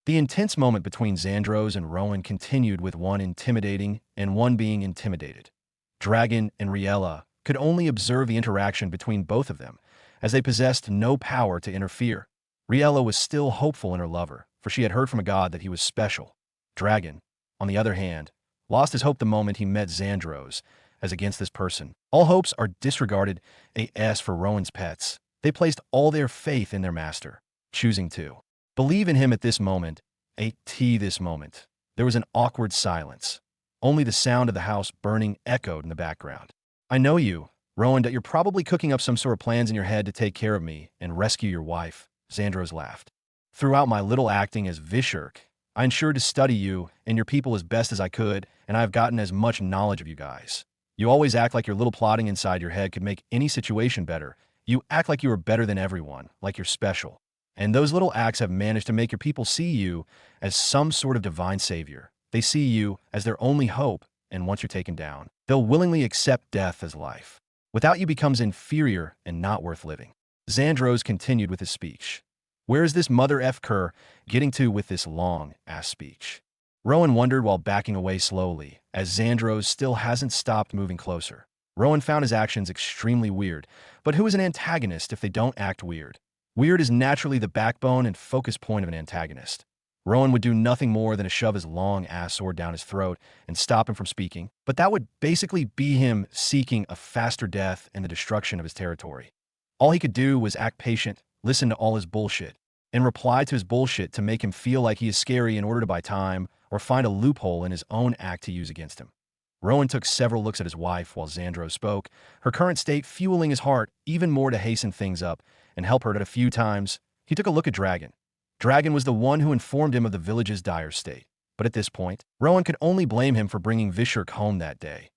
The intense moment between Xandros and Rowan continued, with one intimidating and one being intimidated. Dragon and Riella could only observe the interaction between both of them, as they possessed no power to interfere. Riella was still hopeful in her lover, for she had heard from a god that he was special. Dragon, on the other hand, lost his hope the moment he met Xandros, as against this person. All hopes are disregarded. As for Rowan's pets, they placed all their faith in their master, choosing to believe in him at this moment. This moment, there was an awkward silence. Only the sound of the house burning echoed in the background. I know you, Rowan, that you're probably cooking up some sort of plans in your head to take care of me and rescue your wife. Xandros laughed. Throughout my little acting as Vishurk, I ensured to study you and your people as best as I could, and I've gotten as much knowledge of you guys. You always act like your little plotting inside your head could make any situation better. You act like you are better than everyone, like you're special. And those little acts have managed to make your people see you as some sort of divine savior. They see you as their only hope, and once you're taken down, they'll willingly accept death as life. Without you becomes inferior and not worth living. Xandros continued with his speech. Where is this mother effer getting to with this long-ass speech? Rowan wondered while backing away slowly, as Xandros still hasn't stopped moving closer. Rowan found his actions extremely weird, but who is an antagonist if they don't act weird? Weird is naturally the backbone and focus point of an antagonist. Rowan would do nothing more than to shove his long-ass sword down his throat and stop him from speaking, but that would basically be him seeking a faster death and the destruction of his territory. All he could do was act patient, listen to all his bullshit, and reply to his bullshit to make him feel like he is scary in order to buy time or find a loophole in his own act to use against him. Rowan took several looks at his wife while Xandros spoke, her current state fueling his heart even more to hasten things up and help her at a few times. He took a look at Dragon. Dragon was the one who informed him of the village's dire state. But at this point, Rowan could only blame him for bringing Vishurk home that day.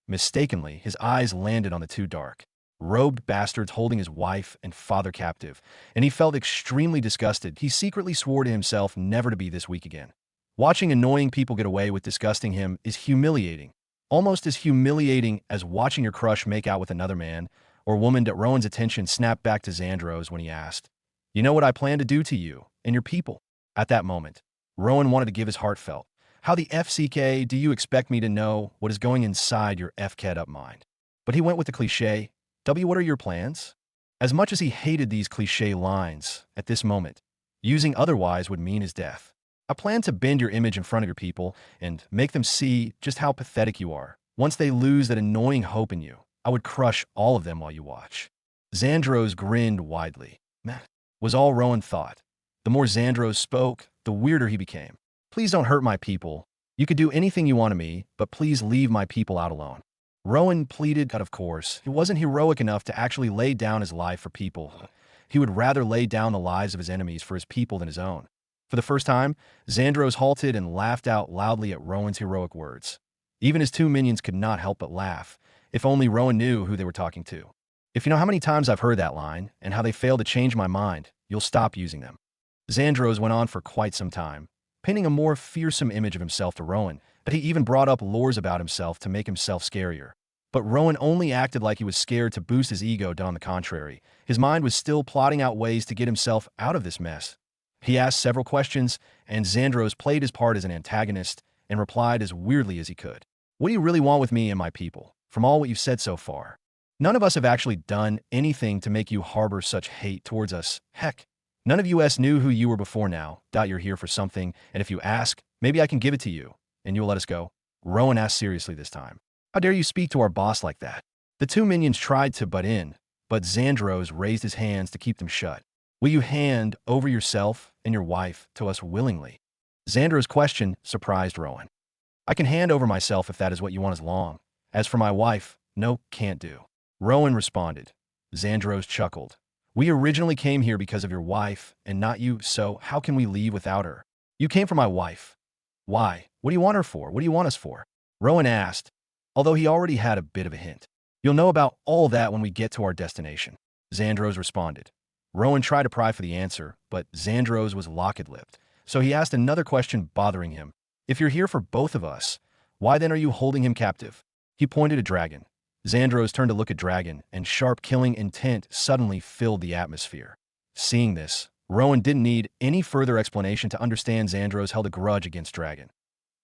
Mistakenly, his eyes landed on the two dark-robed bastards holding his wife and father captive, and he felt extremely disgusted. He secretly swore to himself never to be this weak again. Watching annoying people get away with disgusting him is humiliating. Almost as humiliating as watching your crush make out with another man or woman. That Rowan's attention snapped back to Xandros when he asked, "You know what I plan to do to you and your people?" At that moment, Rowan wanted to give his heartfelt, "How the FCK do you expect me to know what is going inside your FCAD up mind?" But he went with the cliché, what are your plans?" As much as he hated these cliché lines, at this moment, using otherwise would mean his death. "I plan to bend your image in front of your people and make them see just how pathetic you are. Once they lose that annoying hope in you, I would crush all of them while you watch." Xandros grinned widely. Meh, was all Rowan thought. The more Xandros spoke, the weirder he became. "Please don't hurt my people. You could do anything you want to me, but please leave my people out alone." Rowan pleaded that, of course, he wasn't heroic enough to actually lay down his life for people. He would rather lay down the lives of his enemies for his people than his own. For the first time, Xandros halted and laughed out loudly at Rowan's heroic words. Even his two minions could not help but laugh. If only Rowan knew who they were talking to. "If you know how many times I've heard that line, and how they failed to change my mind, you'll stop using them." Xandros went on for quite some time, painting a more fearsome image of himself to Rowan, but he even brought up lores about himself to make himself scarier. But Rowan only acted like he was scared to boost his ego. On the contrary, his mind was still plotting out ways to get himself out of this mess. He asked several questions, and Xandros played his part as an antagonist and replied as weirdly as he could. "What do you really want with me and my people, from all what you've said so far? None of us have actually done anything to make you harbor such hate towards us. Heck, none of us knew who you were before now. You're here for something, and if you ask, maybe I can give it to you, and you'll let us go?" Rowan asked seriously this time. "How dare you speak to our boss like that?" The two minions tried to butt in, but Xandros raised his hands to keep them shut. "Will you hand over yourself and your wife to us willingly?" Xandros' question surprised Rowan. "I can hand over myself if that is what you want as long. As for my wife, no, can't do." Rowan responded. Xandros chuckled. "We originally came here because of your wife and not you, so how can we leave without her? You came for my wife. Why? What do you want her for? What do you want us for?" Rowan asked, although he already had a bit of a hint. "You'll know about all that when we get to our destination," Xandros responded. Rowan tried to pry for the answer, but Xandros was locked-lipped, so he asked another question bothering him. "If you're here for both of us, why then are you holding him captive?" He pointed at Dragon. Xandros turned to look at Dragon, and sharp killing intent suddenly filled the atmosphere. Seeing this, Rowan didn't need any further explanation to understand Xandros held a grudge against Dragon.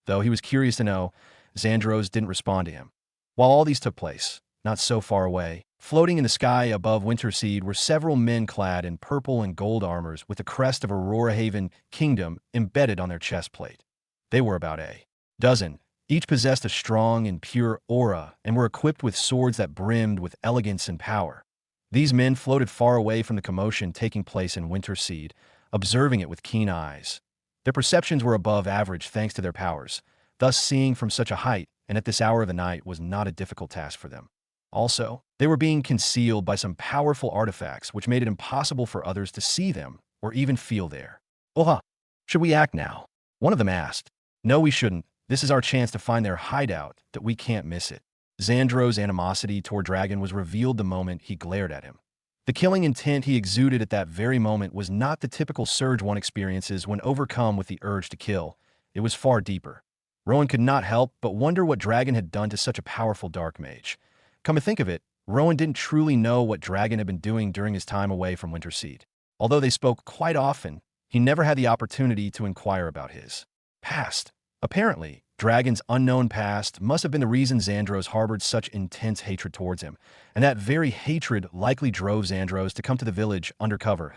Though he was curious to know, Xandros didn't respond to him. While all these took place, not so far away, floating in the sky above Winterseed were several men clad in purple and gold armors with the crest of Aurora Haven Kingdom embedded on their chest plate. They were about a dozen. Each possessed a strong and pure aura and were equipped with swords that brimmed with elegance and power. These men floated far away from the commotion taking place in Winterseed, observing it with keen eyes. Their perceptions were above average thanks to their powers, thus seeing from such a height and at this hour of the night was not a difficult task for them. Also, they were being concealed by some powerful artifacts which made it impossible for others to see them or even feel there. "Oha, should we act now?" one of them asked. "No, we shouldn't. This is our chance to find their hideout, that we can't miss it." Xandros' animosity toward Dragon was revealed the moment he glared at him. The killing intent he exuded at that very moment was not the typical surge one experiences when overcome with the urge to kill. It was far deeper. Rowan could not help but wonder what Dragon had done to such a powerful dark mage. Come to think of it, Rowan didn't truly know what Dragon had been doing during his time away from Winterseed. Although they spoke quite often, he never had the opportunity to inquire about his past. Apparently, Dragon's unknown past must have been the reason Xandros harbored such intense hatred towards him, and that very hatred likely drove Xandros to come to the village undercover.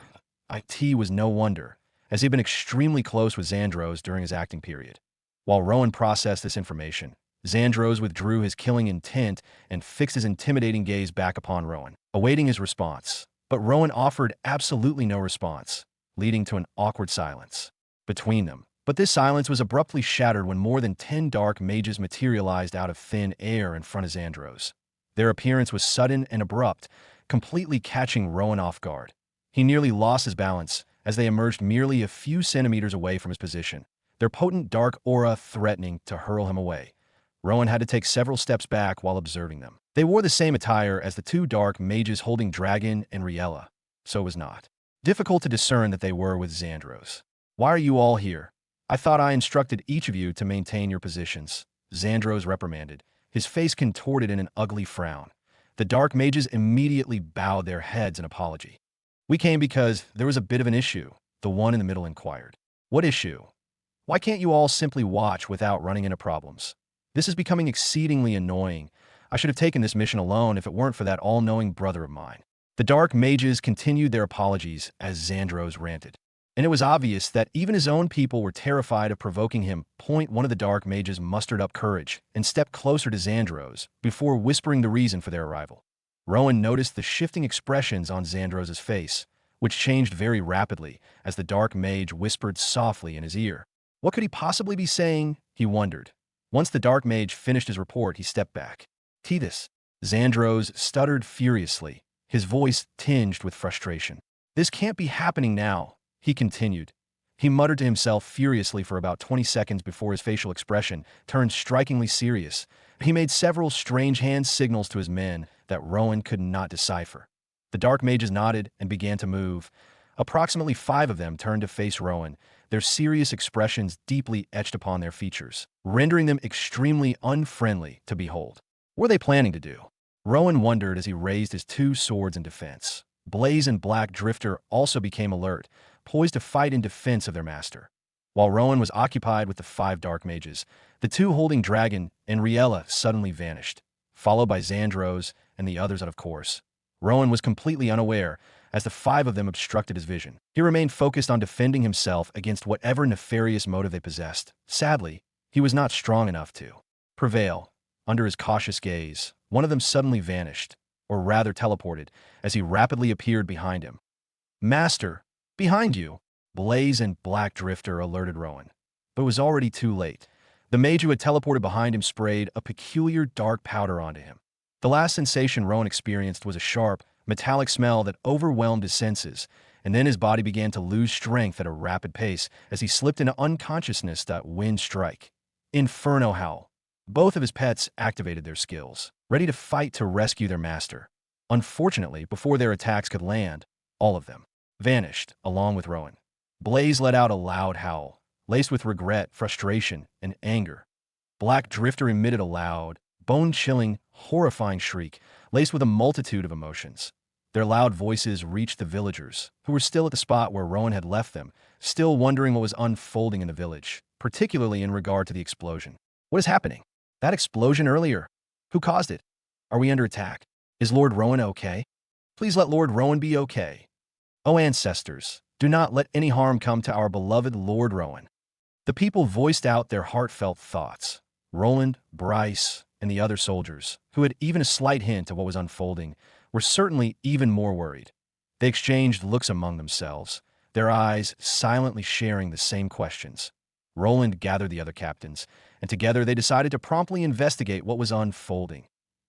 It was no wonder, as he had been extremely close with Xandros during his acting period. While Rowan processed this information, Xandros withdrew his killing intent and fixed his intimidating gaze back upon Rowan, awaiting his response. But Rowan offered absolutely no response, leading to an awkward silence between them. But this silence was abruptly shattered when more than 10 dark mages materialized out of thin air in front of Xandros. Their appearance was sudden and abrupt, completely catching Rowan off guard. He nearly lost his balance as they emerged merely a few centimeters away from his position, their potent dark aura threatening to hurl him away. Rowan had to take several steps back while observing them. They wore the same attire as the two dark mages holding Dragon and Riella, so it was not difficult to discern that they were with Xandros. "Why are you all here? I thought I instructed each of you to maintain your positions," Xandros reprimanded, his face contorted in an ugly frown. The dark mages immediately bowed their heads in apology. "We came because there was a bit of an issue," the one in the middle inquired. "What issue? Why can't you all simply watch without running into problems? This is becoming exceedingly annoying. I should have taken this mission alone if it weren't for that all-knowing brother of mine." The dark mages continued their apologies as Xandros ranted. And it was obvious that even his own people were terrified of provoking him. One of the dark mages mustered up courage and stepped closer to Xandros before whispering the reason for their arrival. Rowan noticed the shifting expressions on Xandros' face, which changed very rapidly as the dark mage whispered softly in his ear. What could he possibly be saying? He wondered. Once the dark mage finished his report, he stepped back. "This." Xandros stuttered furiously, his voice tinged with frustration. "This can't be happening now," he continued. He muttered to himself furiously for about 20 seconds before his facial expression turned strikingly serious. He made several strange hand signals to his men that Rowan could not decipher. The dark mages nodded and began to move. Approximately 5 of them turned to face Rowan, their serious expressions deeply etched upon their features, rendering them extremely unfriendly to behold. What were they planning to do? Rowan wondered as he raised his 2 swords in defense. Blaze and Black Drifter also became alert, poised to fight in defense of their master. While Rowan was occupied with the 5 dark mages, the 2 holding Dragon and Riella suddenly vanished, followed by Xandros and the others out of course. Rowan was completely unaware as the 5 of them obstructed his vision. He remained focused on defending himself against whatever nefarious motive they possessed. Sadly, he was not strong enough to prevail. Under his cautious gaze, one of them suddenly vanished, or rather teleported, as he rapidly appeared behind him. "Master, behind you!" Blaze and Black Drifter alerted Rowan. But it was already too late. The mage who had teleported behind him sprayed a peculiar dark powder onto him. The last sensation Rowan experienced was a sharp, metallic smell that overwhelmed his senses, and then his body began to lose strength at a rapid pace as he slipped into unconsciousness. That wind strike. Inferno howl. Both of his pets activated their skills, ready to fight to rescue their master. Unfortunately, before their attacks could land, all of them vanished, along with Rowan. Blaze let out a loud howl, laced with regret, frustration, and anger. Black Drifter emitted a loud, bone-chilling, horrifying shriek, laced with a multitude of emotions. Their loud voices reached the villagers, who were still at the spot where Rowan had left them, still wondering what was unfolding in the village, particularly in regard to the explosion. What is happening? That explosion earlier. Who caused it? Are we under attack? Is Lord Rowan okay? Please let Lord Rowan be okay. O ancestors, do not let any harm come to our beloved Lord Rowan. The people voiced out their heartfelt thoughts. Roland, Bryce, and the other soldiers, who had even a slight hint of what was unfolding, were certainly even more worried. They exchanged looks among themselves, their eyes silently sharing the same questions. Roland gathered the other captains, and together they decided to promptly investigate what was unfolding.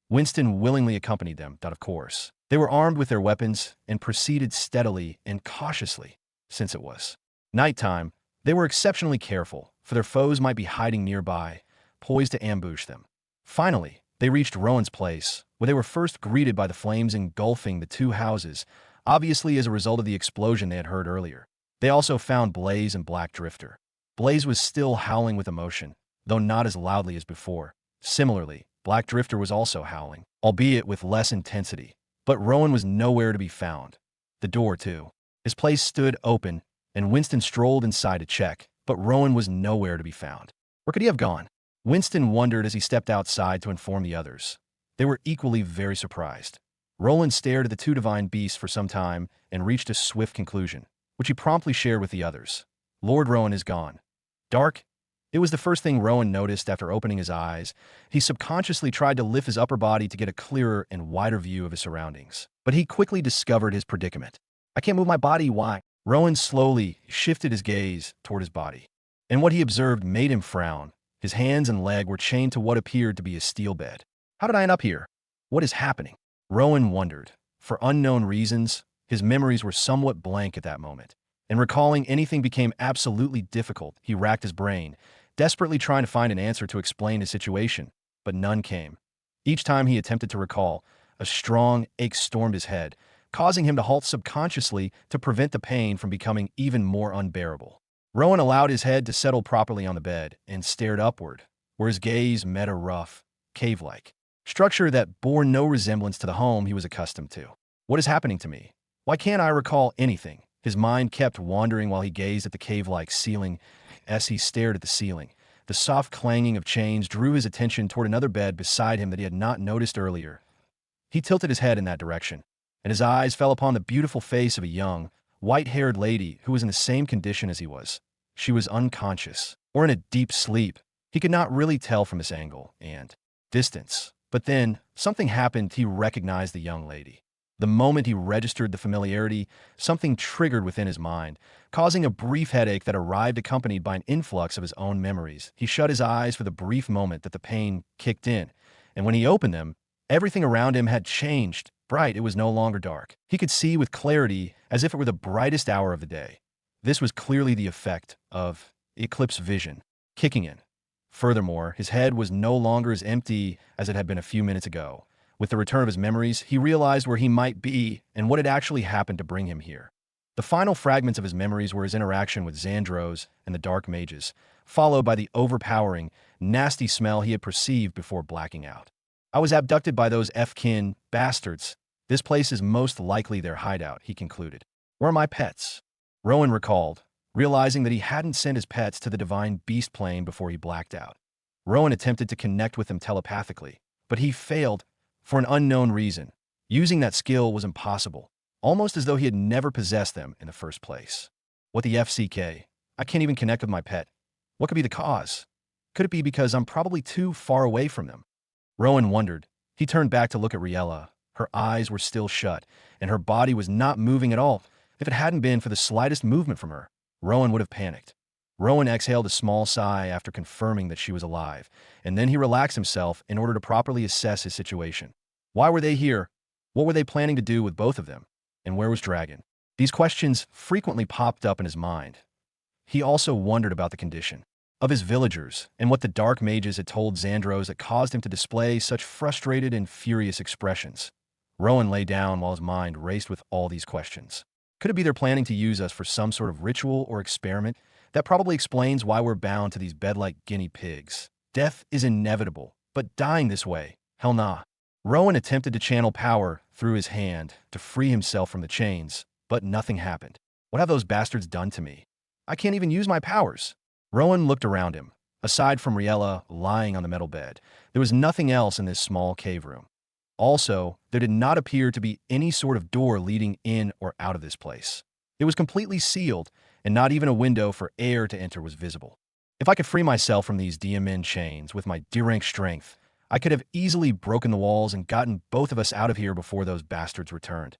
Winston willingly accompanied them, of course. They were armed with their weapons and proceeded steadily and cautiously. Since it was nighttime, they were exceptionally careful, for their foes might be hiding nearby, poised to ambush them. Finally, they reached Rowan's place, where they were first greeted by the flames engulfing the two houses, obviously as a result of the explosion they had heard earlier. They also found Blaze and Black Drifter. Blaze was still howling with emotion, though not as loudly as before. Similarly, Black Drifter was also howling, albeit with less intensity. But Rowan was nowhere to be found. The door, too. His place stood open, and Winston strolled inside to check, but Rowan was nowhere to be found. Where could he have gone? Winston wondered as he stepped outside to inform the others. They were equally very surprised. Roland stared at the two divine beasts for some time and reached a swift conclusion, which he promptly shared with the others. Lord Rowan is gone. Dark? It was the first thing Rowan noticed after opening his eyes. He subconsciously tried to lift his upper body to get a clearer and wider view of his surroundings. But he quickly discovered his predicament. I can't move my body, why? Rowan slowly shifted his gaze toward his body, and what he observed made him frown. His hands and leg were chained to what appeared to be a steel bed. How did I end up here? What is happening? Rowan wondered. For unknown reasons, his memories were somewhat blank at that moment, and recalling anything became absolutely difficult. He racked his brain, desperately trying to find an answer to explain his situation, but none came. Each time he attempted to recall, a strong ache stormed his head, causing him to halt subconsciously to prevent the pain from becoming even more unbearable. Rowan allowed his head to settle properly on the bed and stared upward, where his gaze met a rough, cave-like structure that bore no resemblance to the home he was accustomed to. What is happening to me? Why can't I recall anything? His mind kept wandering while he gazed at the cave-like ceiling. As he stared at the ceiling, the soft clanging of chains drew his attention toward another bed beside him that he had not noticed earlier. He tilted his head in that direction, and his eyes fell upon the beautiful face of a young, white-haired lady who was in the same condition as he was. She was unconscious, or in a deep sleep. He could not really tell from this angle and distance. But then, something happened. He recognized the young lady. The moment he registered the familiarity, something triggered within his mind, causing a brief headache that arrived accompanied by an influx of his own memories. He shut his eyes for the brief moment that the pain kicked in, and when he opened them, everything around him had changed. Bright, it was no longer dark. He could see with clarity as if it were the brightest hour of the day. This was clearly the effect of eclipse vision kicking in. Furthermore, his head was no longer as empty as it had been a few minutes ago. With the return of his memories, he realized where he might be and what had actually happened to bring him here. The final fragments of his memories were his interaction with Xandros and the Dark Mages, followed by the overpowering, nasty smell he had perceived before blacking out. I was abducted by those F-kin bastards. This place is most likely their hideout, he concluded. Where are my pets? Rowan recalled, realizing that he hadn't sent his pets to the divine beast plane before he blacked out. Rowan attempted to connect with them telepathically, but he failed for an unknown reason. Using that skill was impossible, almost as though he had never possessed them in the first place. What the FCK? I can't even connect with my pet. What could be the cause? Could it be because I'm probably too far away from them? Rowan wondered. He turned back to look at Riella. Her eyes were still shut, and her body was not moving at all. If it hadn't been for the slightest movement from her, Rowan would have panicked. Rowan exhaled a small sigh after confirming that she was alive, and then he relaxed himself in order to properly assess his situation. Why were they here? What were they planning to do with both of them? And where was Dragon? These questions frequently popped up in his mind. He also wondered about the condition of his villagers and what the Dark Mages had told Xandros that caused him to display such frustrated and furious expressions. Rowan lay down while his mind raced with all these questions. Could it be they're planning to use us for some sort of ritual or experiment? That probably explains why we're bound to these bed-like guinea pigs. Death is inevitable, but dying this way, hell nah. Rowan attempted to channel power through his hand to free himself from the chains, but nothing happened. What have those bastards done to me? I can't even use my powers. Rowan looked around him. Aside from Riella lying on the metal bed, there was nothing else in this small cave room. Also, there did not appear to be any sort of door leading in or out of this place. It was completely sealed, and not even a window for air to enter was visible. If I could free myself from these DMN chains with my D-rank strength, I could have easily broken the walls and gotten both of us out of here before those bastards returned.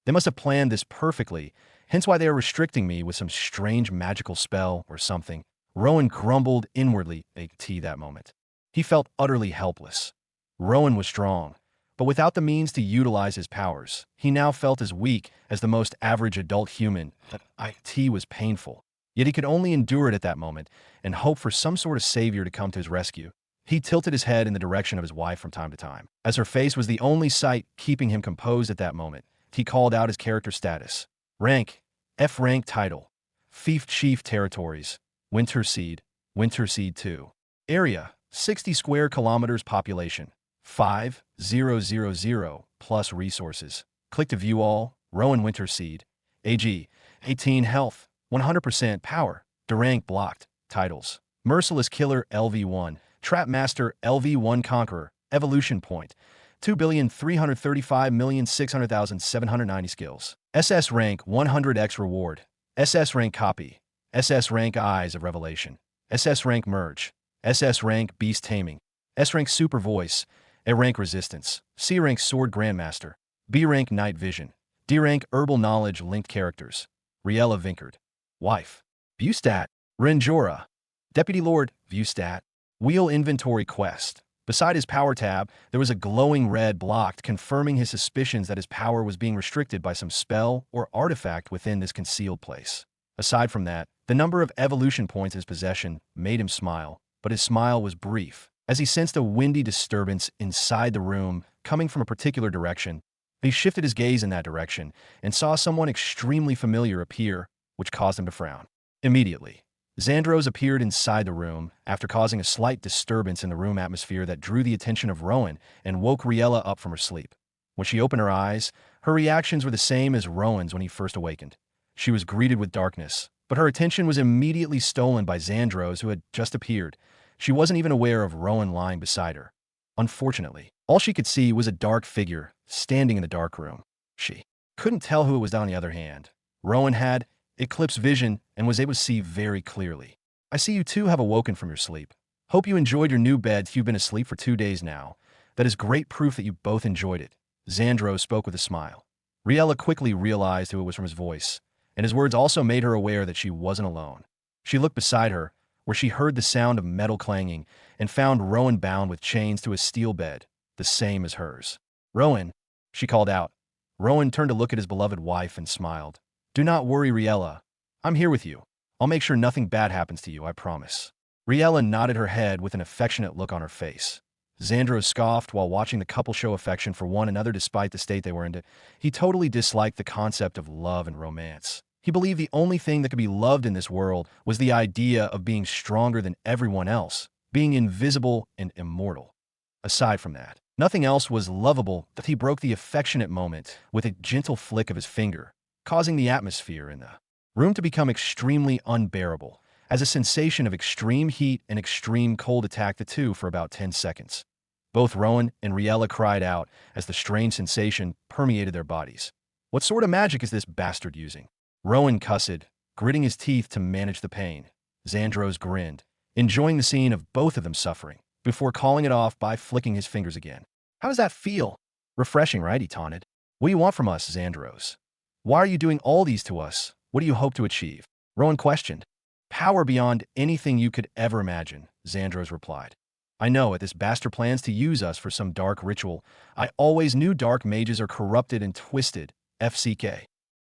They must have planned this perfectly, hence why they are restricting me with some strange magical spell or something. Rowan grumbled inwardly at that moment. He felt utterly helpless. Rowan was strong, but without the means to utilize his powers, he now felt as weak as the most average adult human. That IT was painful. Yet he could only endure it at that moment and hope for some sort of savior to come to his rescue. He tilted his head in the direction of his wife from time to time. As her face was the only sight keeping him composed at that moment, he called out his character status. Rank, F-rank title. Fief Chief Territories. Winter Seed 2. Area, 60 square kilometers. Population, 5000 plus resources. Click to view all. Rowan Winter Seed. AG, 18 health, 100% power. D-rank blocked. Titles, Merciless Killer LV1, Trap Master LV1 Conqueror, Evolution Point, 2,335,600,790 skills. SS-Rank 100x Reward, SS-Rank Copy, SS-Rank Eyes of Revelation, SS-Rank Merge, SS-Rank Beast Taming, S-Rank Super Voice, A-Rank Resistance, C-Rank Sword Grandmaster, B-Rank Night Vision, D-Rank Herbal Knowledge Linked Characters, Riella Vinkard. Wife, View Stat, Renjora, Deputy Lord, View Stat, Wheel Inventory Quest. Beside his power tab, there was a glowing red block confirming his suspicions that his power was being restricted by some spell or artifact within this concealed place. Aside from that, the number of evolution points in his possession made him smile, but his smile was brief. As he sensed a windy disturbance inside the room coming from a particular direction, he shifted his gaze in that direction and saw someone extremely familiar appear, which caused him to frown. Immediately, Xandros appeared inside the room after causing a slight disturbance in the room atmosphere that drew the attention of Rowan and woke Riella up from her sleep. When she opened her eyes, her reactions were the same as Rowan's when he first awakened. She was greeted with darkness, but her attention was immediately stolen by Xandros, who had just appeared. She wasn't even aware of Rowan lying beside her. Unfortunately, all she could see was a dark figure standing in the dark room. She couldn't tell who it was on the other hand. Rowan had eclipse vision and was able to see very clearly. I see you two have awoken from your sleep. Hope you enjoyed your new beds. You've been asleep for 2 days now. That is great proof that you both enjoyed it. Xandros spoke with a smile. Riella quickly realized who it was from his voice, and his words also made her aware that she wasn't alone. She looked beside her, where she heard the sound of metal clanging, and found Rowan bound with chains to a steel bed, the same as hers. Rowan, she called out. Rowan turned to look at his beloved wife and smiled. Do not worry, Riella. I'm here with you. I'll make sure nothing bad happens to you, I promise. Riella nodded her head with an affectionate look on her face. Xandros scoffed while watching the couple show affection for one another despite the state they were in. He totally disliked the concept of love and romance. He believed the only thing that could be loved in this world was the idea of being stronger than everyone else, being invisible and immortal. Aside from that, nothing else was lovable. That he broke the affectionate moment with a gentle flick of his finger, causing the atmosphere in the room to become extremely unbearable, as a sensation of extreme heat and extreme cold attacked the two for about 10 seconds. Both Rowan and Riella cried out as the strange sensation permeated their bodies. What sort of magic is this bastard using? Rowan cussed, gritting his teeth to manage the pain. Xandros grinned, enjoying the scene of both of them suffering, before calling it off by flicking his fingers again. How does that feel? Refreshing, right? He taunted. What do you want from us, Xandros? Why are you doing all these to us? What do you hope to achieve? Rowan questioned. Power beyond anything you could ever imagine, Xandros replied. I know this bastard plans to use us for some dark ritual. I always knew dark mages are corrupted and twisted, FCK.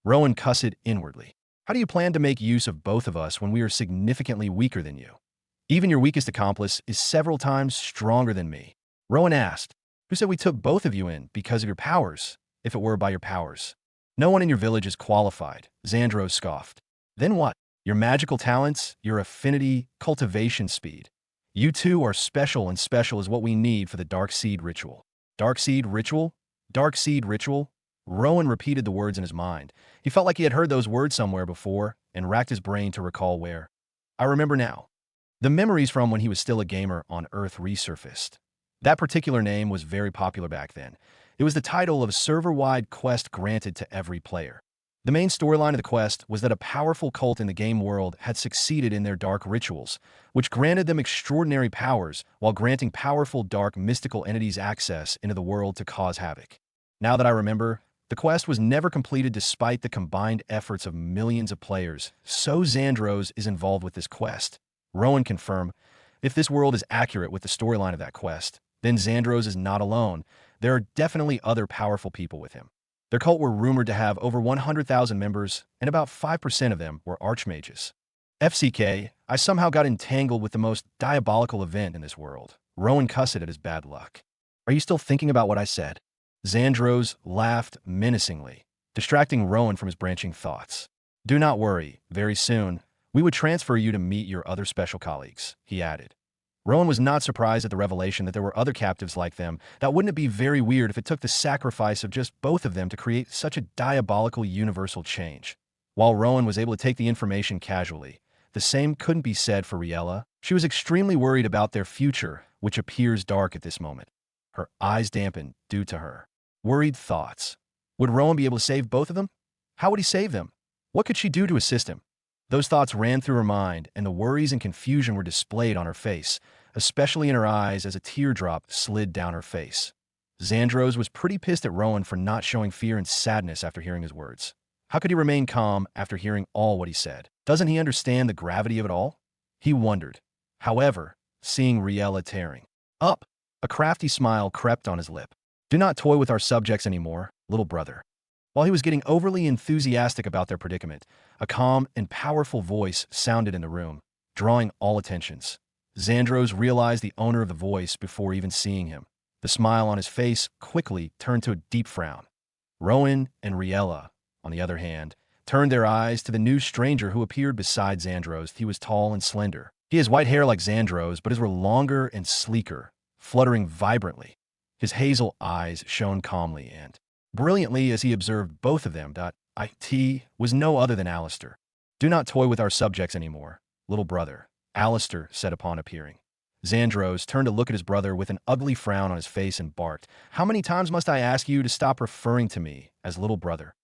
Rowan cussed inwardly. How do you plan to make use of both of us when we are significantly weaker than you? Even your weakest accomplice is several times stronger than me. Rowan asked. Who said we took both of you in because of your powers, if it were by your powers? No one in your village is qualified, Xandros scoffed. Then what? Your magical talents, your affinity, cultivation speed. You two are special, and special is what we need for the Dark Seed ritual. Dark Seed Ritual? Dark Seed Ritual? Rowan repeated the words in his mind. He felt like he had heard those words somewhere before and racked his brain to recall where. I remember now. The memories from when he was still a gamer on Earth resurfaced. That particular name was very popular back then. It was the title of a server-wide quest granted to every player. The main storyline of the quest was that a powerful cult in the game world had succeeded in their dark rituals, which granted them extraordinary powers while granting powerful dark mystical entities access into the world to cause havoc. Now that I remember, the quest was never completed despite the combined efforts of millions of players, so Xandros is involved with this quest. Rowan confirmed, if this world is accurate with the storyline of that quest, then Xandros is not alone. There are definitely other powerful people with him. Their cult were rumored to have over 100,000 members, and about 5% of them were archmages. FCK, I somehow got entangled with the most diabolical event in this world. Rowan cussed at his bad luck. Are you still thinking about what I said? Xandros laughed menacingly, distracting Rowan from his branching thoughts. Do not worry, very soon, we would transfer you to meet your other special colleagues, he added. Rowan was not surprised at the revelation that there were other captives like them. That wouldn't it be very weird if it took the sacrifice of just both of them to create such a diabolical universal change? While Rowan was able to take the information casually, the same couldn't be said for Riella. She was extremely worried about their future, which appears dark at this moment. Her eyes dampened due to her worried thoughts. Would Rowan be able to save both of them? How would he save them? What could she do to assist him? Those thoughts ran through her mind, and the worries and confusion were displayed on her face, especially in her eyes as a teardrop slid down her face. Xandros was pretty pissed at Rowan for not showing fear and sadness after hearing his words. How could he remain calm after hearing all what he said? Doesn't he understand the gravity of it all? He wondered. However, seeing Riella tearing up, a crafty smile crept on his lip. Do not toy with our subjects anymore, little brother. While he was getting overly enthusiastic about their predicament, a calm and powerful voice sounded in the room, drawing all attentions. Xandros realized the owner of the voice before even seeing him. The smile on his face quickly turned to a deep frown. Rowan and Riella, on the other hand, turned their eyes to the new stranger who appeared beside Xandros. He was tall and slender. He has white hair like Xandros, but his were longer and sleeker, fluttering vibrantly. His hazel eyes shone calmly and brilliantly as he observed both of them. It was no other than Alistair. Do not toy with our subjects anymore, little brother, Alistair said upon appearing. Xandros turned to look at his brother with an ugly frown on his face and barked, How many times must I ask you to stop referring to me as little brother?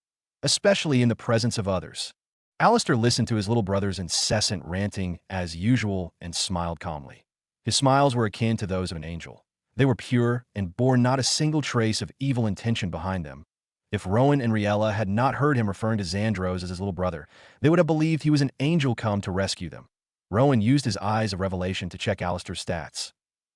Especially in the presence of others. Alistair listened to his little brother's incessant ranting as usual and smiled calmly. His smiles were akin to those of an angel. They were pure and bore not a single trace of evil intention behind them. If Rowan and Riella had not heard him referring to Xandros as his little brother, they would have believed he was an angel come to rescue them. Rowan used his eyes of revelation to check Alistair's stats.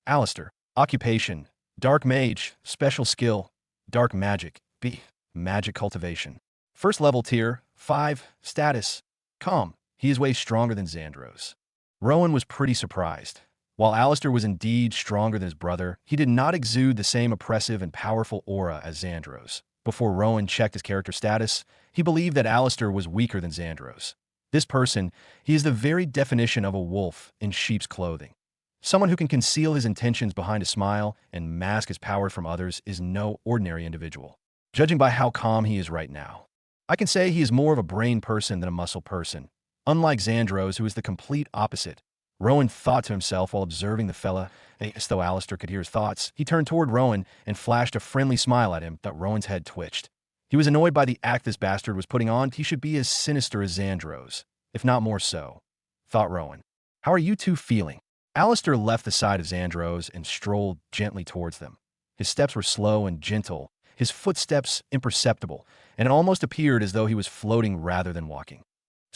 Alistair, occupation, dark mage, special skill, dark magic, B, magic cultivation. First level tier, 5, status, calm. He is way stronger than Xandros. Rowan was pretty surprised. While Alistair was indeed stronger than his brother, he did not exude the same oppressive and powerful aura as Xandros. Before Rowan checked his character status, he believed that Alistair was weaker than Xandros. This person, he is the very definition of a wolf in sheep's clothing. Someone who can conceal his intentions behind a smile and mask his power from others is no ordinary individual. Judging by how calm he is right now, I can say he is more of a brain person than a muscle person. Unlike Xandros, who is the complete opposite. Rowan thought to himself while observing the fella, as though Alistair could hear his thoughts. He turned toward Rowan and flashed a friendly smile at him, but Rowan's head twitched. He was annoyed by the act this bastard was putting on. He should be as sinister as Xandros, if not more so, thought Rowan. How are you two feeling? Alistair left the side of Xandros and strolled gently towards them. His steps were slow and gentle, his footsteps imperceptible, and it almost appeared as though he was floating rather than walking.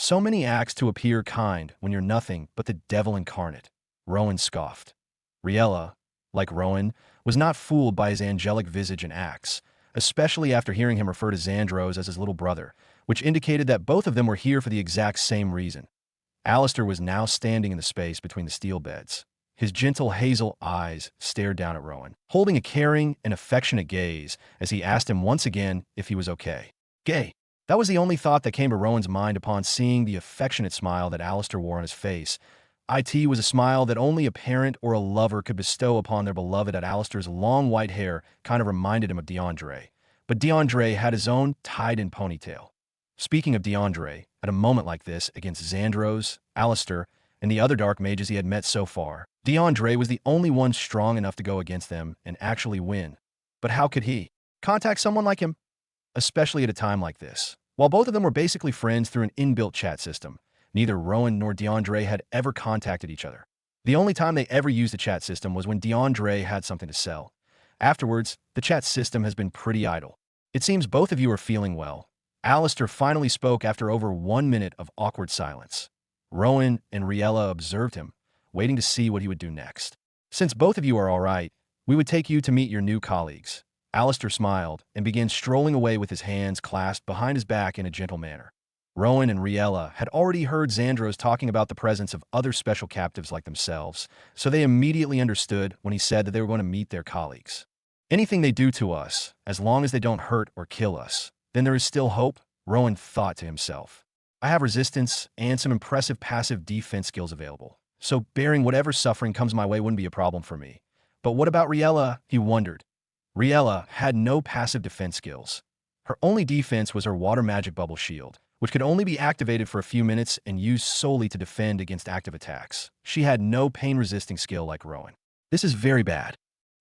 So many acts to appear kind when you're nothing but the devil incarnate, Rowan scoffed. Riella, like Rowan, was not fooled by his angelic visage and acts, especially after hearing him refer to Xandros as his little brother, which indicated that both of them were here for the exact same reason. Alistair was now standing in the space between the steel beds. His gentle hazel eyes stared down at Rowan, holding a caring and affectionate gaze as he asked him once again if he was okay. Gay. That was the only thought that came to Rowan's mind upon seeing the affectionate smile that Alistair wore on his face. It was a smile that only a parent or a lover could bestow upon their beloved. At Alistair's long white hair kind of reminded him of DeAndre, but DeAndre had his own tied-in ponytail. Speaking of DeAndre, at a moment like this, against Xandros, Alistair, and the other dark mages he had met so far, DeAndre was the only one strong enough to go against them and actually win. But how could he contact someone like him? Especially at a time like this. While both of them were basically friends through an inbuilt chat system, neither Rowan nor DeAndre had ever contacted each other. The only time they ever used a chat system was when DeAndre had something to sell. Afterwards, the chat system has been pretty idle. It seems both of you are feeling well. Alistair finally spoke after over 1 minute of awkward silence. Rowan and Riella observed him, waiting to see what he would do next. Since both of you are all right, we would take you to meet your new colleagues. Alistair smiled and began strolling away with his hands clasped behind his back in a gentle manner. Rowan and Riella had already heard Xandros talking about the presence of other special captives like themselves, so they immediately understood when he said that they were going to meet their colleagues. Anything they do to us, as long as they don't hurt or kill us, then there is still hope, Rowan thought to himself. I have resistance and some impressive passive defense skills available, so bearing whatever suffering comes my way wouldn't be a problem for me. But what about Riella? He wondered. Riella had no passive defense skills. Her only defense was her water magic bubble shield, which could only be activated for a few minutes and used solely to defend against active attacks. She had no pain-resisting skill like Rowan. This is very bad.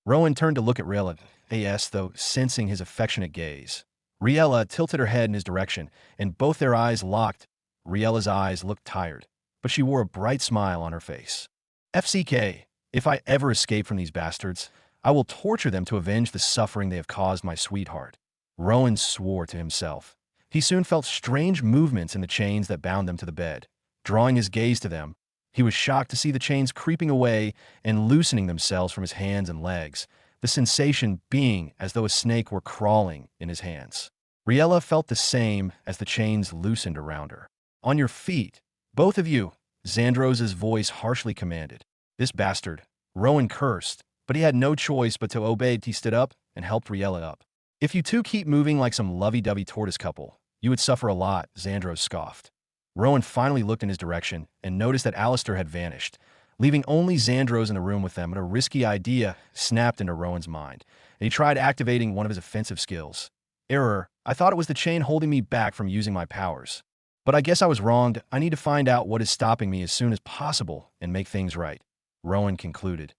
Rowan turned to look at Riella, though sensing his affectionate gaze. Riella tilted her head in his direction, and both their eyes locked. Riella's eyes looked tired, but she wore a bright smile on her face. FCK, if I ever escape from these bastards, I will torture them to avenge the suffering they have caused my sweetheart. Rowan swore to himself. He soon felt strange movements in the chains that bound them to the bed. Drawing his gaze to them, he was shocked to see the chains creeping away and loosening themselves from his hands and legs, the sensation being as though a snake were crawling in his hands. Riella felt the same as the chains loosened around her. On your feet, both of you, Xandros' voice harshly commanded. This bastard, Rowan cursed, but he had no choice but to obey. He stood up and helped Riella up. If you two keep moving like some lovey-dovey tortoise couple, you would suffer a lot, Xandros scoffed. Rowan finally looked in his direction and noticed that Alistair had vanished, leaving only Xandros in the room with them, and a risky idea snapped into Rowan's mind, and he tried activating one of his offensive skills. Error, I thought it was the chain holding me back from using my powers. But I guess I was wronged. I need to find out what is stopping me as soon as possible and make things right, Rowan concluded.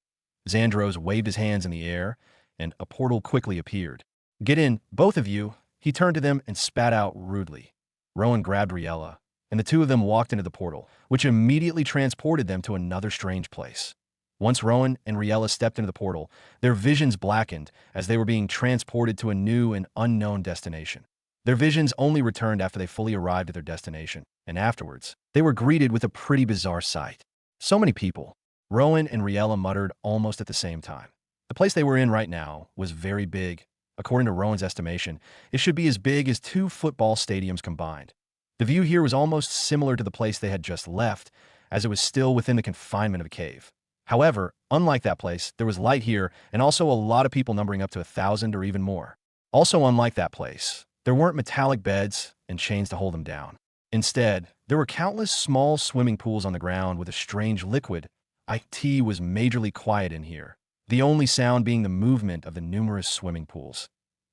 Xandros waved his hands in the air, and a portal quickly appeared. Get in, both of you, he turned to them and spat out rudely. Rowan grabbed Riella, and the two of them walked into the portal, which immediately transported them to another strange place. Once Rowan and Riella stepped into the portal, their visions blackened as they were being transported to a new and unknown destination. Their visions only returned after they fully arrived at their destination, and afterwards, they were greeted with a pretty bizarre sight. So many people, Rowan and Riella muttered almost at the same time. The place they were in right now was very big. According to Rowan's estimation, it should be as big as 2 football stadiums combined. The view here was almost similar to the place they had just left, as it was still within the confinement of a cave. However, unlike that place, there was light here and also a lot of people numbering up to 1,000 or even more. Also unlike that place, there weren't metallic beds and chains to hold them down. Instead, there were countless small swimming pools on the ground with a strange liquid. It was majorly quiet in here, the only sound being the movement of the numerous swimming pools.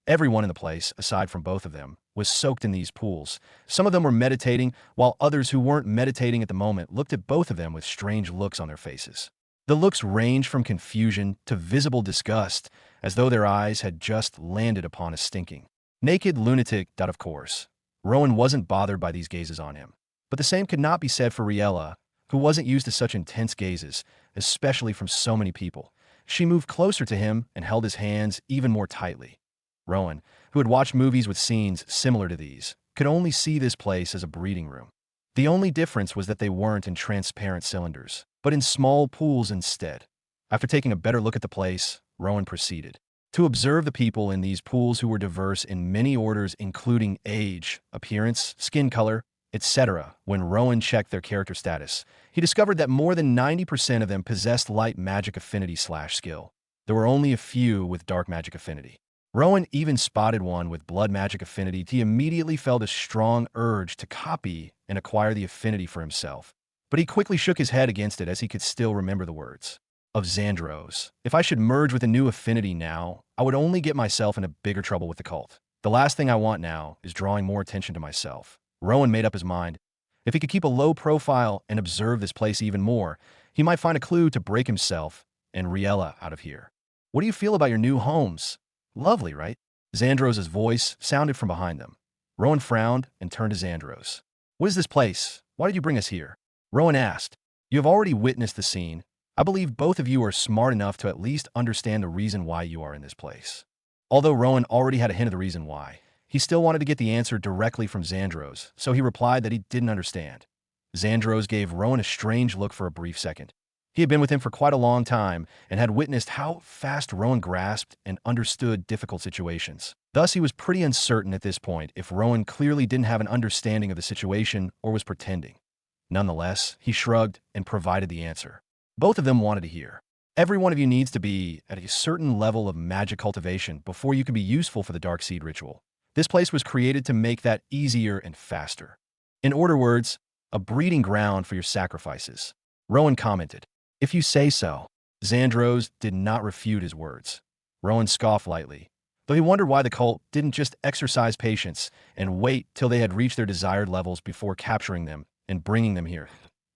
Everyone in the place, aside from both of them, was soaked in these pools. Some of them were meditating, while others who weren't meditating at the moment looked at both of them with strange looks on their faces. The looks ranged from confusion to visible disgust, as though their eyes had just landed upon a stinking naked lunatic. Of course, Rowan wasn't bothered by these gazes on him. But the same could not be said for Riella, who wasn't used to such intense gazes, especially from so many people. She moved closer to him and held his hands even more tightly. Rowan, who had watched movies with scenes similar to these, could only see this place as a breeding room. The only difference was that they weren't in transparent cylinders, but in small pools instead. After taking a better look at the place, Rowan proceeded to observe the people in these pools, who were diverse in many orders, including age, appearance, skin color, etc. When Rowan checked their character status, he discovered that more than 90% of them possessed light magic affinity/skill. There were only a few with dark magic affinity. Rowan even spotted one with blood magic affinity. He immediately felt a strong urge to copy and acquire the affinity for himself. But he quickly shook his head against it as he could still remember the words of Xandros. If I should merge with a new affinity now, I would only get myself into bigger trouble with the cult. The last thing I want now is drawing more attention to myself. Rowan made up his mind. If he could keep a low profile and observe this place even more, he might find a clue to break himself and Riella out of here. What do you feel about your new homes? Lovely, right? Xandros' voice sounded from behind them. Rowan frowned and turned to Xandros. What is this place? Why did you bring us here? Rowan asked. You have already witnessed the scene. I believe both of you are smart enough to at least understand the reason why you are in this place. Although Rowan already had a hint of the reason why, he still wanted to get the answer directly from Xandros, so he replied that he didn't understand. Xandros gave Rowan a strange look for a brief second. He had been with him for quite a long time and had witnessed how fast Rowan grasped and understood difficult situations. Thus, he was pretty uncertain at this point if Rowan clearly didn't have an understanding of the situation or was pretending. Nonetheless, he shrugged and provided the answer. Both of them wanted to hear. Every one of you needs to be at a certain level of magic cultivation before you can be useful for the Dark Seed ritual. This place was created to make that easier and faster. In other words, a breeding ground for your sacrifices. Rowan commented, If you say so. Xandros did not refute his words. Rowan scoffed lightly, though he wondered why the cult didn't just exercise patience and wait till they had reached their desired levels before capturing them and bringing them here.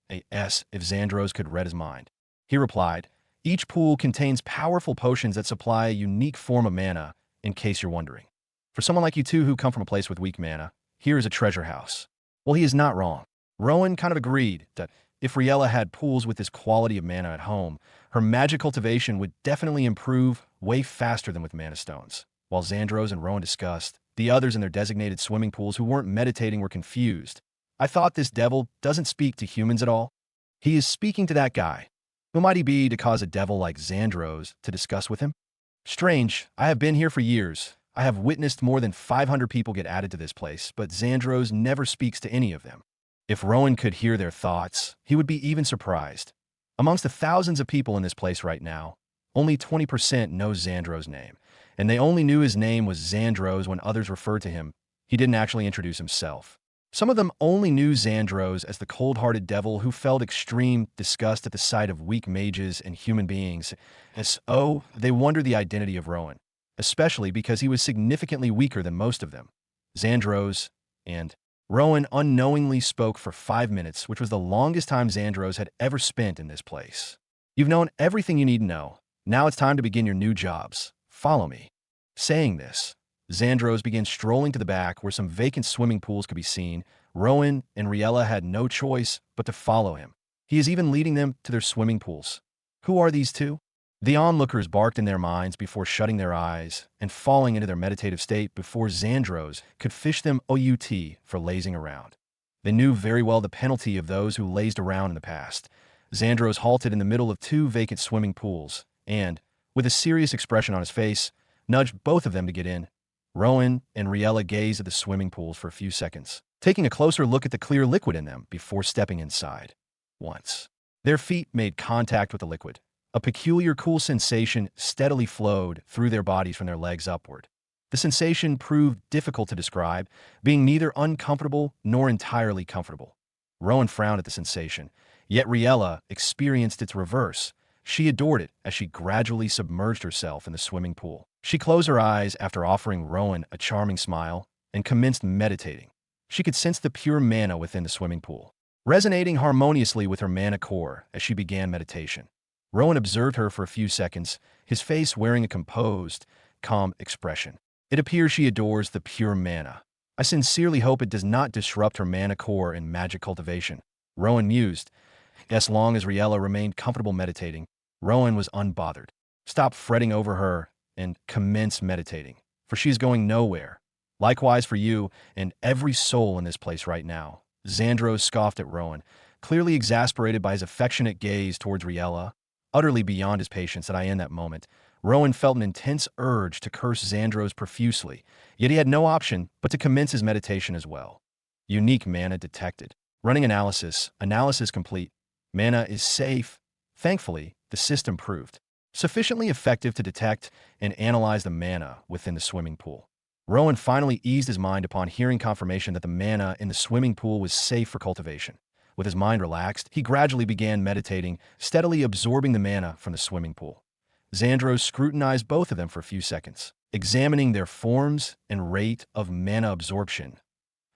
If Xandros could read his mind. He replied, Each pool contains powerful potions that supply a unique form of mana, in case you're wondering. For someone like you two who come from a place with weak mana, here is a treasure house. Well, he is not wrong. Rowan kind of agreed that if Riella had pools with this quality of mana at home, her magic cultivation would definitely improve way faster than with mana stones. While Xandros and Rowan discussed, the others in their designated swimming pools who weren't meditating were confused. I thought this devil doesn't speak to humans at all. He is speaking to that guy. Who might he be to cause a devil like Xandros to discuss with him? Strange, I have been here for years. I have witnessed more than 500 people get added to this place, but Xandros never speaks to any of them. If Rowan could hear their thoughts, he would be even surprised. Amongst the thousands of people in this place right now, only 20% know Xandros' name, and they only knew his name was Xandros when others referred to him. He didn't actually introduce himself. Some of them only knew Xandros as the cold-hearted devil who felt extreme disgust at the sight of weak mages and human beings. They wondered the identity of Rowan, especially because he was significantly weaker than most of them. Xandros and Rowan unknowingly spoke for 5 minutes, which was the longest time Xandros had ever spent in this place. You've known everything you need to know. Now it's time to begin your new jobs. Follow me. Saying this, Xandros began strolling to the back where some vacant swimming pools could be seen. Rowan and Riella had no choice but to follow him. He is even leading them to their swimming pools. Who are these two? The onlookers barked in their minds before shutting their eyes and falling into their meditative state before Xandros could fish them out for lazing around. They knew very well the penalty of those who lazed around in the past. Xandros halted in the middle of 2 vacant swimming pools and, with a serious expression on his face, nudged both of them to get in. Rowan and Riella gazed at the swimming pools for a few seconds, taking a closer look at the clear liquid in them before stepping inside. Once, their feet made contact with the liquid. A peculiar cool sensation steadily flowed through their bodies from their legs upward. The sensation proved difficult to describe, being neither uncomfortable nor entirely comfortable. Rowan frowned at the sensation, yet Riella experienced its reverse. She adored it as she gradually submerged herself in the swimming pool. She closed her eyes after offering Rowan a charming smile and commenced meditating. She could sense the pure mana within the swimming pool, resonating harmoniously with her mana core as she began meditation. Rowan observed her for a few seconds, his face wearing a composed, calm expression. It appears she adores the pure mana. I sincerely hope it does not disrupt her mana core in magic cultivation. Rowan mused. As long as Riella remained comfortable meditating, Rowan was unbothered. Stop fretting over her and commence meditating, for she is going nowhere. Likewise for you and every soul in this place right now. Xandros scoffed at Rowan, clearly exasperated by his affectionate gaze towards Riella. Utterly beyond his patience in that moment, Rowan felt an intense urge to curse Xandros profusely, yet he had no option but to commence his meditation as well. Unique mana detected. Running analysis complete. Mana is safe. Thankfully, the system proved sufficiently effective to detect and analyze the mana within the swimming pool. Rowan finally eased his mind upon hearing confirmation that the mana in the swimming pool was safe for cultivation. With his mind relaxed, he gradually began meditating, steadily absorbing the mana from the swimming pool. Xandros scrutinized both of them for a few seconds, examining their forms and rate of mana absorption.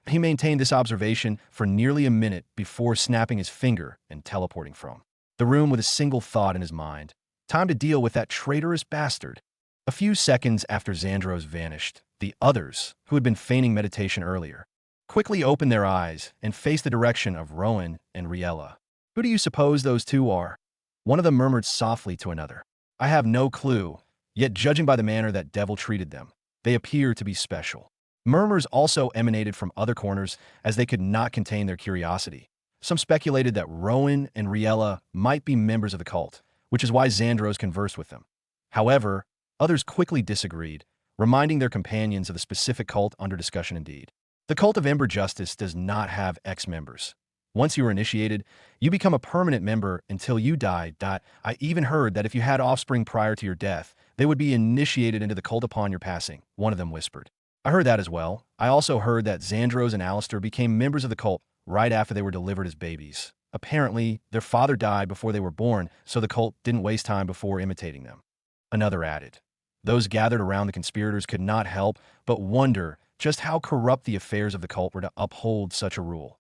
He maintained this observation for nearly a minute before snapping his finger and teleporting from the room with a single thought in his mind. Time to deal with that traitorous bastard. A few seconds after Xandros vanished, the others, who had been feigning meditation earlier, quickly opened their eyes and faced the direction of Rowan and Riella. "Who do you suppose those two are?" One of them murmured softly to another. "I have no clue, yet judging by the manner that Devil treated them, they appear to be special." Murmurs also emanated from other corners as they could not contain their curiosity. Some speculated that Rowan and Riella might be members of the cult, which is why Xandros conversed with them. However, others quickly disagreed, reminding their companions of the specific cult under discussion indeed. The cult of Ember Justice does not have ex-members. Once you are initiated, you become a permanent member until you die. I even heard that if you had offspring prior to your death, they would be initiated into the cult upon your passing, one of them whispered. I heard that as well. I also heard that Xandros and Alistair became members of the cult right after they were delivered as babies. Apparently, their father died before they were born, so the cult didn't waste time before imitating them. Another added. Those gathered around the conspirators could not help but wonder just how corrupt the affairs of the cult were to uphold such a rule.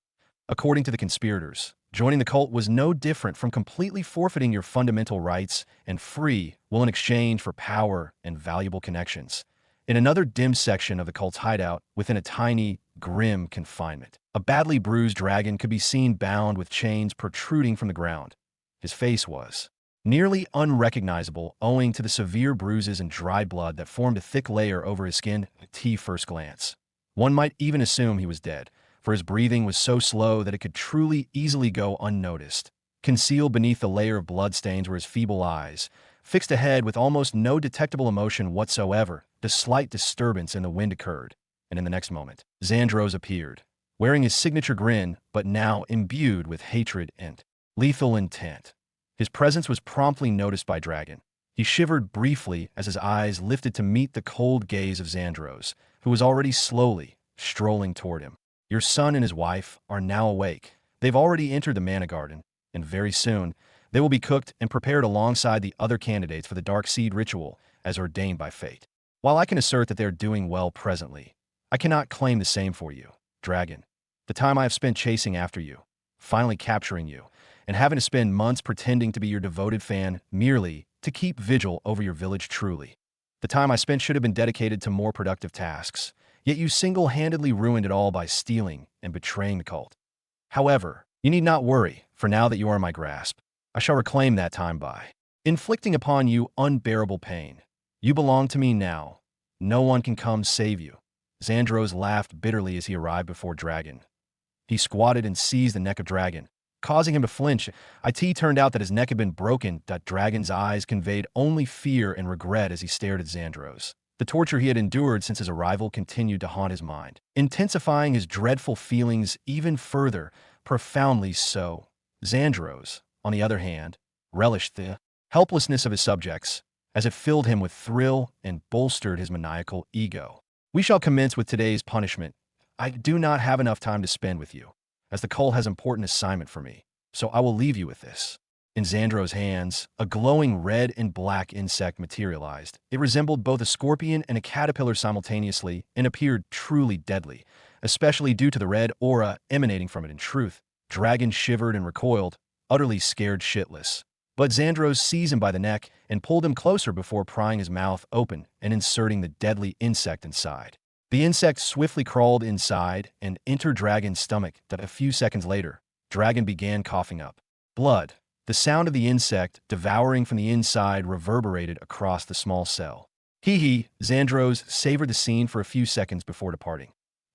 According to the conspirators, joining the cult was no different from completely forfeiting your fundamental rights and free will in exchange for power and valuable connections. In another dim section of the cult's hideout, within a tiny, grim confinement, a badly bruised dragon could be seen bound with chains protruding from the ground. His face was nearly unrecognizable owing to the severe bruises and dry blood that formed a thick layer over his skin at first glance. One might even assume he was dead, for his breathing was so slow that it could truly easily go unnoticed. Concealed beneath the layer of bloodstains were his feeble eyes, fixed ahead with almost no detectable emotion whatsoever. The slight disturbance in the wind occurred, and in the next moment, Xandros appeared, wearing his signature grin, but now imbued with hatred and lethal intent. His presence was promptly noticed by Dragon. He shivered briefly as his eyes lifted to meet the cold gaze of Xandros, who was already slowly strolling toward him. Your son and his wife are now awake. They've already entered the Mana Garden, and very soon, they will be cooked and prepared alongside the other candidates for the Dark Seed ritual as ordained by fate. While I can assert that they're doing well presently, I cannot claim the same for you, Dragon. The time I have spent chasing after you, finally capturing you, and having to spend months pretending to be your devoted fan merely to keep vigil over your village truly. The time I spent should have been dedicated to more productive tasks, yet you single-handedly ruined it all by stealing and betraying the cult. However, you need not worry, for now that you are in my grasp, I shall reclaim that time by inflicting upon you unbearable pain. You belong to me now. No one can come save you. Xandros laughed bitterly as he arrived before Dragon. He squatted and seized the neck of Dragon, causing him to flinch. It turned out that his neck had been broken. That Dragon's eyes conveyed only fear and regret as he stared at Xandros. The torture he had endured since his arrival continued to haunt his mind, intensifying his dreadful feelings even further, profoundly so. Xandros, on the other hand, relished the helplessness of his subjects, as it filled him with thrill and bolstered his maniacal ego. We shall commence with today's punishment. I do not have enough time to spend with you, as the cult has important assignment for me, so I will leave you with this. In Xandros' hands, a glowing red and black insect materialized. It resembled both a scorpion and a caterpillar simultaneously and appeared truly deadly, especially due to the red aura emanating from it. In truth, Dragon shivered and recoiled, utterly scared shitless. But Xandros seized him by the neck and pulled him closer before prying his mouth open and inserting the deadly insect inside. The insect swiftly crawled inside and entered Dragon's stomach. A few seconds later, Dragon began coughing up blood. The sound of the insect devouring from the inside reverberated across the small cell. Xandros savored the scene for a few seconds before departing.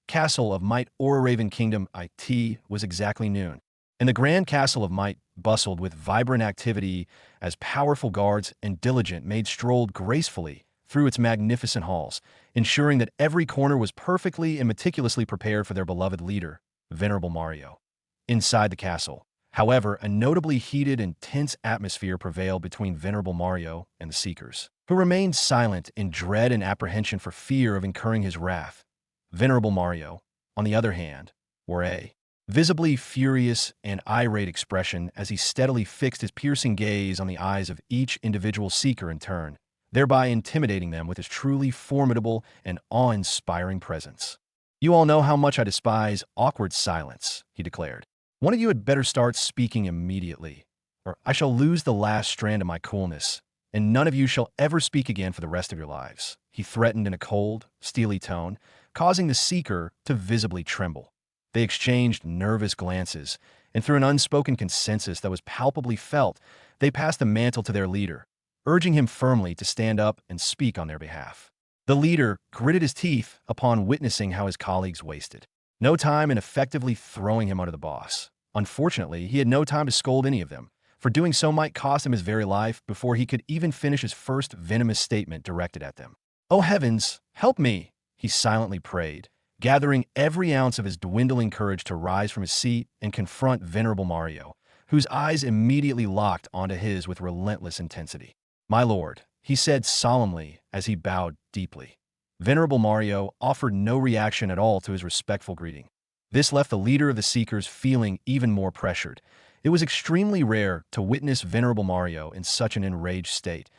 Castle of Might Raven Kingdom IT was exactly noon, and the Grand Castle of Might bustled with vibrant activity as powerful guards and diligent maids strolled gracefully through its magnificent halls, ensuring that every corner was perfectly and meticulously prepared for their beloved leader, Venerable Mario. Inside the castle, however, a notably heated and tense atmosphere prevailed between Venerable Mario and the Seekers, who remained silent in dread and apprehension for fear of incurring his wrath. Venerable Mario, on the other hand, wore a visibly furious and irate expression as he steadily fixed his piercing gaze on the eyes of each individual seeker in turn, thereby intimidating them with his truly formidable and awe-inspiring presence. "You all know how much I despise awkward silence," he declared. "One of you had better start speaking immediately, or I shall lose the last strand of my coolness, and none of you shall ever speak again for the rest of your lives," he threatened in a cold, steely tone, causing the seeker to visibly tremble. They exchanged nervous glances, and through an unspoken consensus that was palpably felt, they passed the mantle to their leader, urging him firmly to stand up and speak on their behalf. The leader gritted his teeth upon witnessing how his colleagues wasted no time in effectively throwing him under the bus. Unfortunately, he had no time to scold any of them, for doing so might cost him his very life before he could even finish his first venomous statement directed at them. "Oh heavens, help me!" he silently prayed, gathering every ounce of his dwindling courage to rise from his seat and confront Venerable Mario, whose eyes immediately locked onto his with relentless intensity. "My lord," he said solemnly as he bowed deeply. Venerable Mario offered no reaction at all to his respectful greeting. This left the leader of the Seekers feeling even more pressured. It was extremely rare to witness Venerable Mario in such an enraged state.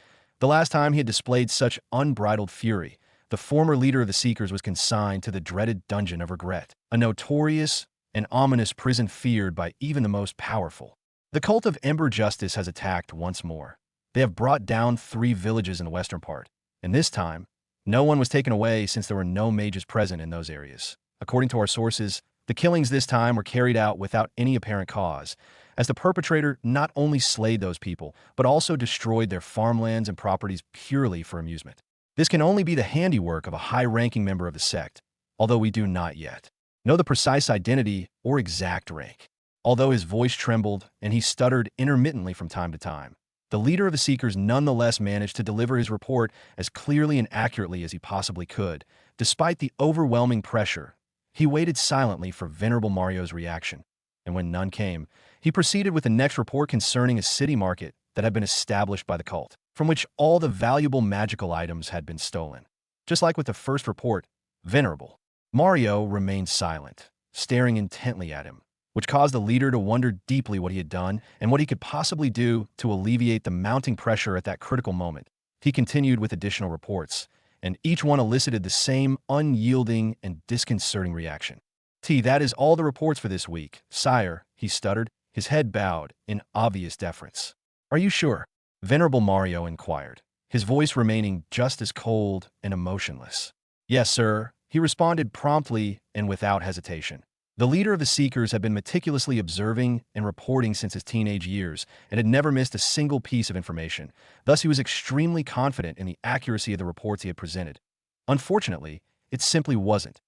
The last time he had displayed such unbridled fury, the former leader of the Seekers was consigned to the dreaded Dungeon of Regret, a notorious and ominous prison feared by even the most powerful. The cult of Ember Justice has attacked once more. They have brought down 3 villages in the western part, and this time, no one was taken away since there were no mages present in those areas. According to our sources, the killings this time were carried out without any apparent cause, as the perpetrator not only slayed those people, but also destroyed their farmlands and properties purely for amusement. This can only be the handiwork of a high-ranking member of the sect, although we do not yet know the precise identity or exact rank. Although his voice trembled and he stuttered intermittently from time to time, the leader of the Seekers nonetheless managed to deliver his report as clearly and accurately as he possibly could. Despite the overwhelming pressure, he waited silently for Venerable Mario's reaction, and when none came, he proceeded with the next report concerning a city market that had been established by the cult, from which all the valuable magical items had been stolen. Just like with the first report, Venerable Mario remained silent, staring intently at him, which caused the leader to wonder deeply what he had done and what he could possibly do to alleviate the mounting pressure at that critical moment. He continued with additional reports, and each one elicited the same unyielding and disconcerting reaction. "That is all the reports for this week, sire," he stuttered, his head bowed in obvious deference. "Are you sure?" Venerable Mario inquired, his voice remaining just as cold and emotionless. "Yes, sir," he responded promptly and without hesitation. The leader of the Seekers had been meticulously observing and reporting since his teenage years and had never missed a single piece of information. Thus, he was extremely confident in the accuracy of the reports he had presented. Unfortunately, it simply wasn't.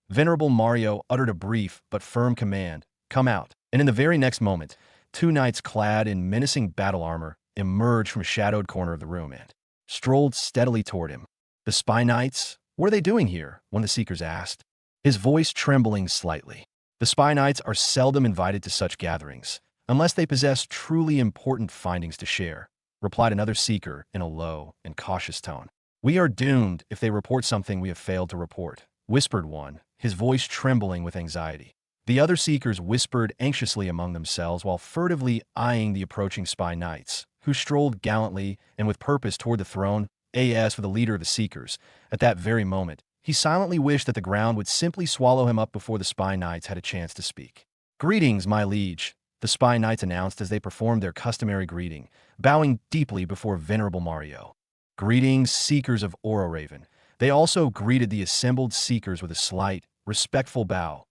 Venerable Mario uttered a brief but firm command, "Come out," and in the very next moment, 2 knights clad in menacing battle armor emerged from a shadowed corner of the room and strolled steadily toward him. "The spy knights? What are they doing here?" one of the Seekers asked, his voice trembling slightly. "The spy knights are seldom invited to such gatherings, unless they possess truly important findings to share," replied another Seeker in a low and cautious tone. "We are doomed if they report something we have failed to report," whispered one, his voice trembling with anxiety. The other Seekers whispered anxiously among themselves while furtively eyeing the approaching spy knights, who strolled gallantly and with purpose toward the throne. As for the leader of the Seekers, at that very moment, he silently wished that the ground would simply swallow him up before the spy knights had a chance to speak. "Greetings, my liege," the spy knights announced as they performed their customary greeting, bowing deeply before Venerable Mario. "Greetings, Seekers of Raven." They also greeted the assembled Seekers with a slight, respectful bow.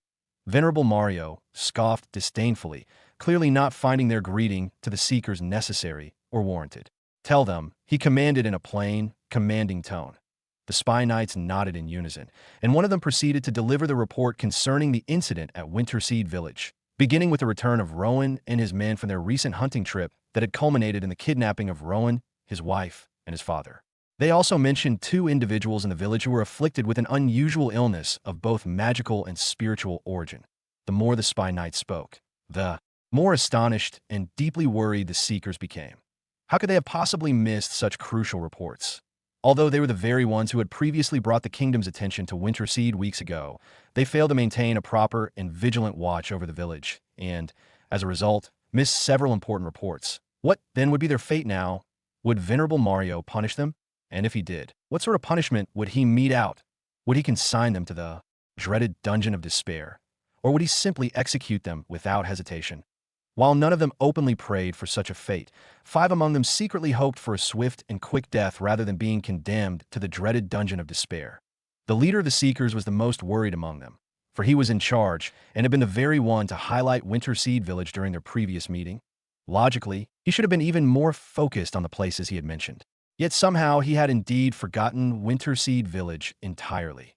Venerable Mario scoffed disdainfully, clearly not finding their greeting to the Seekers necessary or warranted. "Tell them," he commanded in a plain, commanding tone. The spy knights nodded in unison, and one of them proceeded to deliver the report concerning the incident at Winterseed Village, beginning with the return of Rowan and his men from their recent hunting trip that had culminated in the kidnapping of Rowan, his wife, and his father. They also mentioned 2 individuals in the village who were afflicted with an unusual illness of both magical and spiritual origin. The more the spy knight spoke, the more astonished and deeply worried the Seekers became. How could they have possibly missed such crucial reports? Although they were the very ones who had previously brought the kingdom's attention to Winterseed weeks ago, they failed to maintain a proper and vigilant watch over the village, and, as a result, missed several important reports. What, then, would be their fate now? Would Venerable Mario punish them? And if he did, what sort of punishment would he mete out? Would he consign them to the dreaded Dungeon of Despair? Or would he simply execute them without hesitation? While none of them openly prayed for such a fate, 5 among them secretly hoped for a swift and quick death rather than being condemned to the dreaded Dungeon of Despair. The leader of the Seekers was the most worried among them, for he was in charge and had been the very one to highlight Winterseed Village during their previous meeting. Logically, he should have been even more focused on the places he had mentioned. Yet somehow he had indeed forgotten Winterseed Village entirely.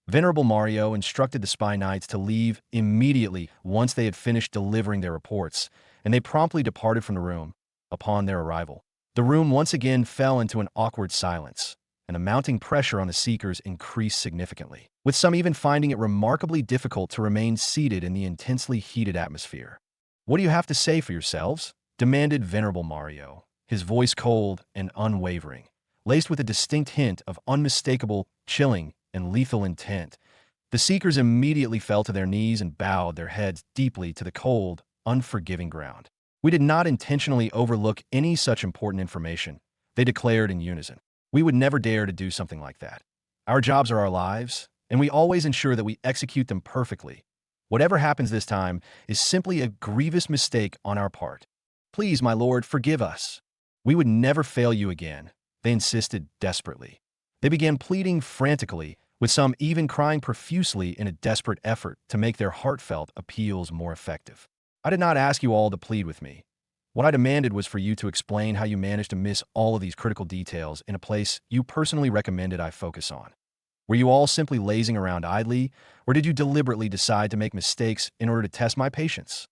Venerable Mario instructed the spy knights to leave immediately once they had finished delivering their reports, and they promptly departed from the room. Upon their arrival, the room once again fell into an awkward silence, and the mounting pressure on the Seekers increased significantly, with some even finding it remarkably difficult to remain seated in the intensely heated atmosphere. "What do you have to say for yourselves?" demanded Venerable Mario, his voice cold and unwavering, laced with a distinct hint of unmistakable, chilling, and lethal intent. The Seekers immediately fell to their knees and bowed their heads deeply to the cold, unforgiving ground. "We did not intentionally overlook any such important information," they declared in unison. "We would never dare to do something like that. Our jobs are our lives, and we always ensure that we execute them perfectly. Whatever happens this time is simply a grievous mistake on our part. Please, my lord, forgive us. We would never fail you again," they insisted desperately. They began pleading frantically, with some even crying profusely in a desperate effort to make their heartfelt appeals more effective. "I did not ask you all to plead with me. What I demanded was for you to explain how you managed to miss all of these critical details in a place you personally recommended I focus on. Were you all simply lazing around idly, or did you deliberately decide to make mistakes in order to test my patience?"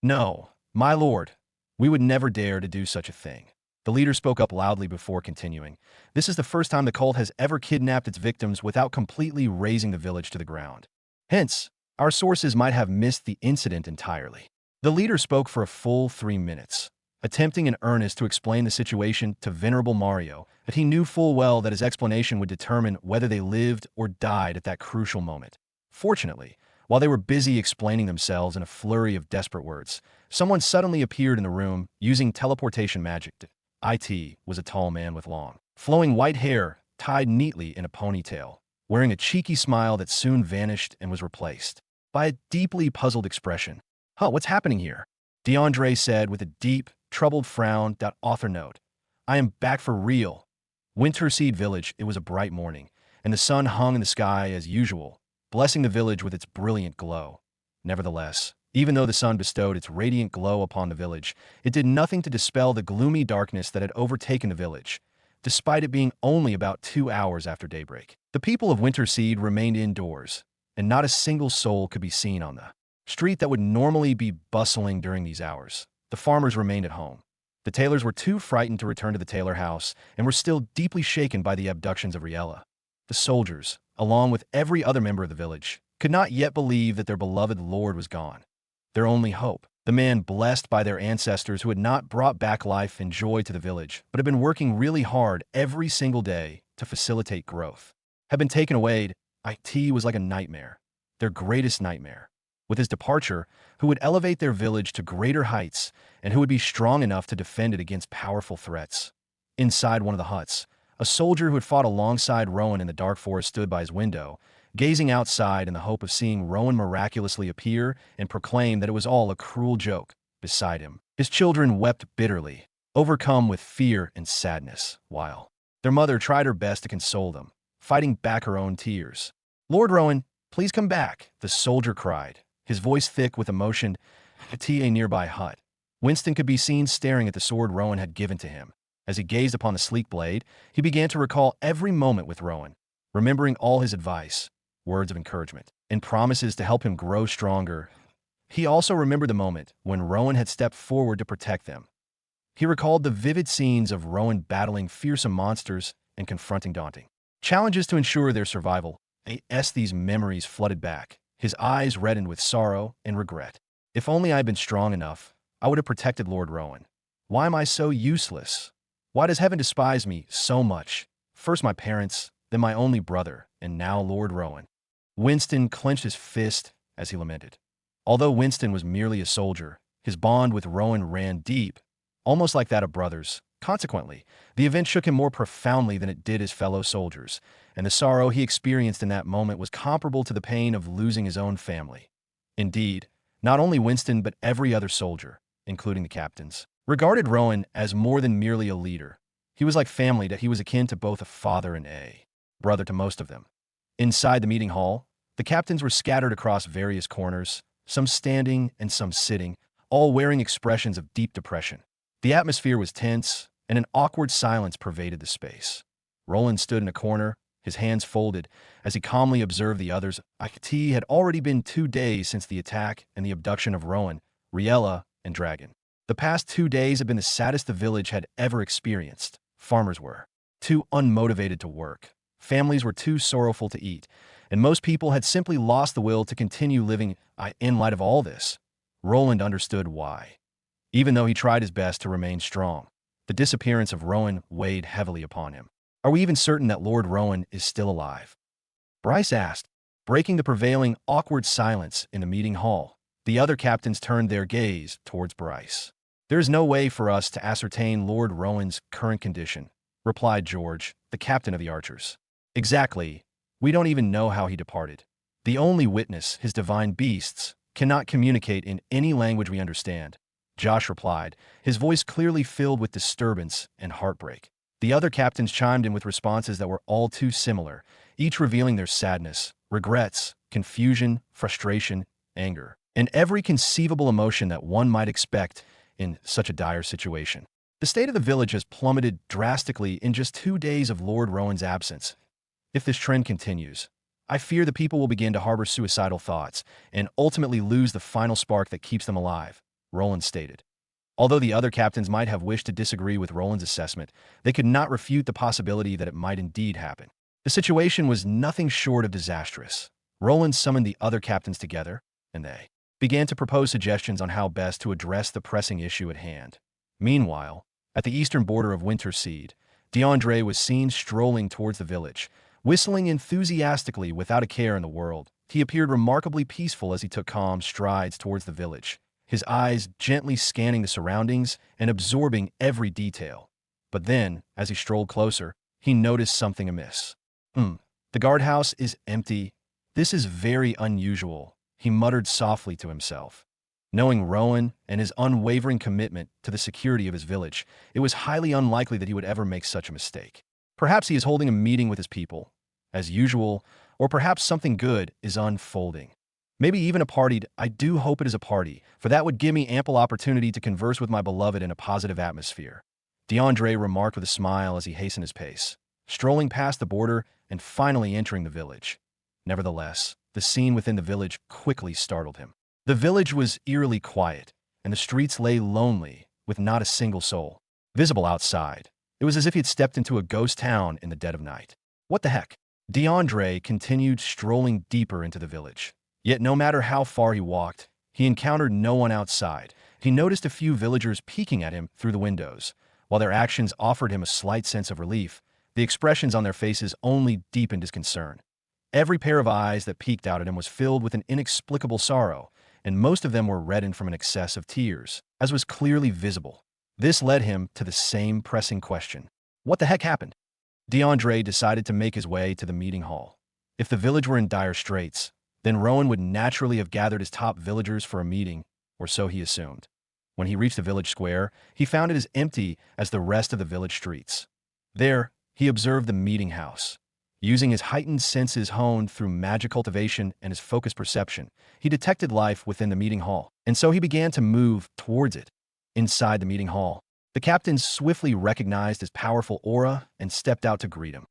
"No, my lord, we would never dare to do such a thing." The leader spoke up loudly before continuing. "This is the first time the cult has ever kidnapped its victims without completely razing the village to the ground. Hence, our sources might have missed the incident entirely." The leader spoke for a full 3 minutes, attempting in earnest to explain the situation to Venerable Mario, but he knew full well that his explanation would determine whether they lived or died at that crucial moment. Fortunately, while they were busy explaining themselves in a flurry of desperate words, someone suddenly appeared in the room using teleportation magic. It was a tall man with long, flowing white hair tied neatly in a ponytail, wearing a cheeky smile that soon vanished and was replaced by a deeply puzzled expression. What's happening here?" DeAndre said with a deep, troubled frown. Author note: "I am back for real." Winterseed Village, it was a bright morning, and the sun hung in the sky as usual, blessing the village with its brilliant glow. Nevertheless, even though the sun bestowed its radiant glow upon the village, it did nothing to dispel the gloomy darkness that had overtaken the village, despite it being only about 2 hours after daybreak. The people of Winterseed remained indoors, and not a single soul could be seen on the street that would normally be bustling during these hours. The farmers remained at home. The tailors were too frightened to return to the tailor house and were still deeply shaken by the abductions of Riella. The soldiers, along with every other member of the village, could not yet believe that their beloved lord was gone. Their only hope, the man blessed by their ancestors who had not brought back life and joy to the village, but had been working really hard every single day to facilitate growth, had been taken away. It was like a nightmare, their greatest nightmare. With his departure, who would elevate their village to greater heights and who would be strong enough to defend it against powerful threats. Inside one of the huts, a soldier who had fought alongside Rowan in the dark forest stood by his window, gazing outside in the hope of seeing Rowan miraculously appear and proclaim that it was all a cruel joke. Beside him, his children wept bitterly, overcome with fear and sadness, while their mother tried her best to console them, fighting back her own tears. "Lord Rowan, please come back," the soldier cried, his voice thick with emotion. At a nearby hut, Winston could be seen staring at the sword Rowan had given to him. As he gazed upon the sleek blade, he began to recall every moment with Rowan, remembering all his advice, words of encouragement, and promises to help him grow stronger. He also remembered the moment when Rowan had stepped forward to protect them. He recalled the vivid scenes of Rowan battling fearsome monsters and confronting daunting challenges to ensure their survival. As these memories flooded back, his eyes reddened with sorrow and regret. "If only I had been strong enough, I would have protected Lord Rowan. Why am I so useless? Why does heaven despise me so much First my parents, then my only brother, and now Lord Rowan. Winston clenched his fist as he lamented. Although Winston was merely a soldier, his bond with Rowan ran deep, almost like that of brothers. Consequently, the event shook him more profoundly than it did his fellow soldiers, and the sorrow he experienced in that moment was comparable to the pain of losing his own family. Indeed, not only Winston but every other soldier, including the captains, regarded Rowan as more than merely a leader. He was like family, that he was akin to both a father and a brother to most of them. Inside the meeting hall, the captains were scattered across various corners, some standing and some sitting, all wearing expressions of deep depression. The atmosphere was tense, and an awkward silence pervaded the space. Roland stood in a corner, his hands folded, as he calmly observed the others. It had already been 2 days since the attack and the abduction of Rowan, Riella, and Dragon. The past 2 days had been the saddest the village had ever experienced. Farmers were too unmotivated to work. Families were too sorrowful to eat, and most people had simply lost the will to continue living. In light of all this, Roland understood why. Even though he tried his best to remain strong, the disappearance of Rowan weighed heavily upon him. Are we even certain that Lord Rowan is still alive? Bryce asked, breaking the prevailing awkward silence in the meeting hall. The other captains turned their gaze towards Bryce. There is no way for us to ascertain Lord Rowan's current condition, replied George, the captain of the archers. Exactly. We don't even know how he departed. The only witness, his divine beasts, cannot communicate in any language we understand. Josh replied, his voice clearly filled with disturbance and heartbreak. The other captains chimed in with responses that were all too similar, each revealing their sadness, regrets, confusion, frustration, anger, and every conceivable emotion that one might expect in such a dire situation. The state of the village has plummeted drastically in just 2 days of Lord Rowan's absence. If this trend continues, I fear the people will begin to harbor suicidal thoughts and ultimately lose the final spark that keeps them alive, Roland stated. Although the other captains might have wished to disagree with Roland's assessment, they could not refute the possibility that it might indeed happen. The situation was nothing short of disastrous. Roland summoned the other captains together, and they began to propose suggestions on how best to address the pressing issue at hand. Meanwhile, at the eastern border of Winterseed, DeAndre was seen strolling towards the village, whistling enthusiastically without a care in the world. He appeared remarkably peaceful as he took calm strides towards the village, his eyes gently scanning the surroundings and absorbing every detail. But then, as he strolled closer, he noticed something amiss. The guardhouse is empty. This is very unusual, he muttered softly to himself. Knowing Rowan and his unwavering commitment to the security of his village, it was highly unlikely that he would ever make such a mistake. Perhaps he is holding a meeting with his people, as usual, or perhaps something good is unfolding. Maybe even a party. I do hope it is a party, for that would give me ample opportunity to converse with my beloved in a positive atmosphere, DeAndre remarked with a smile as he hastened his pace, strolling past the border and finally entering the village. Nevertheless, the scene within the village quickly startled him. The village was eerily quiet, and the streets lay lonely, with not a single soul visible outside. It was as if he had stepped into a ghost town in the dead of night. What the heck? DeAndre continued strolling deeper into the village. Yet no matter how far he walked, he encountered no one outside. He noticed a few villagers peeking at him through the windows. While their actions offered him a slight sense of relief, the expressions on their faces only deepened his concern. Every pair of eyes that peeked out at him was filled with an inexplicable sorrow, and most of them were reddened from an excess of tears, as was clearly visible. This led him to the same pressing question. What the heck happened? DeAndre decided to make his way to the meeting hall. If the village were in dire straits, then Rowan would naturally have gathered his top villagers for a meeting, or so he assumed. When he reached the village square, he found it as empty as the rest of the village streets. There, he observed the meeting house. Using his heightened senses honed through magic cultivation and his focused perception, he detected life within the meeting hall, and so he began to move towards it. Inside the meeting hall, the captains swiftly recognized his powerful aura and stepped out to greet him.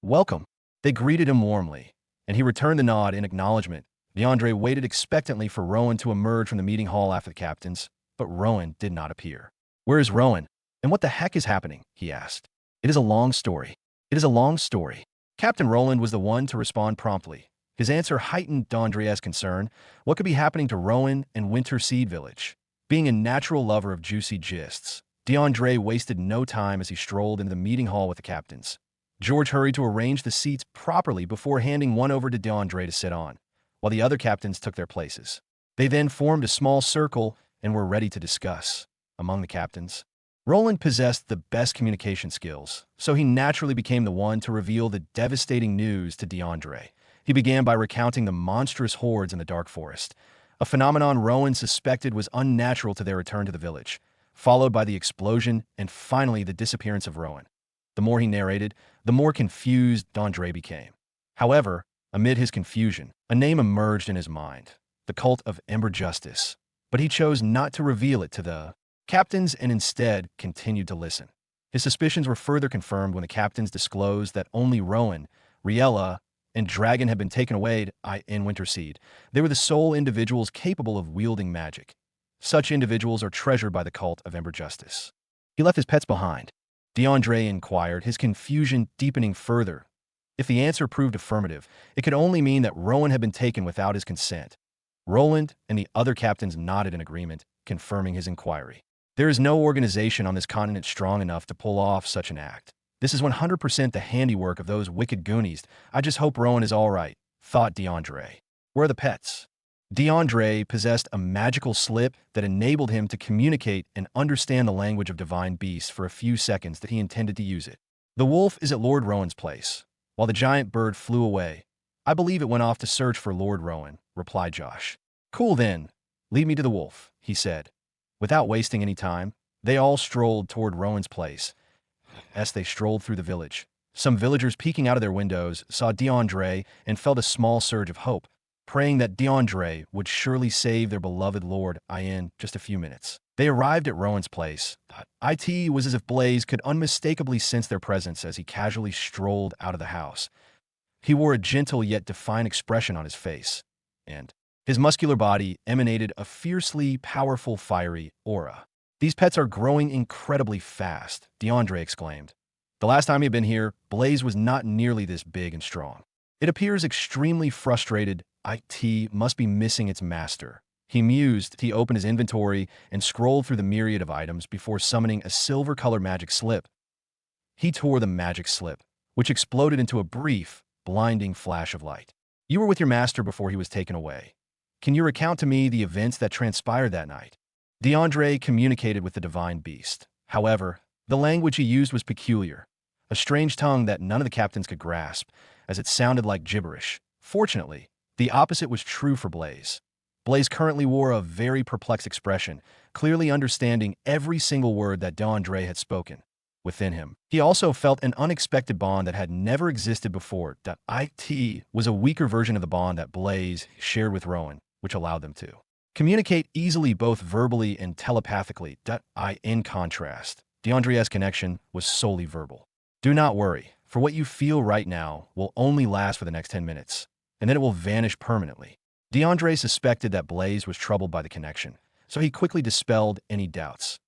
Welcome. They greeted him warmly, and he returned the nod in acknowledgement. DeAndre waited expectantly for Rowan to emerge from the meeting hall after the captains, but Rowan did not appear. Where is Rowan? And what the heck is happening? He asked. It is a long story. It is a long story. Captain Roland was the one to respond promptly. His answer heightened DeAndre's concern. What could be happening to Rowan and Winterseed Village? Being a natural lover of juicy gists, DeAndre wasted no time as he strolled into the meeting hall with the captains. George hurried to arrange the seats properly before handing one over to DeAndre to sit on, while the other captains took their places. They then formed a small circle and were ready to discuss. Among the captains, Roland possessed the best communication skills, so he naturally became the one to reveal the devastating news to DeAndre. He began by recounting the monstrous hordes in the dark forest, a phenomenon Rowan suspected was unnatural to their return to the village, followed by the explosion and finally the disappearance of Rowan. The more he narrated, the more confused DeAndre became. However, amid his confusion, a name emerged in his mind, the cult of Ember Justice, but he chose not to reveal it to the captains and instead continued to listen. His suspicions were further confirmed when the captains disclosed that only Rowan, Riella, and Dragon had been taken away in Winterseed. They were the sole individuals capable of wielding magic. Such individuals are treasured by the cult of Ember Justice. He left his pets behind. DeAndre inquired, his confusion deepening further. If the answer proved affirmative, it could only mean that Rowan had been taken without his consent. Roland and the other captains nodded in agreement, confirming his inquiry. There is no organization on this continent strong enough to pull off such an act. This is 100% the handiwork of those wicked Goonies. I just hope Rowan is all right, thought DeAndre. Where are the pets? DeAndre possessed a magical slip that enabled him to communicate and understand the language of divine beasts for a few seconds that he intended to use it. The wolf is at Lord Rowan's place, while the giant bird flew away. I believe it went off to search for Lord Rowan, replied Josh. Cool then. Lead me to the wolf, he said. Without wasting any time, they all strolled toward Rowan's place. As they strolled through the village, some villagers peeking out of their windows saw DeAndre and felt a small surge of hope, praying that DeAndre would surely save their beloved lord in just a few minutes. They arrived at Rowan's place. It was as if Blaze could unmistakably sense their presence as he casually strolled out of the house. He wore a gentle yet defiant expression on his face, and his muscular body emanated a fiercely powerful, fiery aura. These pets are growing incredibly fast, DeAndre exclaimed. The last time he had been here, Blaze was not nearly this big and strong. It appears extremely frustrated. It must be missing its master. He mused. He opened his inventory and scrolled through the myriad of items before summoning a silver-colored magic slip. He tore the magic slip, which exploded into a brief, blinding flash of light. You were with your master before he was taken away. Can you recount to me the events that transpired that night? DeAndre communicated with the divine beast. However, the language he used was peculiar, a strange tongue that none of the captains could grasp, as it sounded like gibberish. Fortunately, the opposite was true for Blaze. Blaze currently wore a very perplexed expression, clearly understanding every single word that DeAndre had spoken. Within him, he also felt an unexpected bond that had never existed before. It was a weaker version of the bond that Blaze shared with Rowan, which allowed them to communicate easily both verbally and telepathically. In contrast, DeAndre's connection was solely verbal. Do not worry, for what you feel right now will only last for the next 10 minutes, and then it will vanish permanently. DeAndre suspected that Blaze was troubled by the connection, so he quickly dispelled any doubts.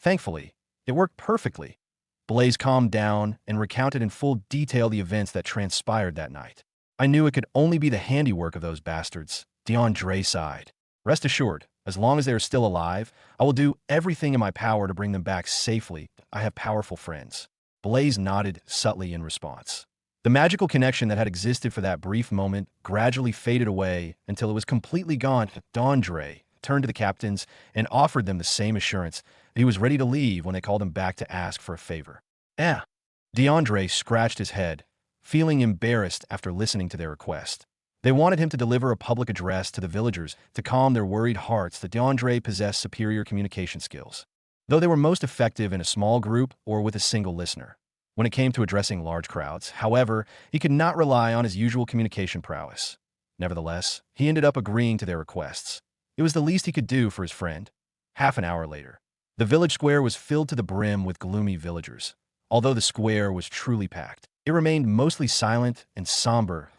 Thankfully, it worked perfectly. Blaze calmed down and recounted in full detail the events that transpired that night. I knew it could only be the handiwork of those bastards. DeAndre sighed. Rest assured, as long as they are still alive, I will do everything in my power to bring them back safely. I have powerful friends. Blaze nodded subtly in response. The magical connection that had existed for that brief moment gradually faded away until it was completely gone. DeAndre turned to the captains and offered them the same assurance that he was ready to leave when they called him back to ask for a favor. DeAndre scratched his head, feeling embarrassed after listening to their request. They wanted him to deliver a public address to the villagers to calm their worried hearts that DeAndre possessed superior communication skills, though they were most effective in a small group or with a single listener. When it came to addressing large crowds, however, he could not rely on his usual communication prowess. Nevertheless, he ended up agreeing to their requests. It was the least he could do for his friend. Half an hour later, the village square was filled to the brim with gloomy villagers. Although the square was truly packed, it remained mostly silent and somber.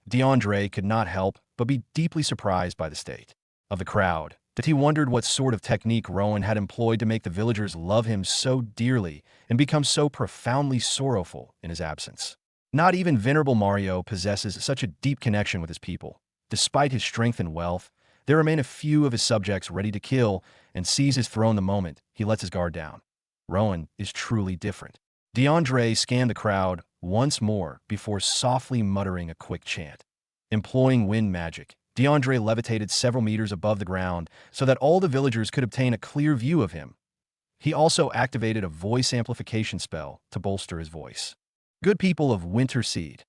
DeAndre could not help but be deeply surprised by the state of the crowd. That he wondered what sort of technique Rowan had employed to make the villagers love him so dearly and become so profoundly sorrowful in his absence. Not even Venerable Mario possesses such a deep connection with his people. Despite his strength and wealth, there remain a few of his subjects ready to kill and seize his throne the moment he lets his guard down. Rowan is truly different. DeAndre scanned the crowd, once more before softly muttering a quick chant. Employing wind magic, DeAndre levitated several meters above the ground so that all the villagers could obtain a clear view of him. He also activated a voice amplification spell to bolster his voice. Good people of Winter Seed,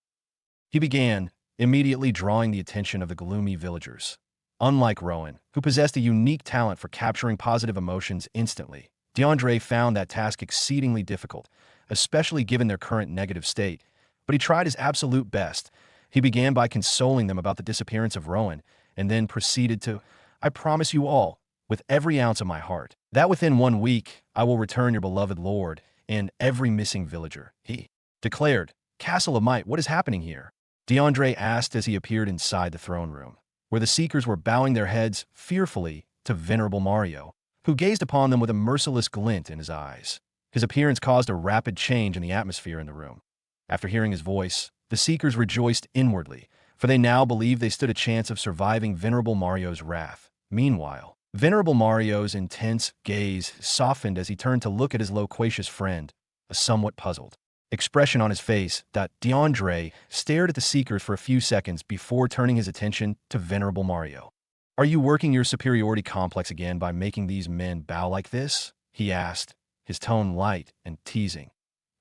he began, immediately drawing the attention of the gloomy villagers. Unlike Rowan, who possessed a unique talent for capturing positive emotions instantly, DeAndre found that task exceedingly difficult, especially given their current negative state. But he tried his absolute best. He began by consoling them about the disappearance of Rowan, and then proceeded to, "I promise you all, with every ounce of my heart, that within 1 week I will return your beloved lord and every missing villager," he declared. "Castle of Might, what is happening here?" DeAndre asked as he appeared inside the throne room, where the Seekers were bowing their heads fearfully to Venerable Mario, who gazed upon them with a merciless glint in his eyes. His appearance caused a rapid change in the atmosphere in the room. After hearing his voice, the Seekers rejoiced inwardly, for they now believed they stood a chance of surviving Venerable Mario's wrath. Meanwhile, Venerable Mario's intense gaze softened as he turned to look at his loquacious friend, a somewhat puzzled expression on his face. DeAndre stared at the Seekers for a few seconds before turning his attention to Venerable Mario. "Are you working your superiority complex again by making these men bow like this?" he asked, his tone light and teasing.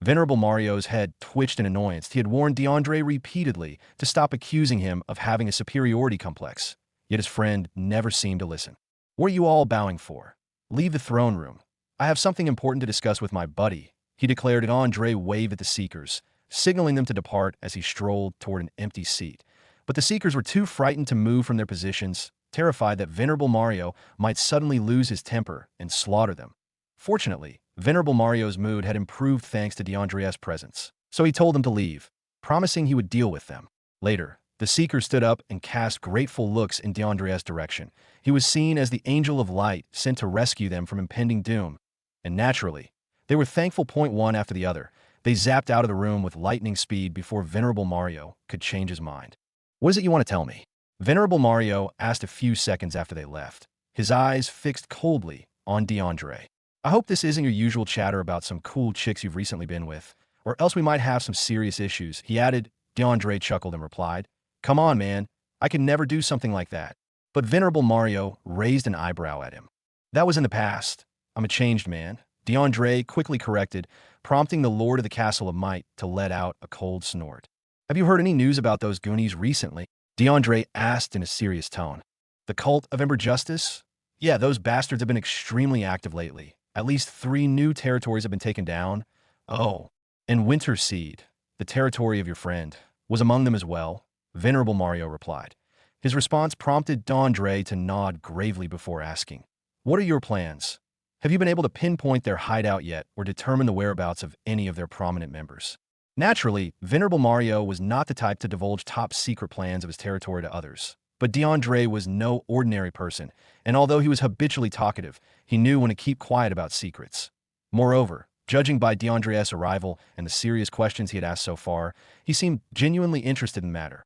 Venerable Mario's head twitched in annoyance. He had warned DeAndre repeatedly to stop accusing him of having a superiority complex, yet his friend never seemed to listen. "What are you all bowing for? Leave the throne room. I have something important to discuss with my buddy," he declared. DeAndre waved at the Seekers, signaling them to depart as he strolled toward an empty seat. But the Seekers were too frightened to move from their positions, terrified that Venerable Mario might suddenly lose his temper and slaughter them. Fortunately, Venerable Mario's mood had improved thanks to DeAndre's presence, so he told them to leave, promising he would deal with them later. The Seeker stood up and cast grateful looks in DeAndre's direction. He was seen as the angel of light sent to rescue them from impending doom. And naturally, they were thankful. One after the other, they zapped out of the room with lightning speed before Venerable Mario could change his mind. "What is it you want to tell me?" Venerable Mario asked a few seconds after they left, his eyes fixed coldly on DeAndre. "I hope this isn't your usual chatter about some cool chicks you've recently been with, or else we might have some serious issues," he added. DeAndre chuckled and replied, "Come on, man. I could never do something like that." But Venerable Mario raised an eyebrow at him. "That was in the past. I'm a changed man," DeAndre quickly corrected, prompting the Lord of the Castle of Might to let out a cold snort. "Have you heard any news about those Goonies recently?" DeAndre asked in a serious tone. "The Cult of Ember Justice? Yeah, those bastards have been extremely active lately. At least 3 new territories have been taken down. Oh, and Winter Seed, the territory of your friend, was among them as well," Venerable Mario replied. His response prompted DeAndre to nod gravely before asking, "What are your plans? Have you been able to pinpoint their hideout yet or determine the whereabouts of any of their prominent members?" Naturally, Venerable Mario was not the type to divulge top-secret plans of his territory to others. But DeAndre was no ordinary person, and although he was habitually talkative, he knew when to keep quiet about secrets. Moreover, judging by DeAndre's arrival and the serious questions he had asked so far, he seemed genuinely interested in the matter.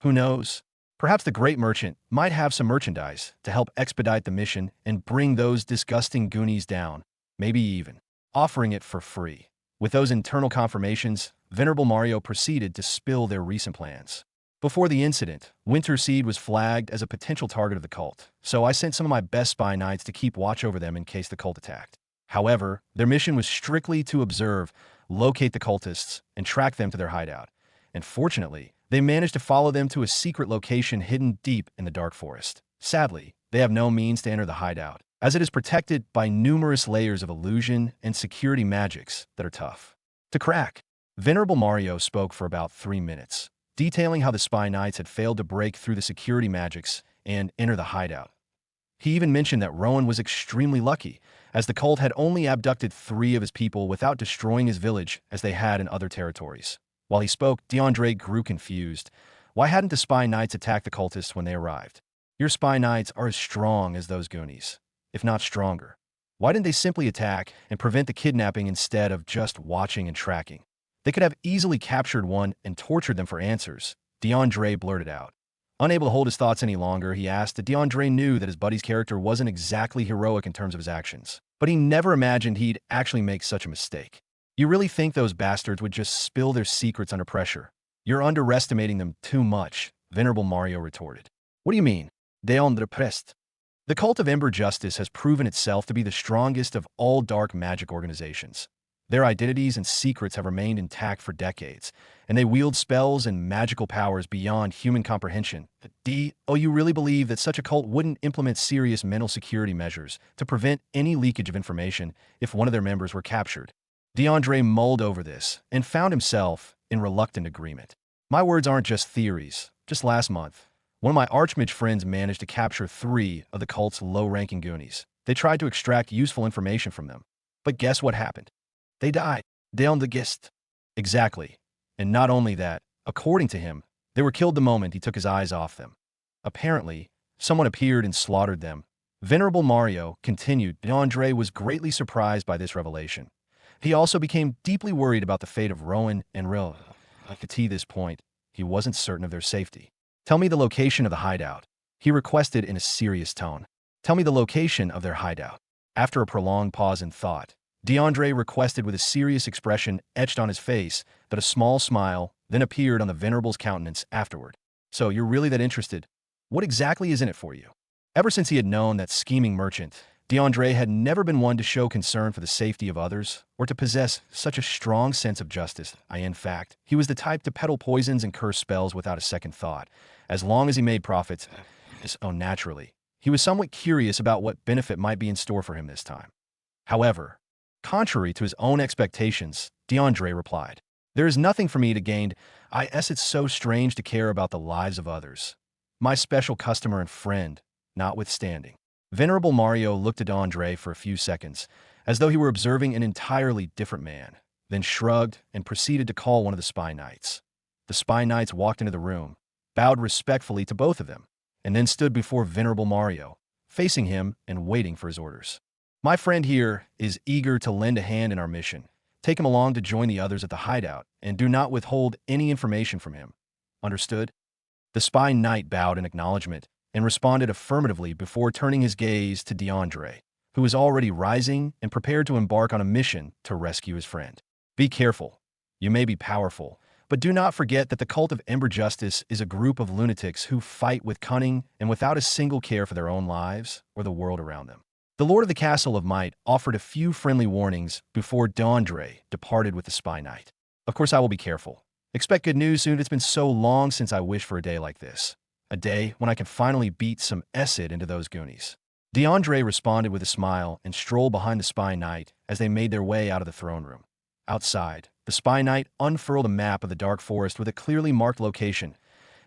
Who knows? Perhaps the great merchant might have some merchandise to help expedite the mission and bring those disgusting Goonies down, maybe even offering it for free. With those internal confirmations, Venerable Mario proceeded to spill their recent plans. "Before the incident, Winter Seed was flagged as a potential target of the cult, so I sent some of my best spy knights to keep watch over them in case the cult attacked. However, their mission was strictly to observe, locate the cultists, and track them to their hideout. And fortunately, they managed to follow them to a secret location hidden deep in the dark forest. Sadly, they have no means to enter the hideout, as it is protected by numerous layers of illusion and security magics that are tough to crack." Venerable Mario spoke for about 3 minutes, detailing how the spy knights had failed to break through the security magics and enter the hideout. He even mentioned that Rowan was extremely lucky, as the cult had only abducted 3 of his people without destroying his village as they had in other territories. While he spoke, DeAndre grew confused. Why hadn't the spy knights attacked the cultists when they arrived? Your spy knights are as strong as those Goonies, if not stronger. Why didn't they simply attack and prevent the kidnapping instead of just watching and tracking? They could have easily captured one and tortured them for answers, DeAndre blurted out. Unable to hold his thoughts any longer, he asked that DeAndre knew that his buddy's character wasn't exactly heroic in terms of his actions, but he never imagined he'd actually make such a mistake. You really think those bastards would just spill their secrets under pressure? You're underestimating them too much, Venerable Mario retorted. What do you mean? They underpressed. The Cult of Ember Justice has proven itself to be the strongest of all dark magic organizations. Their identities and secrets have remained intact for decades, and they wield spells and magical powers beyond human comprehension. You really believe that such a cult wouldn't implement serious mental security measures to prevent any leakage of information if one of their members were captured? DeAndre mulled over this and found himself in reluctant agreement. My words aren't just theories. Just last month, one of my Archmage friends managed to capture 3 of the cult's low-ranking goonies. They tried to extract useful information from them. But guess what happened? They died. Down the gist. Exactly. And not only that, according to him, they were killed the moment he took his eyes off them. Apparently, someone appeared and slaughtered them. Venerable Mario continued. DeAndre was greatly surprised by this revelation. He also became deeply worried about the fate of Rowan and Ril. To this point, he wasn't certain of their safety. Tell me the location of the hideout, he requested in a serious tone. Tell me the location of their hideout. After a prolonged pause in thought, DeAndre requested with a serious expression etched on his face, but a small smile then appeared on the Venerable's countenance afterward. So you're really that interested? What exactly is in it for you? Ever since he had known that scheming merchant, DeAndre had never been one to show concern for the safety of others or to possess such a strong sense of justice. In fact, he was the type to peddle poisons and curse spells without a second thought, as long as he made profits. Naturally, he was somewhat curious about what benefit might be in store for him this time. However, contrary to his own expectations, DeAndre replied, "There is nothing for me to gain. It's so strange to care about the lives of others. My special customer and friend, notwithstanding." Venerable Mario looked at DeAndre for a few seconds, as though he were observing an entirely different man, then shrugged and proceeded to call one of the spy knights. The spy knights walked into the room, bowed respectfully to both of them, and then stood before Venerable Mario, facing him and waiting for his orders. "My friend here is eager to lend a hand in our mission. Take him along to join the others at the hideout, and do not withhold any information from him. Understood?" The spy knight bowed in acknowledgement and responded affirmatively before turning his gaze to DeAndre, who was already rising and prepared to embark on a mission to rescue his friend. "Be careful. You may be powerful, but do not forget that the Cult of Ember Justice is a group of lunatics who fight with cunning and without a single care for their own lives or the world around them." The Lord of the Castle of Might offered a few friendly warnings before DeAndre departed with the spy knight. "Of course I will be careful. Expect good news soon. It's been so long since I wished for a day like this. A day when I can finally beat some acid into those goonies." DeAndre responded with a smile and strolled behind the spy knight as they made their way out of the throne room. Outside, the spy knight unfurled a map of the dark forest with a clearly marked location.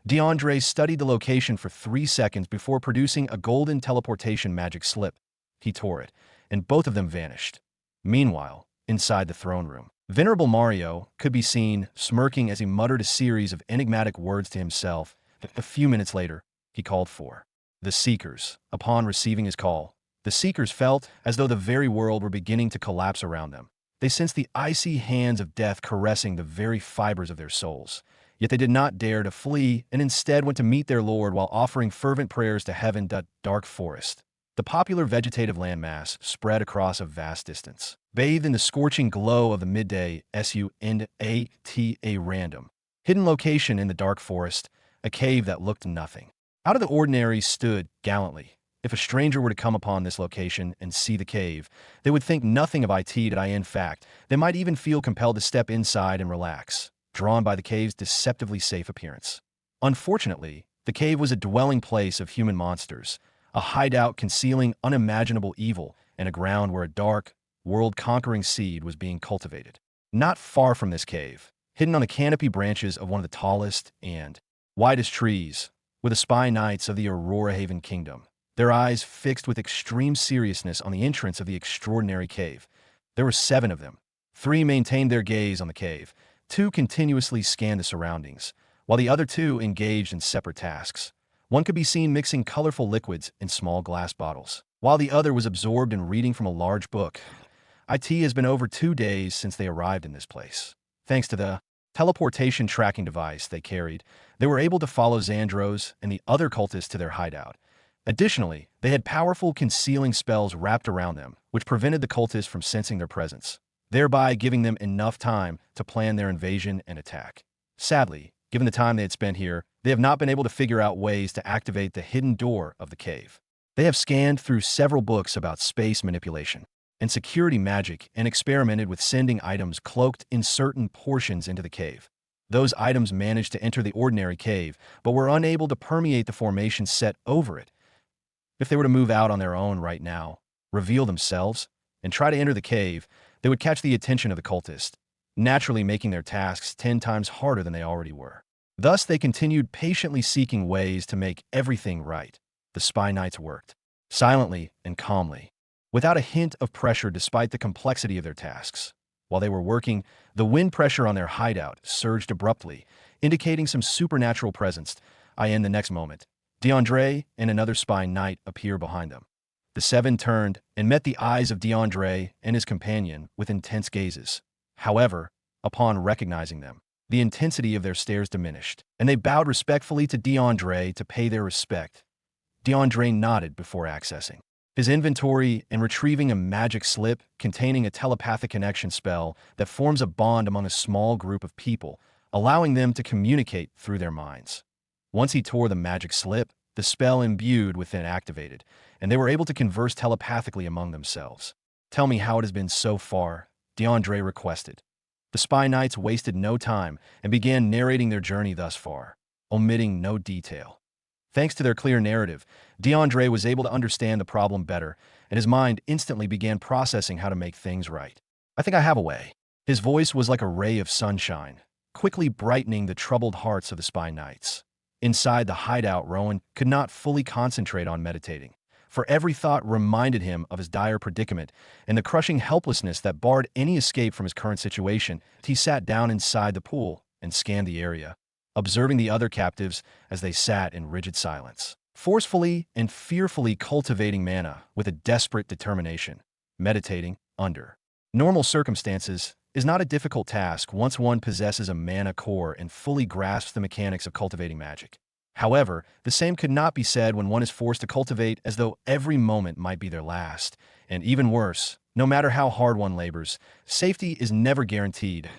DeAndre studied the location for 3 seconds before producing a golden teleportation magic slip. He tore it, and both of them vanished. Meanwhile, inside the throne room, Venerable Mario could be seen smirking as he muttered a series of enigmatic words to himself. A few minutes later, he called for the Seekers. Upon receiving his call, the Seekers felt as though the very world were beginning to collapse around them. They sensed the icy hands of death caressing the very fibers of their souls. Yet they did not dare to flee and instead went to meet their Lord while offering fervent prayers to heaven. Dark forest. The popular vegetative landmass spread across a vast distance, bathed in the scorching glow of the midday. A random, hidden location in the dark forest, a cave that looked nothing out of the ordinary stood gallantly. If a stranger were to come upon this location and see the cave, they would think nothing of it. In fact, they might even feel compelled to step inside and relax, drawn by the cave's deceptively safe appearance. Unfortunately, the cave was a dwelling place of human monsters, a hideout concealing unimaginable evil, and a ground where a dark, world-conquering seed was being cultivated. Not far from this cave, hidden on the canopy branches of one of the tallest and widest trees, were the spy knights of the Aurora Haven Kingdom, their eyes fixed with extreme seriousness on the entrance of the extraordinary cave. There were 7 of them. 3 maintained their gaze on the cave, 2 continuously scanned the surroundings, while the other 2 engaged in separate tasks. One could be seen mixing colorful liquids in small glass bottles, while the other was absorbed in reading from a large book. It has been over 2 days since they arrived in this place. Thanks to the teleportation tracking device they carried, they were able to follow Xandros and the other cultists to their hideout. Additionally, they had powerful concealing spells wrapped around them, which prevented the cultists from sensing their presence. thereby giving them enough time to plan their invasion and attack. Sadly, given the time they had spent here, they have not been able to figure out ways to activate the hidden door of the cave. They have scanned through several books about space manipulation and security magic and experimented with sending items cloaked in certain portions into the cave. Those items managed to enter the ordinary cave, but were unable to permeate the formation set over it. If they were to move out on their own right now, reveal themselves, and try to enter the cave, they would catch the attention of the cultist, naturally making their tasks 10 times harder than they already were. Thus, they continued patiently seeking ways to make everything right. The spy knights worked, silently and calmly, without a hint of pressure despite the complexity of their tasks. While they were working, the wind pressure on their hideout surged abruptly, indicating some supernatural presence. In the next moment, DeAndre and another spy knight appear behind them. The seven turned and met the eyes of DeAndre and his companion with intense gazes. However, upon recognizing them, the intensity of their stares diminished, and they bowed respectfully to DeAndre to pay their respect. DeAndre nodded before accessing his inventory and retrieving a magic slip containing a telepathic connection spell that forms a bond among a small group of people, allowing them to communicate through their minds. Once he tore the magic slip, the spell imbued within activated, and they were able to converse telepathically among themselves. "Tell me how it has been so far," DeAndre requested. The spy knights wasted no time and began narrating their journey thus far, omitting no detail. Thanks to their clear narrative, DeAndre was able to understand the problem better, and his mind instantly began processing how to make things right. "I think I have a way." His voice was like a ray of sunshine, quickly brightening the troubled hearts of the spy knights. Inside the hideout, Rowan could not fully concentrate on meditating, for every thought reminded him of his dire predicament and the crushing helplessness that barred any escape from his current situation. He sat down inside the pool and scanned the area, observing the other captives as they sat in rigid silence, forcefully and fearfully cultivating mana with a desperate determination. Meditating, under normal circumstances, is not a difficult task once one possesses a mana core and fully grasps the mechanics of cultivating magic. However, the same could not be said when one is forced to cultivate as though every moment might be their last. And even worse, no matter how hard one labors, safety is never guaranteed.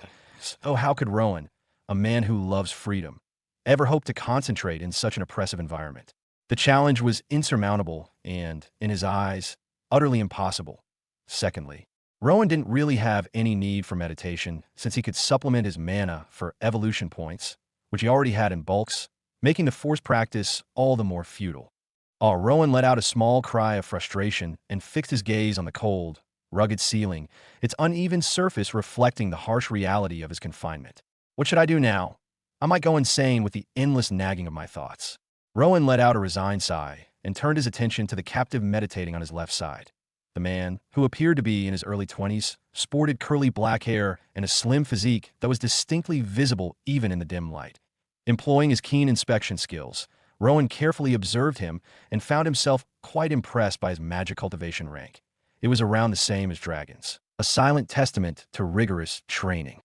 So how could Rowan, a man who loves freedom, ever hope to concentrate in such an oppressive environment? The challenge was insurmountable and, in his eyes, utterly impossible. Secondly, Rowan didn't really have any need for meditation since he could supplement his mana for evolution points, which he already had in bulks, making the forced practice all the more futile. Rowan let out a small cry of frustration and fixed his gaze on the cold, rugged ceiling, its uneven surface reflecting the harsh reality of his confinement. "What should I do now? I might go insane with the endless nagging of my thoughts." Rowan let out a resigned sigh and turned his attention to the captive meditating on his left side. The man, who appeared to be in his early 20s, sported curly black hair and a slim physique that was distinctly visible even in the dim light. Employing his keen inspection skills, Rowan carefully observed him and found himself quite impressed by his magic cultivation rank. It was around the same as Dragon's, a silent testament to rigorous training.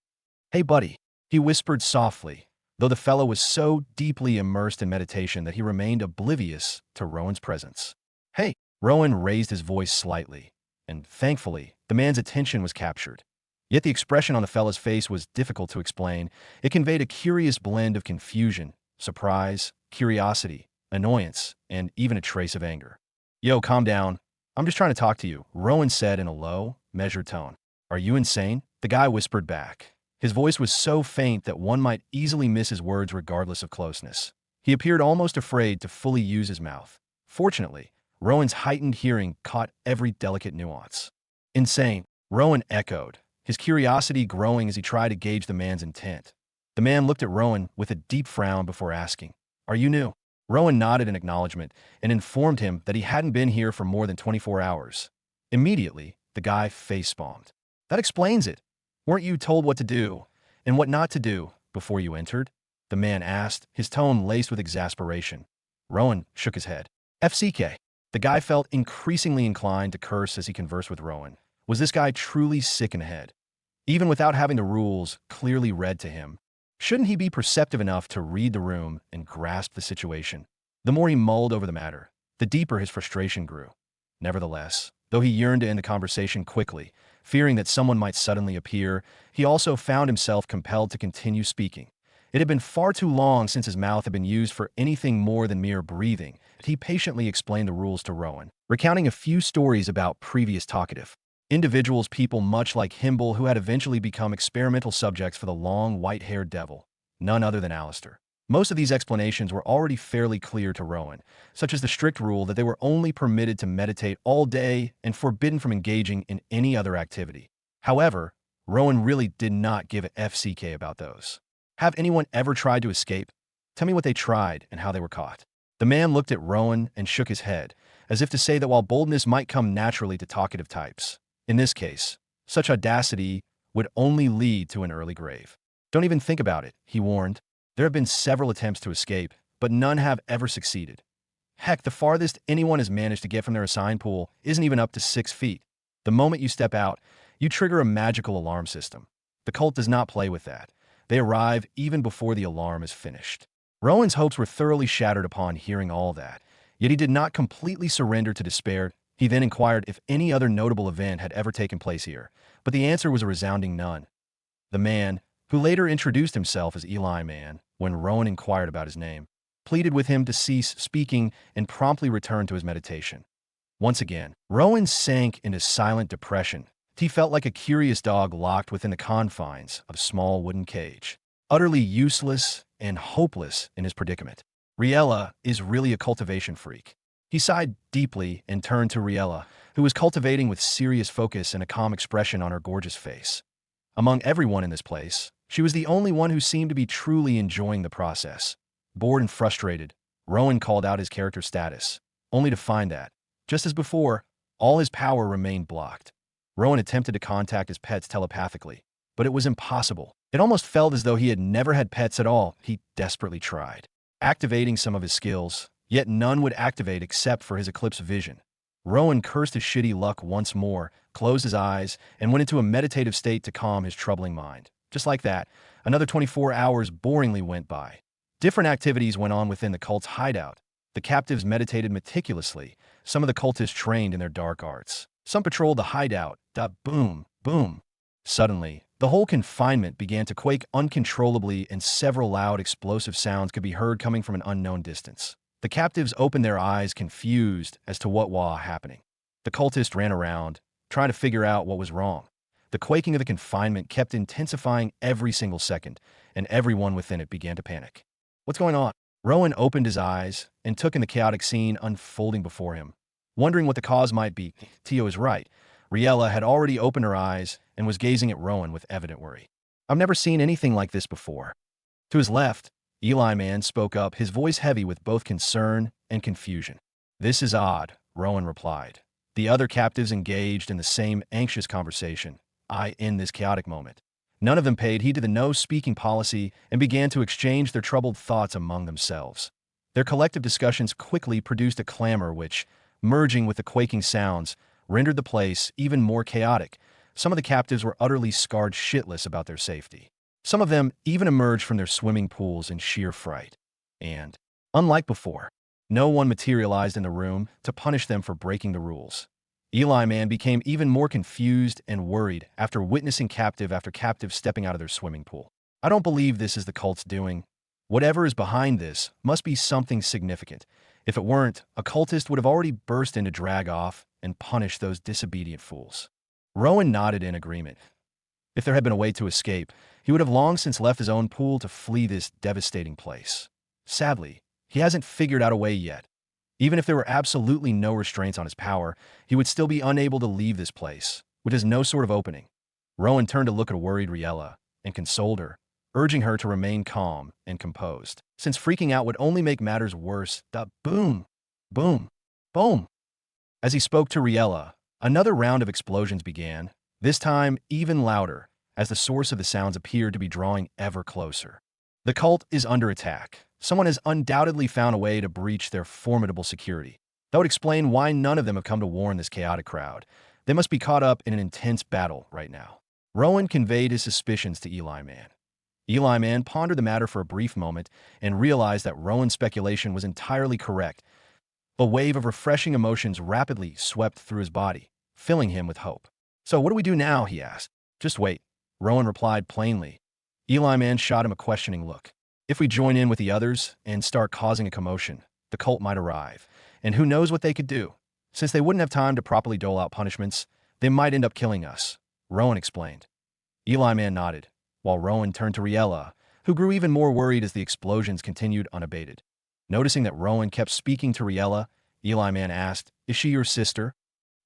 "Hey, buddy," he whispered softly, though the fellow was so deeply immersed in meditation that he remained oblivious to Rowan's presence. "Hey." Rowan raised his voice slightly, and thankfully, the man's attention was captured. Yet the expression on the fellow's face was difficult to explain. It conveyed a curious blend of confusion, surprise, curiosity, annoyance, and even a trace of anger. "Yo, calm down. I'm just trying to talk to you," Rowan said in a low, measured tone. "Are you insane?" the guy whispered back. His voice was so faint that one might easily miss his words regardless of closeness. He appeared almost afraid to fully use his mouth. Fortunately, Rowan's heightened hearing caught every delicate nuance. "Insane," Rowan echoed, his curiosity growing as he tried to gauge the man's intent. The man looked at Rowan with a deep frown before asking, "Are you new?" Rowan nodded in acknowledgement and informed him that he hadn't been here for more than 24 hours. Immediately, the guy face-palmed. "That explains it. Weren't you told what to do and what not to do before you entered?" the man asked, his tone laced with exasperation. Rowan shook his head. "FCK." The guy felt increasingly inclined to curse as he conversed with Rowan. Was this guy truly sick in the head? Even without having the rules clearly read to him, shouldn't he be perceptive enough to read the room and grasp the situation? The more he mulled over the matter, the deeper his frustration grew. Nevertheless, though he yearned to end the conversation quickly, Fearing that someone might suddenly appear, he also found himself compelled to continue speaking. It had been far too long since his mouth had been used for anything more than mere breathing. He patiently explained the rules to Rowan, recounting a few stories about previous talkative individuals, people much like Himble, who had eventually become experimental subjects for the long, white-haired devil, none other than Alistair. Most of these explanations were already fairly clear to Rowan, such as the strict rule that they were only permitted to meditate all day and forbidden from engaging in any other activity. However, Rowan really did not give a FCK about those. Have anyone ever tried to escape? Tell me what they tried and how they were caught. The man looked at Rowan and shook his head, as if to say that while boldness might come naturally to talkative types, in this case, such audacity would only lead to an early grave. Don't even think about it, he warned. There have been several attempts to escape, but none have ever succeeded. Heck, the farthest anyone has managed to get from their assigned pool isn't even up to 6 feet. The moment you step out, you trigger a magical alarm system. The cult does not play with that. They arrive even before the alarm is finished. Rowan's hopes were thoroughly shattered upon hearing all that, yet he did not completely surrender to despair. He then inquired if any other notable event had ever taken place here, but the answer was a resounding none. The man, who later introduced himself as Eli Man, when Rowan inquired about his name, pleaded with him to cease speaking and promptly return to his meditation. Once again, Rowan sank into silent depression. He felt like a curious dog locked within the confines of a small wooden cage, utterly useless and hopeless in his predicament. Riella is really a cultivation freak. He sighed deeply and turned to Riella, who was cultivating with serious focus and a calm expression on her gorgeous face. Among everyone in this place, she was the only one who seemed to be truly enjoying the process. Bored and frustrated, Rowan called out his character status, only to find that, just as before, all his power remained blocked. Rowan attempted to contact his pets telepathically, but it was impossible. It almost felt as though he had never had pets at all. He desperately tried activating some of his skills, yet none would activate except for his eclipse vision. Rowan cursed his shitty luck once more, closed his eyes, and went into a meditative state to calm his troubling mind. Just like that, another 24 hours boringly went by. Different activities went on within the cult's hideout. The captives meditated meticulously, some of the cultists trained in their dark arts. Some patrolled the hideout. Boom, boom. Suddenly, the whole confinement began to quake uncontrollably, and several loud explosive sounds could be heard coming from an unknown distance. The captives opened their eyes, confused as to what was happening. The cultists ran around, trying to figure out what was wrong. The quaking of the confinement kept intensifying every single second, and everyone within it began to panic. What's going on? Rowan opened his eyes and took in the chaotic scene unfolding before him. Wondering what the cause might be, Tio is right. Riella had already opened her eyes and was gazing at Rowan with evident worry. I've never seen anything like this before. To his left, Eli Man spoke up, his voice heavy with both concern and confusion. This is odd, Rowan replied. The other captives engaged in the same anxious conversation. In this chaotic moment. None of them paid heed to the no-speaking policy and began to exchange their troubled thoughts among themselves. Their collective discussions quickly produced a clamor which, merging with the quaking sounds, rendered the place even more chaotic. Some of the captives were utterly scared shitless about their safety. Some of them even emerged from their swimming pools in sheer fright. And, unlike before, no one materialized in the room to punish them for breaking the rules. Eli Man became even more confused and worried after witnessing captive after captive stepping out of their swimming pool. I don't believe this is the cult's doing. Whatever is behind this must be something significant. If it weren't, a cultist would have already burst in to drag off and punish those disobedient fools. Rowan nodded in agreement. If there had been a way to escape, he would have long since left his own pool to flee this devastating place. Sadly, he hasn't figured out a way yet. Even if there were absolutely no restraints on his power, he would still be unable to leave this place, which has no sort of opening. Rowan turned to look at a worried Riella and consoled her, urging her to remain calm and composed, since freaking out would only make matters worse. Boom, boom, boom. As he spoke to Riella, another round of explosions began, this time even louder, as the source of the sounds appeared to be drawing ever closer. The cult is under attack. Someone has undoubtedly found a way to breach their formidable security. That would explain why none of them have come to warn this chaotic crowd. They must be caught up in an intense battle right now. Rowan conveyed his suspicions to Eli Man. Eli Man pondered the matter for a brief moment and realized that Rowan's speculation was entirely correct. A wave of refreshing emotions rapidly swept through his body, filling him with hope. "So what do we do now?" he asked. "Just wait," Rowan replied plainly. Eli Man shot him a questioning look. "If we join in with the others and start causing a commotion, the cult might arrive, and who knows what they could do. Since they wouldn't have time to properly dole out punishments, they might end up killing us," Rowan explained. Eli Man nodded, while Rowan turned to Riella, who grew even more worried as the explosions continued unabated. Noticing that Rowan kept speaking to Riella, Eli Man asked, "Is she your sister?"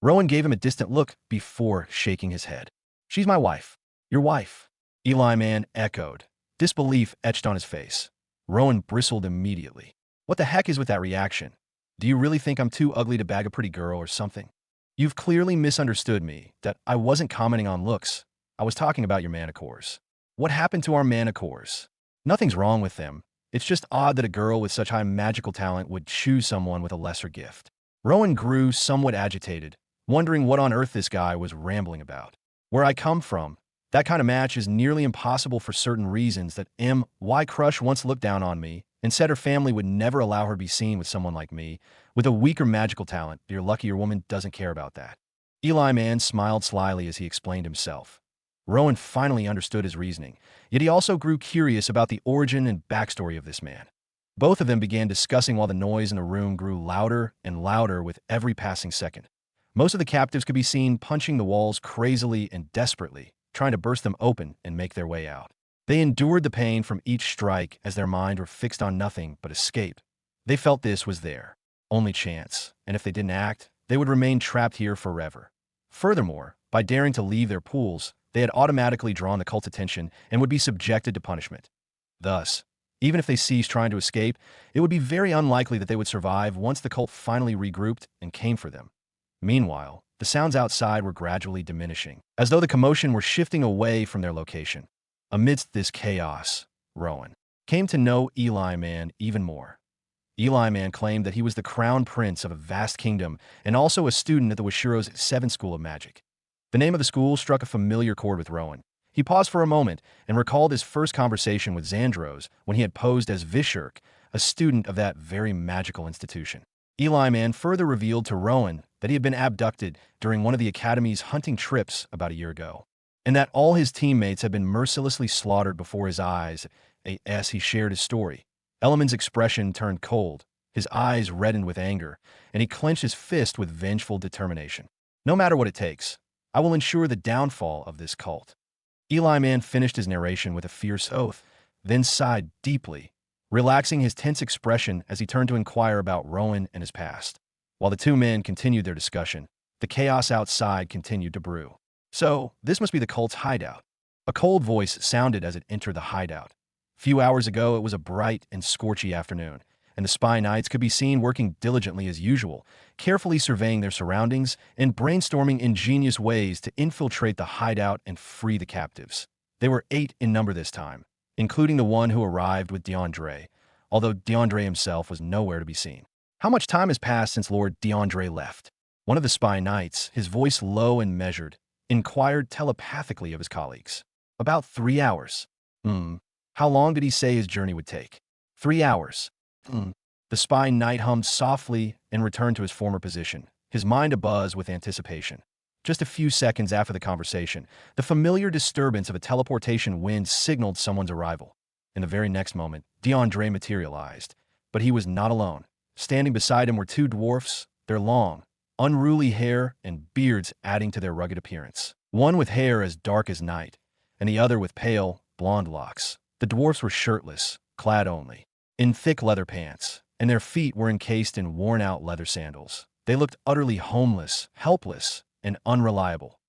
Rowan gave him a distant look before shaking his head. "She's my wife." "Your wife?" Eli Man echoed. Disbelief etched on his face. Rowan bristled immediately. "What the heck is with that reaction? Do you really think I'm too ugly to bag a pretty girl or something? You've clearly misunderstood me, that I wasn't commenting on looks. I was talking about your manicores. What happened to our manicores? Nothing's wrong with them. It's just odd that a girl with such high magical talent would choose someone with a lesser gift." Rowan grew somewhat agitated, wondering what on earth this guy was rambling about. "Where I come from, that kind of match is nearly impossible for certain reasons that M.Y. Crush once looked down on me and said her family would never allow her to be seen with someone like me, with a weaker magical talent. You're lucky your woman doesn't care about that." Eli Man smiled slyly as he explained himself. Rowan finally understood his reasoning, yet he also grew curious about the origin and backstory of this man. Both of them began discussing while the noise in the room grew louder and louder with every passing second. Most of the captives could be seen punching the walls crazily and desperately, trying to burst them open and make their way out. They endured the pain from each strike as their minds were fixed on nothing but escape. They felt this was their only chance, and if they didn't act, they would remain trapped here forever. Furthermore, by daring to leave their pools, they had automatically drawn the cult's attention and would be subjected to punishment. Thus, even if they ceased trying to escape, it would be very unlikely that they would survive once the cult finally regrouped and came for them. Meanwhile, the sounds outside were gradually diminishing, as though the commotion were shifting away from their location. Amidst this chaos, Rowan came to know Eli Man even more. Eli Man claimed that he was the crown prince of a vast kingdom and also a student at the Washiro's 7th School of Magic. The name of the school struck a familiar chord with Rowan. He paused for a moment and recalled his first conversation with Xandros when he had posed as Vishurk, a student of that very magical institution. Eli Man further revealed to Rowan that he had been abducted during one of the Academy's hunting trips about a year ago, and that all his teammates had been mercilessly slaughtered before his eyes. As he shared his story, Element's expression turned cold, his eyes reddened with anger, and he clenched his fist with vengeful determination. "No matter what it takes, I will ensure the downfall of this cult." Eli Man finished his narration with a fierce oath, then sighed deeply, relaxing his tense expression as he turned to inquire about Rowan and his past. While the two men continued their discussion, the chaos outside continued to brew. "So, this must be the cult's hideout." A cold voice sounded as it entered the hideout. Few hours ago, it was a bright and scorchy afternoon, and the spy knights could be seen working diligently as usual, carefully surveying their surroundings and brainstorming ingenious ways to infiltrate the hideout and free the captives. They were 8 in number this time, including the one who arrived with DeAndre, although DeAndre himself was nowhere to be seen. "How much time has passed since Lord DeAndre left?" One of the spy knights, his voice low and measured, inquired telepathically of his colleagues. "About 3 hours." How long did he say his journey would take?" 3 hours. The spy knight hummed softly and returned to his former position, his mind abuzz with anticipation. Just a few seconds after the conversation, the familiar disturbance of a teleportation wind signaled someone's arrival. In the very next moment, DeAndre materialized, but he was not alone. Standing beside him were 2 dwarfs, their long, unruly hair and beards adding to their rugged appearance. One with hair as dark as night, and the other with pale, blonde locks. The dwarfs were shirtless, clad only in thick leather pants, and their feet were encased in worn-out leather sandals. They looked utterly homeless, helpless, and unreliable.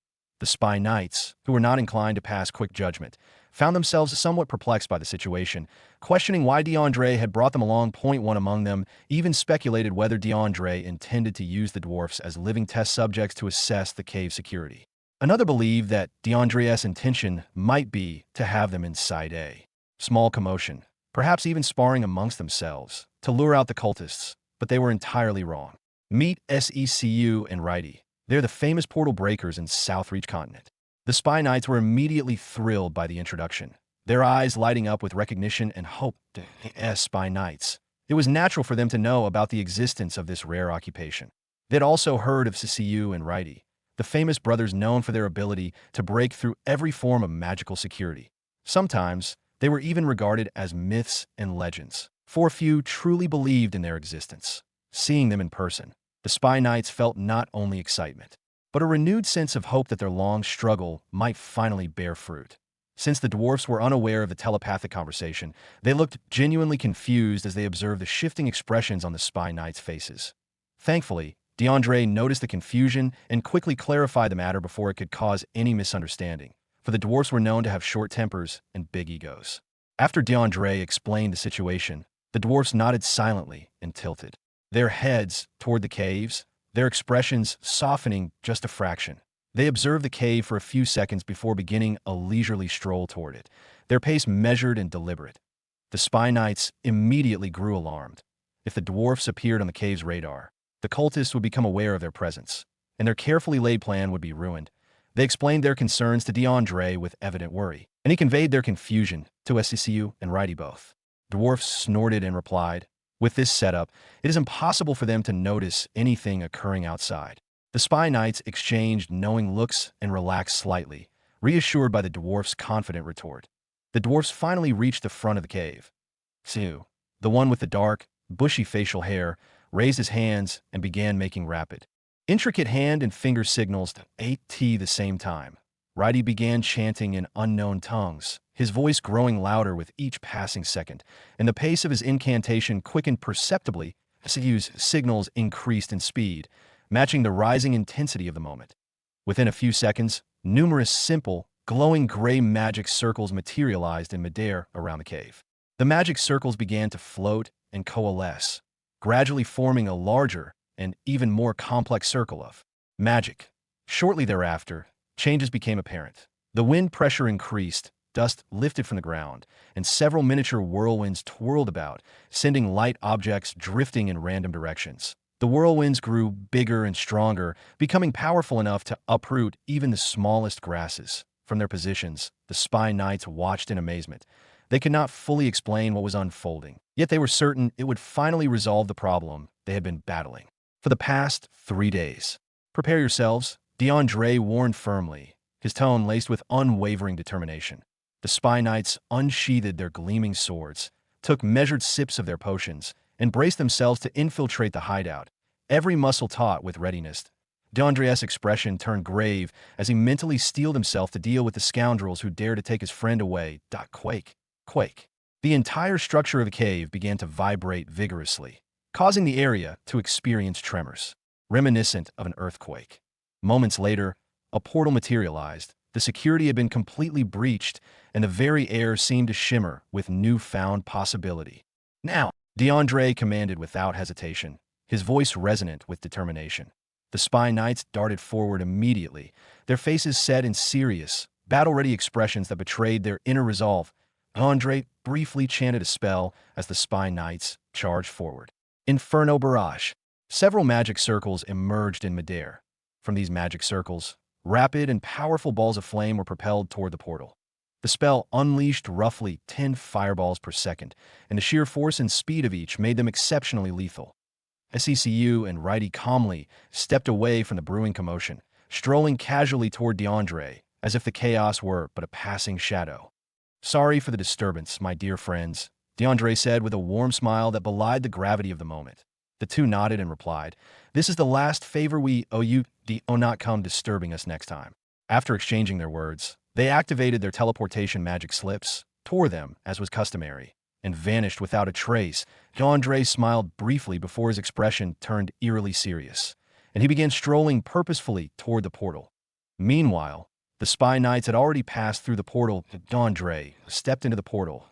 The spy knights, who were not inclined to pass quick judgment, found themselves somewhat perplexed by the situation, questioning why DeAndre had brought them along. One among them even speculated whether DeAndre intended to use the dwarfs as living test subjects to assess the cave's security. Another believed that DeAndre's intention might be to have them inside a small commotion, perhaps even sparring amongst themselves, to lure out the cultists, but they were entirely wrong. Meet SECU and Righty. They're the famous portal breakers in Southreach Continent. The spy knights were immediately thrilled by the introduction, their eyes lighting up with recognition and hope. Spy knights. It was natural for them to know about the existence of this rare occupation. They'd also heard of CCU and Righty, the famous brothers known for their ability to break through every form of magical security. Sometimes, they were even regarded as myths and legends, for few truly believed in their existence. Seeing them in person, the Spy Knights felt not only excitement, but a renewed sense of hope that their long struggle might finally bear fruit. Since the dwarfs were unaware of the telepathic conversation, they looked genuinely confused as they observed the shifting expressions on the Spy Knights' faces. Thankfully, DeAndre noticed the confusion and quickly clarified the matter before it could cause any misunderstanding, for the dwarfs were known to have short tempers and big egos. After DeAndre explained the situation, the dwarfs nodded silently and tilted their heads toward the caves, their expressions softening just a fraction. They observed the cave for a few seconds before beginning a leisurely stroll toward it, their pace measured and deliberate. The Spy Knights immediately grew alarmed. If the dwarfs appeared on the cave's radar, the cultists would become aware of their presence, and their carefully laid plan would be ruined. They explained their concerns to DeAndre with evident worry, and he conveyed their confusion to SSS and Righty both. Dwarfs snorted and replied, "With this setup, it is impossible for them to notice anything occurring outside." The Spy Knights exchanged knowing looks and relaxed slightly, reassured by the dwarf's confident retort. The dwarfs finally reached the front of the cave. Siu, the one with the dark, bushy facial hair, raised his hands and began making rapid, intricate hand and finger signals at the same time. Righty began chanting in unknown tongues, his voice growing louder with each passing second, and the pace of his incantation quickened perceptibly as Siu's signals increased in speed, matching the rising intensity of the moment. Within a few seconds, numerous simple, glowing gray magic circles materialized in midair around the cave. The magic circles began to float and coalesce, gradually forming a larger and even more complex circle of magic. Shortly thereafter, changes became apparent. The wind pressure increased, dust lifted from the ground, and several miniature whirlwinds twirled about, sending light objects drifting in random directions. The whirlwinds grew bigger and stronger, becoming powerful enough to uproot even the smallest grasses. From their positions, the Spy Knights watched in amazement. They could not fully explain what was unfolding, yet they were certain it would finally resolve the problem they had been battling for the past 3 days. "Prepare yourselves," DeAndre warned firmly, his tone laced with unwavering determination. The Spy Knights unsheathed their gleaming swords, took measured sips of their potions, and braced themselves to infiltrate the hideout, every muscle taut with readiness. DeAndre's expression turned grave as he mentally steeled himself to deal with the scoundrels who dared to take his friend away. Quake. The entire structure of the cave began to vibrate vigorously, causing the area to experience tremors, reminiscent of an earthquake. Moments later, a portal materialized. The security had been completely breached, and the very air seemed to shimmer with newfound possibility. "Now!" DeAndre commanded without hesitation, his voice resonant with determination. The Spy Knights darted forward immediately, their faces set in serious, battle-ready expressions that betrayed their inner resolve. DeAndre briefly chanted a spell as the Spy Knights charged forward. Inferno Barrage. Several magic circles emerged in midair. From these magic circles, rapid and powerful balls of flame were propelled toward the portal. The spell unleashed roughly 10 fireballs per second, and the sheer force and speed of each made them exceptionally lethal. SECU and Righty calmly stepped away from the brewing commotion, strolling casually toward DeAndre, as if the chaos were but a passing shadow. "Sorry for the disturbance, my dear friends," DeAndre said with a warm smile that belied the gravity of the moment. The two nodded and replied, "This is the last favor we owe you. Do not come disturbing us next time." After exchanging their words, they activated their teleportation magic slips, tore them, as was customary, and vanished without a trace. DeAndre smiled briefly before his expression turned eerily serious, and he began strolling purposefully toward the portal. Meanwhile, the Spy Knights had already passed through the portal. DeAndre stepped into the portal.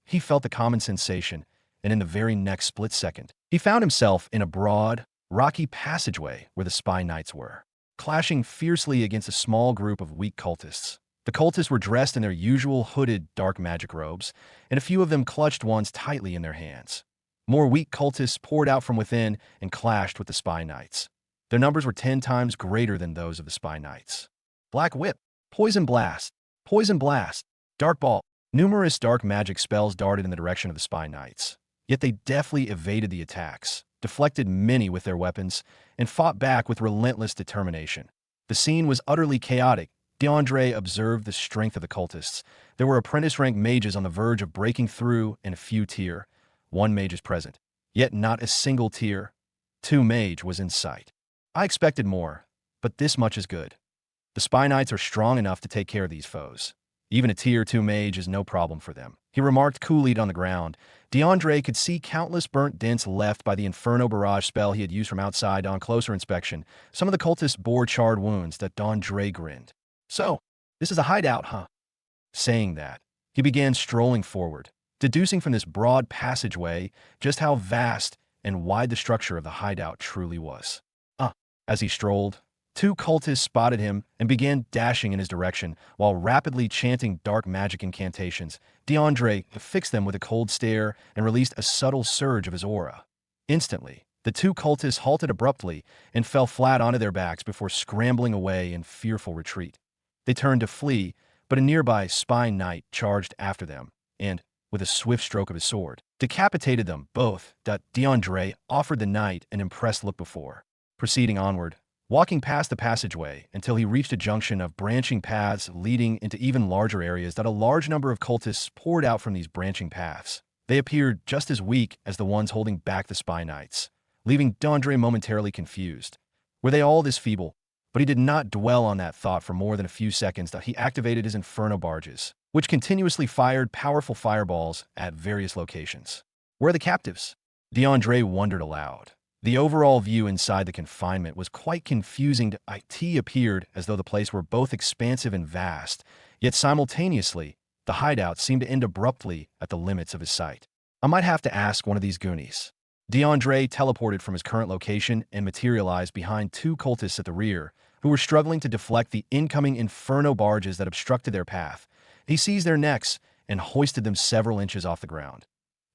He felt the common sensation, and in the very next split second, he found himself in a broad, rocky passageway where the Spy Knights were, clashing fiercely against a small group of weak cultists. The cultists were dressed in their usual hooded dark magic robes, and a few of them clutched wands tightly in their hands. More weak cultists poured out from within and clashed with the Spy Knights. Their numbers were 10 times greater than those of the Spy Knights. Black Whip, Poison Blast, Dark Ball. Numerous dark magic spells darted in the direction of the Spy Knights, yet they deftly evaded the attacks, deflected many with their weapons, and fought back with relentless determination. The scene was utterly chaotic. DeAndre observed the strength of the cultists. There were apprentice-rank mages on the verge of breaking through and a few tier. One mage is present, yet not a single tier. 2 mage was in sight. I expected more, but this much is good. The Spy Knights are strong enough to take care of these foes. Even a tier 2 mage is no problem for them, he remarked coolly on the ground. DeAndre could see countless burnt dents left by the Inferno Barrage spell he had used from outside. On closer inspection, some of the cultists bore charred wounds. That DeAndre grinned. So, this is a hideout, huh? Saying that, he began strolling forward, deducing from this broad passageway just how vast and wide the structure of the hideout truly was. As he strolled, 2 cultists spotted him and began dashing in his direction while rapidly chanting dark magic incantations. DeAndre fixed them with a cold stare and released a subtle surge of his aura. Instantly, the 2 cultists halted abruptly and fell flat onto their backs before scrambling away in fearful retreat. They turned to flee, but a nearby Spy Knight charged after them and, with a swift stroke of his sword, decapitated them both. DeAndre offered the knight an impressed look before proceeding onward, walking past the passageway until he reached a junction of branching paths leading into even larger areas. A large number of cultists poured out from these branching paths. They appeared just as weak as the ones holding back the Spy Knights, leaving DeAndre momentarily confused. Were they all this feeble? But he did not dwell on that thought for more than a few seconds. He activated his Inferno barges, which continuously fired powerful fireballs at various locations. Where are the captives? DeAndre wondered aloud. The overall view inside the confinement was quite confusing. It appeared as though the place were both expansive and vast, yet simultaneously, the hideout seemed to end abruptly at the limits of his sight. I might have to ask one of these goonies. DeAndre teleported from his current location and materialized behind 2 cultists at the rear, who were struggling to deflect the incoming Inferno barges that obstructed their path. He seized their necks and hoisted them several inches off the ground.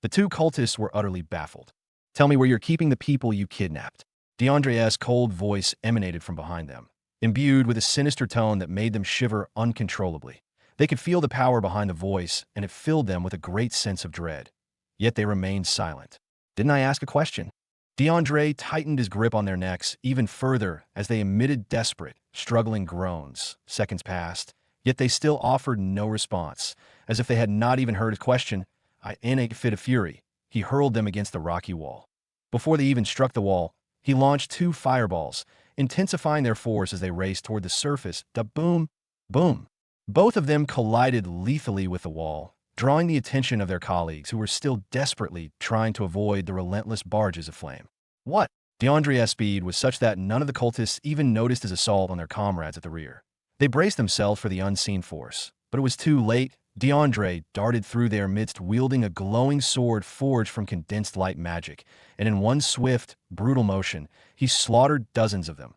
The 2 cultists were utterly baffled. Tell me where you're keeping the people you kidnapped. DeAndre's cold voice emanated from behind them, imbued with a sinister tone that made them shiver uncontrollably. They could feel the power behind the voice, and it filled them with a great sense of dread. Yet they remained silent. Didn't I ask a question? DeAndre tightened his grip on their necks even further as they emitted desperate, struggling groans. Seconds passed, yet they still offered no response, as if they had not even heard his question. In a fit of fury, he hurled them against the rocky wall. Before they even struck the wall, he launched 2 fireballs, intensifying their force as they raced toward the surface. Boom! Boom! Both of them collided lethally with the wall, drawing the attention of their colleagues who were still desperately trying to avoid the relentless barges of flame. What? DeAndre's speed was such that none of the cultists even noticed his assault on their comrades at the rear. They braced themselves for the unseen force, but it was too late. DeAndre darted through their midst wielding a glowing sword forged from condensed light magic, and in one swift, brutal motion, he slaughtered dozens of them.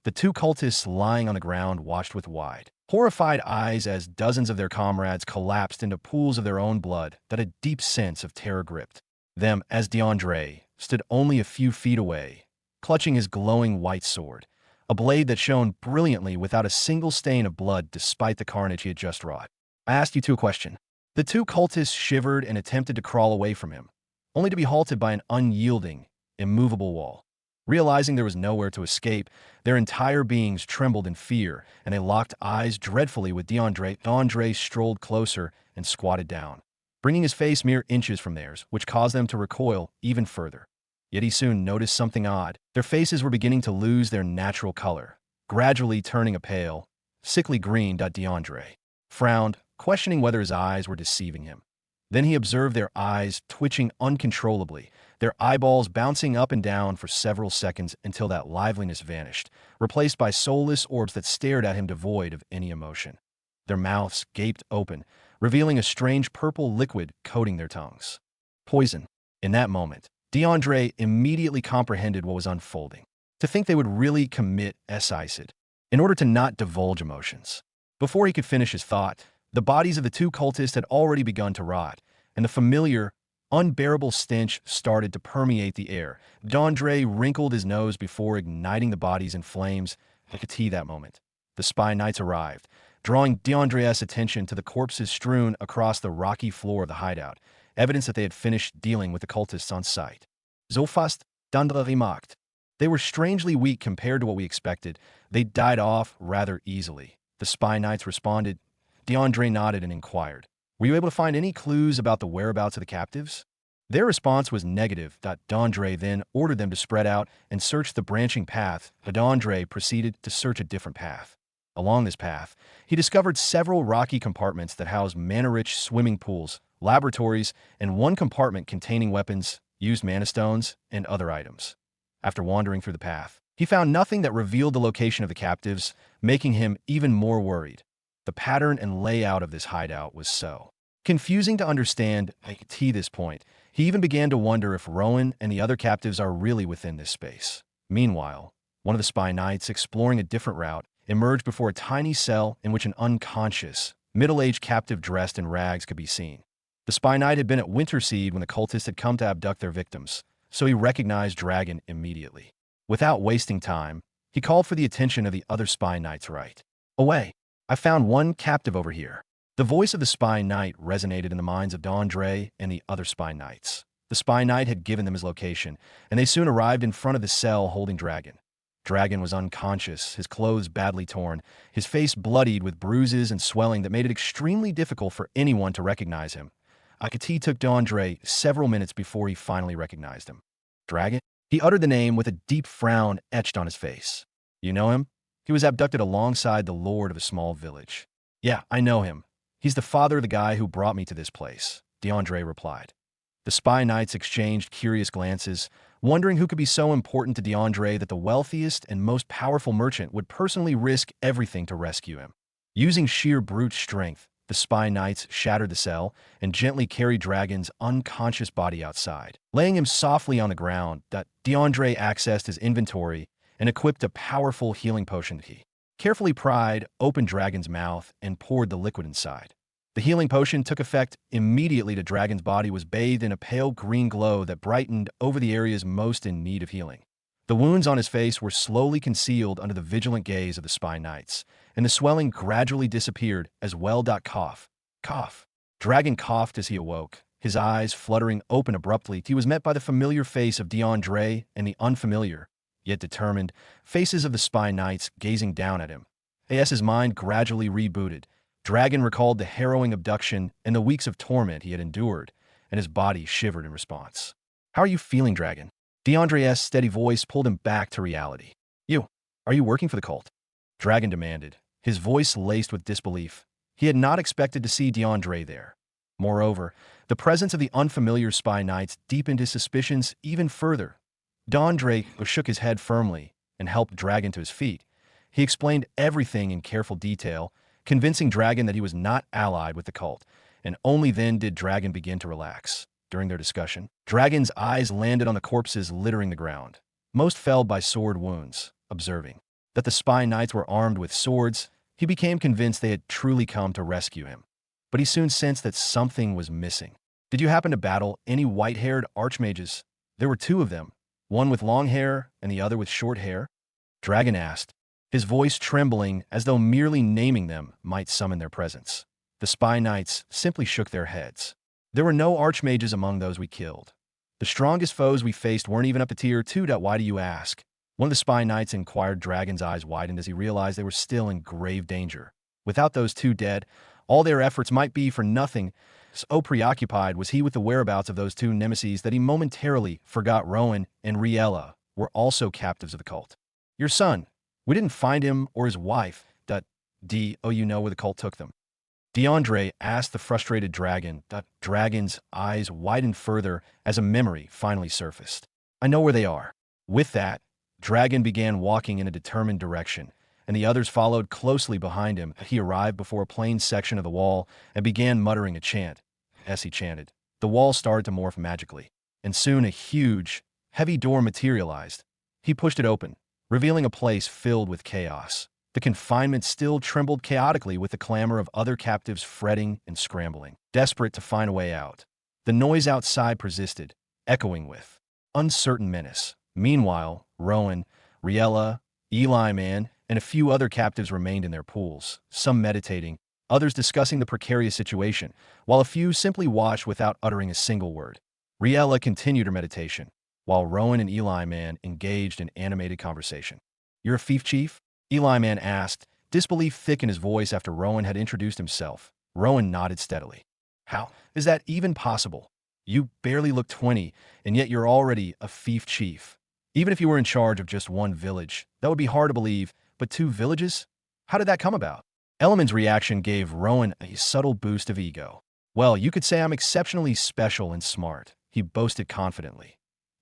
The 2 cultists lying on the ground watched with wide, horrified eyes as dozens of their comrades collapsed into pools of their own blood. That a deep sense of terror gripped them as DeAndre stood only a few feet away, clutching his glowing white sword, a blade that shone brilliantly without a single stain of blood despite the carnage he had just wrought. I asked you 2 a question. The 2 cultists shivered and attempted to crawl away from him, only to be halted by an unyielding, immovable wall. Realizing there was nowhere to escape, their entire beings trembled in fear, and they locked eyes dreadfully with DeAndre. DeAndre strolled closer and squatted down, bringing his face mere inches from theirs, which caused them to recoil even further. Yet he soon noticed something odd. Their faces were beginning to lose their natural color, gradually turning a pale, sickly green. DeAndre frowned, questioning whether his eyes were deceiving him. Then he observed their eyes twitching uncontrollably, their eyeballs bouncing up and down for several seconds until that liveliness vanished, replaced by soulless orbs that stared at him devoid of any emotion. Their mouths gaped open, revealing a strange purple liquid coating their tongues. Poison. In that moment, DeAndre immediately comprehended what was unfolding. To think they would really commit suicide in order to not divulge emotions. Before he could finish his thought, the bodies of the 2 cultists had already begun to rot, and the familiar, unbearable stench started to permeate the air. DeAndre wrinkled his nose before igniting the bodies in flames. At that moment, the Spy Knights arrived, drawing DeAndre's attention to the corpses strewn across the rocky floor of the hideout, evidence that they had finished dealing with the cultists on site. So fast, DeAndre remarked. They were strangely weak compared to what we expected. They died off rather easily. The spy knights responded. DeAndre nodded and inquired, "Were you able to find any clues about the whereabouts of the captives?" Their response was negative. DeAndre then ordered them to spread out and search the branching path. DeAndre proceeded to search a different path. Along this path, he discovered several rocky compartments that housed mana-rich swimming pools, laboratories, and one compartment containing weapons, used mana stones, and other items. After wandering through the path, he found nothing that revealed the location of the captives, making him even more worried. The pattern and layout of this hideout was so confusing to understand at this point. He even began to wonder if Rowan and the other captives are really within this space. Meanwhile, one of the spy knights, exploring a different route, emerged before a tiny cell in which an unconscious, middle-aged captive dressed in rags could be seen. The spy knight had been at Winterseed when the cultists had come to abduct their victims, so he recognized Dragon immediately. Without wasting time, he called for the attention of the other spy knights. "Right away, I found one captive over here." The voice of the spy knight resonated in the minds of DeAndre and the other spy knights. The spy knight had given them his location, and they soon arrived in front of the cell holding Dragon. Dragon was unconscious, his clothes badly torn, his face bloodied with bruises and swelling that made it extremely difficult for anyone to recognize him. Akati took DeAndre several minutes before he finally recognized him. "Dragon?" He uttered the name with a deep frown etched on his face. "You know him? He was abducted alongside the lord of a small village." "Yeah, I know him. He's the father of the guy who brought me to this place," DeAndre replied. The spy knights exchanged curious glances, wondering who could be so important to DeAndre that the wealthiest and most powerful merchant would personally risk everything to rescue him. Using sheer brute strength, the spy knights shattered the cell and gently carried Dragon's unconscious body outside. Laying him softly on the ground, DeAndre accessed his inventory and equipped a powerful healing potion. He carefully pried open Dragon's mouth and poured the liquid inside. The healing potion took effect immediately. The Dragon's body was bathed in a pale green glow that brightened over the areas most in need of healing. The wounds on his face were slowly concealed under the vigilant gaze of the spy knights, and the swelling gradually disappeared as well. Cough. Cough. Dragon coughed as he awoke, his eyes fluttering open abruptly. He was met by the familiar face of DeAndre and the unfamiliar, yet determined, faces of the spy knights gazing down at him. As his mind gradually rebooted, Dragon recalled the harrowing abduction and the weeks of torment he had endured, and his body shivered in response. "How are you feeling, Dragon?" DeAndre's steady voice pulled him back to reality. Are you working for the cult?" Dragon demanded, his voice laced with disbelief. He had not expected to see DeAndre there. Moreover, the presence of the unfamiliar spy knights deepened his suspicions even further. DeAndre shook his head firmly and helped Dragon to his feet. He explained everything in careful detail, convincing Dragon that he was not allied with the cult, and only then did Dragon begin to relax. During their discussion, Dragon's eyes landed on the corpses littering the ground. Most fell by sword wounds. Observing that the spy knights were armed with swords, he became convinced they had truly come to rescue him. But he soon sensed that something was missing. "Did you happen to battle any white-haired archmages?" "There were two of them, one with long hair and the other with short hair," Dragon asked, his voice trembling as though merely naming them might summon their presence. The spy knights simply shook their heads. "There were no archmages among those we killed. The strongest foes we faced weren't even up to tier 2. Why do you ask?" One of the spy knights inquired. Dragon's eyes widened as he realized they were still in grave danger. Without those two dead, all their efforts might be for nothing. So preoccupied was he with the whereabouts of those two nemesis that he momentarily forgot Rowan and Riella were also captives of the cult. "Your son, we didn't find him or his wife. You know where the cult took them?" DeAndre asked the frustrated Dragon. Dragon's eyes widened further as a memory finally surfaced. "I know where they are." With that, Dragon began walking in a determined direction, and the others followed closely behind him. He arrived before a plain section of the wall and began muttering a chant. As he chanted, the wall started to morph magically, and soon a huge, heavy door materialized. He pushed it open, revealing a place filled with chaos. The confinement still trembled chaotically with the clamor of other captives fretting and scrambling, desperate to find a way out. The noise outside persisted, echoing with uncertain menace. Meanwhile, Rowan, Riella, Eli Man, and a few other captives remained in their pools, some meditating, others discussing the precarious situation, while a few simply watched without uttering a single word. Riella continued her meditation, while Rowan and Eli Man engaged in animated conversation. "You're a fief chief?" Eli Man asked, disbelief thick in his voice after Rowan had introduced himself. Rowan nodded steadily. "How is that even possible? You barely look 20, and yet you're already a fief chief. Even if you were in charge of just one village, that would be hard to believe, but 2 villages? How did that come about?" Elliman's reaction gave Rowan a subtle boost of ego. "Well, you could say I'm exceptionally special and smart," he boasted confidently.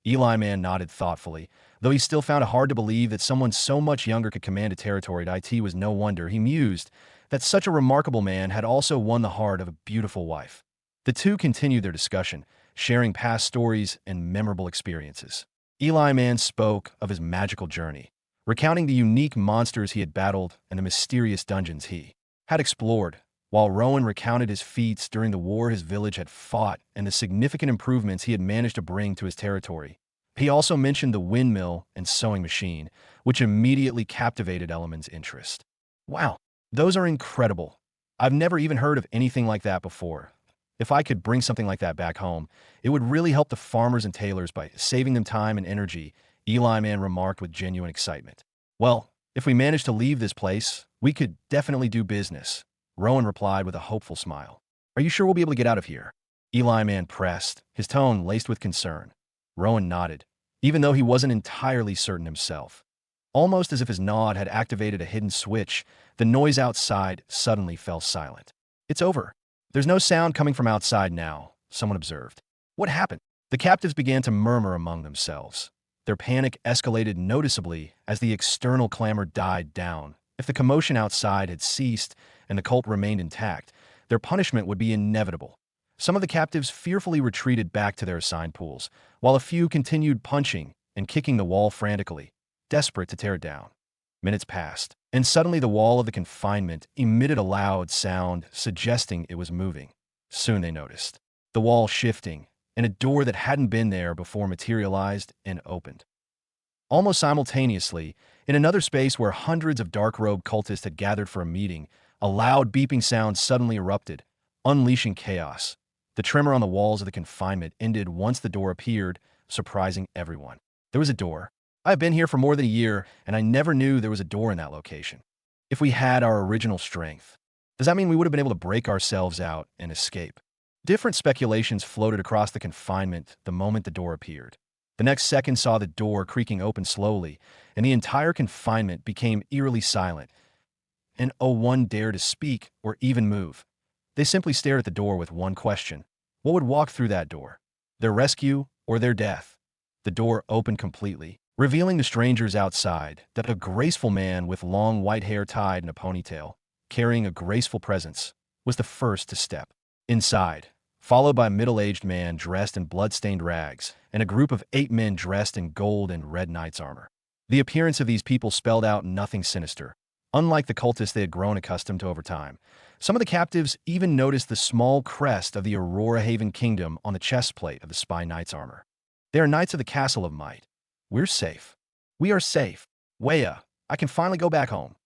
Eli Man nodded thoughtfully. Though he still found it hard to believe that someone so much younger could command a territory at IT, was no wonder he mused that such a remarkable man had also won the heart of a beautiful wife. The two continued their discussion, sharing past stories and memorable experiences. Eli Man spoke of his magical journey, recounting the unique monsters he had battled and the mysterious dungeons he had explored, while Rowan recounted his feats during the war his village had fought and the significant improvements he had managed to bring to his territory. He also mentioned the windmill and sewing machine, which immediately captivated Elliman's interest. "Wow, those are incredible. I've never even heard of anything like that before. If I could bring something like that back home, it would really help the farmers and tailors by saving them time and energy," Eli Man remarked with genuine excitement. "Well, if we manage to leave this place, we could definitely do business," Rowan replied with a hopeful smile. "Are you sure we'll be able to get out of here?" Eli Man pressed, his tone laced with concern. Rowan nodded, even though he wasn't entirely certain himself. Almost as if his nod had activated a hidden switch, the noise outside suddenly fell silent. "It's over. There's no sound coming from outside now," someone observed. "What happened?" The captives began to murmur among themselves. Their panic escalated noticeably as the external clamor died down. If the commotion outside had ceased and the cult remained intact, their punishment would be inevitable. Some of the captives fearfully retreated back to their assigned pools, while a few continued punching and kicking the wall frantically, desperate to tear it down. Minutes passed, and suddenly the wall of the confinement emitted a loud sound suggesting it was moving. Soon they noticed the wall shifting, and a door that hadn't been there before materialized and opened. Almost simultaneously, in another space where hundreds of dark-robed cultists had gathered for a meeting, a loud beeping sound suddenly erupted, unleashing chaos. The tremor on the walls of the confinement ended once the door appeared, surprising everyone. There was a door. "I've been here for more than a year, and I never knew there was a door in that location. If we had our original strength, does that mean we would have been able to break ourselves out and escape?" Different speculations floated across the confinement the moment the door appeared. The next second saw the door creaking open slowly, and the entire confinement became eerily silent. And no one dared to speak or even move. They simply stared at the door with one question: what would walk through that door? Their rescue or their death? The door opened completely, revealing the strangers outside, that a graceful man with long white hair tied in a ponytail, carrying a graceful presence, was the first to step inside, followed by a middle-aged man dressed in blood-stained rags and a group of 8 men dressed in gold and red knight's armor. The appearance of these people spelled out nothing sinister. Unlike the cultists they had grown accustomed to over time, some of the captives even noticed the small crest of the Aurora Haven Kingdom on the chest plate of the spy knight's armor. "They are knights of the Castle of Might. We're safe. We are safe. Weya, I can finally go back home."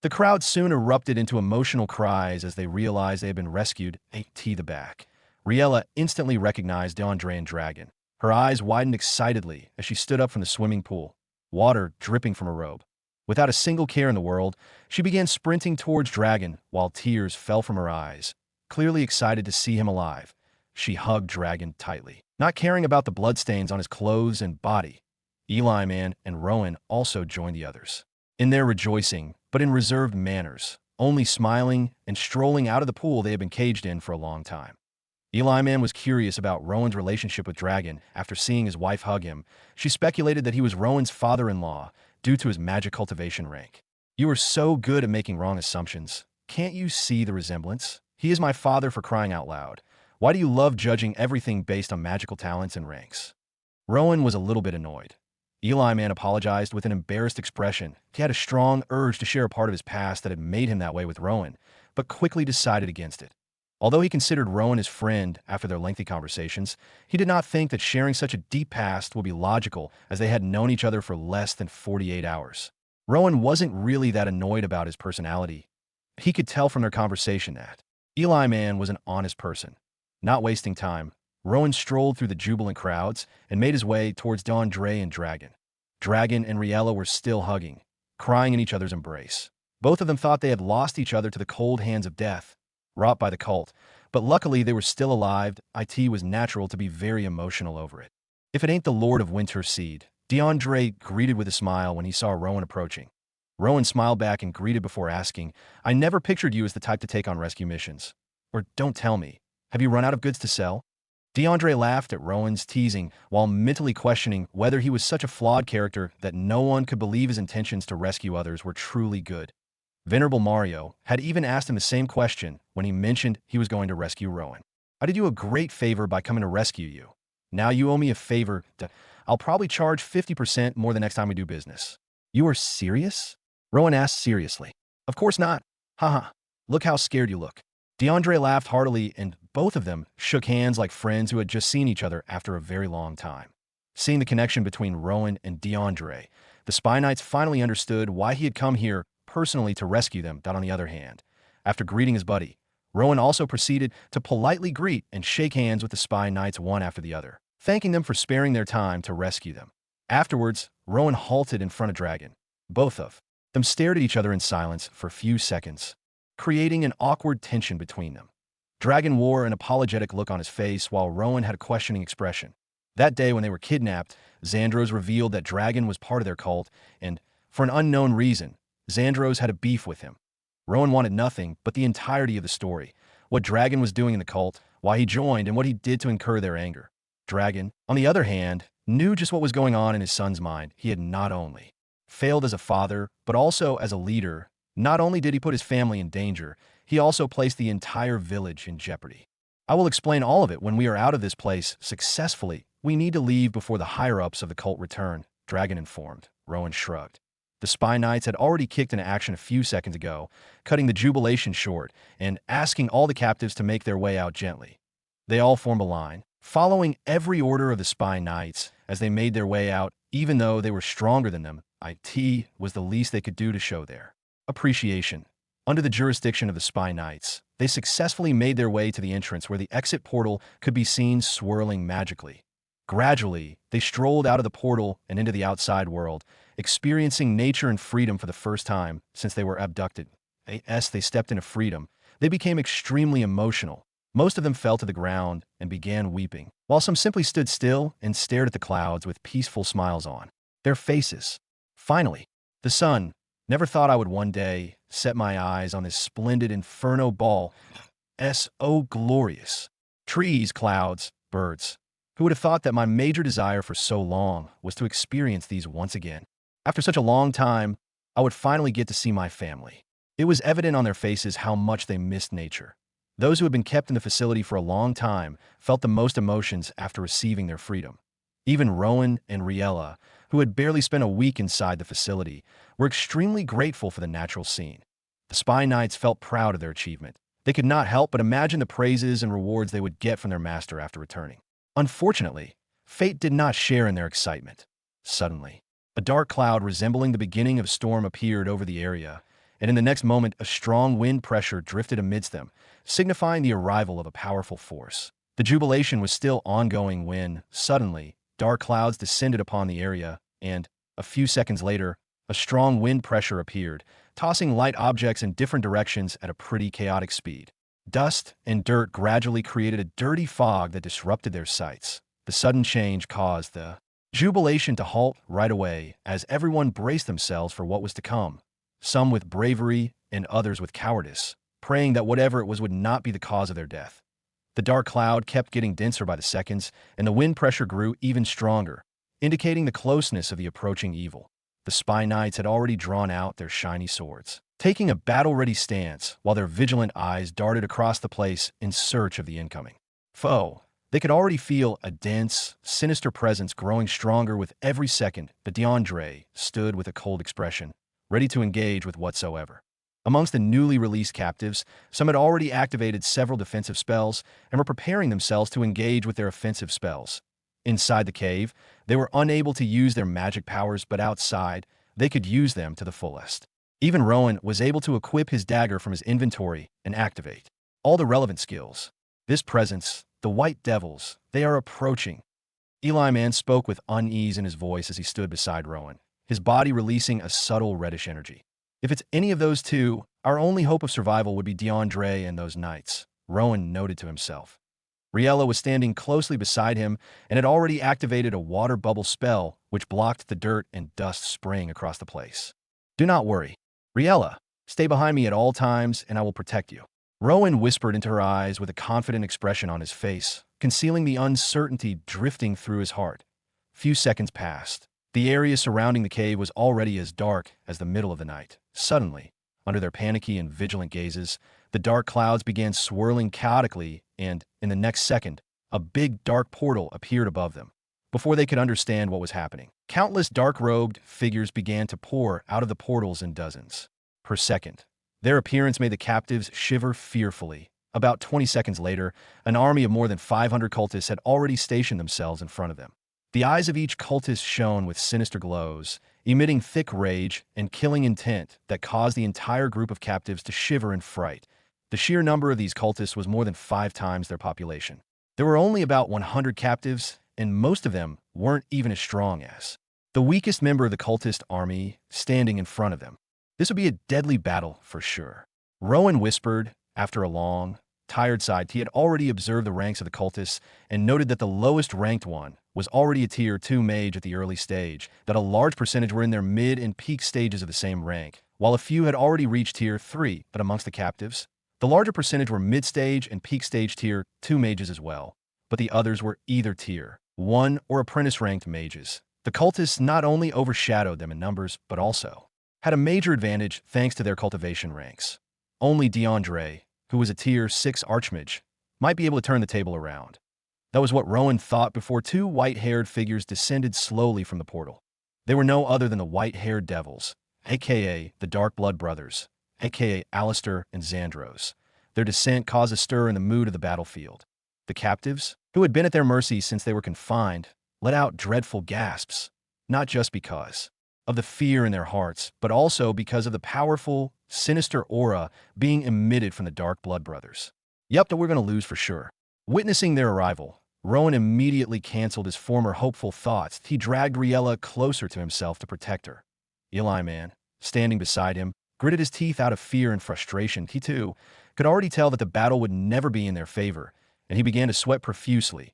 The crowd soon erupted into emotional cries as they realized they had been rescued. "At the back." Riella instantly recognized DeAndre and Dragon. Her eyes widened excitedly as she stood up from the swimming pool, water dripping from her robe. Without a single care in the world, she began sprinting towards Dragon while tears fell from her eyes. Clearly excited to see him alive, she hugged Dragon tightly, not caring about the bloodstains on his clothes and body. Eli Man and Rowan also joined the others in their rejoicing, but in reserved manners, only smiling and strolling out of the pool they had been caged in for a long time. Eli Man was curious about Rowan's relationship with Dragon after seeing his wife hug him. She speculated that he was Rowan's father-in-law due to his magic cultivation rank. "You are so good at making wrong assumptions. Can't you see the resemblance? He is my father, for crying out loud. Why do you love judging everything based on magical talents and ranks?" Rowan was a little bit annoyed. Eli Man apologized with an embarrassed expression. He had a strong urge to share a part of his past that had made him that way with Rowan, but quickly decided against it. Although he considered Rowan his friend after their lengthy conversations, he did not think that sharing such a deep past would be logical, as they had known each other for less than 48 hours. Rowan wasn't really that annoyed about his personality. He could tell from their conversation that Eli Man was an honest person. Not wasting time, Rowan strolled through the jubilant crowds and made his way towards Dre and Dragon. Dragon and Riella were still hugging, crying in each other's embrace. Both of them thought they had lost each other to the cold hands of death, wrought by the cult, but luckily they were still alive. It was natural to be very emotional over it. If it ain't the Lord of Winter Seed, Dre greeted with a smile when he saw Rowan approaching. Rowan smiled back and greeted before asking, I never pictured you as the type to take on rescue missions. Or don't tell me, have you run out of goods to sell? Dre laughed at Rowan's teasing while mentally questioning whether he was such a flawed character that no one could believe his intentions to rescue others were truly good. Venerable Mario had even asked him the same question when he mentioned he was going to rescue Rowan. I did you a great favor by coming to rescue you. Now you owe me a favor. I'll probably charge 50% more the next time we do business. You are serious? Rowan asked seriously. Of course not. Haha. Look how scared you look. Dre laughed heartily, and both of them shook hands like friends who had just seen each other after a very long time. Seeing the connection between Rowan and Dre, the Spy Knights finally understood why he had come here personally to rescue them. On the other hand, after greeting his buddy, Rowan also proceeded to politely greet and shake hands with the Spy Knights one after the other, thanking them for sparing their time to rescue them. Afterwards, Rowan halted in front of Dragon. Both of them stared at each other in silence for a few seconds, creating an awkward tension between them. Dragon wore an apologetic look on his face while Rowan had a questioning expression. That day when they were kidnapped, Xandros revealed that Dragon was part of their cult, and, for an unknown reason, Xandros had a beef with him. Rowan wanted nothing but the entirety of the story, what Dragon was doing in the cult, why he joined, and what he did to incur their anger. Dragon, on the other hand, knew just what was going on in his son's mind. He had not only failed as a father, but also as a leader. Not only did he put his family in danger, he also placed the entire village in jeopardy. I will explain all of it when we are out of this place successfully. We need to leave before the higher-ups of the cult return, Dragon informed. Rowan shrugged. The Spy Knights had already kicked into action a few seconds ago, cutting the jubilation short and asking all the captives to make their way out gently. They all formed a line, following every order of the Spy Knights as they made their way out, even though they were stronger than them. It was the least they could do to show their appreciation. Under the jurisdiction of the Spy Knights, they successfully made their way to the entrance where the exit portal could be seen swirling magically. Gradually, they strolled out of the portal and into the outside world, experiencing nature and freedom for the first time since they were abducted. As they stepped into freedom, they became extremely emotional. Most of them fell to the ground and began weeping, while some simply stood still and stared at the clouds with peaceful smiles on their faces. Finally, the sun. Never thought I would one day set my eyes on this splendid inferno ball. So glorious. Trees, clouds, birds. Who would have thought that my major desire for so long was to experience these once again? After such a long time, I would finally get to see my family. It was evident on their faces how much they missed nature. Those who had been kept in the facility for a long time felt the most emotions after receiving their freedom. Even Rowan and Riella, who had barely spent a week inside the facility, were extremely grateful for the natural scene. The Spy Knights felt proud of their achievement. They could not help but imagine the praises and rewards they would get from their master after returning. Unfortunately, fate did not share in their excitement. Suddenly, a dark cloud resembling the beginning of a storm appeared over the area, and in the next moment a strong wind pressure drifted amidst them, signifying the arrival of a powerful force. The jubilation was still ongoing when, suddenly, dark clouds descended upon the area, and, a few seconds later, a strong wind pressure appeared, tossing light objects in different directions at a pretty chaotic speed. Dust and dirt gradually created a dirty fog that disrupted their sights. The sudden change caused the jubilation to halt right away as everyone braced themselves for what was to come, some with bravery and others with cowardice, praying that whatever it was would not be the cause of their death. The dark cloud kept getting denser by the seconds, and the wind pressure grew even stronger, indicating the closeness of the approaching evil. The Spy Knights had already drawn out their shiny swords, taking a battle-ready stance while their vigilant eyes darted across the place in search of the incoming foe. They could already feel a dense, sinister presence growing stronger with every second, but Dre stood with a cold expression, ready to engage with whatsoever. Amongst the newly released captives, some had already activated several defensive spells and were preparing themselves to engage with their offensive spells. Inside the cave, they were unable to use their magic powers, but outside, they could use them to the fullest. Even Rowan was able to equip his dagger from his inventory and activate all the relevant skills. This presence, The white devils, they are approaching. Eli Man spoke with unease in his voice as he stood beside Rowan, his body releasing a subtle reddish energy. If it's any of those two, our only hope of survival would be DeAndre and those knights, Rowan noted to himself. Riella was standing closely beside him and had already activated a water bubble spell which blocked the dirt and dust spraying across the place. Do not worry. Riella, stay behind me at all times and I will protect you. Rowan whispered into her eyes with a confident expression on his face, concealing the uncertainty drifting through his heart. Few seconds passed. The area surrounding the cave was already as dark as the middle of the night. Suddenly, under their panicky and vigilant gazes, the dark clouds began swirling chaotically and, in the next second, a big dark portal appeared above them. Before they could understand what was happening, countless dark-robed figures began to pour out of the portals in dozens per second. Their appearance made the captives shiver fearfully. About 20 seconds later, an army of more than 500 cultists had already stationed themselves in front of them. The eyes of each cultist shone with sinister glows, emitting thick rage and killing intent that caused the entire group of captives to shiver in fright. The sheer number of these cultists was more than 5 times their population. There were only about 100 captives, and most of them weren't even as strong as the weakest member of the cultist army standing in front of them. This would be a deadly battle for sure. Rowan whispered, after a long, tired sigh. He had already observed the ranks of the cultists and noted that the lowest ranked one was already a tier 2 mage at the early stage, that a large percentage were in their mid and peak stages of the same rank, while a few had already reached tier 3, but amongst the captives, the larger percentage were mid-stage and peak stage tier 2 mages as well, but the others were either tier 1 or apprentice-ranked mages. The cultists not only overshadowed them in numbers, but also had a major advantage thanks to their cultivation ranks. Only DeAndre, who was a tier 6 archmage, might be able to turn the table around. That was what Rowan thought before 2 white-haired figures descended slowly from the portal. They were no other than the white-haired devils, aka the Dark Blood Brothers, aka Alistair and Xandros. Their descent caused a stir in the mood of the battlefield. The captives, who had been at their mercy since they were confined, let out dreadful gasps, not just because of the fear in their hearts, but also because of the powerful, sinister aura being emitted from the Dark Blood Brothers. Yup, that we're going to lose for sure. Witnessing their arrival, Rowan immediately canceled his former hopeful thoughts. He dragged Riella closer to himself to protect her. Eli Man, standing beside him, gritted his teeth out of fear and frustration. He, too, could already tell that the battle would never be in their favor, and he began to sweat profusely.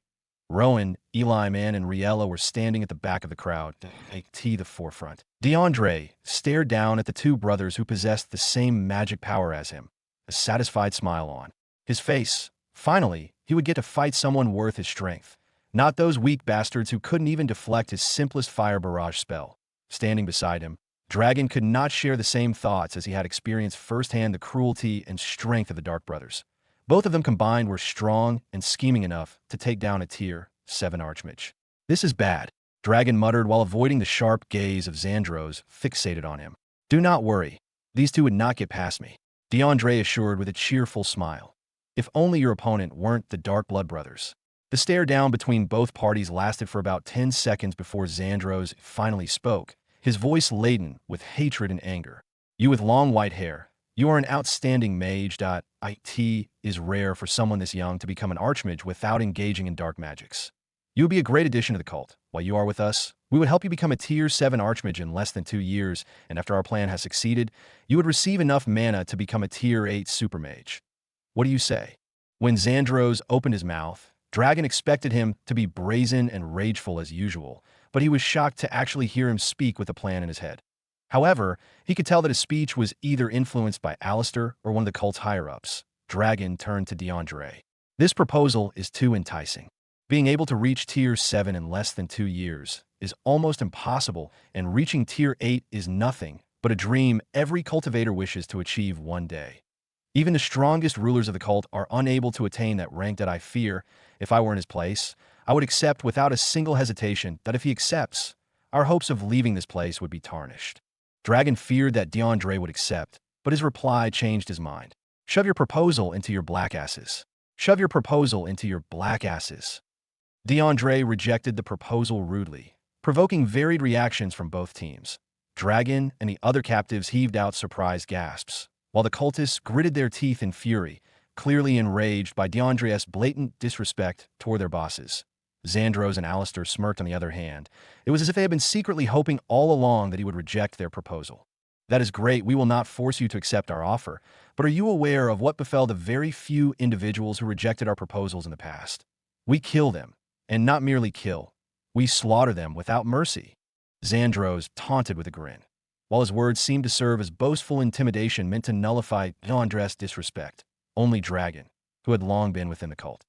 Rowan, Eli Man, and Riella were standing at the back of the crowd, the forefront. DeAndre stared down at the 2 brothers who possessed the same magic power as him, a satisfied smile on his face. Finally, he would get to fight someone worth his strength, not those weak bastards who couldn't even deflect his simplest fire barrage spell. Standing beside him, Dragon could not share the same thoughts as he had experienced firsthand the cruelty and strength of the Dark Brothers. Both of them combined were strong and scheming enough to take down a tier 7 archmage. This is bad, Dragon muttered while avoiding the sharp gaze of Xandros fixated on him. Do not worry, these 2 would not get past me, DeAndre assured with a cheerful smile. If only your opponent weren't the Dark Blood Brothers. The stare down between both parties lasted for about 10 seconds before Xandros finally spoke, his voice laden with hatred and anger. You with long white hair, you are an outstanding mage. It is rare for someone this young to become an archmage without engaging in dark magics. You would be a great addition to the cult. While you are with us, we would help you become a tier 7 archmage in less than 2 years, and after our plan has succeeded, you would receive enough mana to become a tier 8 supermage. What do you say? When Xandros opened his mouth, Dragon expected him to be brazen and rageful as usual, but he was shocked to actually hear him speak with a plan in his head. However, he could tell that his speech was either influenced by Alistair or one of the cult's higher-ups. Dragon turned to DeAndre. This proposal is too enticing. Being able to reach tier 7 in less than 2 years is almost impossible, and reaching tier 8 is nothing but a dream every cultivator wishes to achieve one day. Even the strongest rulers of the cult are unable to attain that rank. That I fear, if I were in his place, I would accept without a single hesitation that if he accepts, our hopes of leaving this place would be tarnished. Dragon feared that DeAndre would accept, but his reply changed his mind. Shove your proposal into your black asses. Shove your proposal into your black asses. DeAndre rejected the proposal rudely, provoking varied reactions from both teams. Dragon and the other captives heaved out surprised gasps, while the cultists gritted their teeth in fury, clearly enraged by DeAndre's blatant disrespect toward their bosses. Xandros and Alistair smirked on the other hand. It was as if they had been secretly hoping all along that he would reject their proposal. That is great, we will not force you to accept our offer, but are you aware of what befell the very few individuals who rejected our proposals in the past? We kill them, and not merely kill. We slaughter them without mercy. Xandros taunted with a grin, while his words seemed to serve as boastful intimidation meant to nullify DeAndre's disrespect. Only Dragon, who had long been within the cult,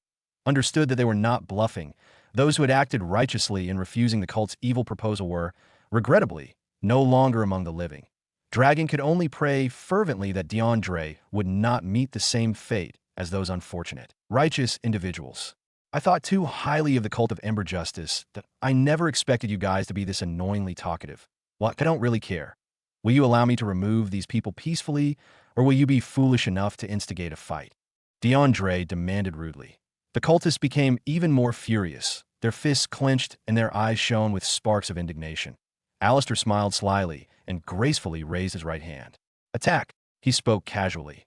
understood that they were not bluffing. Those who had acted righteously in refusing the cult's evil proposal were, regrettably, no longer among the living. Dragon could only pray fervently that DeAndre would not meet the same fate as those unfortunate, righteous individuals. I thought too highly of the cult of Ember Justice that I never expected you guys to be this annoyingly talkative. Well, I don't really care. Will you allow me to remove these people peacefully, or will you be foolish enough to instigate a fight? DeAndre demanded rudely. The cultists became even more furious. Their fists clenched and their eyes shone with sparks of indignation. Alistair smiled slyly and gracefully raised his right hand. Attack, he spoke casually.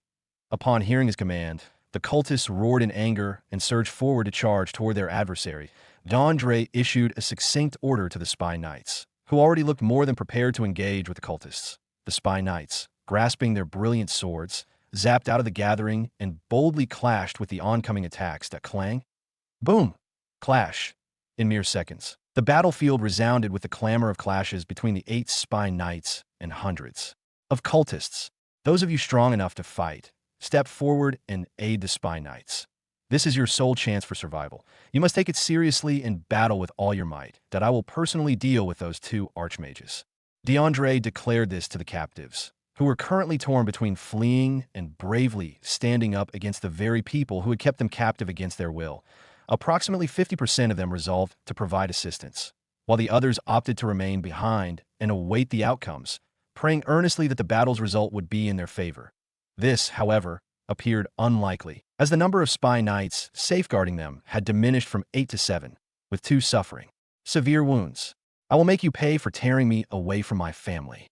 Upon hearing his command, the cultists roared in anger and surged forward to charge toward their adversary. DeAndre issued a succinct order to the Spy Knights, who already looked more than prepared to engage with the cultists. The Spy Knights, grasping their brilliant swords, zapped out of the gathering and boldly clashed with the oncoming attacks that clang. Boom! Clash. In mere seconds, the battlefield resounded with the clamor of clashes between the 8 Spy Knights and hundreds of cultists. Those of you strong enough to fight, step forward and aid the Spy Knights. This is your sole chance for survival. You must take it seriously and battle with all your might, that I will personally deal with those 2 archmages. DeAndre declared this to the captives, who were currently torn between fleeing and bravely standing up against the very people who had kept them captive against their will. Approximately 50% of them resolved to provide assistance, while the others opted to remain behind and await the outcomes, praying earnestly that the battle's result would be in their favor. This, however, appeared unlikely, as the number of Spy Knights safeguarding them had diminished from 8 to 7, with 2 suffering severe wounds. I will make you pay for tearing me away from my family.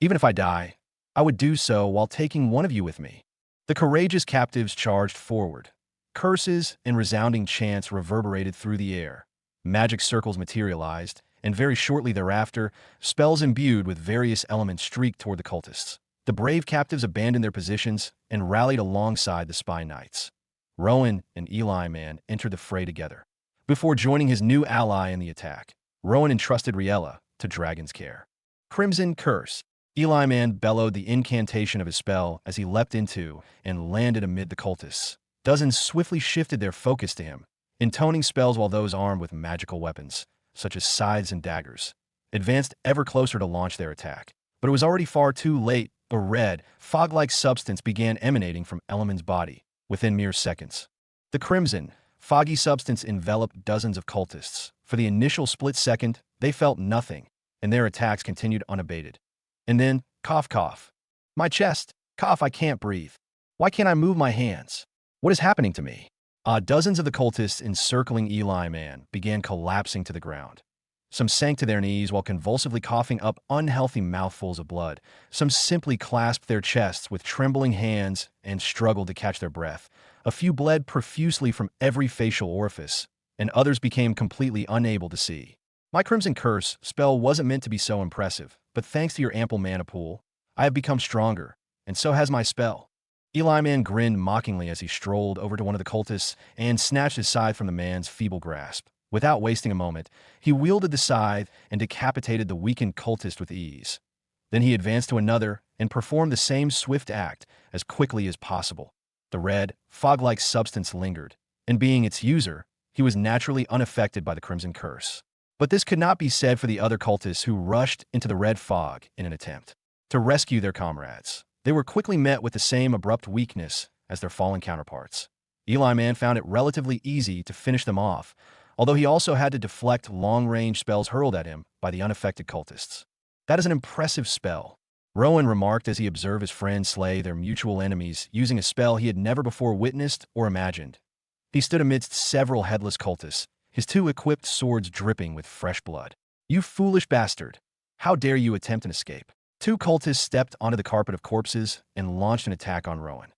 Even if I die, I would do so while taking one of you with me. The courageous captives charged forward. Curses and resounding chants reverberated through the air. Magic circles materialized, and very shortly thereafter, spells imbued with various elements streaked toward the cultists. The brave captives abandoned their positions and rallied alongside the Spy Knights. Rowan and Eli Man entered the fray together. Before joining his new ally in the attack, Rowan entrusted Riella to Dragon's care. Crimson Curse. Eli Man bellowed the incantation of his spell as he leapt into and landed amid the cultists. Dozens swiftly shifted their focus to him, intoning spells while those armed with magical weapons, such as scythes and daggers, advanced ever closer to launch their attack. But it was already far too late. A red, fog-like substance began emanating from Element's body within mere seconds. The crimson, foggy substance enveloped dozens of cultists. For the initial split second, they felt nothing, and their attacks continued unabated. And then, cough, cough. My chest, cough, I can't breathe. Why can't I move my hands? What is happening to me? Dozens of the cultists encircling Eli Man began collapsing to the ground. Some sank to their knees while convulsively coughing up unhealthy mouthfuls of blood. Some simply clasped their chests with trembling hands and struggled to catch their breath. A few bled profusely from every facial orifice, and others became completely unable to see. My Crimson Curse spell wasn't meant to be so impressive, but thanks to your ample mana pool, I have become stronger, and so has my spell. Eli Man grinned mockingly as he strolled over to one of the cultists and snatched his scythe from the man's feeble grasp. Without wasting a moment, he wielded the scythe and decapitated the weakened cultist with ease. Then he advanced to another and performed the same swift act as quickly as possible. The red, fog-like substance lingered, and being its user, he was naturally unaffected by the Crimson Curse. But this could not be said for the other cultists who rushed into the red fog in an attempt to rescue their comrades. They were quickly met with the same abrupt weakness as their fallen counterparts. Eli Man found it relatively easy to finish them off, although he also had to deflect long-range spells hurled at him by the unaffected cultists. That is an impressive spell, Rowan remarked as he observed his friends slay their mutual enemies using a spell he had never before witnessed or imagined. He stood amidst several headless cultists, his 2 equipped swords dripping with fresh blood. You foolish bastard! How dare you attempt an escape? 2 cultists stepped onto the carpet of corpses and launched an attack on Rowan.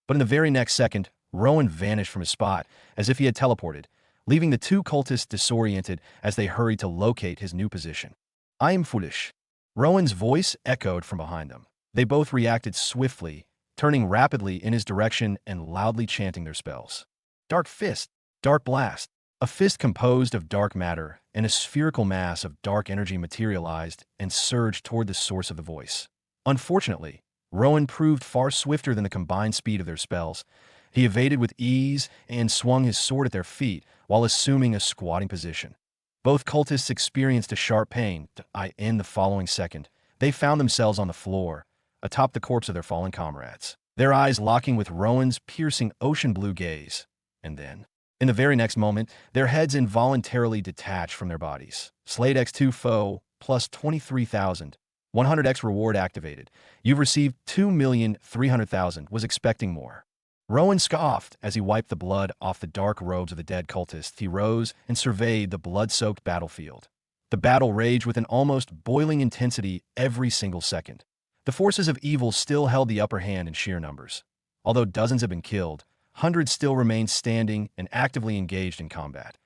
But in the very next second, Rowan vanished from his spot as if he had teleported, leaving the two cultists disoriented as they hurried to locate his new position. "I am foolish." Rowan's voice echoed from behind them. They both reacted swiftly, turning rapidly in his direction and loudly chanting their spells. Dark Fist, Dark Blast. A fist composed of dark matter and a spherical mass of dark energy materialized and surged toward the source of the voice. Unfortunately, Rowan proved far swifter than the combined speed of their spells. He evaded with ease and swung his sword at their feet while assuming a squatting position. Both cultists experienced a sharp pain. In the following second, they found themselves on the floor, atop the corpse of their fallen comrades, their eyes locking with Rowan's piercing ocean blue gaze. And then, in the very next moment, their heads involuntarily detached from their bodies. Slate X2 foe plus 23,000. 100x reward activated. You've received 2,300,000. Was expecting more. Rowan scoffed as he wiped the blood off the dark robes of the dead cultists. He rose and surveyed the blood-soaked battlefield. The battle raged with an almost boiling intensity every single second. The forces of evil still held the upper hand in sheer numbers. Although dozens had been killed, hundreds still remained standing and actively engaged in combat.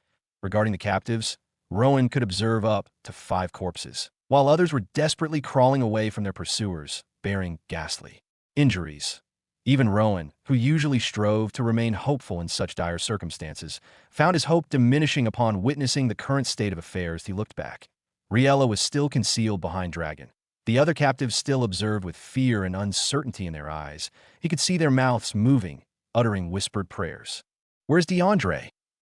Regarding the captives, Rowan could observe up to 5 corpses, while others were desperately crawling away from their pursuers, bearing ghastly injuries. Even Rowan, who usually strove to remain hopeful in such dire circumstances, found his hope diminishing upon witnessing the current state of affairs. He looked back. Riella was still concealed behind Dragon. The other captives still observed with fear and uncertainty in their eyes. He could see their mouths moving, uttering whispered prayers. "Where's DeAndre?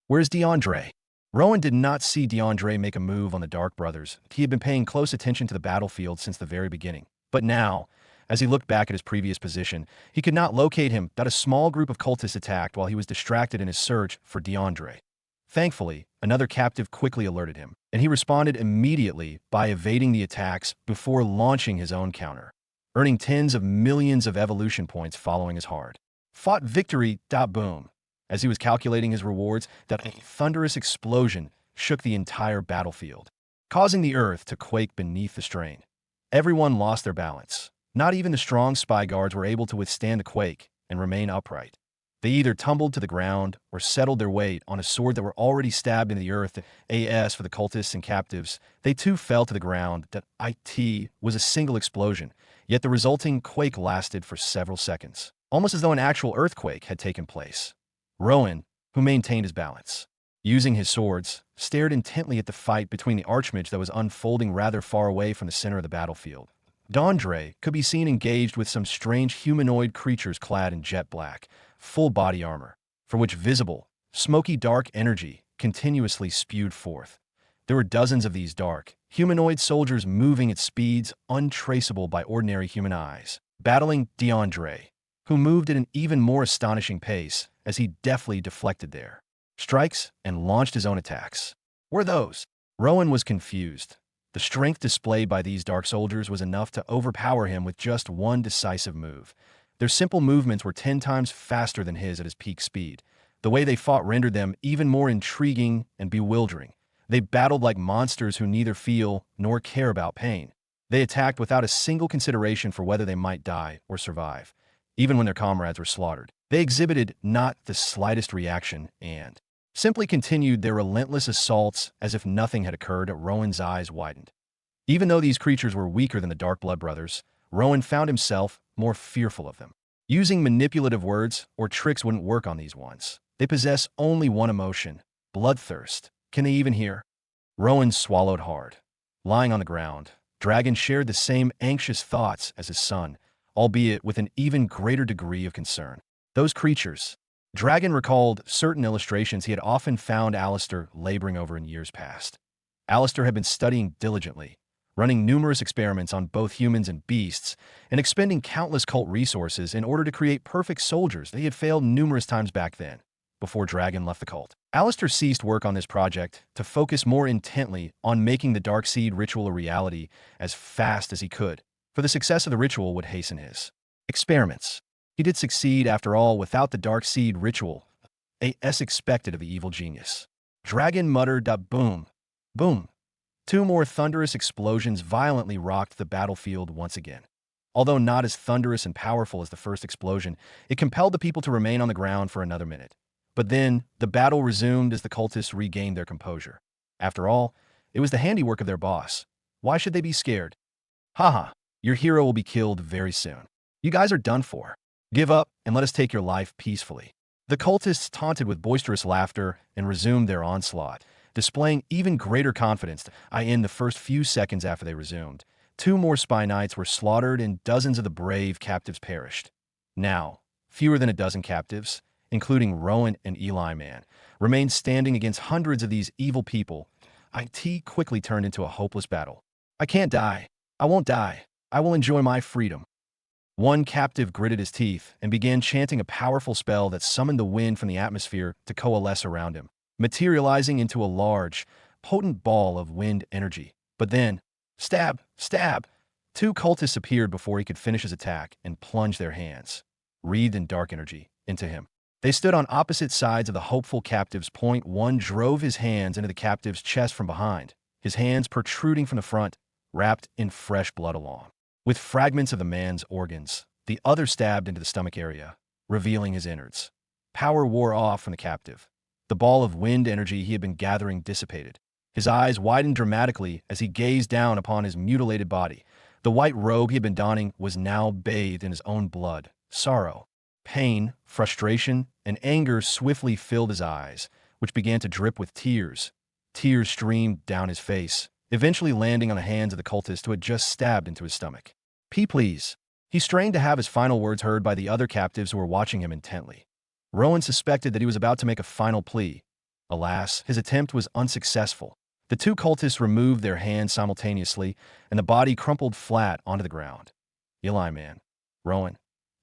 Where's DeAndre?" Rowan did not see DeAndre make a move on the Dark Brothers. He had been paying close attention to the battlefield since the very beginning. But now, as he looked back at his previous position, he could not locate him. That a small group of cultists attacked while he was distracted in his search for DeAndre. Thankfully, another captive quickly alerted him, and he responded immediately by evading the attacks before launching his own counter, earning tens of millions of evolution points following his hard-fought victory. Boom. As he was calculating his rewards, that a thunderous explosion shook the entire battlefield, causing the earth to quake beneath the strain. Everyone lost their balance. Not even the strong spy guards were able to withstand the quake and remain upright. They either tumbled to the ground or settled their weight on a sword that were already stabbed into the earth. As for the cultists and captives, they too fell to the ground. It was a single explosion, yet the resulting quake lasted for several seconds, almost as though an actual earthquake had taken place. Rowan, who maintained his balance, using his swords, stared intently at the fight between the archmage that was unfolding rather far away from the center of the battlefield. DeAndre could be seen engaged with some strange humanoid creatures clad in jet black, full body armor, from which visible, smoky dark energy continuously spewed forth. There were dozens of these dark, humanoid soldiers moving at speeds untraceable by ordinary human eyes, battling DeAndre, who moved at an even more astonishing pace as he deftly deflected their strikes and launched his own attacks. Were those? Rowan was confused. The strength displayed by these dark soldiers was enough to overpower him with just one decisive move. Their simple movements were 10 times faster than his at his peak speed. The way they fought rendered them even more intriguing and bewildering. They battled like monsters who neither feel nor care about pain. They attacked without a single consideration for whether they might die or survive. Even when their comrades were slaughtered, they exhibited not the slightest reaction and simply continued their relentless assaults as if nothing had occurred. Rowan's eyes widened. Even though these creatures were weaker than the Dark Blood Brothers, Rowan found himself more fearful of them. Using manipulative words or tricks wouldn't work on these ones. They possess only one emotion: bloodthirst. Can they even hear? Rowan swallowed hard. Lying on the ground, Dragon shared the same anxious thoughts as his son, albeit with an even greater degree of concern. Those creatures. Dragon recalled certain illustrations he had often found Alistair laboring over in years past. Alistair had been studying diligently, running numerous experiments on both humans and beasts, and expending countless cult resources in order to create perfect soldiers that he had failed numerous times back then, before Dragon left the cult. Alistair ceased work on this project to focus more intently on making the Dark Seed ritual a reality as fast as he could, for the success of the ritual would hasten his experiments. He did succeed, after all. Without the Dark Seed ritual, as expected of the evil genius. Dragon muttered. Boom. Boom. 2 more thunderous explosions violently rocked the battlefield once again. Although not as thunderous and powerful as the first explosion, it compelled the people to remain on the ground for another minute. But then, the battle resumed as the cultists regained their composure. After all, it was the handiwork of their boss. Why should they be scared? Haha, your hero will be killed very soon. You guys are done for. Give up and let us take your life peacefully. The cultists taunted with boisterous laughter and resumed their onslaught, displaying even greater confidence. In the first few seconds after they resumed, 2 more spy knights were slaughtered and dozens of the brave captives perished. Now, fewer than a dozen captives, including Rowan and Eli Man, remained standing against hundreds of these evil people. It quickly turned into a hopeless battle. I can't die. I won't die. I will enjoy my freedom. One captive gritted his teeth and began chanting a powerful spell that summoned the wind from the atmosphere to coalesce around him, materializing into a large, potent ball of wind energy. But then, stab, stab! 2 cultists appeared before he could finish his attack and plunged their hands, wreathed in dark energy, into him. They stood on opposite sides of the hopeful captive's point. One drove his hands into the captive's chest from behind, his hands protruding from the front, wrapped in fresh blood along with fragments of the man's organs. The other stabbed into the stomach area, revealing his innards. Power wore off from the captive. The ball of wind energy he had been gathering dissipated. His eyes widened dramatically as he gazed down upon his mutilated body. The white robe he had been donning was now bathed in his own blood. Sorrow, pain, frustration, and anger swiftly filled his eyes, which began to drip with tears. Tears streamed down his face, eventually landing on the hands of the cultist who had just stabbed into his stomach. Please. He strained to have his final words heard by the other captives who were watching him intently. Rowan suspected that he was about to make a final plea. Alas, his attempt was unsuccessful. The 2 cultists removed their hands simultaneously, and the body crumpled flat onto the ground. Eli Man, Rowan,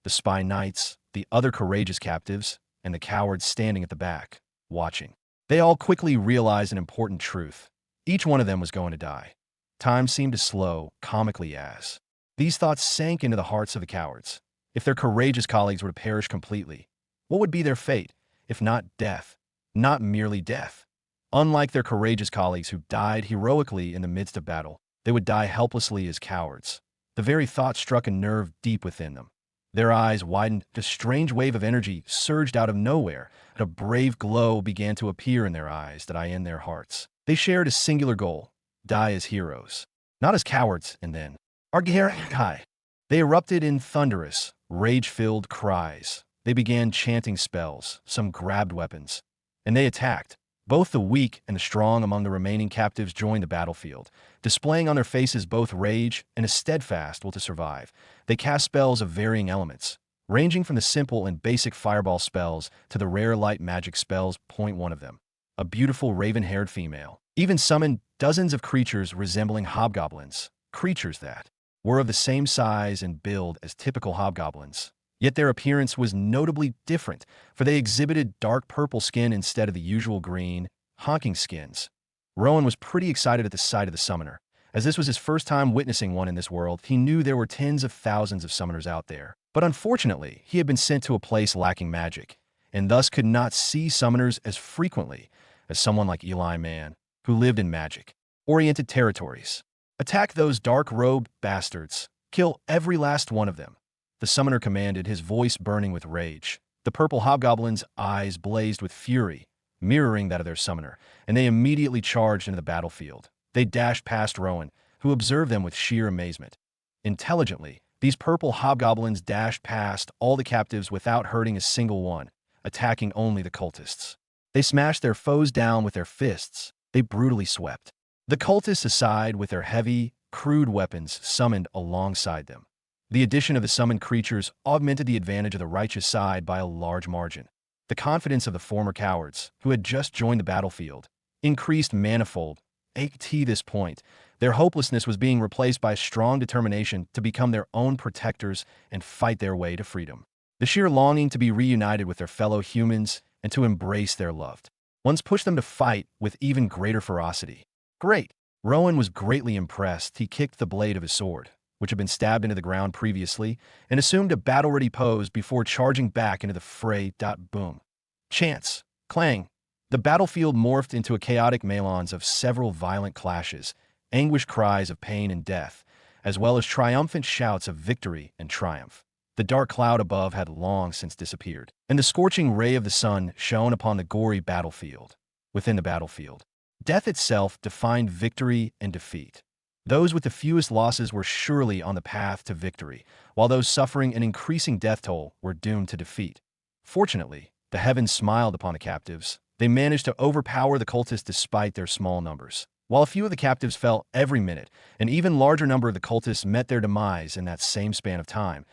the spy knights, the other courageous captives, and the cowards standing at the back, watching. They all quickly realized an important truth. Each one of them was going to die. Time seemed to slow, comically as. These thoughts sank into the hearts of the cowards. If their courageous colleagues were to perish completely, what would be their fate, if not death? Not merely death. Unlike their courageous colleagues who died heroically in the midst of battle, they would die helplessly as cowards. The very thought struck a nerve deep within them. Their eyes widened. A strange wave of energy surged out of nowhere, and a brave glow began to appear in their eyes in their hearts. They shared a singular goal: die as heroes, not as cowards. And then, Argharai! They erupted in thunderous, rage-filled cries. They began chanting spells, some grabbed weapons, and they attacked. Both the weak and the strong among the remaining captives joined the battlefield, displaying on their faces both rage and a steadfast will to survive. They cast spells of varying elements, ranging from the simple and basic fireball spells to the rare light magic spells. One of them, a beautiful raven-haired female, even summoned dozens of creatures resembling hobgoblins, creatures that were of the same size and build as typical hobgoblins. Yet their appearance was notably different, for they exhibited dark purple skin instead of the usual green, honking skins. Rowan was pretty excited at the sight of the summoner. As this was his first time witnessing one in this world, he knew there were tens of thousands of summoners out there. But unfortunately, he had been sent to a place lacking magic, and thus could not see summoners as frequently as someone like Eli Man, who lived in magic-oriented territories. Attack those dark-robed bastards. Kill every last one of them. The summoner commanded, his voice burning with rage. The purple hobgoblin's eyes blazed with fury, mirroring that of their summoner, and they immediately charged into the battlefield. They dashed past Rowan, who observed them with sheer amazement. Intelligently, these purple hobgoblins dashed past all the captives without hurting a single one, attacking only the cultists. They smashed their foes down with their fists. They brutally swept the cultists aside with their heavy, crude weapons summoned alongside them. The addition of the summoned creatures augmented the advantage of the righteous side by a large margin. The confidence of the former cowards, who had just joined the battlefield, increased manifold. At this point, their hopelessness was being replaced by a strong determination to become their own protectors and fight their way to freedom. The sheer longing to be reunited with their fellow humans and to embrace their loved ones pushed them to fight with even greater ferocity. Great! Rowan was greatly impressed. He kicked the blade of his sword, which had been stabbed into the ground previously, and assumed a battle-ready pose before charging back into the fray. Boom. Chance. Clang. The battlefield morphed into a chaotic melange of several violent clashes, anguished cries of pain and death, as well as triumphant shouts of victory and triumph. The dark cloud above had long since disappeared, and the scorching ray of the sun shone upon the gory battlefield. Within the battlefield, death itself defined victory and defeat. Those with the fewest losses were surely on the path to victory, while those suffering an increasing death toll were doomed to defeat. Fortunately, the heavens smiled upon the captives. They managed to overpower the cultists despite their small numbers. While a few of the captives fell every minute, an even larger number of the cultists met their demise in that same span of time.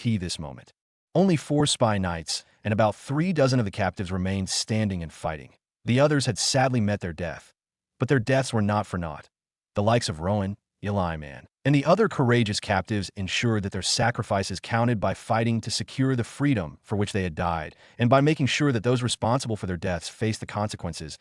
This moment. Only 4 spy knights and about 3 dozen of the captives remained standing and fighting. The others had sadly met their death. But their deaths were not for naught. The likes of Rowan, Eliman, and the other courageous captives ensured that their sacrifices counted by fighting to secure the freedom for which they had died, and by making sure that those responsible for their deaths faced the consequences.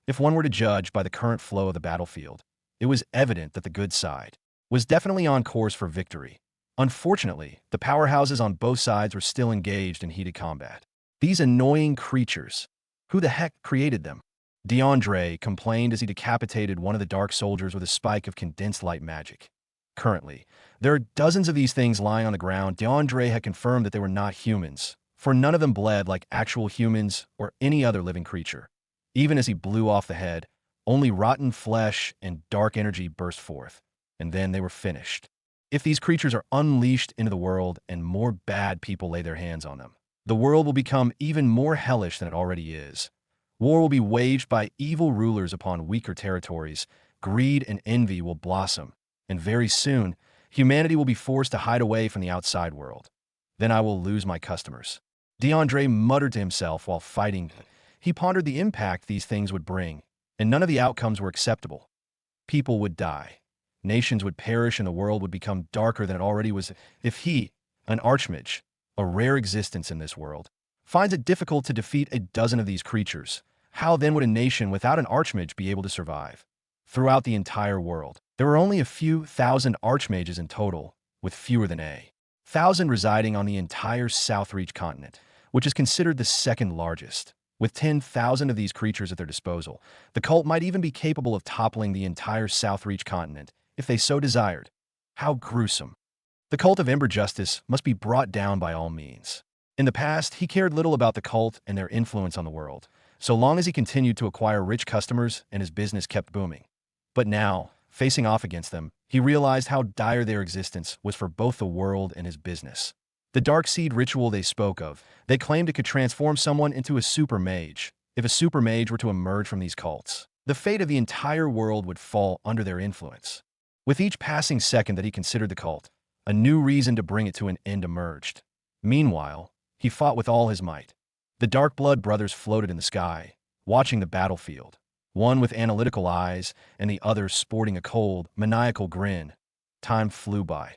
If one were to judge by the current flow of the battlefield, it was evident that the good side was definitely on course for victory. Unfortunately, the powerhouses on both sides were still engaged in heated combat. These annoying creatures. Who the heck created them? DeAndre complained as he decapitated one of the dark soldiers with a spike of condensed light magic. Currently, there are dozens of these things lying on the ground. DeAndre had confirmed that they were not humans, for none of them bled like actual humans or any other living creature. Even as he blew off the head, only rotten flesh and dark energy burst forth, and then they were finished. If these creatures are unleashed into the world and more bad people lay their hands on them, the world will become even more hellish than it already is. War will be waged by evil rulers upon weaker territories, greed and envy will blossom, and very soon, humanity will be forced to hide away from the outside world. Then I will lose my customers. DeAndre muttered to himself while fighting. He pondered the impact these things would bring, and none of the outcomes were acceptable. People would die. Nations would perish and the world would become darker than it already was. If he, an archmage, a rare existence in this world, finds it difficult to defeat a dozen of these creatures, how then would a nation without an archmage be able to survive? Throughout the entire world, there were only a few thousand archmages in total, with fewer than a thousand residing on the entire Southreach continent, which is considered the second largest. With 10,000 of these creatures at their disposal, the cult might even be capable of toppling the entire Southreach continent, if they so desired. How gruesome. The cult of Ember Justice must be brought down by all means. In the past, he cared little about the cult and their influence on the world, so long as he continued to acquire rich customers and his business kept booming. But now, facing off against them, he realized how dire their existence was for both the world and his business. The Dark Seed ritual they spoke of, they claimed it could transform someone into a super mage. If a super mage were to emerge from these cults, the fate of the entire world would fall under their influence. With each passing second that he considered the cult, a new reason to bring it to an end emerged. Meanwhile, he fought with all his might. The Dark Blood brothers floated in the sky, watching the battlefield, one with analytical eyes and the other sporting a cold, maniacal grin. Time flew by.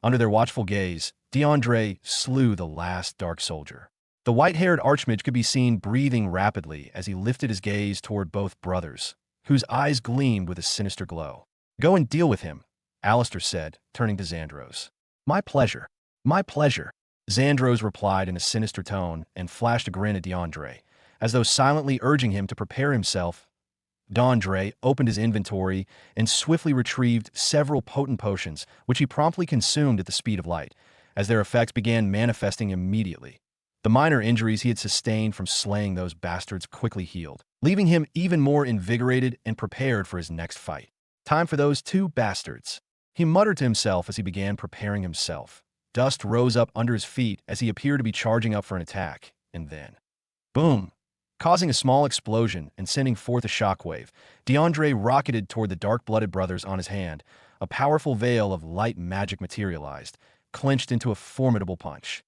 Under their watchful gaze, DeAndre slew the last dark soldier. The white-haired archmage could be seen breathing rapidly as he lifted his gaze toward both brothers, whose eyes gleamed with a sinister glow. "Go and deal with him," Alistair said, turning to Xandros. "My pleasure. My pleasure," Xandros replied in a sinister tone and flashed a grin at DeAndre, as though silently urging him to prepare himself. DeAndre opened his inventory and swiftly retrieved several potent potions, which he promptly consumed at the speed of light, as their effects began manifesting immediately. The minor injuries he had sustained from slaying those bastards quickly healed, leaving him even more invigorated and prepared for his next fight. Time for those 2 bastards, he muttered to himself as he began preparing himself. Dust rose up under his feet as he appeared to be charging up for an attack, and then, boom! Causing a small explosion and sending forth a shockwave, DeAndre rocketed toward the dark-blooded brothers on his hand. A powerful veil of light magic materialized, clenched into a formidable punch.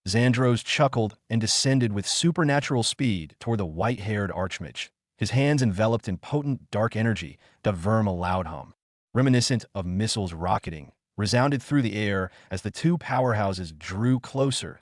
Xandros chuckled and descended with supernatural speed toward the white-haired archmage. His hands enveloped in potent dark energy, the verm a loud hum, reminiscent of missiles rocketing, resounded through the air as the 2 powerhouses drew closer.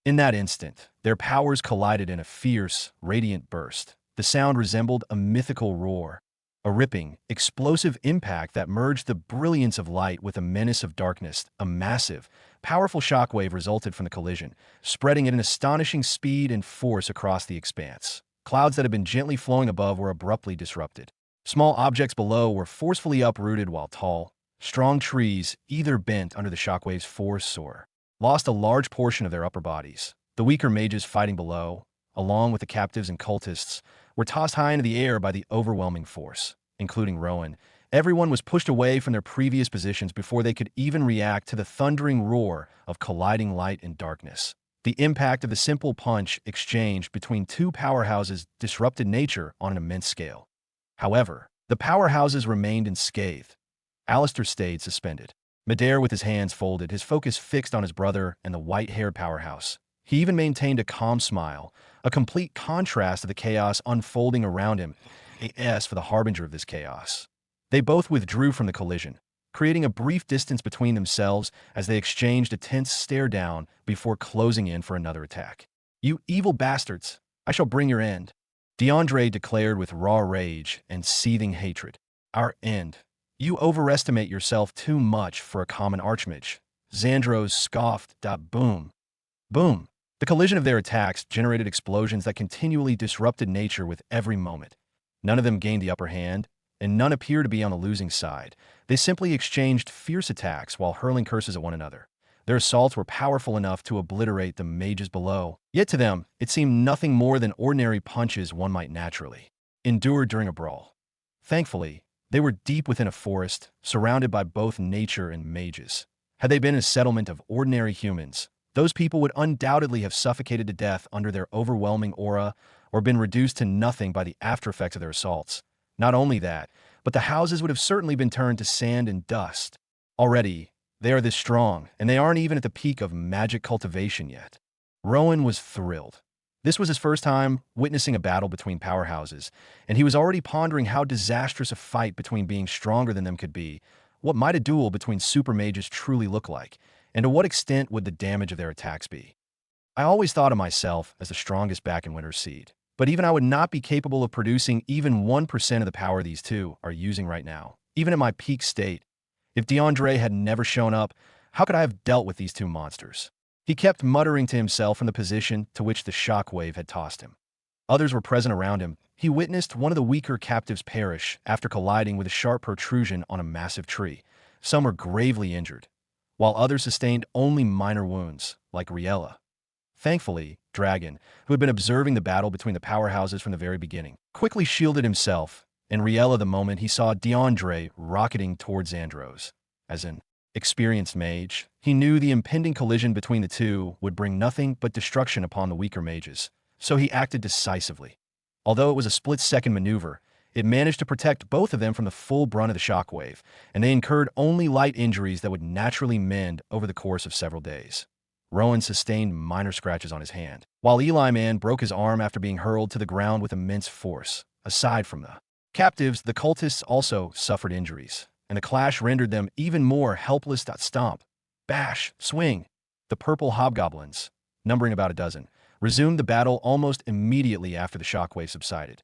In that instant, their powers collided in a fierce, radiant burst. The sound resembled a mythical roar, a ripping, explosive impact that merged the brilliance of light with a menace of darkness. A massive, powerful shockwave resulted from the collision, spreading at an astonishing speed and force across the expanse. Clouds that had been gently flowing above were abruptly disrupted. Small objects below were forcefully uprooted while tall, strong trees, either bent under the shockwave's force or lost a large portion of their upper bodies. The weaker mages fighting below, along with the captives and cultists, were tossed high into the air by the overwhelming force, including Rowan. Everyone was pushed away from their previous positions before they could even react to the thundering roar of colliding light and darkness. The impact of the simple punch exchanged between two powerhouses disrupted nature on an immense scale. However, the powerhouses remained unscathed. Alistair stayed suspended. Midair with his hands folded, his focus fixed on his brother and the white-haired powerhouse. He even maintained a calm smile, a complete contrast to the chaos unfolding around him. A.S. for the harbinger of this chaos. They both withdrew from the collision, creating a brief distance between themselves as they exchanged a tense stare down before closing in for another attack. "You evil bastards! I shall bring your end," DeAndre declared with raw rage and seething hatred. "Our end. You overestimate yourself too much for a common archmage," Xandros scoffed. Boom. Boom. The collision of their attacks generated explosions that continually disrupted nature with every moment. None of them gained the upper hand, and none appeared to be on the losing side. They simply exchanged fierce attacks while hurling curses at one another. Their assaults were powerful enough to obliterate the mages below. Yet to them, it seemed nothing more than ordinary punches one might naturally endure during a brawl. Thankfully, they were deep within a forest, surrounded by both nature and mages. Had they been a settlement of ordinary humans, those people would undoubtedly have suffocated to death under their overwhelming aura or been reduced to nothing by the aftereffects of their assaults. Not only that, but the houses would have certainly been turned to sand and dust. Already, they are this strong, and they aren't even at the peak of magic cultivation yet. Rowan was thrilled. This was his first time witnessing a battle between powerhouses, and he was already pondering how disastrous a fight between being stronger than them could be. What might a duel between super mages truly look like, and to what extent would the damage of their attacks be? I always thought of myself as the strongest back in Winter's Seed, but even I would not be capable of producing even 1% of the power these two are using right now, even at my peak state. If DeAndre had never shown up, how could I have dealt with these two monsters? He kept muttering to himself from the position to which the shockwave had tossed him. Others were present around him. He witnessed one of the weaker captives perish after colliding with a sharp protrusion on a massive tree. Some were gravely injured, while others sustained only minor wounds, like Riella. Thankfully, Dragon, who had been observing the battle between the powerhouses from the very beginning, quickly shielded himself, and Riella the moment he saw DeAndre rocketing towards Xandros. As an experienced mage, he knew the impending collision between the two would bring nothing but destruction upon the weaker mages, so he acted decisively. Although it was a split-second maneuver, it managed to protect both of them from the full brunt of the shockwave, and they incurred only light injuries that would naturally mend over the course of several days. Rowan sustained minor scratches on his hand, while Eli Man broke his arm after being hurled to the ground with immense force. Aside from the captives, the cultists also suffered injuries, and the clash rendered them even more helpless. Stomp, bash, swing. The purple hobgoblins, numbering about a dozen, resumed the battle almost immediately after the shockwave subsided.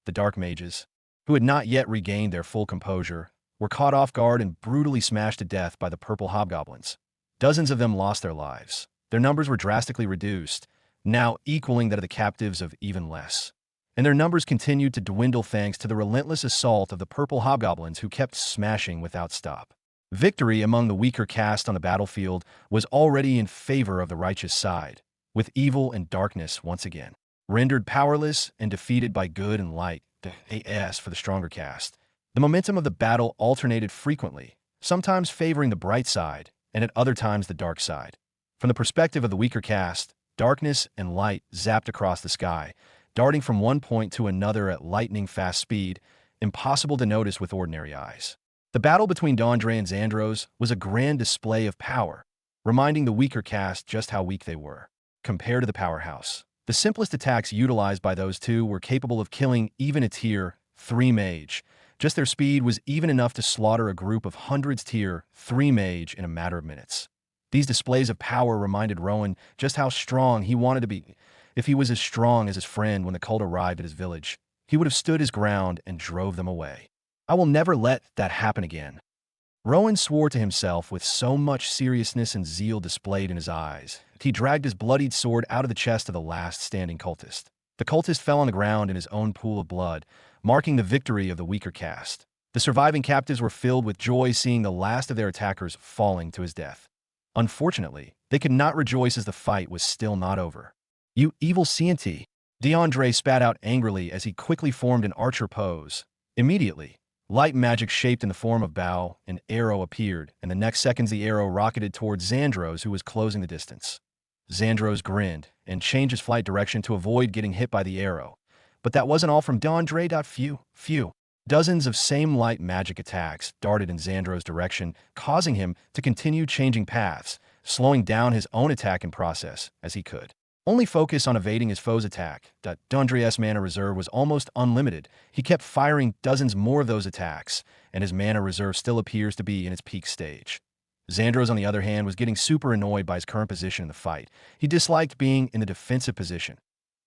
The dark mages, who had not yet regained their full composure, were caught off guard and brutally smashed to death by the purple hobgoblins. Dozens of them lost their lives. Their numbers were drastically reduced, now equaling that of the captives of even less. And their numbers continued to dwindle thanks to the relentless assault of the purple hobgoblins who kept smashing without stop. Victory among the weaker caste on the battlefield was already in favor of the righteous side, with evil and darkness once again rendered powerless and defeated by good and light, the AS for the stronger caste. The momentum of the battle alternated frequently, sometimes favoring the bright side, and at other times the dark side. From the perspective of the weaker caste, darkness and light zapped across the sky, darting from one point to another at lightning-fast speed, impossible to notice with ordinary eyes. The battle between DeAndre and Xandros was a grand display of power, reminding the weaker caste just how weak they were, compared to the powerhouse. The simplest attacks utilized by those two were capable of killing even a Tier 3 mage. Just their speed was even enough to slaughter a group of hundreds Tier 3 mage in a matter of minutes. These displays of power reminded Rowan just how strong he wanted to be. If he was as strong as his friend when the cult arrived at his village, he would have stood his ground and drove them away. I will never let that happen again. Rowan swore to himself with so much seriousness and zeal displayed in his eyes. He dragged his bloodied sword out of the chest of the last standing cultist. The cultist fell on the ground in his own pool of blood, marking the victory of the weaker caste. The surviving captives were filled with joy seeing the last of their attackers falling to his death. Unfortunately, they could not rejoice as the fight was still not over. "You evil Cienti!" DeAndre spat out angrily as he quickly formed an archer pose. Immediately, light magic shaped in the form of bow and arrow appeared, and the next seconds the arrow rocketed towards Xandros, who was closing the distance. Xandros grinned and changed his flight direction to avoid getting hit by the arrow. But that wasn't all from DeAndre. Phew. Dozens of same light magic attacks darted in Xandros' direction, causing him to continue changing paths, slowing down his own attack in process as he could only focus on evading his foe's attack. DeAndre's mana reserve was almost unlimited. He kept firing dozens more of those attacks, and his mana reserve still appears to be in its peak stage. Xandros, on the other hand, was getting super annoyed by his current position in the fight. He disliked being in the defensive position.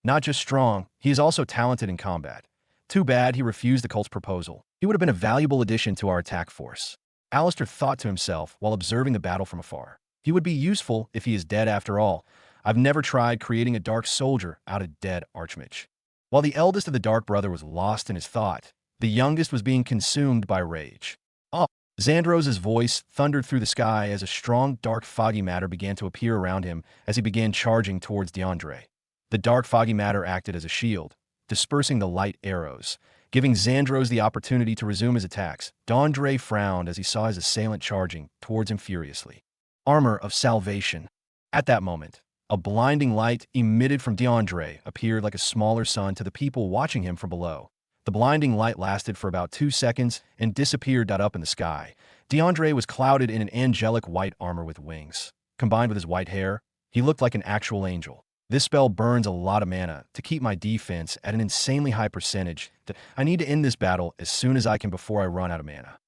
Not just strong, he is also talented in combat. Too bad he refused the cult's proposal. He would have been a valuable addition to our attack force. Alistair thought to himself while observing the battle from afar. He would be useful if he is dead after all. I've never tried creating a dark soldier out of dead archmage. While the eldest of the Dark Brother was lost in his thought, the youngest was being consumed by rage. "Oh!" Xandros' voice thundered through the sky as a strong, dark, foggy matter began to appear around him as he began charging towards DeAndre. The dark, foggy matter acted as a shield, dispersing the light arrows, giving Xandros the opportunity to resume his attacks. DeAndre frowned as he saw his assailant charging towards him furiously. Armor of salvation. At that moment, a blinding light emitted from DeAndre appeared like a smaller sun to the people watching him from below. The blinding light lasted for about 2 seconds and disappeared up in the sky. DeAndre was clouded in an angelic white armor with wings. Combined with his white hair, he looked like an actual angel. "This spell burns a lot of mana to keep my defense at an insanely high percentage. I need to end this battle as soon as I can before I run out of mana."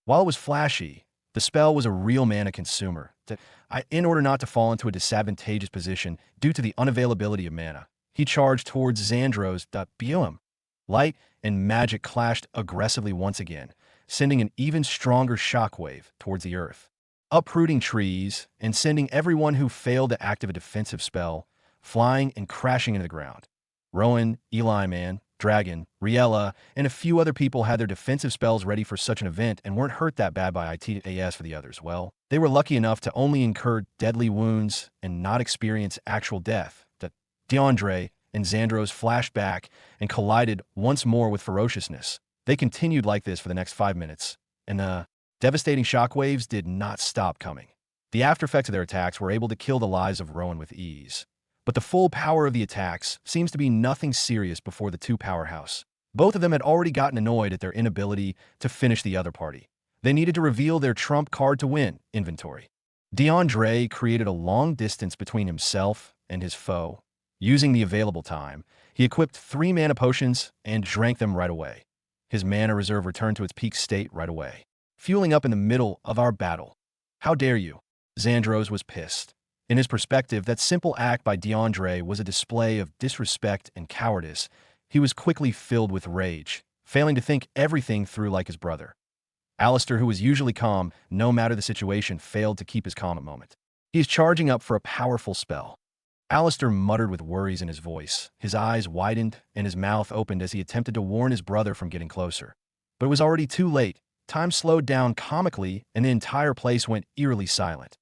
While it was flashy, the spell was a real mana consumer. In order not to fall into a disadvantageous position due to the unavailability of mana, he charged towards Xandros. Boom! Light and magic clashed aggressively once again, sending an even stronger shockwave towards the earth, uprooting trees and sending everyone who failed to activate a defensive spell flying and crashing into the ground. Rowan, Eli Man, Dragon, Riella, and a few other people had their defensive spells ready for such an event and weren't hurt that bad by ITAS for the others. Well, they were lucky enough to only incur deadly wounds and not experience actual death. DeAndre and Xandros flashed back and collided once more with ferociousness. They continued like this for the next 5 minutes, and the devastating shockwaves did not stop coming. The aftereffects of their attacks were able to kill the lives of Rowan with ease. But the full power of the attacks seems to be nothing serious before the two powerhouse. Both of them had already gotten annoyed at their inability to finish the other party. They needed to reveal their trump card to win inventory. DeAndre created a long distance between himself and his foe. Using the available time, he equipped 3 mana potions and drank them right away. His mana reserve returned to its peak state right away, fueling up in the middle of our battle. "How dare you?" Xandros was pissed. In his perspective, that simple act by DeAndre was a display of disrespect and cowardice. He was quickly filled with rage, failing to think everything through like his brother. Alistair, who was usually calm, no matter the situation, failed to keep his calm at moment. He is charging up for a powerful spell. Alistair muttered with worries in his voice. His eyes widened and his mouth opened as he attempted to warn his brother from getting closer. But it was already too late. Time slowed down comically and the entire place went eerily silent.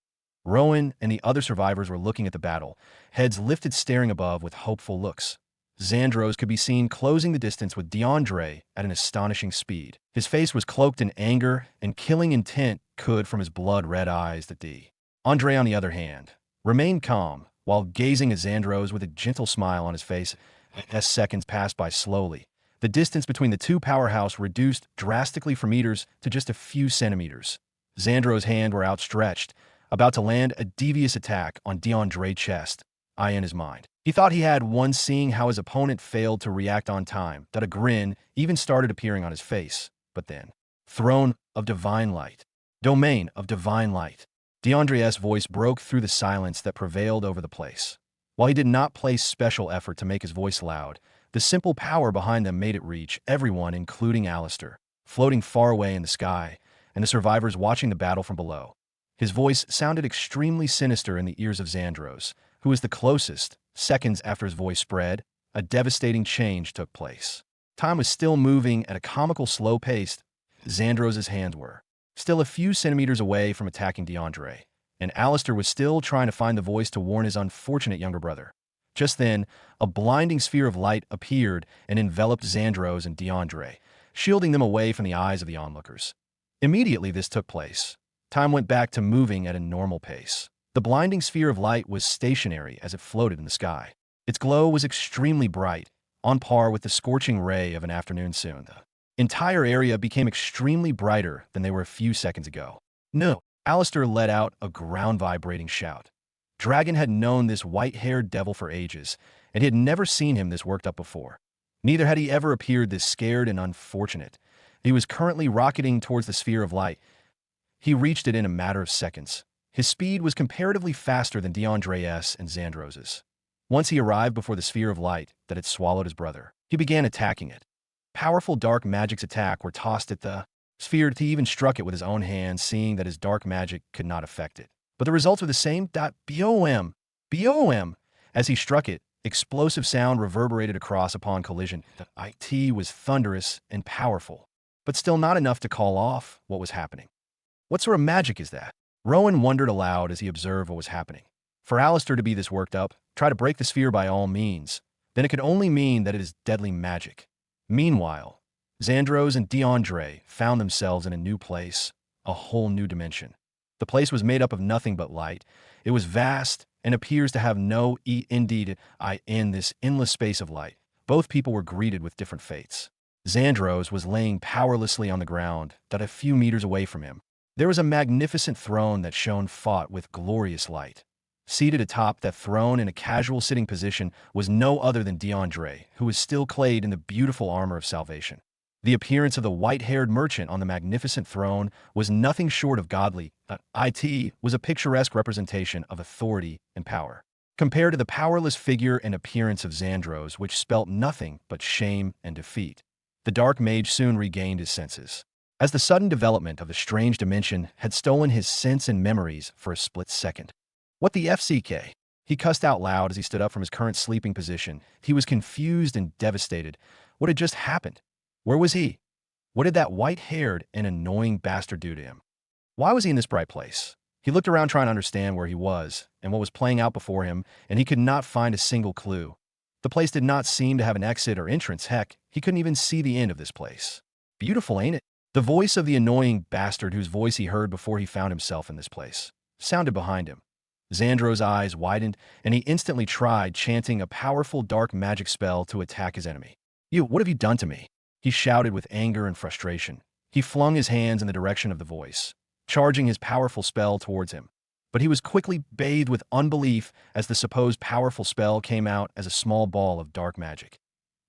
Rowan and the other survivors were looking at the battle, heads lifted staring above with hopeful looks. Xandros could be seen closing the distance with DeAndre at an astonishing speed. His face was cloaked in anger and killing intent could from his blood-red eyes. Andre, on the other hand, remained calm while gazing at Xandros with a gentle smile on his face as seconds passed by slowly. The distance between the two powerhouses reduced drastically from meters to just a few centimeters. Xandros' hands were outstretched, about to land a devious attack on DeAndre's chest. In his mind, he thought he had won, seeing how his opponent failed to react on time. A grin even started appearing on his face. But then, Throne of Divine Light. Domain of Divine Light. DeAndre's voice broke through the silence that prevailed over the place. While he did not place special effort to make his voice loud, the simple power behind them made it reach everyone, including Alistair, floating far away in the sky, and the survivors watching the battle from below. His voice sounded extremely sinister in the ears of Xandros, who was the closest. Seconds after his voice spread, a devastating change took place. Time was still moving at a comical slow pace. Xandros' hands were still a few centimeters away from attacking DeAndre, and Alistair was still trying to find the voice to warn his unfortunate younger brother. Just then, a blinding sphere of light appeared and enveloped Xandros and DeAndre, shielding them away from the eyes of the onlookers. Immediately this took place. Time went back to moving at a normal pace. The blinding sphere of light was stationary as it floated in the sky. Its glow was extremely bright, on par with the scorching ray of an afternoon sun. The entire area became extremely brighter than they were a few seconds ago. No! Alistair let out a ground-vibrating shout. Dragon had known this white-haired devil for ages, and he had never seen him this worked up before. Neither had he ever appeared this scared and unfortunate. He was currently rocketing towards the sphere of light. He reached it in a matter of seconds. His speed was comparatively faster than DeAndre's and Xandros's. Once he arrived before the sphere of light that had swallowed his brother, he began attacking it. Powerful dark magic's attack were tossed at the sphere. He even struck it with his own hands, seeing that his dark magic could not affect it. But the results were the same. BOM! BOM! As he struck it, explosive sound reverberated across upon collision. The IT was thunderous and powerful, but still not enough to call off what was happening. What sort of magic is that? Rowan wondered aloud as he observed what was happening. For Alistair to be this worked up, try to break the sphere by all means. Then it could only mean that it is deadly magic. Meanwhile, Xandros and DeAndre found themselves in a new place, a whole new dimension. The place was made up of nothing but light. It was vast and appears to have no indeed in this endless space of light. Both people were greeted with different fates. Xandros was laying powerlessly on the ground, that a few meters away from him. There was a magnificent throne that shone fought with glorious light. Seated atop that throne in a casual sitting position was no other than DeAndre, who was still clad in the beautiful armor of salvation. The appearance of the white-haired merchant on the magnificent throne was nothing short of godly. It was a picturesque representation of authority and power, compared to the powerless figure and appearance of Xandros, which spelt nothing but shame and defeat. The dark mage soon regained his senses, as the sudden development of the strange dimension had stolen his sense and memories for a split second. What the FCK? He cussed out loud as he stood up from his current sleeping position. He was confused and devastated. What had just happened? Where was he? What did that white-haired and annoying bastard do to him? Why was he in this bright place? He looked around trying to understand where he was and what was playing out before him, and he could not find a single clue. The place did not seem to have an exit or entrance. Heck, he couldn't even see the end of this place. Beautiful, ain't it? The voice of the annoying bastard whose voice he heard before he found himself in this place sounded behind him. Xandros' eyes widened, and he instantly tried chanting a powerful dark magic spell to attack his enemy. What have you done to me? He shouted with anger and frustration. He flung his hands in the direction of the voice, charging his powerful spell towards him. But he was quickly bathed with unbelief as the supposed powerful spell came out as a small ball of dark magic.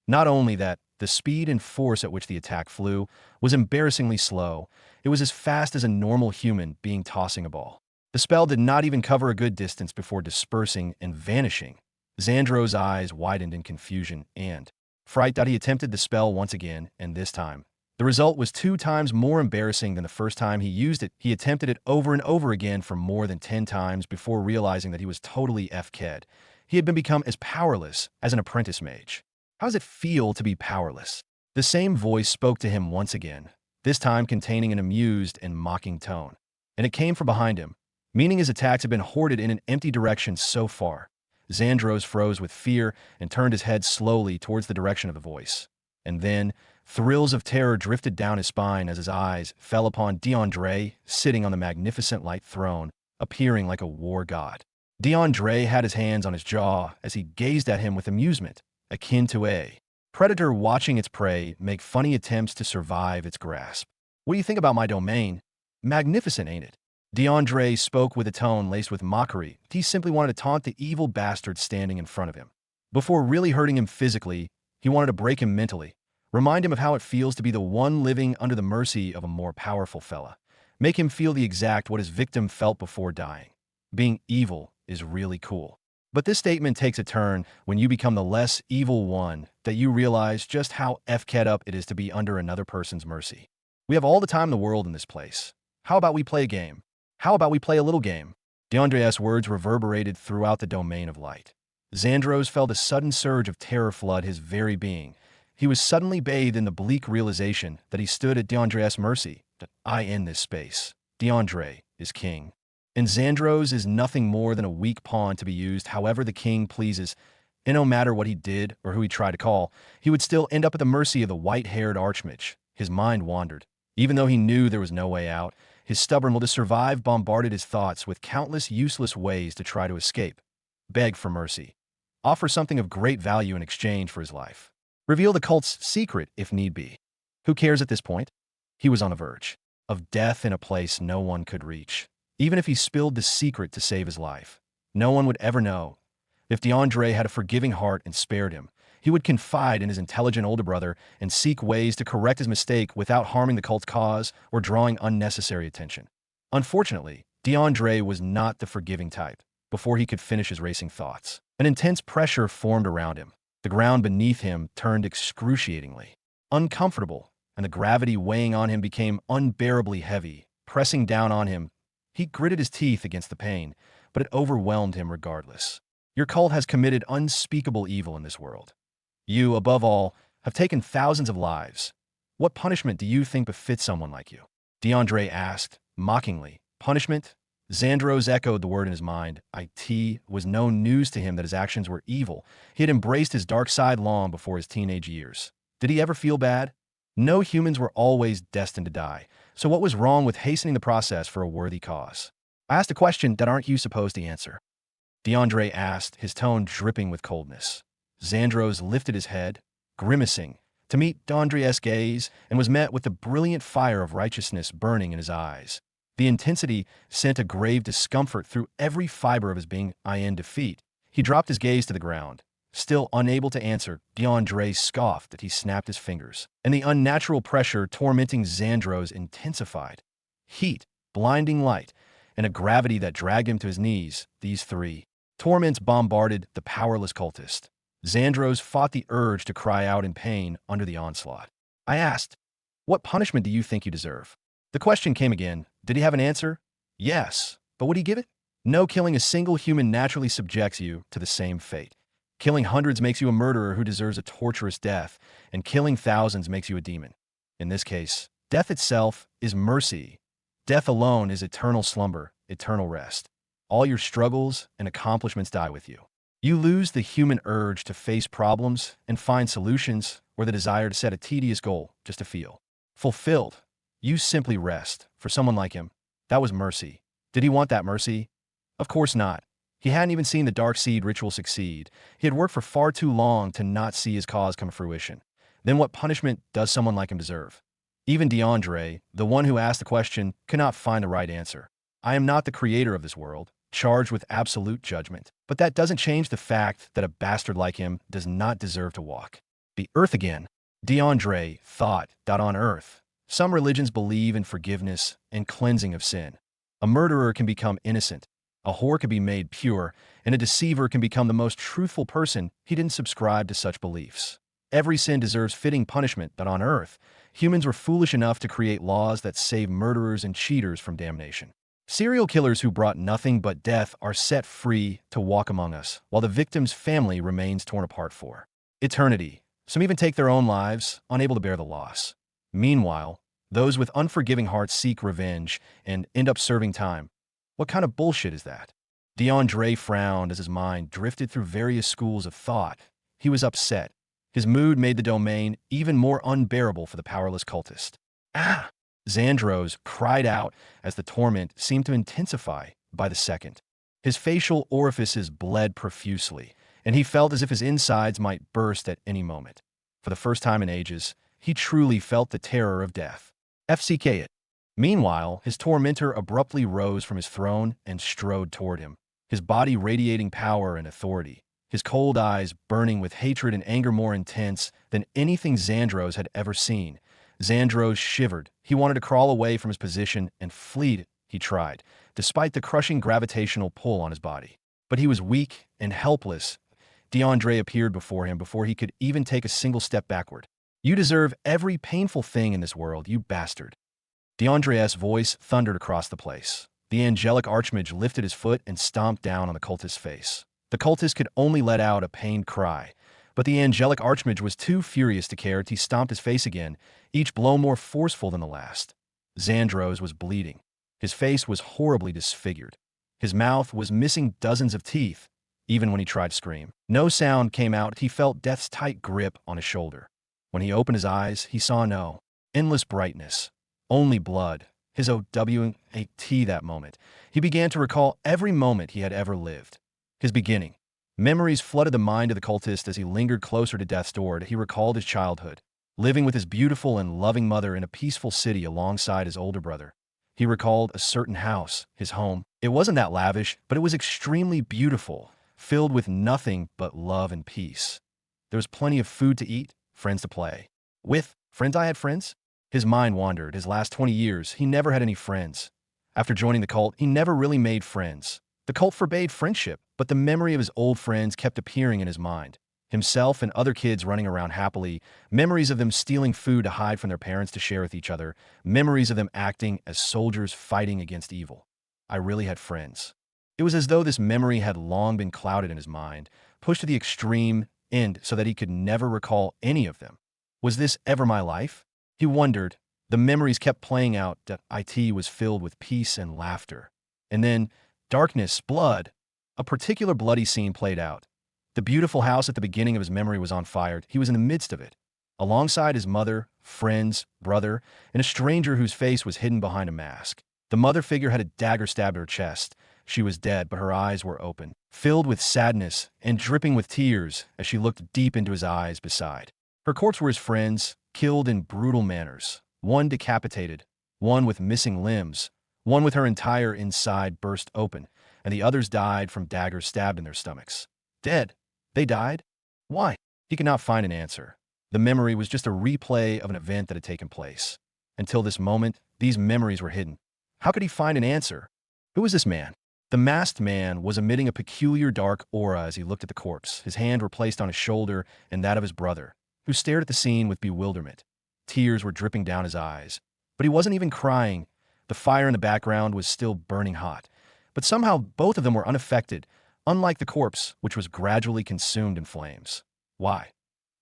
Not only that, the speed and force at which the attack flew was embarrassingly slow. It was as fast as a normal human being tossing a ball. The spell did not even cover a good distance before dispersing and vanishing. Xandros' eyes widened in confusion and fright. He attempted the spell once again, and this time, the result was 2 times more embarrassing than the first time he used it. He attempted it over and over again for more than 10 times before realizing that he was totally FK'd. He had become as powerless as an apprentice mage. How does it feel to be powerless? The same voice spoke to him once again, this time containing an amused and mocking tone. And it came from behind him, meaning his attacks had been hoarded in an empty direction so far. Xandros froze with fear and turned his head slowly towards the direction of the voice. And then, thrills of terror drifted down his spine as his eyes fell upon DeAndre, sitting on the magnificent light throne, appearing like a war god. DeAndre had his hands on his jaw as he gazed at him with amusement, akin to a predator watching its prey make funny attempts to survive its grasp. What do you think about my domain? Magnificent, ain't it? DeAndre spoke with a tone laced with mockery. He simply wanted to taunt the evil bastard standing in front of him. Before really hurting him physically, he wanted to break him mentally, remind him of how it feels to be the one living under the mercy of a more powerful fella, make him feel the exact what his victim felt before dying. Being evil is really cool. But this statement takes a turn when you become the less evil one, that you realize just how FK'd up it is to be under another person's mercy. We have all the time in the world in this place. How about we play a game? How about we play a little game? DeAndre's words reverberated throughout the domain of light. Xandros felt a sudden surge of terror flood his very being. he was suddenly bathed in the bleak realization that he stood at DeAndre's mercy. I end this space. DeAndre is king. And Xandros is nothing more than a weak pawn to be used however the king pleases. And no matter what he did or who he tried to call, he would still end up at the mercy of the white-haired archmage. His mind wandered. Even though he knew there was no way out, his stubborn will to survive bombarded his thoughts with countless useless ways to try to escape. Beg for mercy. Offer something of great value in exchange for his life. Reveal the cult's secret if need be. Who cares at this point? He was on the verge of death in a place no one could reach. Even if he spilled the secret to save his life, no one would ever know. If DeAndre had a forgiving heart and spared him, he would confide in his intelligent older brother and seek ways to correct his mistake without harming the cult's cause or drawing unnecessary attention. Unfortunately, DeAndre was not the forgiving type. Before he could finish his racing thoughts, an intense pressure formed around him. The ground beneath him turned excruciatingly uncomfortable, and the gravity weighing on him became unbearably heavy, pressing down on him. He gritted his teeth against the pain, but it overwhelmed him regardless. Your cult has committed unspeakable evil in this world. You, above all, have taken thousands of lives. What punishment do you think befits someone like you? DeAndre asked, mockingly. Punishment? Xandros echoed the word in his mind. It was no news to him that his actions were evil. He had embraced his dark side long before his teenage years. Did he ever feel bad? No humans were always destined to die, so what was wrong with hastening the process for a worthy cause? I asked a question that aren't you supposed to answer? DeAndre asked, his tone dripping with coldness. Xandros lifted his head, grimacing, to meet DeAndre's gaze, and was met with the brilliant fire of righteousness burning in his eyes. The intensity sent a grave discomfort through every fiber of his being. I in defeat. He dropped his gaze to the ground. Still unable to answer, DeAndre scoffed as he snapped his fingers, and the unnatural pressure tormenting Xandros intensified. Heat, blinding light, and a gravity that dragged him to his knees, these three torments bombarded the powerless cultist. Xandros fought the urge to cry out in pain under the onslaught. I asked, what punishment do you think you deserve? The question came again. Did he have an answer? Yes, but would he give it? No, killing a single human naturally subjects you to the same fate. Killing hundreds makes you a murderer who deserves a torturous death, and killing thousands makes you a demon. In this case, death itself is mercy. Death alone is eternal slumber, eternal rest. All your struggles and accomplishments die with you. You lose the human urge to face problems and find solutions, or the desire to set a tedious goal just to feel fulfilled. You simply rest. For someone like him, that was mercy. Did he want that mercy? Of course not. He hadn't even seen the Dark Seed ritual succeed. He had worked for far too long to not see his cause come to fruition. Then what punishment does someone like him deserve? Even DeAndre, the one who asked the question, could not find the right answer. I am not the creator of this world, charged with absolute judgment. But that doesn't change the fact that a bastard like him does not deserve to walk the earth again. DeAndre thought that on earth, some religions believe in forgiveness and cleansing of sin. A murderer can become innocent, a whore can be made pure, and a deceiver can become the most truthful person. He didn't subscribe to such beliefs. Every sin deserves fitting punishment, but on earth, humans were foolish enough to create laws that save murderers and cheaters from damnation. Serial killers who brought nothing but death are set free to walk among us, while the victim's family remains torn apart for eternity. Some even take their own lives, unable to bear the loss. Meanwhile, those with unforgiving hearts seek revenge and end up serving time. What kind of bullshit is that? DeAndre frowned as his mind drifted through various schools of thought. He was upset. His mood made the domain even more unbearable for the powerless cultist. Ah! Xandros cried out as the torment seemed to intensify by the second. His facial orifices bled profusely, and he felt as if his insides might burst at any moment. For the first time in ages, he truly felt the terror of death. FCK it. Meanwhile, his tormentor abruptly rose from his throne and strode toward him, his body radiating power and authority, his cold eyes burning with hatred and anger more intense than anything Xandros had ever seen. Xandros shivered. He wanted to crawl away from his position and flee. He tried, despite the crushing gravitational pull on his body. But he was weak and helpless. DeAndre appeared before him before he could even take a single step backward. You deserve every painful thing in this world, you bastard. DeAndre's voice thundered across the place. The angelic archmage lifted his foot and stomped down on the cultist's face. The cultist could only let out a pained cry, But the angelic archmage was too furious to care. He stomped his face again, each blow more forceful than the last. Xandros was bleeding. His face was horribly disfigured. His mouth was missing dozens of teeth, even when he tried to scream. No sound came out. He felt death's tight grip on his shoulder. When he opened his eyes, he saw no endless brightness, only blood. His OWAT that moment. He began to recall every moment he had ever lived. His beginning. Memories flooded the mind of the cultist as he lingered closer to death's door. He recalled his childhood, living with his beautiful and loving mother in a peaceful city alongside his older brother. He recalled a certain house, his home. It wasn't that lavish, but it was extremely beautiful, filled with nothing but love and peace. There was plenty of food to eat, friends to play with. Friends, I had friends? His mind wandered. His last 20 years, he never had any friends. After joining the cult, he never really made friends. The cult forbade friendship, but the memory of his old friends kept appearing in his mind. Himself and other kids running around happily, memories of them stealing food to hide from their parents to share with each other, memories of them acting as soldiers fighting against evil. I really had friends. It was as though this memory had long been clouded in his mind, pushed to the extreme end so that he could never recall any of them. Was this ever my life? He wondered. The memories kept playing out. It was filled with peace and laughter. And then, darkness, blood. A particular bloody scene played out. The beautiful house at the beginning of his memory was on fire. He was in the midst of it, alongside his mother, friends, brother, and a stranger whose face was hidden behind a mask. The mother figure had a dagger stabbed her chest. She was dead, but her eyes were open, filled with sadness and dripping with tears as she looked deep into his eyes beside. Her corpse were his friends, killed in brutal manners. One decapitated, one with missing limbs, one with her entire inside burst open, and the others died from daggers stabbed in their stomachs. Dead. They died? Why? He could not find an answer. The memory was just a replay of an event that had taken place. Until this moment, these memories were hidden. How could he find an answer? Who was this man? The masked man was emitting a peculiar dark aura as he looked at the corpse. His hand were placed on his shoulder and that of his brother, who stared at the scene with bewilderment. Tears were dripping down his eyes. But he wasn't even crying. The fire in the background was still burning hot. But somehow both of them were unaffected, unlike the corpse, which was gradually consumed in flames. Why?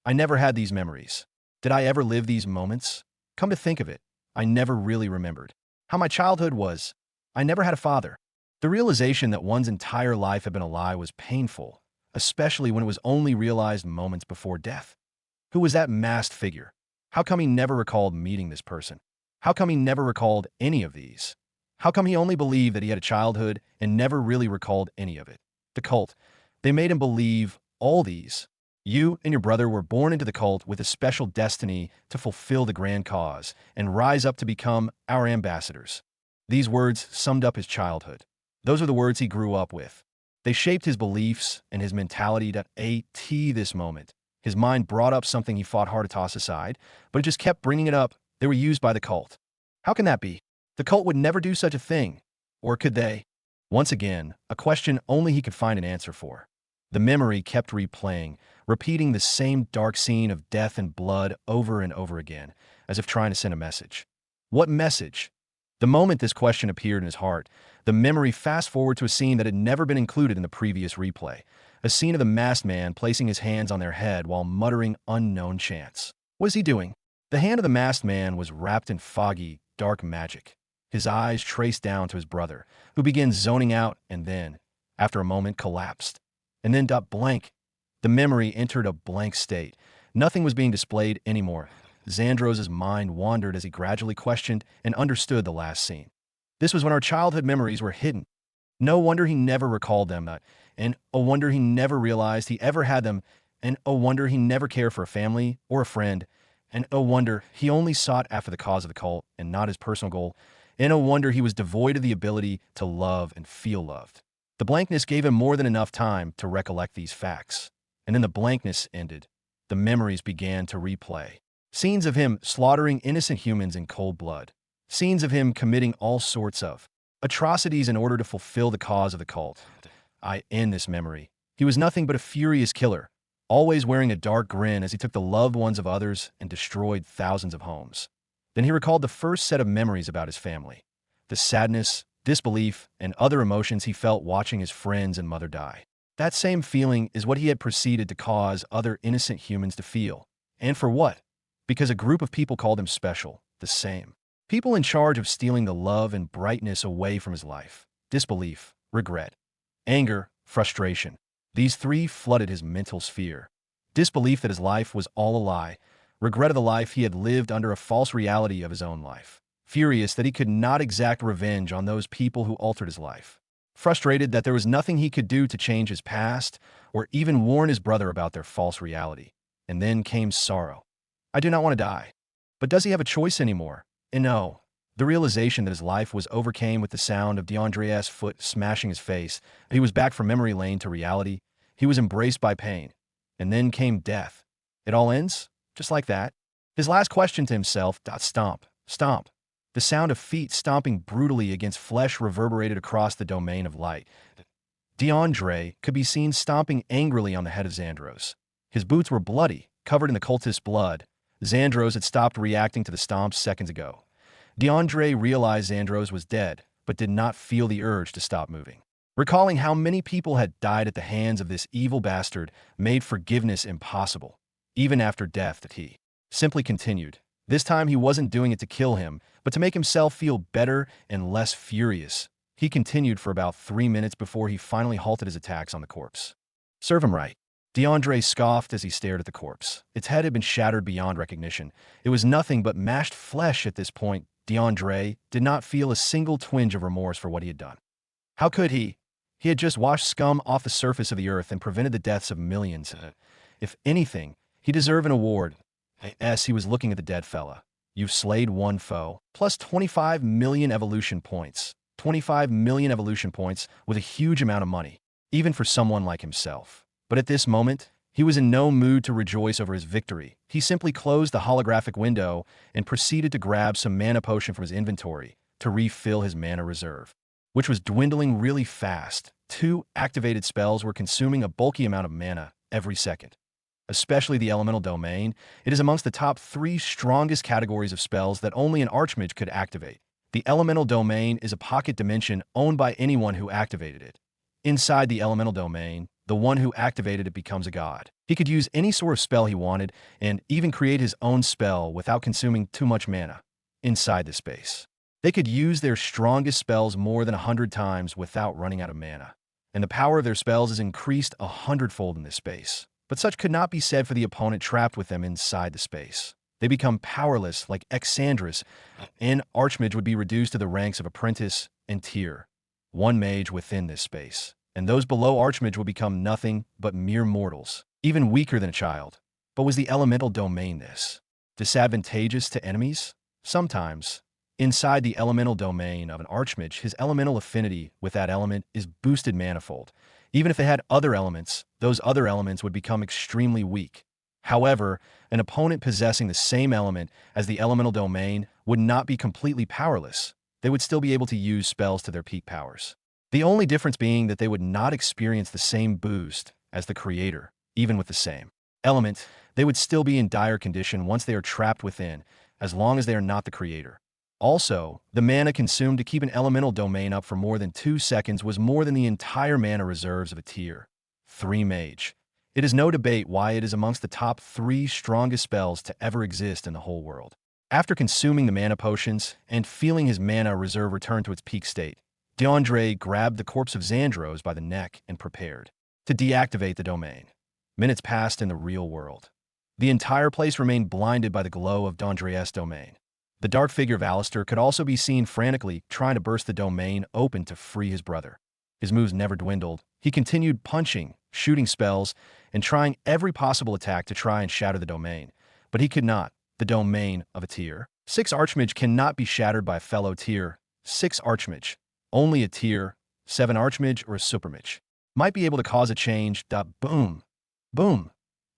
I never had these memories. Did I ever live these moments? Come to think of it, I never really remembered. How my childhood was. I never had a father. The realization that one's entire life had been a lie was painful, especially when it was only realized moments before death. Who was that masked figure? How come he never recalled meeting this person? How come he never recalled any of these? How come he only believed that he had a childhood and never really recalled any of it? The cult. They made him believe all these. You and your brother were born into the cult with a special destiny to fulfill the grand cause and rise up to become our ambassadors. These words summed up his childhood. Those are the words he grew up with. They shaped his beliefs and his mentality to this moment. His mind brought up something he fought hard to toss aside, but it just kept bringing it up. They were used by the cult. How can that be? The cult would never do such a thing. Or could they? Once again, a question only he could find an answer for. The memory kept replaying, repeating the same dark scene of death and blood over and over again, as if trying to send a message. What message? The moment this question appeared in his heart, the memory fast-forwarded to a scene that had never been included in the previous replay. A scene of the masked man placing his hands on their head while muttering unknown chants. What is he doing? The hand of the masked man was wrapped in foggy, dark magic. His eyes traced down to his brother, who began zoning out and then, after a moment, collapsed. And then blank. The memory entered a blank state. Nothing was being displayed anymore. Xandros' mind wandered as he gradually questioned and understood the last scene. This was when our childhood memories were hidden. No wonder he never recalled them, and oh wonder he never realized he ever had them, and oh wonder he never cared for a family or a friend, and oh wonder he only sought after the cause of the cult and not his personal goal, and oh wonder he was devoid of the ability to love and feel loved. The blankness gave him more than enough time to recollect these facts. And then the blankness ended. The memories began to replay. Scenes of him slaughtering innocent humans in cold blood. Scenes of him committing all sorts of atrocities in order to fulfill the cause of the cult. I end this memory. He was nothing but a furious killer, always wearing a dark grin as he took the loved ones of others and destroyed thousands of homes. Then he recalled the first set of memories about his family. The sadness, disbelief, and other emotions he felt watching his friends and mother die. That same feeling is what he had proceeded to cause other innocent humans to feel. And for what? Because a group of people called him special, the same. People in charge of stealing the love and brightness away from his life. Disbelief, regret, anger, frustration. These three flooded his mental sphere. Disbelief that his life was all a lie, regret of the life he had lived under a false reality of his own life. Furious that he could not exact revenge on those people who altered his life. Frustrated that there was nothing he could do to change his past or even warn his brother about their false reality. And then came sorrow. I do not want to die. But does he have a choice anymore? And no. The realization that his life was overcame with the sound of DeAndre's foot smashing his face. He was back from memory lane to reality. He was embraced by pain. And then came death. It all ends? Just like that? His last question to himself, stomp, stomp. The sound of feet stomping brutally against flesh reverberated across the domain of light. DeAndre could be seen stomping angrily on the head of Xandros. His boots were bloody, covered in the cultist's blood. Xandros had stopped reacting to the stomps seconds ago. DeAndre realized Xandros was dead, but did not feel the urge to stop moving. Recalling how many people had died at the hands of this evil bastard made forgiveness impossible. Even after death, that he simply continued. This time he wasn't doing it to kill him, but to make himself feel better and less furious. He continued for about 3 minutes before he finally halted his attacks on the corpse. Serve him right. DeAndre scoffed as he stared at the corpse. Its head had been shattered beyond recognition. It was nothing but mashed flesh at this point. DeAndre did not feel a single twinge of remorse for what he had done. How could he? He had just washed scum off the surface of the earth and prevented the deaths of millions. If anything, he deserved an award. He was looking at the dead fella. You've slayed one foe, plus 25 million evolution points. 25 million evolution points with a huge amount of money, even for someone like himself. But at this moment, he was in no mood to rejoice over his victory. He simply closed the holographic window and proceeded to grab some mana potion from his inventory to refill his mana reserve, which was dwindling really fast. 2 activated spells were consuming a bulky amount of mana every second. Especially the elemental domain, it is amongst the top 3 strongest categories of spells that only an archmage could activate. The elemental domain is a pocket dimension owned by anyone who activated it. Inside the elemental domain, the one who activated it becomes a god. He could use any sort of spell he wanted and even create his own spell without consuming too much mana. Inside this space, they could use their strongest spells more than 100 times without running out of mana. And the power of their spells is increased 100-fold in this space. But such could not be said for the opponent trapped with them inside the space. They become powerless like Exandris, and Archmage would be reduced to the ranks of apprentice and tier. One mage within this space, and those below Archmage will become nothing but mere mortals, even weaker than a child. But was the elemental domain this disadvantageous to enemies? Sometimes. Inside the elemental domain of an Archmage, his elemental affinity with that element is boosted manifold. Even if they had other elements, those other elements would become extremely weak. However, an opponent possessing the same element as the elemental domain would not be completely powerless. They would still be able to use spells to their peak powers. The only difference being that they would not experience the same boost as the creator, even with the same element. They would still be in dire condition once they are trapped within, as long as they are not the creator. Also, the mana consumed to keep an elemental domain up for more than 2 seconds was more than the entire mana reserves of a tier 3 mage. It is no debate why it is amongst the top 3 strongest spells to ever exist in the whole world. After consuming the mana potions and feeling his mana reserve return to its peak state, DeAndre grabbed the corpse of Xandros by the neck and prepared to deactivate the domain. Minutes passed in the real world. The entire place remained blinded by the glow of DeAndre's domain. The dark figure of Alistair could also be seen frantically trying to burst the domain open to free his brother. His moves never dwindled. He continued punching, shooting spells, and trying every possible attack to try and shatter the domain. But he could not. The domain of a tier 6 Archmage cannot be shattered by a fellow tier 6 Archmage. Only a tier 7 Archmage or a Supermage might be able to cause a change. Boom. Boom.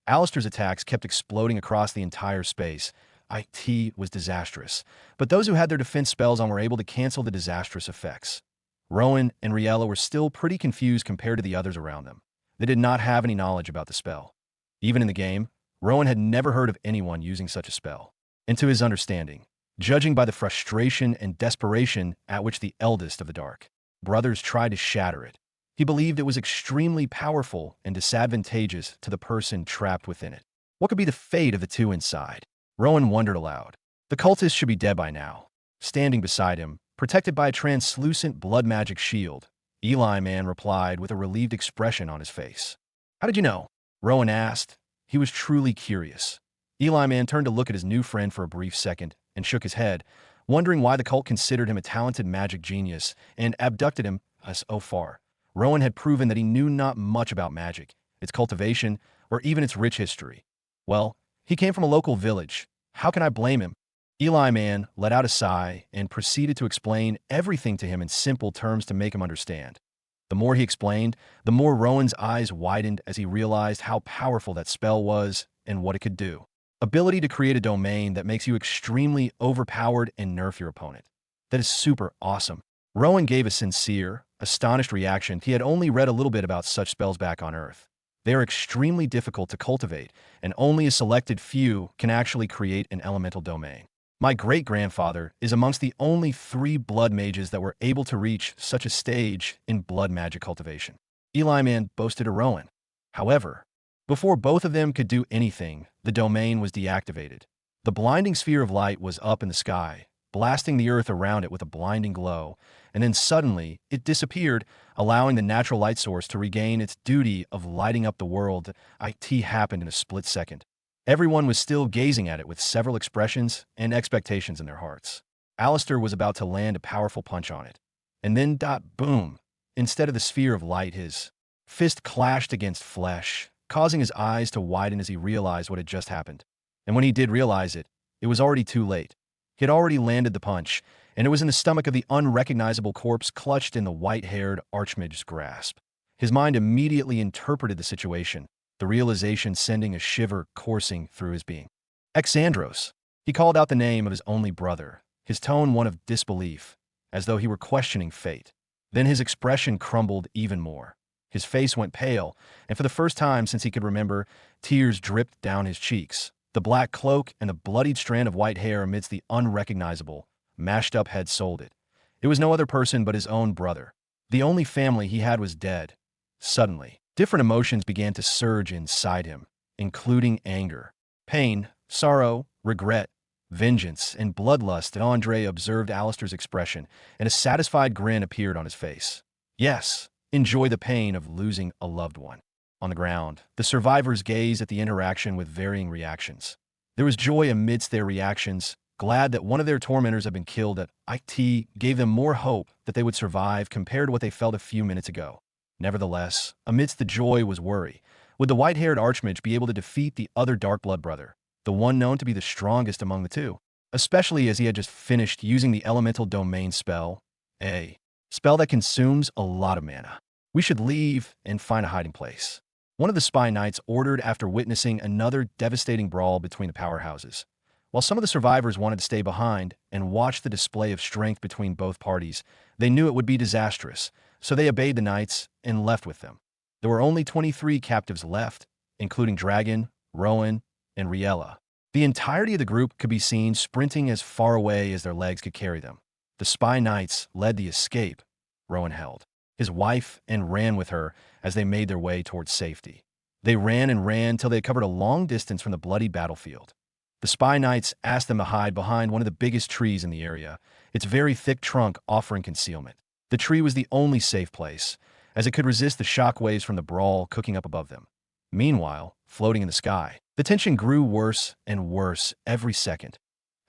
Alistair's attacks kept exploding across the entire space. It was disastrous, but those who had their defense spells on were able to cancel the disastrous effects. Rowan and Riella were still pretty confused compared to the others around them. They did not have any knowledge about the spell. Even in the game, Rowan had never heard of anyone using such a spell. And to his understanding, judging by the frustration and desperation at which the eldest of the Dark brothers tried to shatter it, He believed it was extremely powerful and disadvantageous to the person trapped within it. What could be the fate of the two inside? Rowan wondered aloud. The cultist should be dead by now. Standing beside him, protected by a translucent blood magic shield, Eli Man replied with a relieved expression on his face. How did you know? Rowan asked. He was truly curious. Eli Man turned to look at his new friend for a brief second and shook his head, wondering why the cult considered him a talented magic genius and abducted him so far. Rowan had proven that he knew not much about magic, its cultivation, or even its rich history. Well, he came from a local village. How can I blame him? Eli Man let out a sigh and proceeded to explain everything to him in simple terms to make him understand. The more he explained, the more Rowan's eyes widened as he realized how powerful that spell was and what it could do. Ability to create a domain that makes you extremely overpowered and nerf your opponent. That is super awesome. Rowan gave a sincere, astonished reaction. He had only read a little bit about such spells back on Earth. They are extremely difficult to cultivate, and only a selected few can actually create an elemental domain. My great-grandfather is amongst the only 3 blood mages that were able to reach such a stage in blood magic cultivation. Eli Man boasted to Rowan. However, before both of them could do anything, the domain was deactivated. The blinding sphere of light was up in the sky, blasting the earth around it with a blinding glow, and then suddenly it disappeared, allowing the natural light source to regain its duty of lighting up the world. It happened in a split second. Everyone was still gazing at it with several expressions and expectations in their hearts. Alistair was about to land a powerful punch on it. And then boom! Instead of the sphere of light, his fist clashed against flesh, causing his eyes to widen as he realized what had just happened. And when he did realize it, it was already too late. He had already landed the punch, and it was in the stomach of the unrecognizable corpse clutched in the white-haired archmage's grasp. His mind immediately interpreted the situation, the realization sending a shiver coursing through his being. Exandros. He called out the name of his only brother, his tone one of disbelief, as though he were questioning fate. Then his expression crumbled even more. His face went pale, and for the first time since he could remember, tears dripped down his cheeks. The black cloak and the bloodied strand of white hair amidst the unrecognizable, mashed-up head sold it. It was no other person but his own brother. The only family he had was dead. Suddenly, different emotions began to surge inside him, including anger, pain, sorrow, regret, vengeance, and bloodlust. And Andre observed Alistair's expression, and a satisfied grin appeared on his face. Yes, enjoy the pain of losing a loved one. On the ground, the survivors gazed at the interaction with varying reactions. There was joy amidst their reactions, glad that one of their tormentors had been killed. That it gave them more hope that they would survive compared to what they felt a few minutes ago. Nevertheless, amidst the joy was worry. Would the white-haired archmage be able to defeat the other dark blood brother, the one known to be the strongest among the two? Especially as he had just finished using the elemental domain spell, a spell that consumes a lot of mana. We should leave and find a hiding place. One of the spy knights ordered after witnessing another devastating brawl between the powerhouses. While some of the survivors wanted to stay behind and watch the display of strength between both parties, they knew it would be disastrous, so they obeyed the knights and left with them. There were only 23 captives left, including Dragon, Rowan, and Riella. The entirety of the group could be seen sprinting as far away as their legs could carry them. The spy knights led the escape. Rowan held his wife and ran with her as they made their way towards safety. They ran and ran till they had covered a long distance from the bloody battlefield. The spy knights asked them to hide behind one of the biggest trees in the area, its very thick trunk offering concealment. The tree was the only safe place, as it could resist the shock waves from the brawl cooking up above them. Meanwhile, floating in the sky, the tension grew worse and worse every second.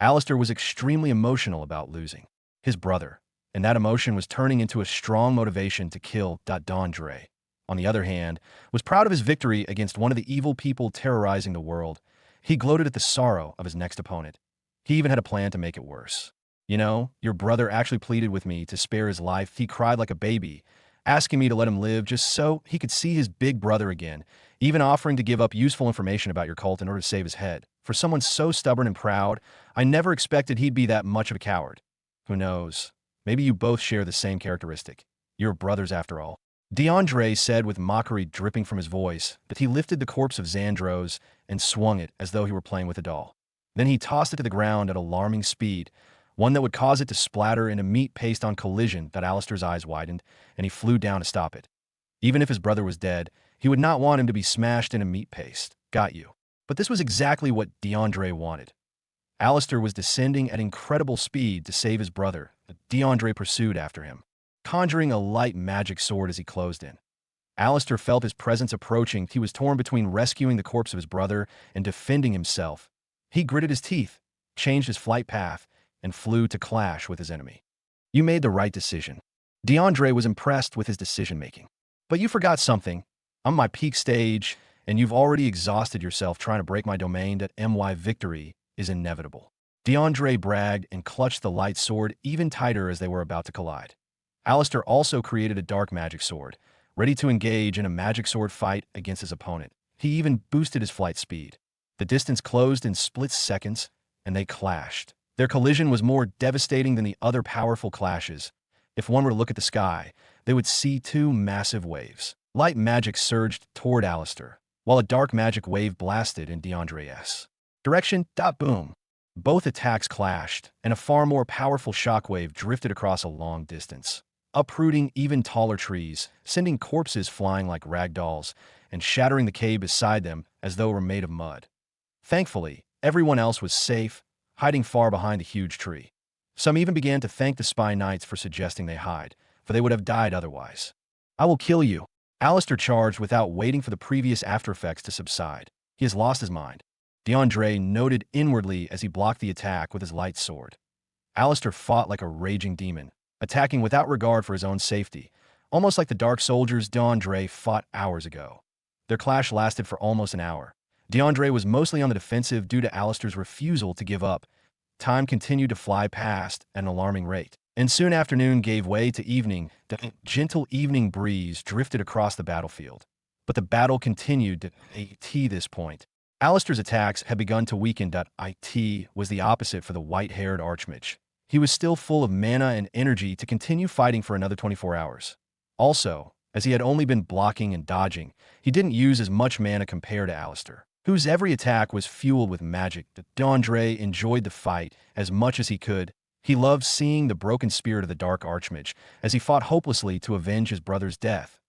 Alistair was extremely emotional about losing his brother, and that emotion was turning into a strong motivation to kill Dondre. On the other hand, was proud of his victory against one of the evil people terrorizing the world. He gloated at the sorrow of his next opponent. He even had a plan to make it worse. You know, your brother actually pleaded with me to spare his life. He cried like a baby, asking me to let him live just so he could see his big brother again, even offering to give up useful information about your cult in order to save his head. For someone so stubborn and proud, I never expected he'd be that much of a coward. Who knows? Maybe you both share the same characteristic. You're brothers after all. DeAndre said with mockery dripping from his voice that he lifted the corpse of Xandros and swung it as though he were playing with a doll. Then he tossed it to the ground at alarming speed, one that would cause it to splatter in a meat paste on collision. That Alistair's eyes widened, and he flew down to stop it. Even if his brother was dead, he would not want him to be smashed into meat paste. Got you. But this was exactly what DeAndre wanted. Alistair was descending at incredible speed to save his brother. DeAndre pursued after him, conjuring a light magic sword as he closed in. Alistair felt his presence approaching. He was torn between rescuing the corpse of his brother and defending himself. He gritted his teeth, changed his flight path, and flew to clash with his enemy. You made the right decision. DeAndre was impressed with his decision-making. But you forgot something. I'm my peak stage, and you've already exhausted yourself trying to break my domain. My victory is inevitable. DeAndre bragged and clutched the light sword even tighter as they were about to collide. Alistair also created a dark magic sword, ready to engage in a magic sword fight against his opponent. He even boosted his flight speed. The distance closed in split seconds, and they clashed. Their collision was more devastating than the other powerful clashes. If one were to look at the sky, they would see two massive waves. Light magic surged toward Alistair, while a dark magic wave blasted in DeAndre's direction. Boom. Both attacks clashed, and a far more powerful shockwave drifted across a long distance, uprooting even taller trees, sending corpses flying like rag dolls, and shattering the cave beside them as though it were made of mud. Thankfully, everyone else was safe, hiding far behind the huge tree. Some even began to thank the spy knights for suggesting they hide, for they would have died otherwise. I will kill you. Alistair charged without waiting for the previous aftereffects to subside. He has lost his mind. DeAndre noted inwardly as he blocked the attack with his light sword. Alistair fought like a raging demon, attacking without regard for his own safety, almost like the Dark Soldiers DeAndre fought hours ago. Their clash lasted for almost an hour. DeAndre was mostly on the defensive due to Alistair's refusal to give up. Time continued to fly past at an alarming rate, and soon afternoon gave way to evening. The gentle evening breeze drifted across the battlefield. But the battle continued to this point. Alistair's attacks had begun to weaken. It was the opposite for the white-haired archmage. He was still full of mana and energy to continue fighting for another 24 hours. Also, as he had only been blocking and dodging, he didn't use as much mana compared to Alistair, whose every attack was fueled with magic. DeAndre enjoyed the fight as much as he could. He loved seeing the broken spirit of the Dark Archmage as he fought hopelessly to avenge his brother's death.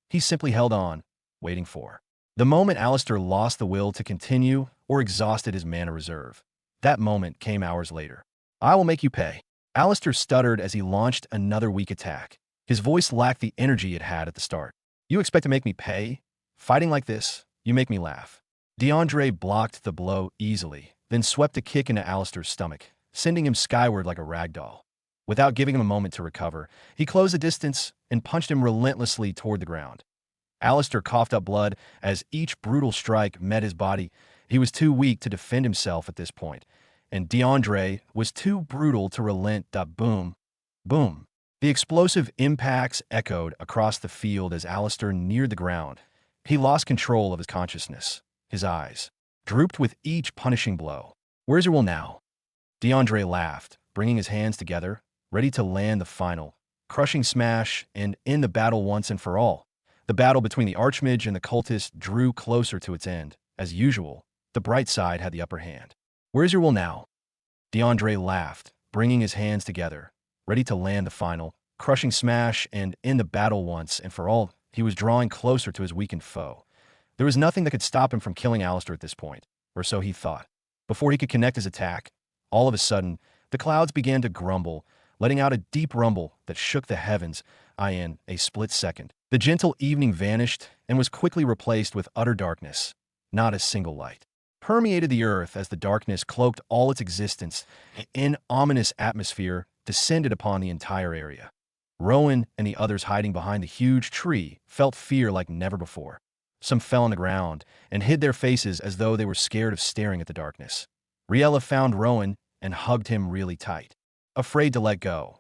He simply held on, waiting for the moment Alistair lost the will to continue or exhausted his mana reserve. That moment came hours later. I will make you pay. Alistair stuttered as he launched another weak attack. His voice lacked the energy it had at the start. You expect to make me pay? Fighting like this, you make me laugh. DeAndre blocked the blow easily, then swept a kick into Alistair's stomach, sending him skyward like a rag doll. Without giving him a moment to recover, he closed the distance and punched him relentlessly toward the ground. Alistair coughed up blood as each brutal strike met his body. He was too weak to defend himself at this point, and DeAndre was too brutal to relent. Boom. Boom. The explosive impacts echoed across the field as Alistair neared the ground. He lost control of his consciousness. His eyes drooped with each punishing blow. Where's your will now? DeAndre laughed, bringing his hands together, ready to land the final, crushing smash and end the battle once and for all. The battle between the Archmage and the cultist drew closer to its end. As usual, the bright side had the upper hand. Where's your will now? DeAndre laughed, bringing his hands together, ready to land the final, crushing smash and end the battle once and for all. He was drawing closer to his weakened foe. There was nothing that could stop him from killing Alistair at this point, or so he thought. Before he could connect his attack, all of a sudden, the clouds began to grumble, letting out a deep rumble that shook the heavens. In a split second, the gentle evening vanished and was quickly replaced with utter darkness. Not a single light permeated the earth as the darkness cloaked all its existence. An ominous atmosphere descended upon the entire area. Rowan and the others hiding behind the huge tree felt fear like never before. Some fell on the ground and hid their faces as though they were scared of staring at the darkness. Riella found Rowan and hugged him really tight, afraid to let go.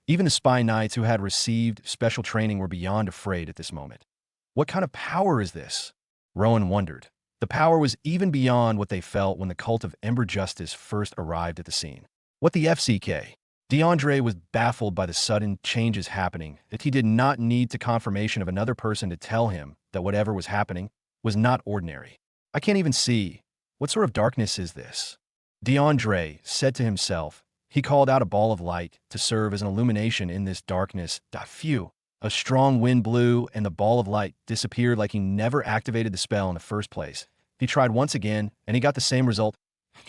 Even the spy knights who had received special training were beyond afraid at this moment. What kind of power is this? Rowan wondered. The power was even beyond what they felt when the cult of Ember Justice first arrived at the scene. What the FCK? DeAndre was baffled by the sudden changes happening, that he did not need the confirmation of another person to tell him that whatever was happening was not ordinary. I can't even see. What sort of darkness is this? DeAndre said to himself. He called out a ball of light to serve as an illumination in this darkness. Phew. A strong wind blew, and the ball of light disappeared like he never activated the spell in the first place. He tried once again, and he got the same result.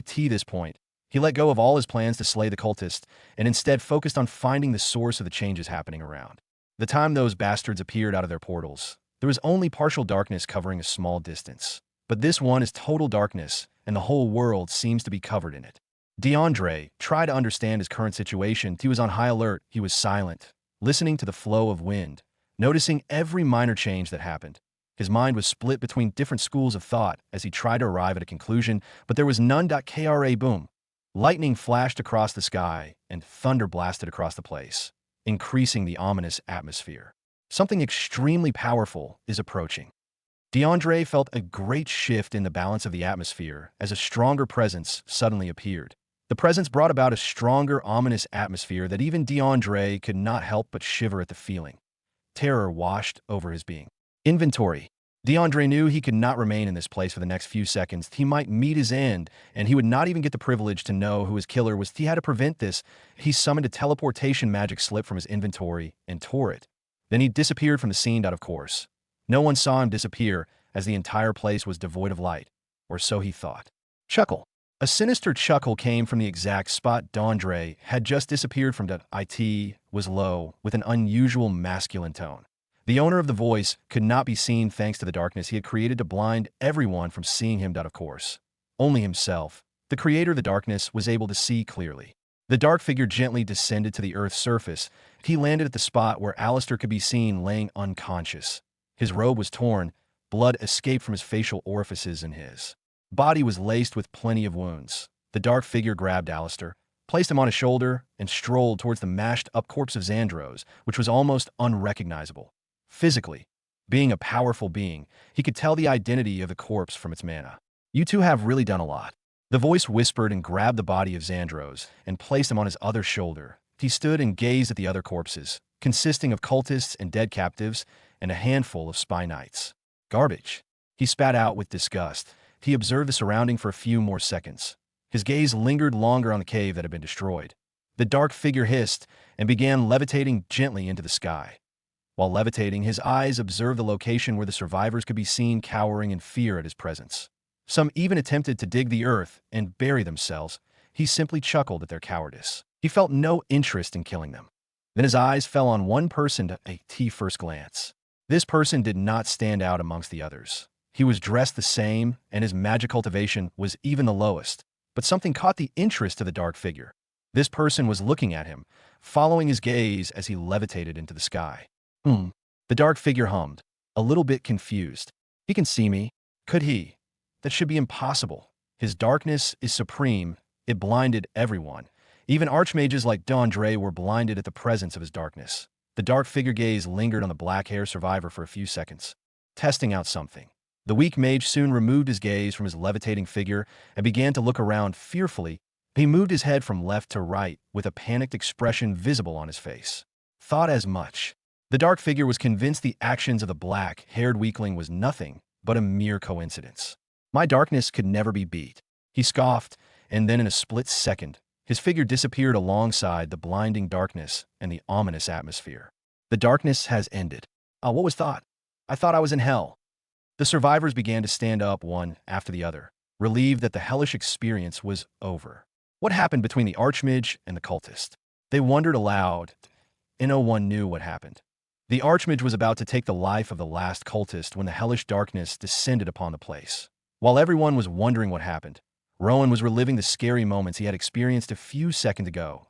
To this point, he let go of all his plans to slay the cultist, and instead focused on finding the source of the changes happening around. The time those bastards appeared out of their portals, there was only partial darkness covering a small distance. But this one is total darkness, and the whole world seems to be covered in it. DeAndre tried to understand his current situation. He was on high alert. He was silent, listening to the flow of wind, noticing every minor change that happened. His mind was split between different schools of thought as he tried to arrive at a conclusion, but there was none. Kra boom. Lightning flashed across the sky, and thunder blasted across the place, increasing the ominous atmosphere. Something extremely powerful is approaching. DeAndre felt a great shift in the balance of the atmosphere as a stronger presence suddenly appeared. The presence brought about a stronger, ominous atmosphere that even DeAndre could not help but shiver at the feeling. Terror washed over his being. Inventory. DeAndre knew he could not remain in this place for the next few seconds. He might meet his end, and he would not even get the privilege to know who his killer was. He had to prevent this. He summoned a teleportation magic slip from his inventory and tore it. Then he disappeared from the scene. Of course, no one saw him disappear, as the entire place was devoid of light, or so he thought. Chuckle. A sinister chuckle came from the exact spot DeAndre had just disappeared from. It was low, with an unusual masculine tone. The owner of the voice could not be seen thanks to the darkness he had created to blind everyone from seeing him. Of course, only himself, the creator of the darkness, was able to see clearly. The dark figure gently descended to the earth's surface. He landed at the spot where Alistair could be seen laying unconscious. His robe was torn, blood escaped from his facial orifices, and his body was laced with plenty of wounds. The dark figure grabbed Alistair, placed him on his shoulder, and strolled towards the mashed-up corpse of Xandros, which was almost unrecognizable. Physically, being a powerful being, he could tell the identity of the corpse from its mana. "You two have really done a lot." The voice whispered and grabbed the body of Xandros and placed him on his other shoulder. He stood and gazed at the other corpses, consisting of cultists and dead captives, and a handful of spy knights. Garbage. He spat out with disgust. He observed the surrounding for a few more seconds. His gaze lingered longer on the cave that had been destroyed. The dark figure hissed and began levitating gently into the sky. While levitating, his eyes observed the location where the survivors could be seen cowering in fear at his presence. Some even attempted to dig the earth and bury themselves. He simply chuckled at their cowardice. He felt no interest in killing them. Then his eyes fell on one person at first glance. This person did not stand out amongst the others. He was dressed the same, and his magic cultivation was even the lowest. But something caught the interest of the dark figure. This person was looking at him, following his gaze as he levitated into the sky. The dark figure hummed, a little bit confused. "He can see me. Could he? That should be impossible. His darkness is supreme. It blinded everyone. Even archmages like DeAndre were blinded at the presence of his darkness." The dark figure gaze lingered on the black-haired survivor for a few seconds, testing out something. The weak mage soon removed his gaze from his levitating figure and began to look around fearfully. He moved his head from left to right with a panicked expression visible on his face. Thought as much. The dark figure was convinced the actions of the black-haired weakling was nothing but a mere coincidence. "My darkness could never be beat," he scoffed, and then in a split second, his figure disappeared alongside the blinding darkness and the ominous atmosphere. "The darkness has ended." What was thought? I thought I was in hell. The survivors began to stand up one after the other, relieved that the hellish experience was over. What happened between the archmage and the cultist? They wondered aloud, and no one knew what happened. The archmage was about to take the life of the last cultist when the hellish darkness descended upon the place. While everyone was wondering what happened, Rowan was reliving the scary moments he had experienced a few seconds ago.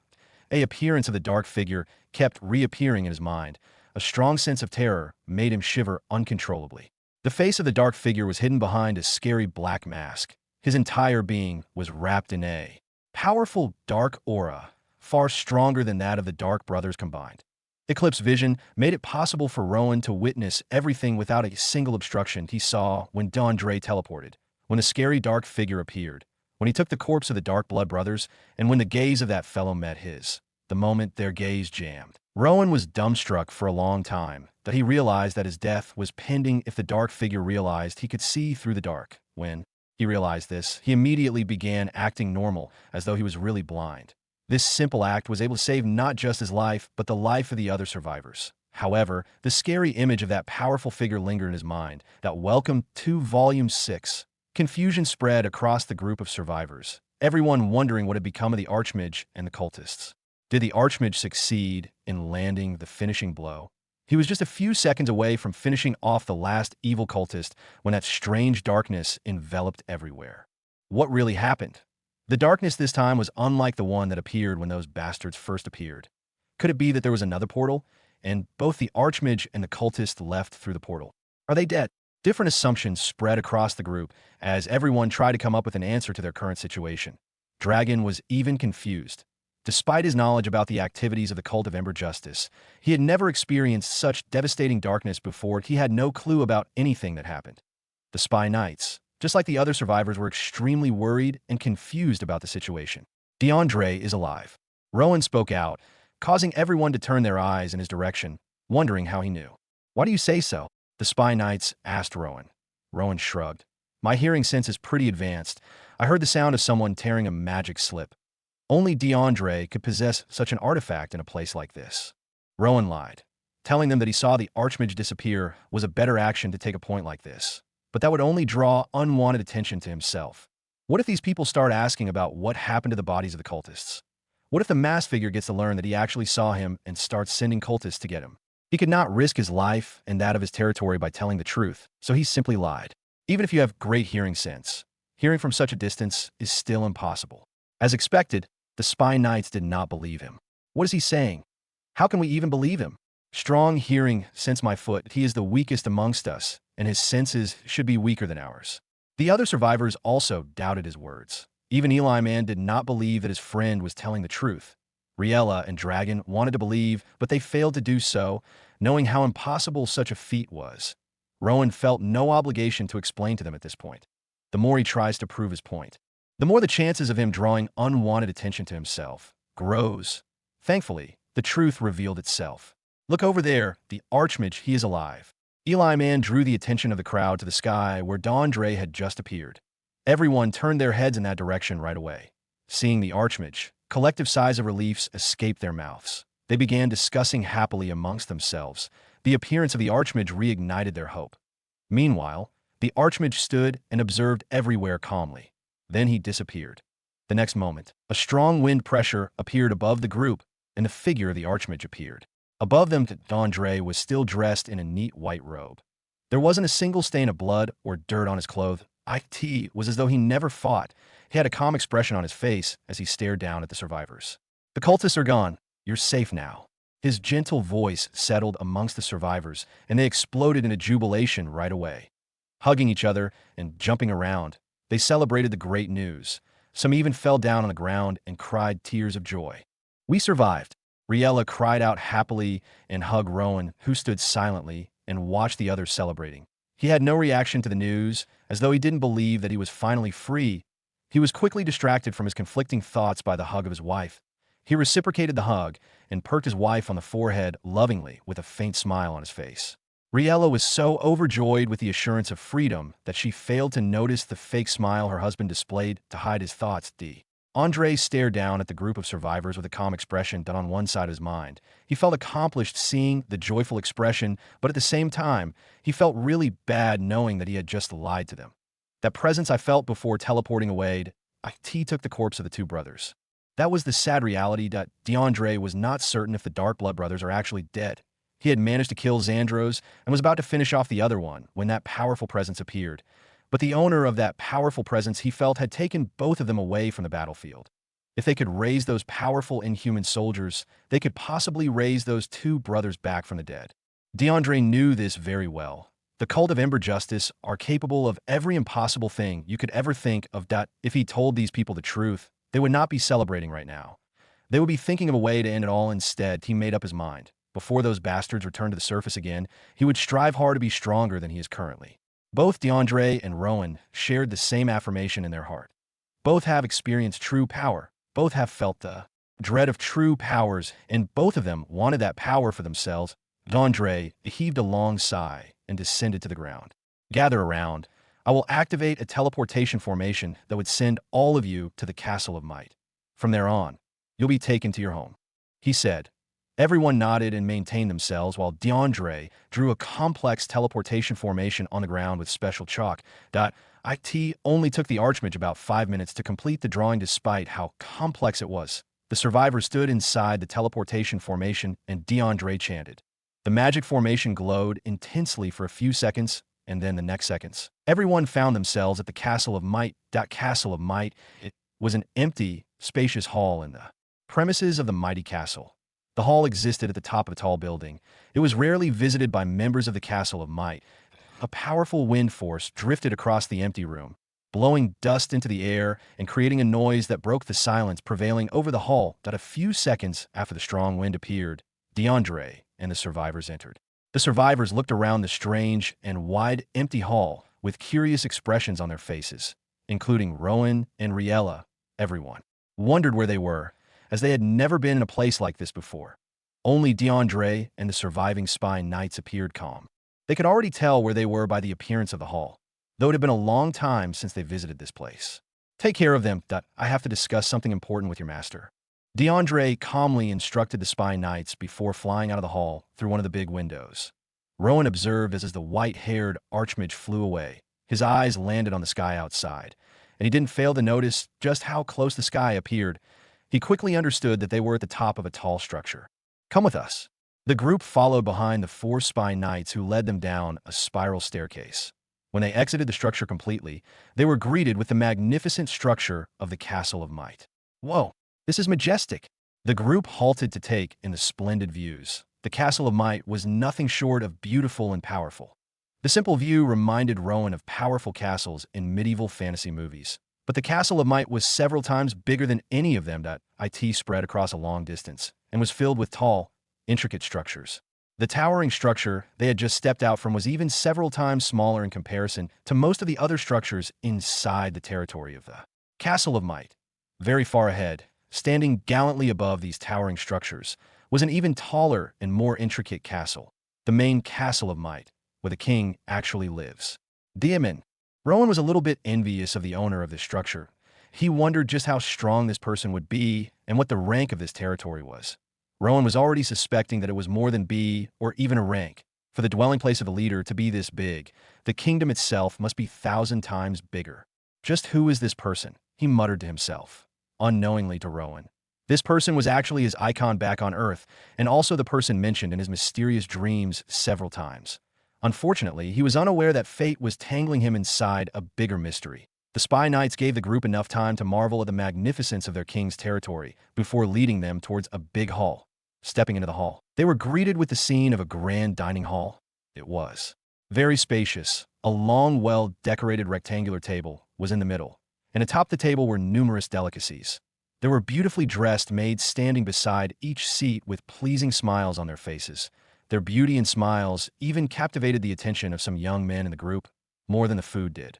The appearance of the dark figure kept reappearing in his mind. A strong sense of terror made him shiver uncontrollably. The face of the dark figure was hidden behind a scary black mask. His entire being was wrapped in a powerful dark aura, far stronger than that of the Dark Brothers combined. Eclipse vision made it possible for Rowan to witness everything without a single obstruction. He saw when DeAndre teleported, when the scary dark figure appeared, when he took the corpse of the Dark Blood Brothers, and when the gaze of that fellow met his. The moment their gaze jammed, Rowan was dumbstruck for a long time, that he realized that his death was pending if the dark figure realized he could see through the dark. When he realized this, he immediately began acting normal, as though he was really blind. This simple act was able to save not just his life, but the life of the other survivors. However, the scary image of that powerful figure lingered in his mind, that welcome to Volume 6. Confusion spread across the group of survivors, everyone wondering what had become of the Archmage and the cultists. Did the Archmage succeed in landing the finishing blow? He was just a few seconds away from finishing off the last evil cultist when that strange darkness enveloped everywhere. What really happened? The darkness this time was unlike the one that appeared when those bastards first appeared. Could it be that there was another portal, and both the Archmage and the cultist left through the portal? Are they dead? Different assumptions spread across the group as everyone tried to come up with an answer to their current situation. Dragon was even confused. Despite his knowledge about the activities of the Cult of Ember Justice, he had never experienced such devastating darkness before. He had no clue about anything that happened. The Spy Knights, just like the other survivors, were extremely worried and confused about the situation. DeAndre is alive. Rowan spoke out, causing everyone to turn their eyes in his direction, wondering how he knew. Why do you say so? The Spy Knights asked Rowan. Rowan shrugged. My hearing sense is pretty advanced. I heard the sound of someone tearing a magic slip. Only DeAndre could possess such an artifact in a place like this. Rowan lied, telling them that he saw the Archmage disappear was a better action to take a point like this. But that would only draw unwanted attention to himself. What if these people start asking about what happened to the bodies of the cultists? What if the masked figure gets to learn that he actually saw him and starts sending cultists to get him? He could not risk his life and that of his territory by telling the truth, so he simply lied. Even if you have great hearing sense, hearing from such a distance is still impossible. As expected, the Spy Knights did not believe him. What is he saying? How can we even believe him? Strong hearing sense my foot. He is the weakest amongst us, and his senses should be weaker than ours. The other survivors also doubted his words. Even Eli Man did not believe that his friend was telling the truth. Riella and Dragon wanted to believe, but they failed to do so, knowing how impossible such a feat was. Rowan felt no obligation to explain to them at this point. The more he tries to prove his point, the more the chances of him drawing unwanted attention to himself grows. Thankfully, the truth revealed itself. Look over there, the Archmage, he is alive. Eli Man drew the attention of the crowd to the sky where DeAndre had just appeared. Everyone turned their heads in that direction right away. Seeing the Archmage, collective sighs of relief escaped their mouths. They began discussing happily amongst themselves. The appearance of the Archmage reignited their hope. Meanwhile, the Archmage stood and observed everywhere calmly. Then he disappeared. The next moment, a strong wind pressure appeared above the group, and the figure of the Archmage appeared. Above them, DeAndre was still dressed in a neat white robe. There wasn't a single stain of blood or dirt on his clothes. It was as though he never fought. He had a calm expression on his face as he stared down at the survivors. The cultists are gone. You're safe now. His gentle voice settled amongst the survivors, and they exploded into jubilation right away. Hugging each other and jumping around, they celebrated the great news. Some even fell down on the ground and cried tears of joy. We survived. Riella cried out happily and hugged Rowan, who stood silently and watched the others celebrating. He had no reaction to the news, as though he didn't believe that he was finally free. He was quickly distracted from his conflicting thoughts by the hug of his wife. He reciprocated the hug and perked his wife on the forehead lovingly with a faint smile on his face. Riella was so overjoyed with the assurance of freedom that she failed to notice the fake smile her husband displayed to hide his thoughts. Andre stared down at the group of survivors with a calm expression done on one side of his mind. He felt accomplished seeing the joyful expression, but at the same time, he felt really bad knowing that he had just lied to them. That presence I felt before teleporting away, T took the corpse of the two brothers. That was the sad reality that DeAndre was not certain if the Darkblood brothers are actually dead. He had managed to kill Xandros and was about to finish off the other one when that powerful presence appeared. But the owner of that powerful presence he felt had taken both of them away from the battlefield. If they could raise those powerful inhuman soldiers, they could possibly raise those two brothers back from the dead. DeAndre knew this very well. The Cult of Ember Justice are capable of every impossible thing you could ever think of. If he told these people the truth, they would not be celebrating right now. They would be thinking of a way to end it all. Instead, he made up his mind. Before those bastards returned to the surface again, he would strive hard to be stronger than he is currently. Both DeAndre and Rowan shared the same affirmation in their heart. Both have experienced true power. Both have felt the dread of true powers, and both of them wanted that power for themselves. DeAndre heaved a long sigh and descended to the ground. Gather around. I will activate a teleportation formation that would send all of you to the Castle of Might. From there on, you'll be taken to your home, he said. Everyone nodded and maintained themselves while DeAndre drew a complex teleportation formation on the ground with special chalk. It only took the Archmage about 5 minutes to complete the drawing despite how complex it was. The survivor stood inside the teleportation formation and DeAndre chanted. The magic formation glowed intensely for a few seconds, and then the next seconds. Everyone found themselves at the Castle of Might. Castle of Might, it was an empty, spacious hall in the premises of the mighty castle. The hall existed at the top of a tall building. It was rarely visited by members of the Castle of Might. A powerful wind force drifted across the empty room, blowing dust into the air and creating a noise that broke the silence prevailing over the hall. A few seconds after the strong wind appeared, DeAndre and the survivors entered. The survivors looked around the strange and wide empty hall with curious expressions on their faces, including Rowan and Riella. Everyone wondered where they were, as they had never been in a place like this before. Only DeAndre and the surviving spy knights appeared calm. They could already tell where they were by the appearance of the hall, though it had been a long time since they visited this place. Take care of them. I have to discuss something important with your master. DeAndre calmly instructed the spy knights before flying out of the hall through one of the big windows. Rowan observed as the white-haired Archmage flew away. His eyes landed on the sky outside, and he didn't fail to notice just how close the sky appeared. He quickly understood that they were at the top of a tall structure. Come with us. The group followed behind the 4 spy knights who led them down a spiral staircase. When they exited the structure completely, they were greeted with the magnificent structure of the Castle of Might. Whoa, this is majestic. The group halted to take in the splendid views. The Castle of Might was nothing short of beautiful and powerful. The simple view reminded Rowan of powerful castles in medieval fantasy movies. But the Castle of Might was several times bigger than any of them. It spread across a long distance and was filled with tall, intricate structures. The towering structure they had just stepped out from was even several times smaller in comparison to most of the other structures inside the territory of the Castle of Might. Very far ahead, standing gallantly above these towering structures, was an even taller and more intricate castle, the main Castle of Might, where the king actually lives. Diamond. Rowan was a little bit envious of the owner of this structure. He wondered just how strong this person would be and what the rank of this territory was. Rowan was already suspecting that it was more than B or even a rank. For the dwelling place of a leader to be this big, the kingdom itself must be 1,000 times bigger. Just who is this person? He muttered to himself, unknowingly to Rowan. This person was actually his icon back on Earth, and also the person mentioned in his mysterious dreams several times. Unfortunately, he was unaware that fate was tangling him inside a bigger mystery. The spy knights gave the group enough time to marvel at the magnificence of their king's territory before leading them towards a big hall. Stepping into the hall, they were greeted with the scene of a grand dining hall. It was very spacious. A long, well-decorated rectangular table was in the middle, and atop the table were numerous delicacies. There were beautifully dressed maids standing beside each seat with pleasing smiles on their faces. Their beauty and smiles even captivated the attention of some young men in the group, more than the food did.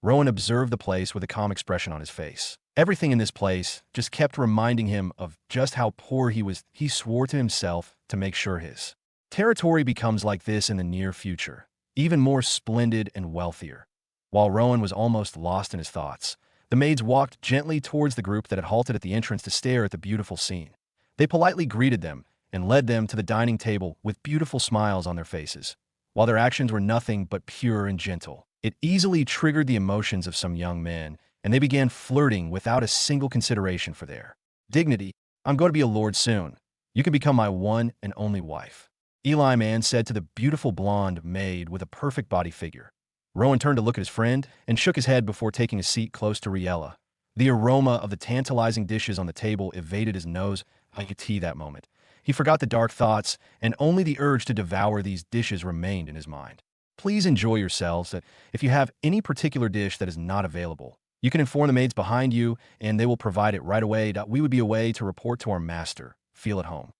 Rowan observed the place with a calm expression on his face. Everything in this place just kept reminding him of just how poor he was. He swore to himself to make sure his territory becomes like this in the near future, even more splendid and wealthier. While Rowan was almost lost in his thoughts, the maids walked gently towards the group that had halted at the entrance to stare at the beautiful scene. They politely greeted them and led them to the dining table with beautiful smiles on their faces. While their actions were nothing but pure and gentle, it easily triggered the emotions of some young men, and they began flirting without a single consideration for their dignity. I'm going to be a lord soon. You can become my one and only wife, Eli Man said to the beautiful blonde maid with a perfect body figure. Rowan turned to look at his friend and shook his head before taking a seat close to Riella. The aroma of the tantalizing dishes on the table evaded his nose. I could see that moment. He forgot the dark thoughts, and only the urge to devour these dishes remained in his mind. Please enjoy yourselves. If you have any particular dish that is not available, you can inform the maids behind you, and they will provide it right away. We would be away to report to our master. Feel at home.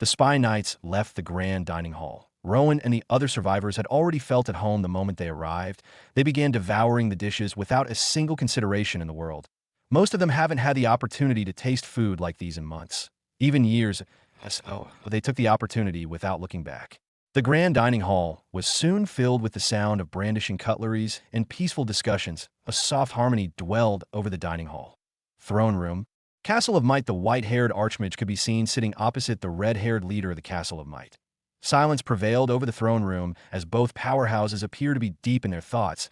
The spy knights left the grand dining hall. Rowan and the other survivors had already felt at home the moment they arrived. They began devouring the dishes without a single consideration in the world. Most of them haven't had the opportunity to taste food like these in months, even years. So they took the opportunity without looking back. The grand dining hall was soon filled with the sound of brandishing cutleries and peaceful discussions. A soft harmony dwelled over the dining hall. Throne room. Castle of Might, the white-haired archmage could be seen sitting opposite the red-haired leader of the Castle of Might. Silence prevailed over the throne room as both powerhouses appeared to be deep in their thoughts.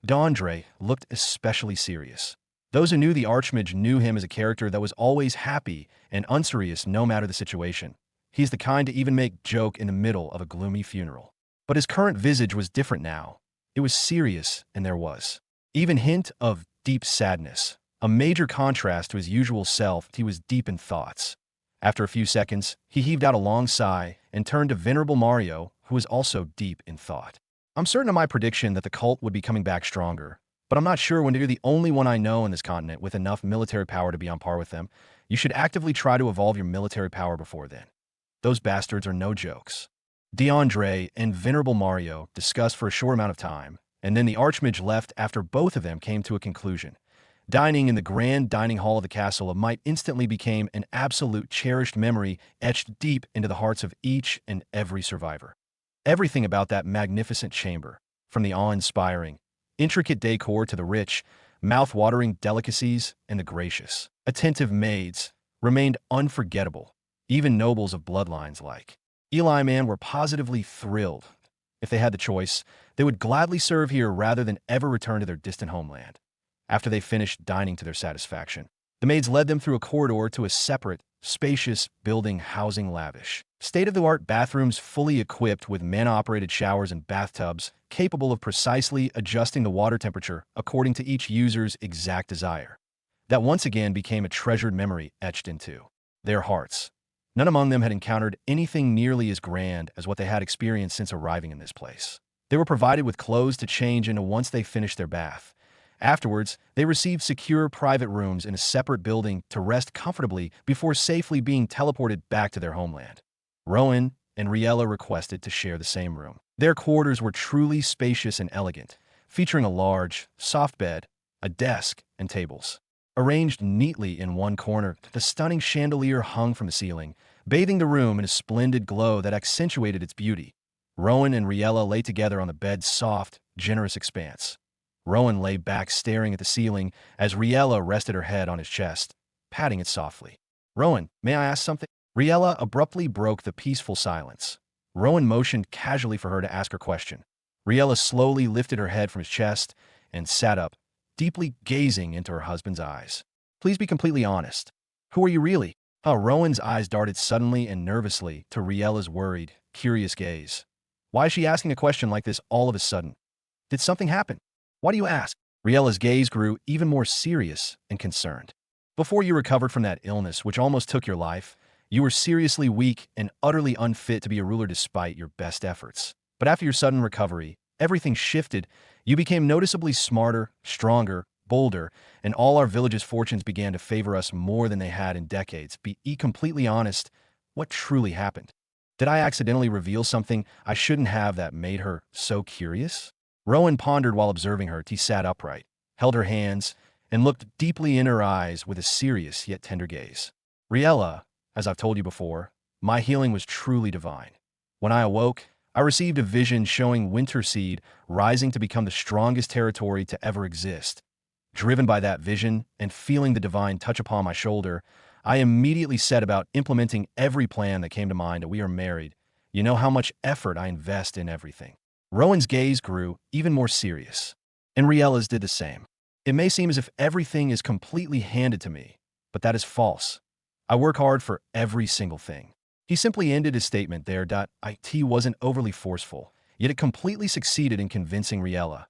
Dondre looked especially serious. Those who knew the archmage knew him as a character that was always happy and unserious no matter the situation. He's the kind to even make joke in the middle of a gloomy funeral. But his current visage was different now. It was serious, and there was even hint of deep sadness. A major contrast to his usual self, he was deep in thoughts. After a few seconds, he heaved out a long sigh and turned to Venerable Mario, who was also deep in thought. I'm certain of my prediction that the cult would be coming back stronger, but I'm not sure when you're the only one I know on this continent with enough military power to be on par with them. You should actively try to evolve your military power before then. Those bastards are no jokes. DeAndre and Venerable Mario discussed for a short amount of time, and then the archmage left after both of them came to a conclusion. Dining in the grand dining hall of the Castle of Might instantly became an absolute cherished memory etched deep into the hearts of each and every survivor. Everything about that magnificent chamber, from the awe-inspiring, intricate decor to the rich, mouth-watering delicacies and the gracious, attentive maids, remained unforgettable. Even nobles of bloodlines like Eli Man were positively thrilled. If they had the choice, they would gladly serve here rather than ever return to their distant homeland. After they finished dining to their satisfaction, the maids led them through a corridor to a separate, spacious building housing lavish, state-of-the-art bathrooms fully equipped with man-operated showers and bathtubs capable of precisely adjusting the water temperature according to each user's exact desire. That once again became a treasured memory etched into their hearts. None among them had encountered anything nearly as grand as what they had experienced since arriving in this place. They were provided with clothes to change into once they finished their bath. Afterwards, they received secure private rooms in a separate building to rest comfortably before safely being teleported back to their homeland. Rowan and Riella requested to share the same room. Their quarters were truly spacious and elegant, featuring a large, soft bed, a desk, and tables. Arranged neatly in one corner, the stunning chandelier hung from the ceiling, bathing the room in a splendid glow that accentuated its beauty. Rowan and Riella lay together on the bed's soft, generous expanse. Rowan lay back staring at the ceiling as Riella rested her head on his chest, patting it softly. "Rowan, may I ask something?" Riella abruptly broke the peaceful silence. Rowan motioned casually for her to ask her question. Riella slowly lifted her head from his chest and sat up, deeply gazing into her husband's eyes. "Please be completely honest. Who are you really?" Rowan's eyes darted suddenly and nervously to Riella's worried, curious gaze. Why is she asking a question like this all of a sudden? Did something happen? Why do you ask? Riella's gaze grew even more serious and concerned. Before you recovered from that illness which almost took your life, you were seriously weak and utterly unfit to be a ruler despite your best efforts. But after your sudden recovery, everything shifted. You became noticeably smarter, stronger, bolder, and all our village's fortunes began to favor us more than they had in decades. Be completely honest, what truly happened? Did I accidentally reveal something I shouldn't have that made her so curious? Rowan pondered while observing her. He sat upright, held her hands, and looked deeply in her eyes with a serious yet tender gaze. Riella, as I've told you before, my healing was truly divine. When I awoke, I received a vision showing Winterseed rising to become the strongest territory to ever exist. Driven by that vision and feeling the divine touch upon my shoulder, I immediately set about implementing every plan that came to mind. We are married. You know how much effort I invest in everything. Rowan's gaze grew even more serious, and Riella's did the same. It may seem as if everything is completely handed to me, but that is false. I work hard for every single thing. He simply ended his statement there. It wasn't overly forceful, yet it completely succeeded in convincing Riella.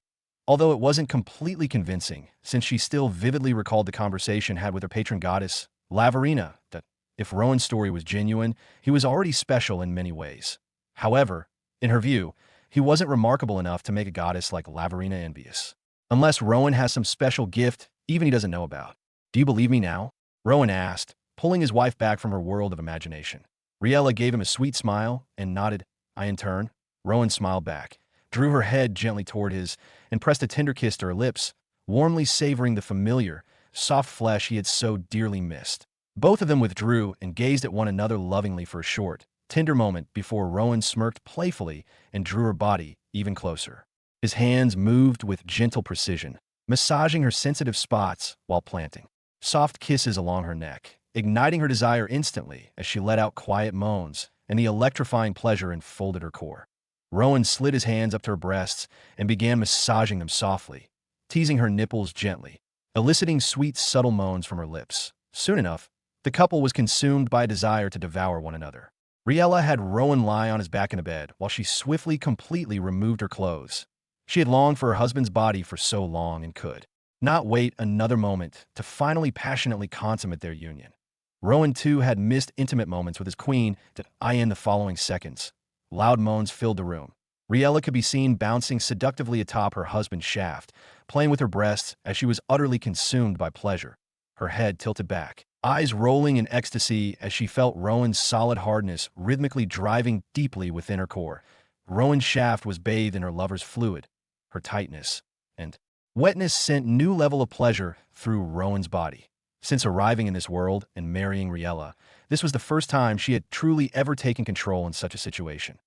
Although it wasn't completely convincing, since she still vividly recalled the conversation had with her patron goddess, Lavarina, that if Rowan's story was genuine, he was already special in many ways. However, in her view, he wasn't remarkable enough to make a goddess like Lavarina envious. Unless Rowan has some special gift even he doesn't know about. "Do you believe me now?" Rowan asked, pulling his wife back from her world of imagination. Riella gave him a sweet smile and nodded. I in turn. Rowan smiled back, drew her head gently toward his, and pressed a tender kiss to her lips, warmly savoring the familiar, soft flesh he had so dearly missed. Both of them withdrew and gazed at one another lovingly for a short, tender moment before Rowan smirked playfully and drew her body even closer. His hands moved with gentle precision, massaging her sensitive spots while planting soft kisses along her neck, igniting her desire instantly as she let out quiet moans and the electrifying pleasure enfolded her core. Rowan slid his hands up to her breasts and began massaging them softly, teasing her nipples gently, eliciting sweet, subtle moans from her lips. Soon enough, the couple was consumed by a desire to devour one another. Riella had Rowan lie on his back in the bed while she swiftly, completely removed her clothes. She had longed for her husband's body for so long and could not wait another moment to finally passionately consummate their union. Rowan, too, had missed intimate moments with his queen that in the following seconds. Loud moans filled the room. Riella could be seen bouncing seductively atop her husband's shaft, playing with her breasts as she was utterly consumed by pleasure, her head tilted back, eyes rolling in ecstasy as she felt Rowan's solid hardness rhythmically driving deeply within her core. Rowan's shaft was bathed in her lover's fluid. Her tightness and wetness sent new level of pleasure through Rowan's body. Since arriving in this world and marrying Riella, this was the first time she had truly ever taken control in such a situation.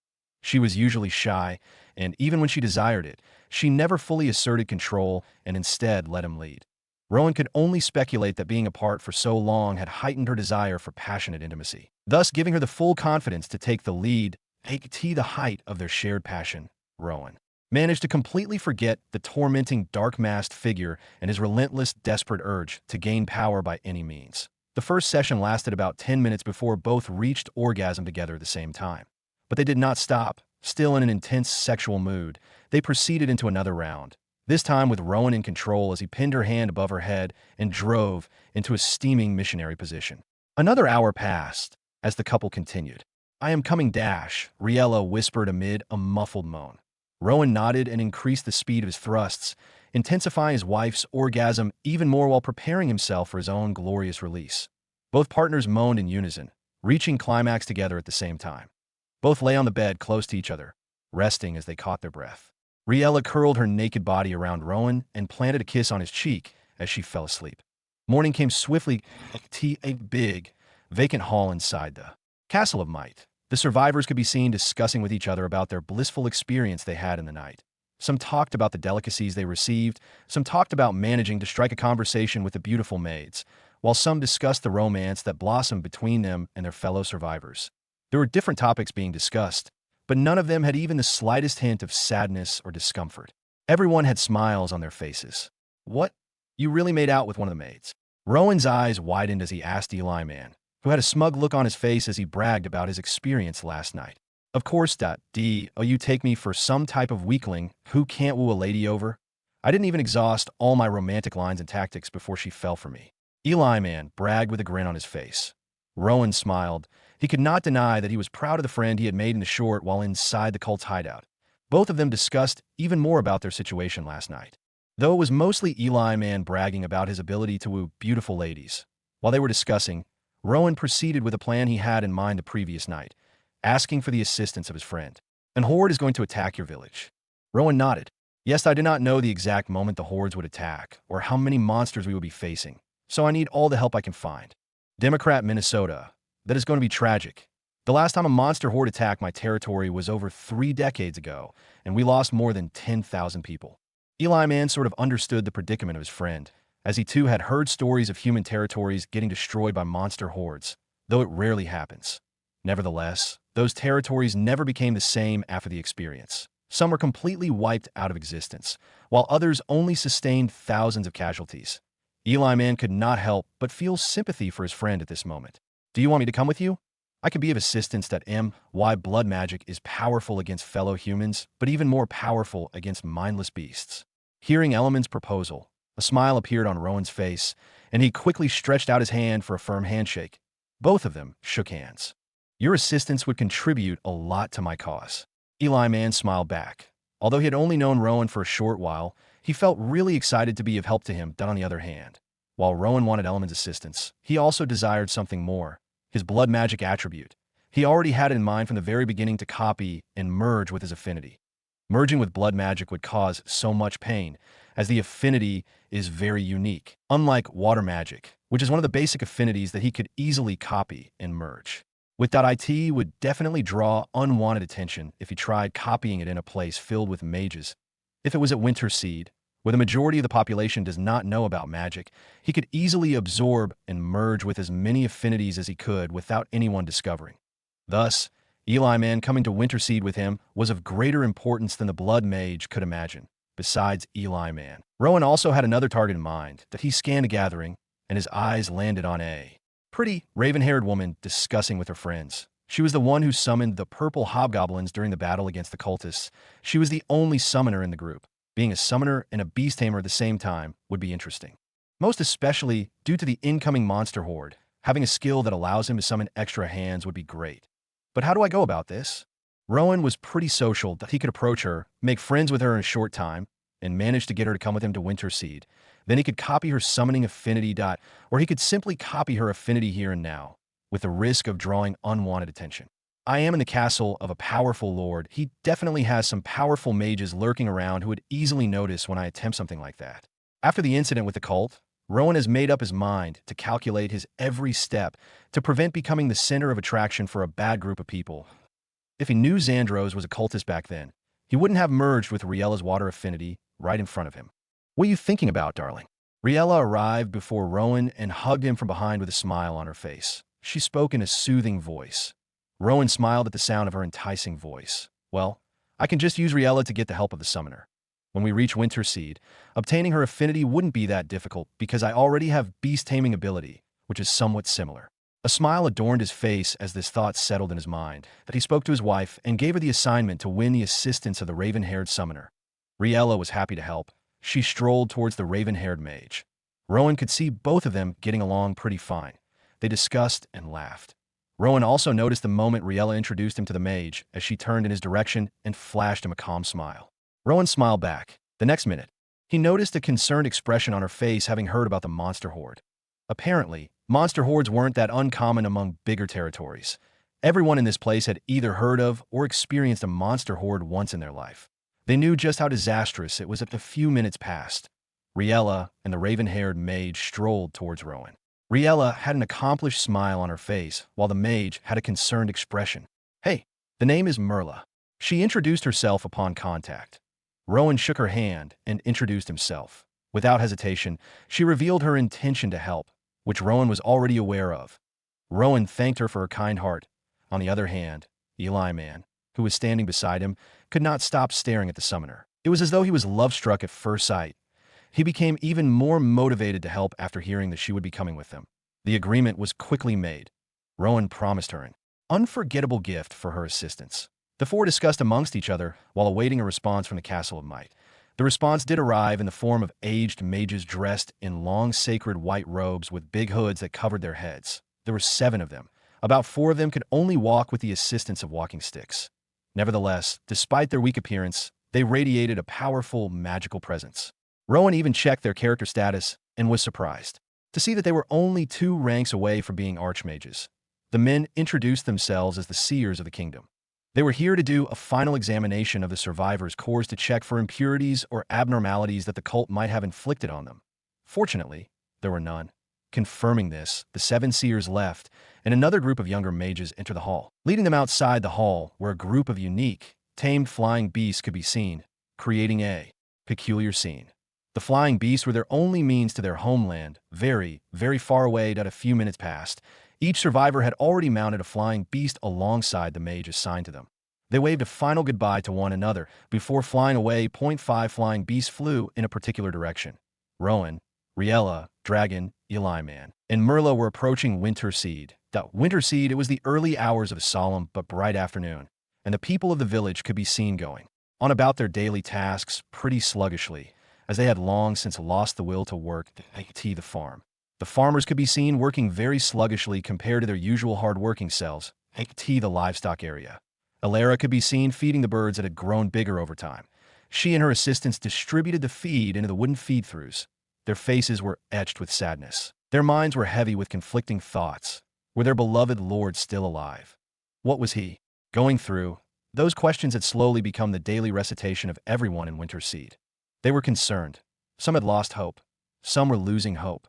She was usually shy, and even when she desired it, she never fully asserted control and instead let him lead. Rowan could only speculate that being apart for so long had heightened her desire for passionate intimacy, thus giving her the full confidence to take the lead. To the height of their shared passion, Rowan managed to completely forget the tormenting dark-masked figure and his relentless, desperate urge to gain power by any means. The first session lasted about 10 minutes before both reached orgasm together at the same time. But they did not stop. Still in an intense sexual mood, they proceeded into another round, this time with Rowan in control as he pinned her hand above her head and drove into a steaming missionary position. Another hour passed as the couple continued. "I am coming, Riella whispered amid a muffled moan. Rowan nodded and increased the speed of his thrusts, intensifying his wife's orgasm even more while preparing himself for his own glorious release. Both partners moaned in unison, reaching climax together at the same time. Both lay on the bed close to each other, resting as they caught their breath. Riella curled her naked body around Rowan and planted a kiss on his cheek as she fell asleep. Morning came swiftly to a big, vacant hall inside the Castle of Might. The survivors could be seen discussing with each other about their blissful experience they had in the night. Some talked about the delicacies they received, some talked about managing to strike a conversation with the beautiful maids, while some discussed the romance that blossomed between them and their fellow survivors. There were different topics being discussed, but none of them had even the slightest hint of sadness or discomfort. Everyone had smiles on their faces. "What? You really made out with one of the maids?" Rowan's eyes widened as he asked Eli Man, who had a smug look on his face as he bragged about his experience last night. "Of course, you take me for some type of weakling who can't woo a lady over? I didn't even exhaust all my romantic lines and tactics before she fell for me." Eli Man bragged with a grin on his face. Rowan smiled. He could not deny that he was proud of the friend he had made in the short while inside the cult's hideout. Both of them discussed even more about their situation last night, though it was mostly Eli Man bragging about his ability to woo beautiful ladies. While they were discussing, Rowan proceeded with a plan he had in mind the previous night, asking for the assistance of his friend. "An horde is going to attack your village." Rowan nodded. "Yes, I did not know the exact moment the hordes would attack, or how many monsters we would be facing, so I need all the help I can find. Democrat, Minnesota. That is going to be tragic. The last time a monster horde attacked my territory was over 3 decades ago, and we lost more than 10,000 people." Eli Man sort of understood the predicament of his friend, as he too had heard stories of human territories getting destroyed by monster hordes, though it rarely happens. Nevertheless, those territories never became the same after the experience. Some were completely wiped out of existence, while others only sustained thousands of casualties. Eli Man could not help but feel sympathy for his friend at this moment. "Do you want me to come with you? I can be of assistance. Why blood magic is powerful against fellow humans, but even more powerful against mindless beasts." Hearing Element's proposal, a smile appeared on Rowan's face, and he quickly stretched out his hand for a firm handshake. Both of them shook hands. "Your assistance would contribute a lot to my cause." Eli Man smiled back. Although he had only known Rowan for a short while, he felt really excited to be of help to him. On the other hand, while Rowan wanted Element's assistance, he also desired something more. His blood magic attribute. He already had it in mind from the very beginning to copy and merge with his affinity. Merging with blood magic would cause so much pain, as the affinity is very unique, unlike water magic, which is one of the basic affinities that he could easily copy and merge. With .it would definitely draw unwanted attention if he tried copying it in a place filled with mages. If it was at Winter Seed, Where the majority of the population does not know about magic, he could easily absorb and merge with as many affinities as he could without anyone discovering. Thus, Eli Man coming to Winterseed with him was of greater importance than the Blood Mage could imagine. Besides Eli Man, Rowan also had another target in mind that he scanned a gathering, and his eyes landed on a pretty, raven-haired woman discussing with her friends. She was the one who summoned the purple hobgoblins during the battle against the cultists. She was the only summoner in the group. Being a summoner and a beast tamer at the same time would be interesting. Most especially due to the incoming monster horde. Having a skill that allows him to summon extra hands would be great. But how do I go about this? Rowan was pretty social that he could approach her, make friends with her in a short time, and manage to get her to come with him to Winterseed. Then he could copy her summoning affinity or he could simply copy her affinity here and now, with the risk of drawing unwanted attention. I am in the castle of a powerful lord. He definitely has some powerful mages lurking around who would easily notice when I attempt something like that. After the incident with the cult, Rowan has made up his mind to calculate his every step to prevent becoming the center of attraction for a bad group of people. If he knew Xandros was a cultist back then, he wouldn't have merged with Riella's water affinity right in front of him. What are you thinking about, darling? Riella arrived before Rowan and hugged him from behind with a smile on her face. She spoke in a soothing voice. Rowan smiled at the sound of her enticing voice. Well, I can just use Riella to get the help of the summoner. When we reach Winterseed, obtaining her affinity wouldn't be that difficult because I already have beast taming ability, which is somewhat similar. A smile adorned his face as this thought settled in his mind, that he spoke to his wife and gave her the assignment to win the assistance of the raven-haired summoner. Riella was happy to help. She strolled towards the raven-haired mage. Rowan could see both of them getting along pretty fine. They discussed and laughed. Rowan also noticed the moment Riella introduced him to the mage as she turned in his direction and flashed him a calm smile. Rowan smiled back. The next minute, he noticed a concerned expression on her face having heard about the monster horde. Apparently, monster hordes weren't that uncommon among bigger territories. Everyone in this place had either heard of or experienced a monster horde once in their life. They knew just how disastrous it was at the few minutes past. Riella and the raven-haired mage strolled towards Rowan. Riella had an accomplished smile on her face, while the mage had a concerned expression. Hey, the name is Merla. She introduced herself upon contact. Rowan shook her hand and introduced himself. Without hesitation, she revealed her intention to help, which Rowan was already aware of. Rowan thanked her for her kind heart. On the other hand, Eli Man, who was standing beside him, could not stop staring at the summoner. It was as though he was love-struck at first sight. He became even more motivated to help after hearing that she would be coming with them. The agreement was quickly made. Rowan promised her an unforgettable gift for her assistance. The four discussed amongst each other while awaiting a response from the Castle of Might. The response did arrive in the form of aged mages dressed in long sacred white robes with big hoods that covered their heads. There were 7 of them. About 4 of them could only walk with the assistance of walking sticks. Nevertheless, despite their weak appearance, they radiated a powerful, magical presence. Rowan even checked their character status and was surprised to see that they were only 2 ranks away from being archmages. The men introduced themselves as the Seers of the Kingdom. They were here to do a final examination of the survivors' cores to check for impurities or abnormalities that the cult might have inflicted on them. Fortunately, there were none. Confirming this, the 7 seers left, and another group of younger mages entered the hall. Leading them outside the hall, where a group of unique, tamed flying beasts could be seen, creating a peculiar scene. The flying beasts were their only means to their homeland, very, very far away that a few minutes passed. Each survivor had already mounted a flying beast alongside the mage assigned to them. They waved a final goodbye to one another before flying away. 5 flying beasts flew in a particular direction. Rowan, Riella, Dragon, Eli Man, and Merla were approaching Winterseed. Winterseed, it was the early hours of a solemn but bright afternoon, and the people of the village could be seen going on about their daily tasks pretty sluggishly, as they had long since lost the will to work the farm. The farmers could be seen working very sluggishly compared to their usual hard-working selves, the livestock area. Alara could be seen feeding the birds that had grown bigger over time. She and her assistants distributed the feed into the wooden feed-throughs. Their faces were etched with sadness. Their minds were heavy with conflicting thoughts. Were their beloved lord still alive? What was he going through? Those questions had slowly become the daily recitation of everyone in Winterseed. They were concerned. Some had lost hope. Some were losing hope.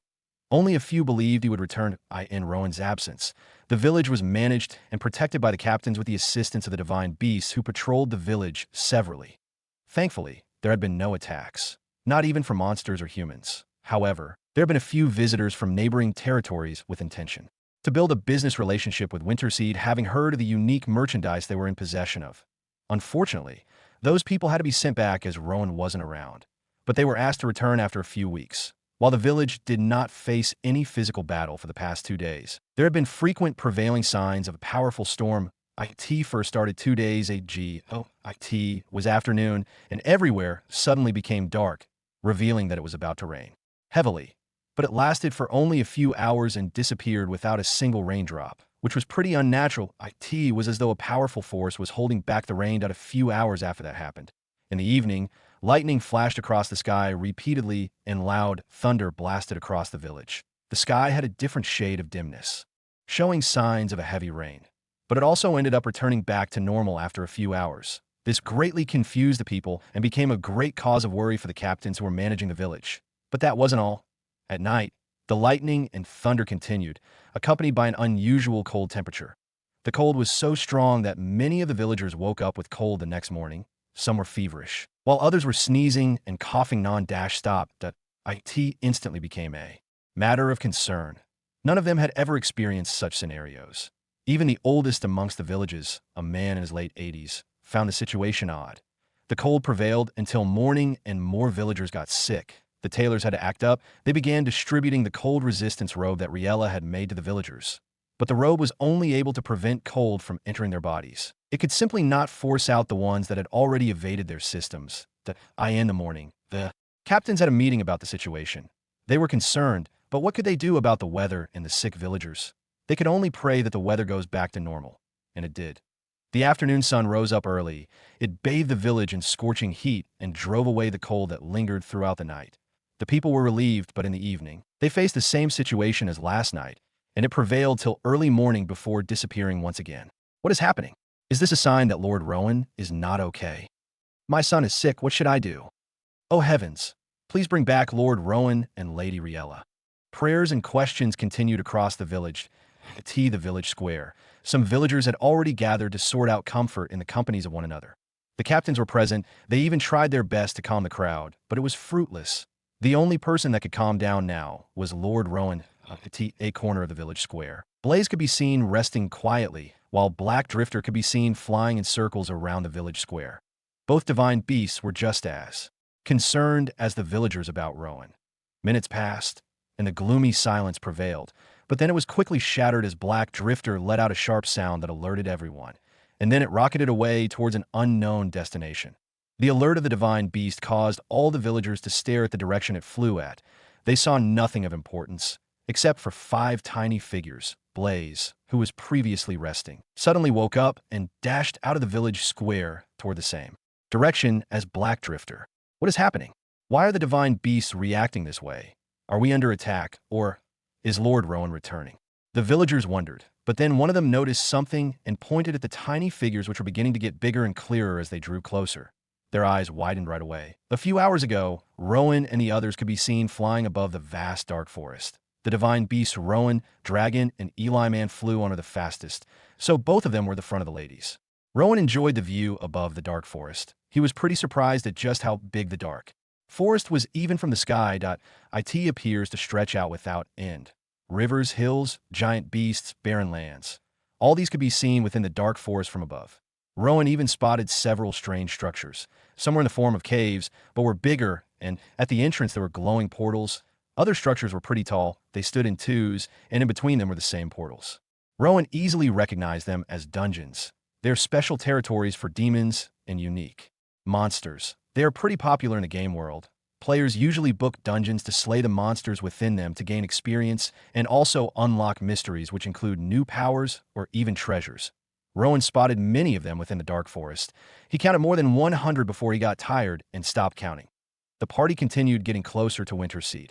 Only a few believed he would return in Rowan's absence. The village was managed and protected by the captains with the assistance of the divine beasts who patrolled the village severally. Thankfully, there had been no attacks. not even for monsters or humans. However, there have been a few visitors from neighboring territories with intention to build a business relationship with Winterseed, having heard of the unique merchandise they were in possession of. Unfortunately, those people had to be sent back as Rowan wasn't around, but they were asked to return after a few weeks. While the village did not face any physical battle for the past 2 days, there had been frequent prevailing signs of a powerful storm. It first started 2 days ago. It was afternoon, and everywhere suddenly became dark, revealing that it was about to rain heavily. But it lasted for only a few hours and disappeared without a single raindrop, which was pretty unnatural. It was as though a powerful force was holding back the rain a few hours after that happened. In the evening, lightning flashed across the sky repeatedly and loud thunder blasted across the village. The sky had a different shade of dimness, showing signs of a heavy rain. But it also ended up returning back to normal after a few hours. This greatly confused the people and became a great cause of worry for the captains who were managing the village. But that wasn't all. At night, the lightning and thunder continued, accompanied by an unusual cold temperature. The cold was so strong that many of the villagers woke up with cold the next morning. Some were feverish, while others were sneezing and coughing non-stop. It instantly became a matter of concern. None of them had ever experienced such scenarios. Even the oldest amongst the villages, a man in his late 80s, found the situation odd. The cold prevailed until morning and more villagers got sick. The tailors had to act up. They began distributing the cold resistance robe that Riella had made to the villagers. But the robe was only able to prevent cold from entering their bodies. It could simply not force out the ones that had already evaded their systems. In the morning, the captains had a meeting about the situation. They were concerned, but what could they do about the weather and the sick villagers? They could only pray that the weather goes back to normal. And it did. The afternoon sun rose up early. It bathed the village in scorching heat and drove away the cold that lingered throughout the night. The people were relieved, but in the evening, they faced the same situation as last night, and it prevailed till early morning before disappearing once again. What is happening? Is this a sign that Lord Rowan is not okay? My son is sick. What should I do? Oh heavens, please bring back Lord Rowan and Lady Riella. Prayers and questions continued across the village. The village square. Some villagers had already gathered to sort out comfort in the companies of one another. The captains were present. They even tried their best to calm the crowd, but it was fruitless. The only person that could calm down now was Lord Rowan at a corner of the village square. Blaze could be seen resting quietly, while Black Drifter could be seen flying in circles around the village square. Both divine beasts were just as concerned as the villagers about Rowan. Minutes passed, and the gloomy silence prevailed, but then it was quickly shattered as Black Drifter let out a sharp sound that alerted everyone, and then it rocketed away towards an unknown destination. The alert of the divine beast caused all the villagers to stare at the direction it flew at. They saw nothing of importance, except for 5 tiny figures. Blaze, who was previously resting, suddenly woke up and dashed out of the village square toward the same direction as Black Drifter. What is happening? Why are the divine beasts reacting this way? Are we under attack, or is Lord Rowan returning? The villagers wondered, but then one of them noticed something and pointed at the tiny figures which were beginning to get bigger and clearer as they drew closer. Their eyes widened right away. A few hours ago, Rowan and the others could be seen flying above the vast dark forest. The divine beasts Rowan, Dragon, and Eli Man flew on the fastest, so both of them were the front of the ladies. Rowan enjoyed the view above the dark forest. He was pretty surprised at just how big the dark forest was even from the sky. It appears to stretch out without end. Rivers, hills, giant beasts, barren lands. All these could be seen within the dark forest from above. Rowan even spotted several strange structures. Some were in the form of caves, but were bigger, and at the entrance there were glowing portals. Other structures were pretty tall. They stood in twos, and in between them were the same portals. Rowan easily recognized them as dungeons. They are special territories for demons and unique monsters. They are pretty popular in the game world. Players usually book dungeons to slay the monsters within them to gain experience and also unlock mysteries which include new powers or even treasures. Rowan spotted many of them within the dark forest. He counted more than 100 before he got tired and stopped counting. The party continued getting closer to Winterseed.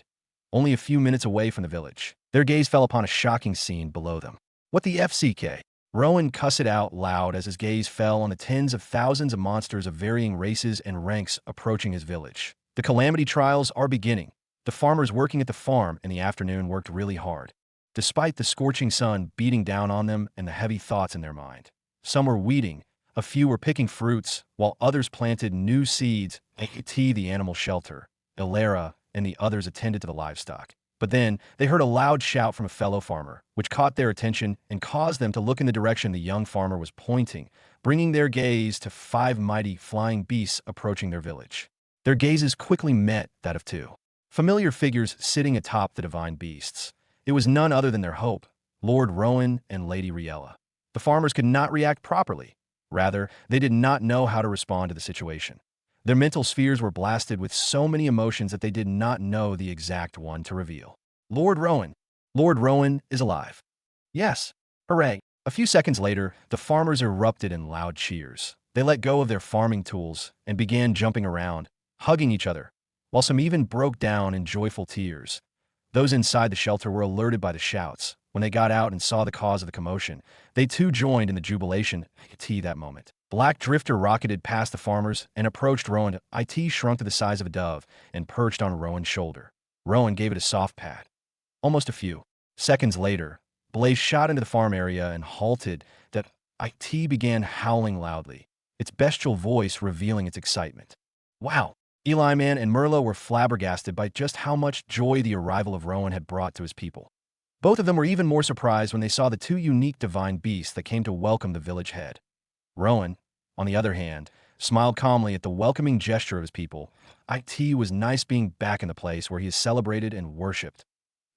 Only a few minutes away from the village, their gaze fell upon a shocking scene below them. What the FCK? Rowan cussed it out loud as his gaze fell on the tens of thousands of monsters of varying races and ranks approaching his village. The calamity trials are beginning. The farmers working at the farm in the afternoon worked really hard, despite the scorching sun beating down on them and the heavy thoughts in their mind. Some were weeding, a few were picking fruits, while others planted new seeds, the animal shelter. Ilera, and the others attended to the livestock. But then, they heard a loud shout from a fellow farmer, which caught their attention and caused them to look in the direction the young farmer was pointing, bringing their gaze to 5 mighty flying beasts approaching their village. Their gazes quickly met that of 2 familiar figures sitting atop the divine beasts. It was none other than their hope, Lord Rowan and Lady Riella. The farmers could not react properly. Rather, they did not know how to respond to the situation. Their mental spheres were blasted with so many emotions that they did not know the exact one to reveal. Lord Rowan. Lord Rowan is alive. Yes. Hooray. A few seconds later, the farmers erupted in loud cheers. They let go of their farming tools and began jumping around, hugging each other, while some even broke down in joyful tears. Those inside the shelter were alerted by the shouts. When they got out and saw the cause of the commotion, they too joined in the jubilation. That moment. Black Drifter rocketed past the farmers and approached Rowan. It shrunk to the size of a dove and perched on Rowan's shoulder. Rowan gave it a soft pat. Almost a few seconds later, Blaze shot into the farm area and halted. That It began howling loudly, its bestial voice revealing its excitement. Wow! Eli Man and Merlo were flabbergasted by just how much joy the arrival of Rowan had brought to his people. Both of them were even more surprised when they saw the 2 unique divine beasts that came to welcome the village head. Rowan, on the other hand, smiled calmly at the welcoming gesture of his people. It was nice being back in the place where he is celebrated and worshipped.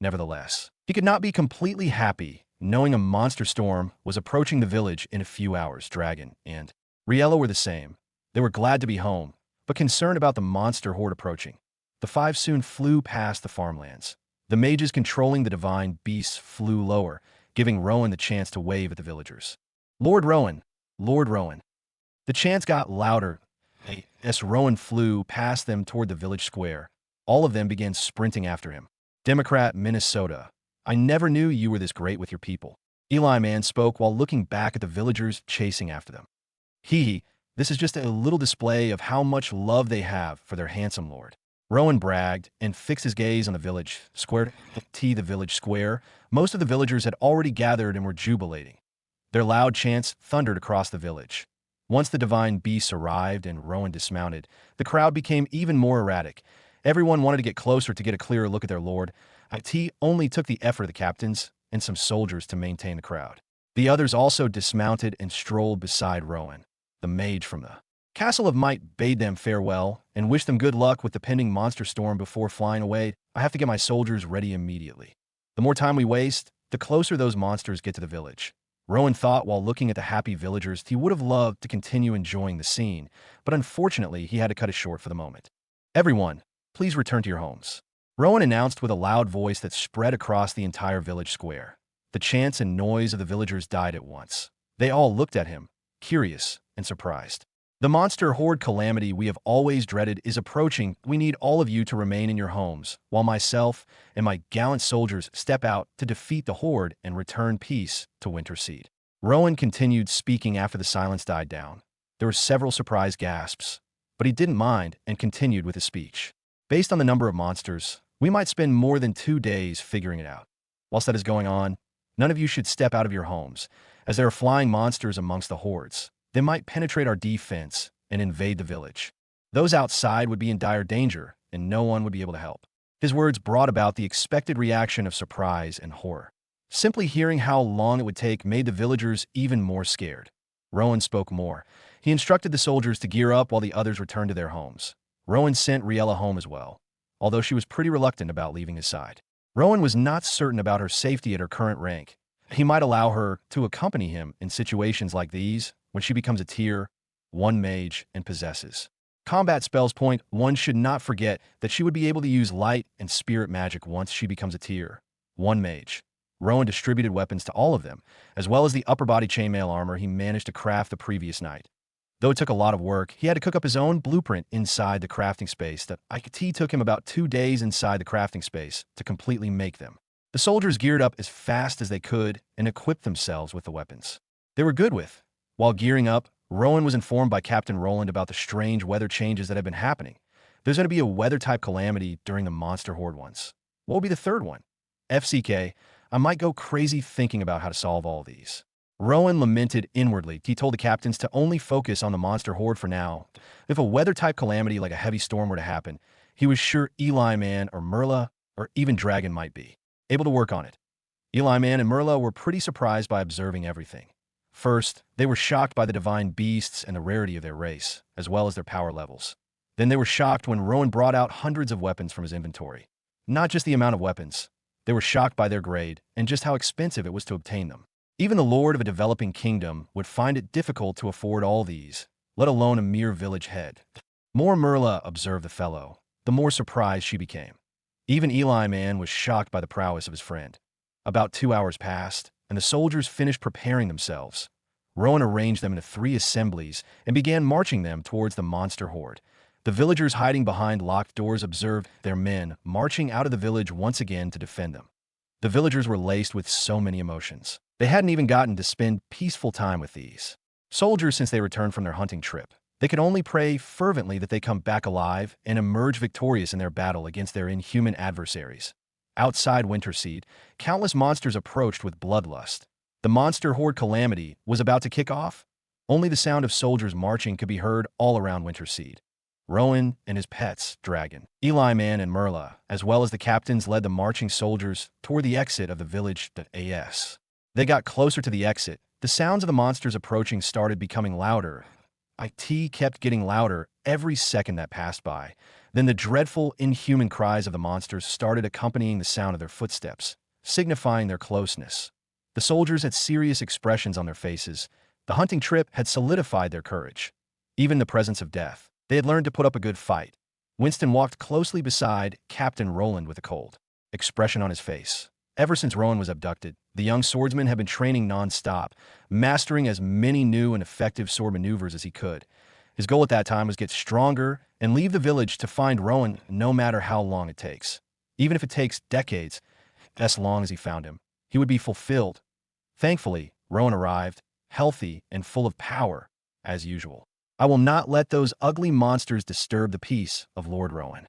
Nevertheless, he could not be completely happy knowing a monster storm was approaching the village in a few hours. Dragon and Riella were the same. They were glad to be home, but concerned about the monster horde approaching. The 5 soon flew past the farmlands. The mages controlling the divine beasts flew lower, giving Rowan the chance to wave at the villagers. Lord Rowan! Lord Rowan! The chants got louder as Rowan flew past them toward the village square. All of them began sprinting after him. Democrat Minnesota, I never knew you were this great with your people. Eli Man spoke while looking back at the villagers chasing after them. This is just a little display of how much love they have for their handsome lord. Rowan bragged and fixed his gaze on the village square. The village square. Most of the villagers had already gathered and were jubilating. Their loud chants thundered across the village. Once the divine beasts arrived and Rowan dismounted, the crowd became even more erratic. Everyone wanted to get closer to get a clearer look at their lord. It only took the effort of the captains and some soldiers to maintain the crowd. The others also dismounted and strolled beside Rowan. The mage from the Castle of Might bade them farewell and wished them good luck with the pending monster storm before flying away. I have to get my soldiers ready immediately. The more time we waste, the closer those monsters get to the village. Rowan thought while looking at the happy villagers he would have loved to continue enjoying the scene, but unfortunately he had to cut it short for the moment. Everyone, please return to your homes. Rowan announced with a loud voice that spread across the entire village square. The chants and noise of the villagers died at once. They all looked at him, curious and surprised. The monster horde calamity we have always dreaded is approaching. We need all of you to remain in your homes, while myself and my gallant soldiers step out to defeat the horde and return peace to Winterseed. Rowan continued speaking after the silence died down. There were several surprised gasps, but he didn't mind and continued with his speech. Based on the number of monsters, we might spend more than 2 days figuring it out. Whilst that is going on, none of you should step out of your homes, as there are flying monsters amongst the hordes. They might penetrate our defense and invade the village. Those outside would be in dire danger, and no one would be able to help. His words brought about the expected reaction of surprise and horror. Simply hearing how long it would take made the villagers even more scared. Rowan spoke more. He instructed the soldiers to gear up while the others returned to their homes. Rowan sent Riella home as well, although she was pretty reluctant about leaving his side. Rowan was not certain about her safety at her current rank. He might allow her to accompany him in situations like these when she becomes a tier 1 mage and possesses combat spells. One should not forget that she would be able to use light and spirit magic once she becomes a tier 1 mage. Rowan distributed weapons to all of them, as well as the upper body chainmail armor he managed to craft the previous night. Though it took a lot of work, he had to cook up his own blueprint inside the crafting space. It took him about 2 days inside the crafting space to completely make them. The soldiers geared up as fast as they could and equipped themselves with the weapons they were good with. While gearing up, Rowan was informed by Captain Roland about the strange weather changes that had been happening. There's going to be a weather-type calamity during the monster horde once. What will be the third one? FCK, I might go crazy thinking about how to solve all these. Rowan lamented inwardly. He told the captains to only focus on the monster horde for now. If a weather-type calamity like a heavy storm were to happen, He was sure Eli Man or Merla or even Dragon might be able to work on it. Eli Man and Merla were pretty surprised by observing everything. First, they were shocked by the divine beasts and the rarity of their race, as well as their power levels. Then they were shocked when Rowan brought out hundreds of weapons from his inventory. Not just the amount of weapons. They were shocked by their grade and just how expensive it was to obtain them. Even the lord of a developing kingdom would find it difficult to afford all these, let alone a mere village head. More Merla observed the fellow, the more surprised she became. Even Eli Man was shocked by the prowess of his friend. About 2 hours passed, and the soldiers finished preparing themselves. Rowan arranged them into 3 assemblies and began marching them towards the monster horde. The villagers hiding behind locked doors observed their men marching out of the village once again to defend them. The villagers were laced with so many emotions. They hadn't even gotten to spend peaceful time with these soldiers since they returned from their hunting trip. They could only pray fervently that they come back alive and emerge victorious in their battle against their inhuman adversaries. Outside Winterseed, countless monsters approached with bloodlust. The monster horde calamity was about to kick off. Only the sound of soldiers marching could be heard all around Winterseed. Rowan and his pets, Dragon, Eli Man and Merla, as well as the captains, led the marching soldiers toward the exit of the village. As they got closer to the exit, the sounds of the monsters approaching started becoming louder. It kept getting louder every second that passed by. Then the dreadful, inhuman cries of the monsters started accompanying the sound of their footsteps, signifying their closeness. The soldiers had serious expressions on their faces. The hunting trip had solidified their courage. Even in the presence of death, they had learned to put up a good fight. Winston walked closely beside Captain Roland with a cold expression on his face. Ever since Rowan was abducted, the young swordsman had been training non-stop, mastering as many new and effective sword maneuvers as he could. His goal at that time was get stronger and leave the village to find Rowan no matter how long it takes. Even if it takes decades, as long as he found him, he would be fulfilled. Thankfully, Rowan arrived, healthy and full of power, as usual. I will not let those ugly monsters disturb the peace of Lord Rowan.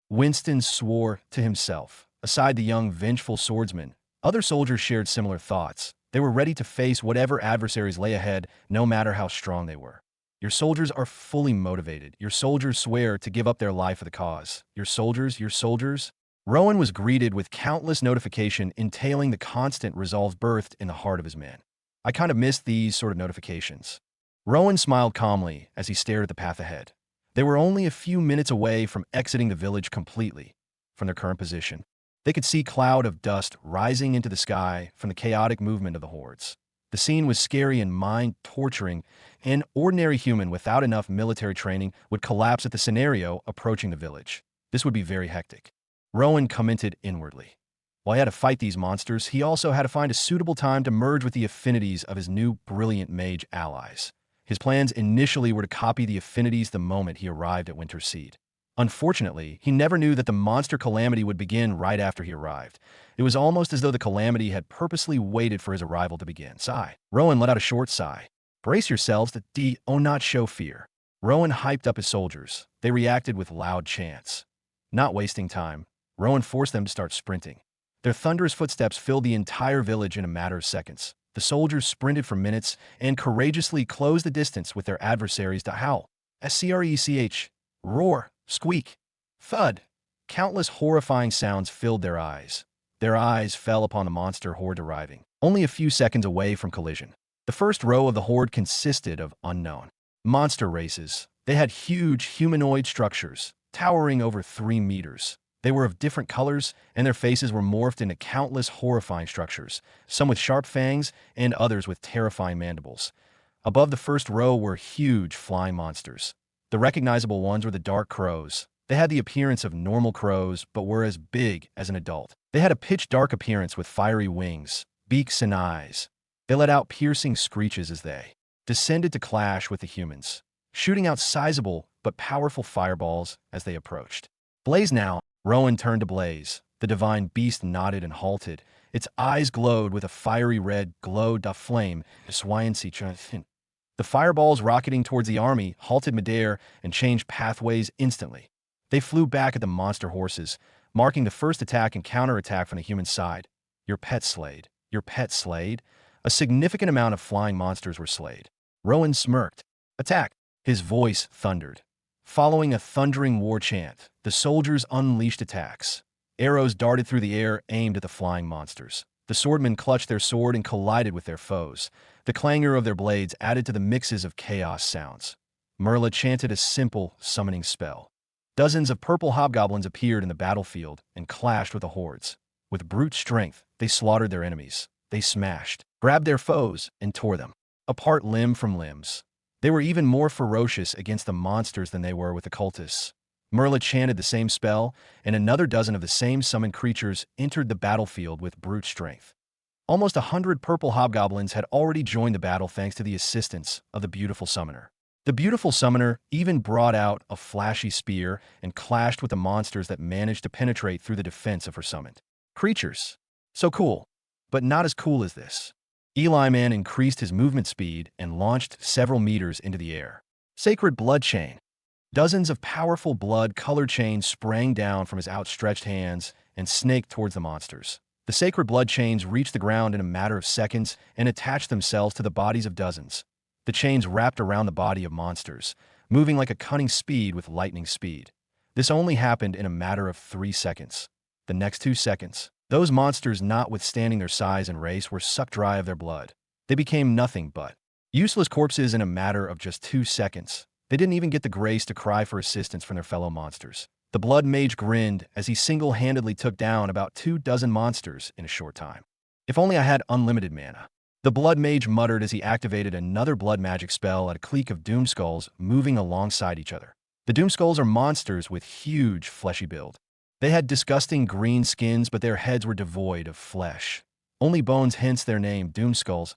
Winston swore to himself. Aside the young, vengeful swordsman, other soldiers shared similar thoughts. They were ready to face whatever adversaries lay ahead, no matter how strong they were. Your soldiers are fully motivated. Your soldiers swear to give up their life for the cause. Your soldiers. Rowan was greeted with countless notification entailing the constant resolve birthed in the heart of his men. I kind of missed these sort of notifications. Rowan smiled calmly as he stared at the path ahead. They were only a few minutes away from exiting the village completely. From their current position, they could see a cloud of dust rising into the sky from the chaotic movement of the hordes. The scene was scary and mind-torturing. An ordinary human without enough military training would collapse at the scenario approaching the village. This would be very hectic. Rowan commented inwardly. While he had to fight these monsters, he also had to find a suitable time to merge with the affinities of his new brilliant mage allies. His plans initially were to copy the affinities the moment he arrived at Winterseed. Unfortunately, he never knew that the monster calamity would begin right after he arrived. It was almost as though the calamity had purposely waited for his arrival to begin. Sigh. Rowan let out a short sigh. Brace yourselves to not show fear. Rowan hyped up his soldiers. They reacted with loud chants. Not wasting time, Rowan forced them to start sprinting. Their thunderous footsteps filled the entire village in a matter of seconds. The soldiers sprinted for minutes and courageously closed the distance with their adversaries to howl. Screch, roar, squeak, thud. Countless horrifying sounds filled their eyes. Their eyes fell upon the monster horde arriving, only a few seconds away from collision. The first row of the horde consisted of unknown monster races. They had huge humanoid structures, towering over 3 meters. They were of different colors, and their faces were morphed into countless horrifying structures, some with sharp fangs and others with terrifying mandibles. Above the first row were huge flying monsters. The recognizable ones were the dark crows. They had the appearance of normal crows, but were as big as an adult. They had a pitch-dark appearance with fiery wings, beaks, and eyes. They let out piercing screeches as they descended to clash with the humans, shooting out sizable but powerful fireballs as they approached. Blaze now. Rowan turned to Blaze. The divine beast nodded and halted. Its eyes glowed with a fiery red glow da flame. The fireballs rocketing towards the army halted midair and changed pathways instantly. They flew back at the monster horses, marking the first attack and counterattack from the human side. Your pet slayed. Your pet slayed? A significant amount of flying monsters were slayed. Rowan smirked. Attack! His voice thundered. Following a thundering war chant, the soldiers unleashed attacks. Arrows darted through the air, aimed at the flying monsters. The swordmen clutched their sword and collided with their foes. The clangor of their blades added to the mixes of chaos sounds. Merla chanted a simple, summoning spell. Dozens of purple hobgoblins appeared in the battlefield and clashed with the hordes. With brute strength, they slaughtered their enemies. They smashed, grabbed their foes, and tore them apart limb from limbs. They were even more ferocious against the monsters than they were with the cultists. Merla chanted the same spell, and another dozen of the same summoned creatures entered the battlefield with brute strength. Almost 100 purple hobgoblins had already joined the battle thanks to the assistance of the beautiful summoner. The beautiful summoner even brought out a flashy spear and clashed with the monsters that managed to penetrate through the defense of her summoned creatures. So cool, but not as cool as this. Eli Man increased his movement speed and launched several meters into the air. Sacred Blood Chain. Dozens of powerful blood-colored chains sprang down from his outstretched hands and snaked towards the monsters. The sacred blood chains reached the ground in a matter of seconds and attached themselves to the bodies of dozens. The chains wrapped around the body of monsters, moving like a cunning speed with lightning speed. This only happened in a matter of 3 seconds. The next 2 seconds, those monsters, notwithstanding their size and race, were sucked dry of their blood. They became nothing but useless corpses in a matter of just 2 seconds. They didn't even get the grace to cry for assistance from their fellow monsters. The Blood Mage grinned as he single-handedly took down about 24 monsters in a short time. If only I had unlimited mana. The Blood Mage muttered as he activated another blood magic spell at a clique of Doomskulls moving alongside each other. The Doomskulls are monsters with huge fleshy build. They had disgusting green skins, but their heads were devoid of flesh. Only bones, hence their name, Doomskulls.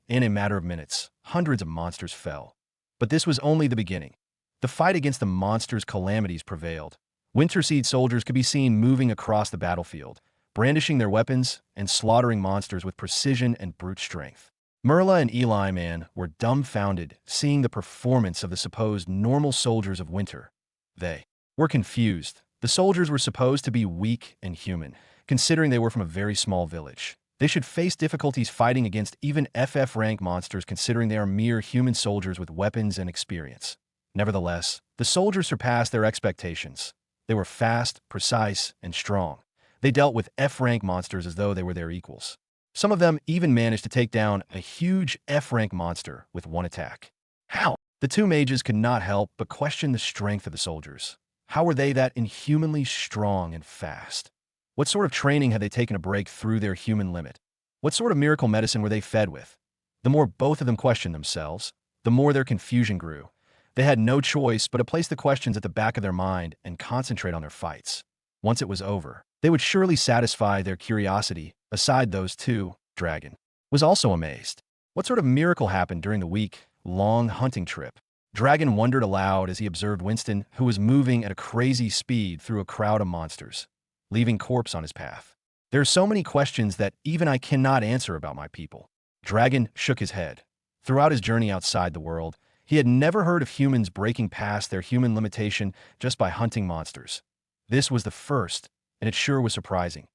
In a matter of minutes, hundreds of monsters fell. But this was only the beginning. The fight against the monsters' calamities prevailed. Winterseed soldiers could be seen moving across the battlefield, brandishing their weapons and slaughtering monsters with precision and brute strength. Merla and Eli Man were dumbfounded seeing the performance of the supposed normal soldiers of winter. They were confused. The soldiers were supposed to be weak and human, considering they were from a very small village. They should face difficulties fighting against even FF-rank monsters, considering they are mere human soldiers with weapons and experience. Nevertheless, the soldiers surpassed their expectations. They were fast, precise, and strong. They dealt with F-rank monsters as though they were their equals. Some of them even managed to take down a huge F-rank monster with one attack. How? The two mages could not help but question the strength of the soldiers. How were they that inhumanly strong and fast? What sort of training had they taken to break through their human limit? What sort of miracle medicine were they fed with? The more both of them questioned themselves, the more their confusion grew. They had no choice but to place the questions at the back of their mind and concentrate on their fights. Once it was over, they would surely satisfy their curiosity. Aside those two, Dragon was also amazed. What sort of miracle happened during the week-long hunting trip? Dragon wondered aloud as he observed Winston, who was moving at a crazy speed through a crowd of monsters, leaving corpse on his path. There are so many questions that even I cannot answer about my people. Dragon shook his head. Throughout his journey outside the world, he had never heard of humans breaking past their human limitation just by hunting monsters. This was the first, and it sure was surprising.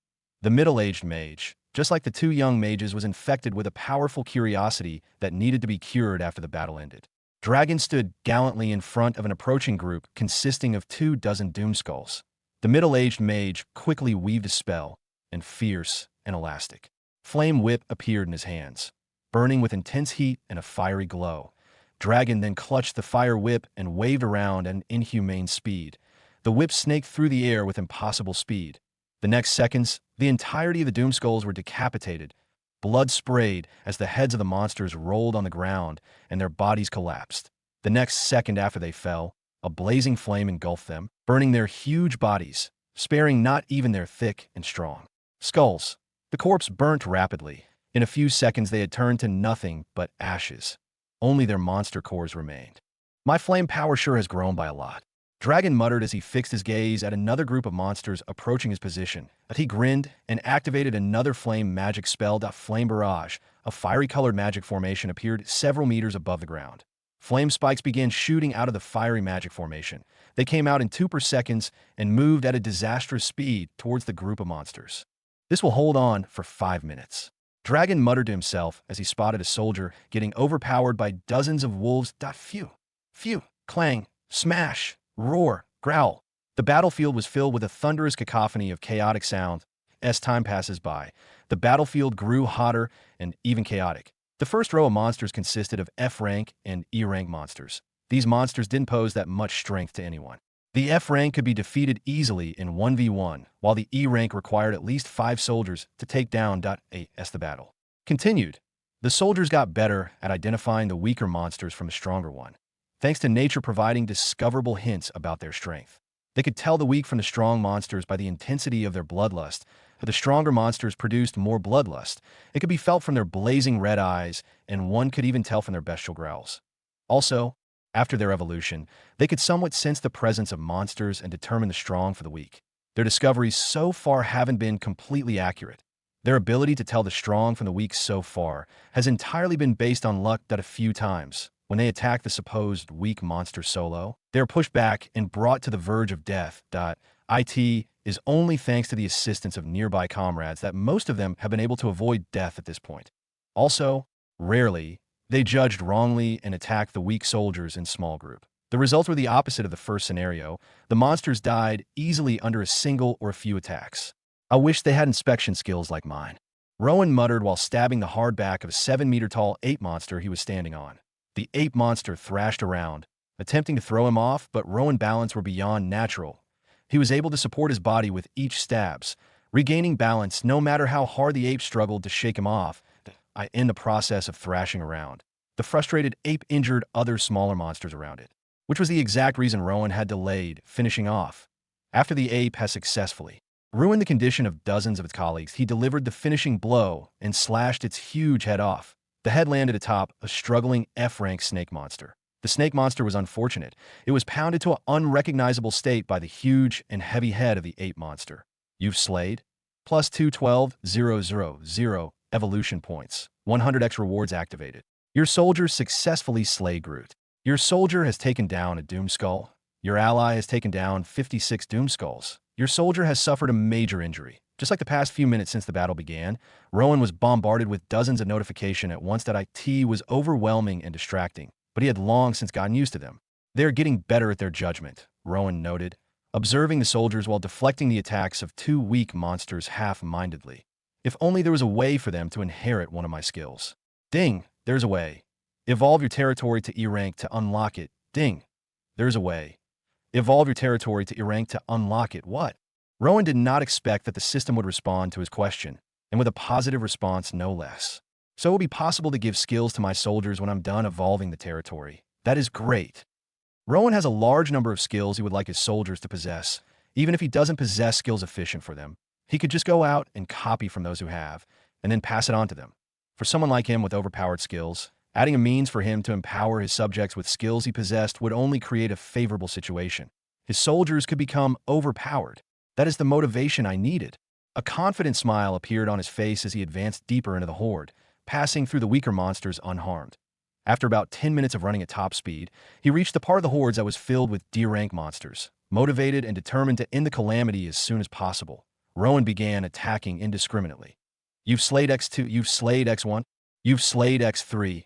The middle-aged mage, just like the two young mages, was infected with a powerful curiosity that needed to be cured after the battle ended. Dragon stood gallantly in front of an approaching group consisting of 24 Doomskulls. The middle-aged mage quickly weaved a spell, and fierce and elastic flame whip appeared in his hands, burning with intense heat and a fiery glow. Dragon then clutched the fire whip and waved around at an inhumane speed. The whip snaked through the air with impossible speed. The next seconds, the entirety of the Doomskulls were decapitated. Blood sprayed as the heads of the monsters rolled on the ground and their bodies collapsed. The next second after they fell, a blazing flame engulfed them, burning their huge bodies, sparing not even their thick and strong skulls. The corpse burnt rapidly. In a few seconds they had turned to nothing but ashes. Only their monster cores remained. My flame power sure has grown by a lot. Dragon muttered as he fixed his gaze at another group of monsters approaching his position. But he grinned and activated another flame magic spell. Flame Barrage, a fiery-colored magic formation, appeared several meters above the ground. Flame spikes began shooting out of the fiery magic formation. They came out in 2 per second and moved at a disastrous speed towards the group of monsters. This will hold on for 5 minutes. Dragon muttered to himself as he spotted a soldier getting overpowered by dozens of wolves. Phew, phew, clang, smash, roar, growl. The battlefield was filled with a thunderous cacophony of chaotic sound. As time passes by, the battlefield grew hotter and even chaotic. The first row of monsters consisted of F-rank and E-rank monsters. These monsters didn't pose that much strength to anyone. The F-rank could be defeated easily in 1v1, while the E-rank required at least 5 soldiers to take down. As the battle continued, the soldiers got better at identifying the weaker monsters from the stronger one, thanks to nature providing discoverable hints about their strength. They could tell the weak from the strong monsters by the intensity of their bloodlust. But the stronger monsters produced more bloodlust. It could be felt from their blazing red eyes, and one could even tell from their bestial growls. Also, after their evolution, they could somewhat sense the presence of monsters and determine the strong for the weak. Their discoveries so far haven't been completely accurate. Their ability to tell the strong from the weak so far has entirely been based on luck that a few times, when they attack the supposed weak monster solo, they are pushed back and brought to the verge of death. It is only thanks to the assistance of nearby comrades that most of them have been able to avoid death at this point. Also, rarely, they judged wrongly and attacked the weak soldiers in small group. The results were the opposite of the first scenario. The monsters died easily under a single or a few attacks. I wish they had inspection skills like mine. Rowan muttered while stabbing the hard back of a 7-meter-tall ape monster he was standing on. The ape monster thrashed around, attempting to throw him off, but Rowan's balance were beyond natural. He was able to support his body with each stabs, regaining balance no matter how hard the ape struggled to shake him off. In the process of thrashing around, the frustrated ape injured other smaller monsters around it, which was the exact reason Rowan had delayed finishing off. After the ape has successfully ruined the condition of dozens of its colleagues, he delivered the finishing blow and slashed its huge head off. The head landed atop a struggling F-rank snake monster. The snake monster was unfortunate. It was pounded to an unrecognizable state by the huge and heavy head of the ape monster. You've slayed? Plus 212,000 evolution points. 100x rewards activated. Your soldiers successfully slay Groot. Your soldier has taken down a Doomskull. Your ally has taken down 56 Doomskulls. Your soldier has suffered a major injury. Just like the past few minutes since the battle began, Rowan was bombarded with dozens of notifications at once. That IT was overwhelming and distracting, but he had long since gotten used to them. They are getting better at their judgment, Rowan noted, observing the soldiers while deflecting the attacks of 2 weak monsters half-mindedly. If only there was a way for them to inherit one of my skills. Ding, there's a way. Evolve your territory to E-rank to unlock it. Ding, there's a way. Evolve your territory to E-rank to unlock it. What? Rowan did not expect that the system would respond to his question, and with a positive response no less. So it will be possible to give skills to my soldiers when I'm done evolving the territory. That is great. Rowan has a large number of skills he would like his soldiers to possess. Even if he doesn't possess skills efficient for them, he could just go out and copy from those who have, and then pass it on to them. For someone like him with overpowered skills, adding a means for him to empower his subjects with skills he possessed would only create a favorable situation. His soldiers could become overpowered. That is the motivation I needed. A confident smile appeared on his face as he advanced deeper into the horde, passing through the weaker monsters unharmed. After about 10 minutes of running at top speed, he reached the part of the hordes that was filled with D-rank monsters. Motivated and determined to end the calamity as soon as possible, Rowan began attacking indiscriminately. You've slayed X2, you've slayed X1, you've slayed X3.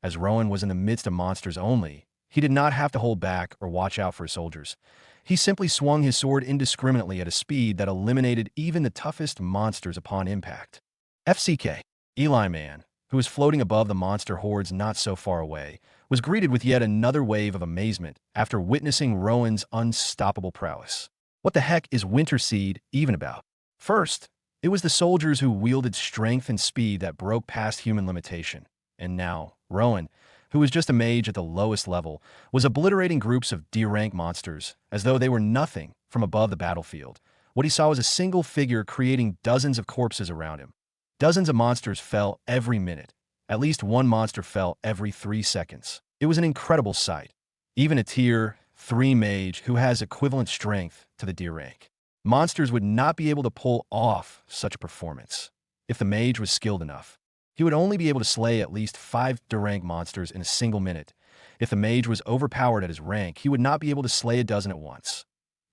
As Rowan was in the midst of monsters only, he did not have to hold back or watch out for his soldiers. He simply swung his sword indiscriminately at a speed that eliminated even the toughest monsters upon impact. FCK, Eli Man, who was floating above the monster hordes not so far away, was greeted with yet another wave of amazement after witnessing Rowan's unstoppable prowess. What the heck is Winter Seed even about? First, it was the soldiers who wielded strength and speed that broke past human limitation. And now, Rowan, who was just a mage at the lowest level, was obliterating groups of D-rank monsters as though they were nothing from above the battlefield. What he saw was a single figure creating dozens of corpses around him. Dozens of monsters fell every minute. At least one monster fell every 3 seconds. It was an incredible sight. Even a tier 3 mage who has equivalent strength to the D-rank monsters would not be able to pull off such a performance. If the mage was skilled enough, he would only be able to slay at least 5 D-rank monsters in a single minute. If the mage was overpowered at his rank, he would not be able to slay a dozen at once.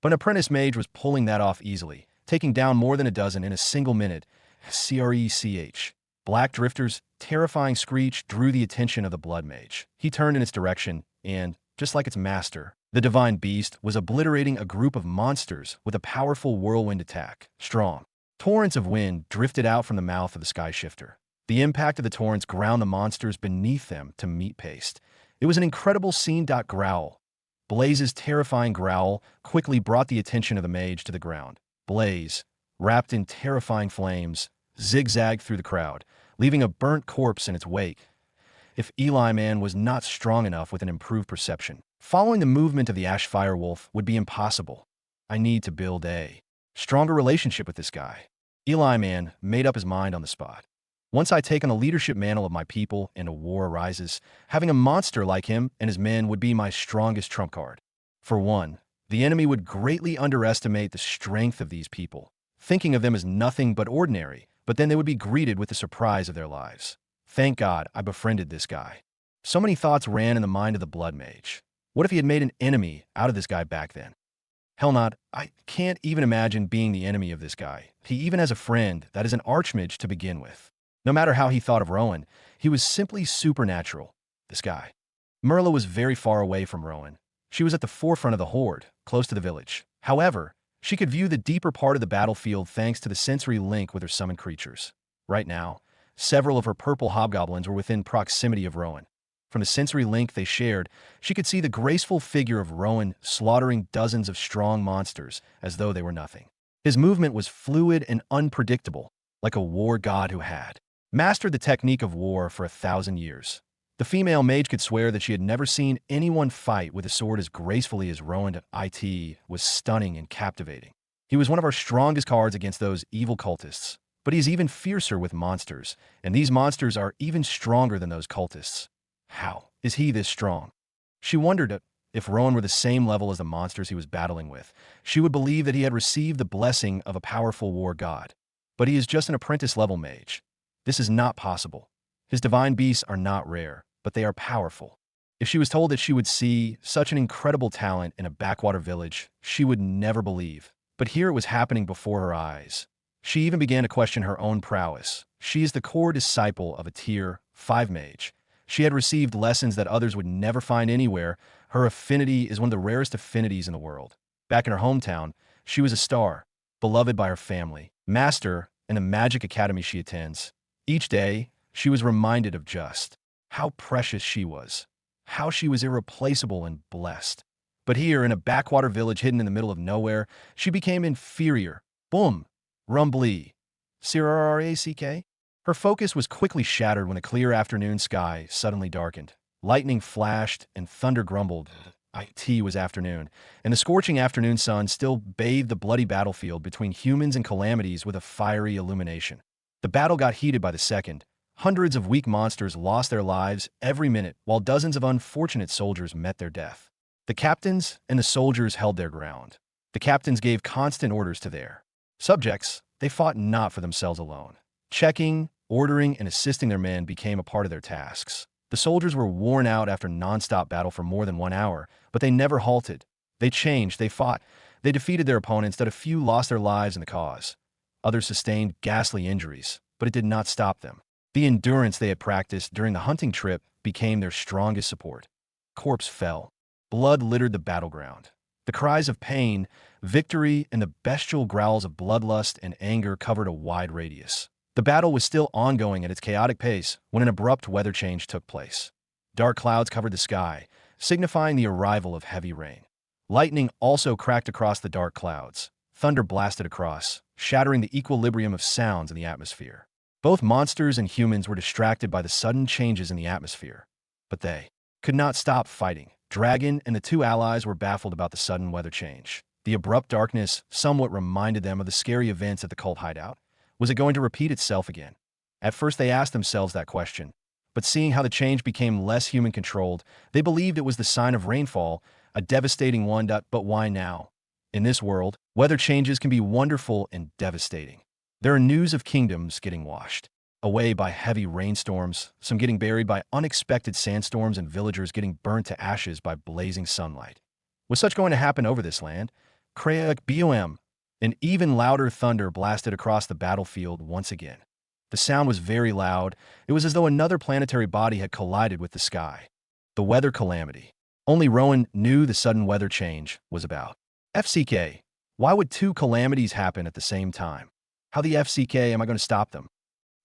But an apprentice mage was pulling that off easily, taking down more than a dozen in a single minute. CRECH. Black Drifter's terrifying screech drew the attention of the blood mage. He turned in its direction and, just like its master, The divine beast was obliterating a group of monsters with a powerful whirlwind attack. Strong torrents of wind drifted out from the mouth of the sky shifter. The impact of the torrents ground the monsters beneath them to meat paste. It was an incredible scene. Growl. Blaze's terrifying growl quickly brought the attention of the mage to the ground. Blaze, wrapped in terrifying flames, zigzagged through the crowd, leaving a burnt corpse in its wake. If Eli Man was not strong enough with an improved perception, following the movement of the Ash Firewolf would be impossible. I need to build a stronger relationship with this guy. Eli Man made up his mind on the spot. Once I take on the leadership mantle of my people and a war arises, having a monster like him and his men would be my strongest trump card. For one, the enemy would greatly underestimate the strength of these people, thinking of them as nothing but ordinary, but then they would be greeted with the surprise of their lives. Thank God I befriended this guy. So many thoughts ran in the mind of the Blood Mage. What if he had made an enemy out of this guy back then? Hell not. I can't even imagine being the enemy of this guy. He even has a friend that is an archmage to begin with. No matter how he thought of Rowan, he was simply supernatural. This guy. Merla was very far away from Rowan. She was at the forefront of the horde, close to the village. However, she could view the deeper part of the battlefield thanks to the sensory link with her summoned creatures. Right now, several of her purple hobgoblins were within proximity of Rowan. From the sensory link they shared, she could see the graceful figure of Rowan slaughtering dozens of strong monsters as though they were nothing. His movement was fluid and unpredictable, like a war god who had mastered the technique of war for 1,000 years. The female mage could swear that she had never seen anyone fight with a sword as gracefully as Rowan. It was stunning and captivating. He was one of our strongest cards against those evil cultists, but he is even fiercer with monsters, and these monsters are even stronger than those cultists. How is he this strong? She wondered if Rowan were the same level as the monsters he was battling with. She would believe that he had received the blessing of a powerful war god. But he is just an apprentice-level mage. This is not possible. His divine beasts are not rare, but they are powerful. If she was told that she would see such an incredible talent in a backwater village, she would never believe. But here it was happening before her eyes. She even began to question her own prowess. She is the core disciple of a Tier 5 mage. She had received lessons that others would never find anywhere. Her affinity is one of the rarest affinities in the world. Back in her hometown, she was a star, beloved by her family, master in the magic academy she attends. Each day, she was reminded of just how precious she was, how she was irreplaceable and blessed. But here, in a backwater village hidden in the middle of nowhere, she became inferior. Boom! Rumbly. Rack. Her focus was quickly shattered when the clear afternoon sky suddenly darkened. Lightning flashed and thunder grumbled. It was afternoon, and the scorching afternoon sun still bathed the bloody battlefield between humans and calamities with a fiery illumination. The battle got heated by the second. Hundreds of weak monsters lost their lives every minute, while dozens of unfortunate soldiers met their death. The captains and the soldiers held their ground. The captains gave constant orders to their subjects. They fought not for themselves alone. Checking, ordering, and assisting their men became a part of their tasks. The soldiers were worn out after non-stop battle for more than 1 hour, but they never halted. They changed, they fought. They defeated their opponents, that a few lost their lives in the cause. Others sustained ghastly injuries, but it did not stop them. The endurance they had practiced during the hunting trip became their strongest support. Corpse fell. Blood littered the battleground. The cries of pain, victory, and the bestial growls of bloodlust and anger covered a wide radius. The battle was still ongoing at its chaotic pace when an abrupt weather change took place. Dark clouds covered the sky, signifying the arrival of heavy rain. Lightning also cracked across the dark clouds. Thunder blasted across, shattering the equilibrium of sounds in the atmosphere. Both monsters and humans were distracted by the sudden changes in the atmosphere. But they could not stop fighting. Dragon and the two allies were baffled about the sudden weather change. The abrupt darkness somewhat reminded them of the scary events at the cult hideout. Was it going to repeat itself again? At first they asked themselves that question, but seeing how the change became less human-controlled, they believed it was the sign of rainfall, a devastating one. But why now? In this world, weather changes can be wonderful and devastating. There are news of kingdoms getting washed away by heavy rainstorms, some getting buried by unexpected sandstorms, and villagers getting burnt to ashes by blazing sunlight. Was such going to happen over this land? Krayak BOM. An even louder thunder blasted across the battlefield once again. The sound was very loud. It was as though another planetary body had collided with the sky. The weather calamity. Only Rowan knew the sudden weather change was about. FCK. Why would two calamities happen at the same time? How the FCK am I going to stop them?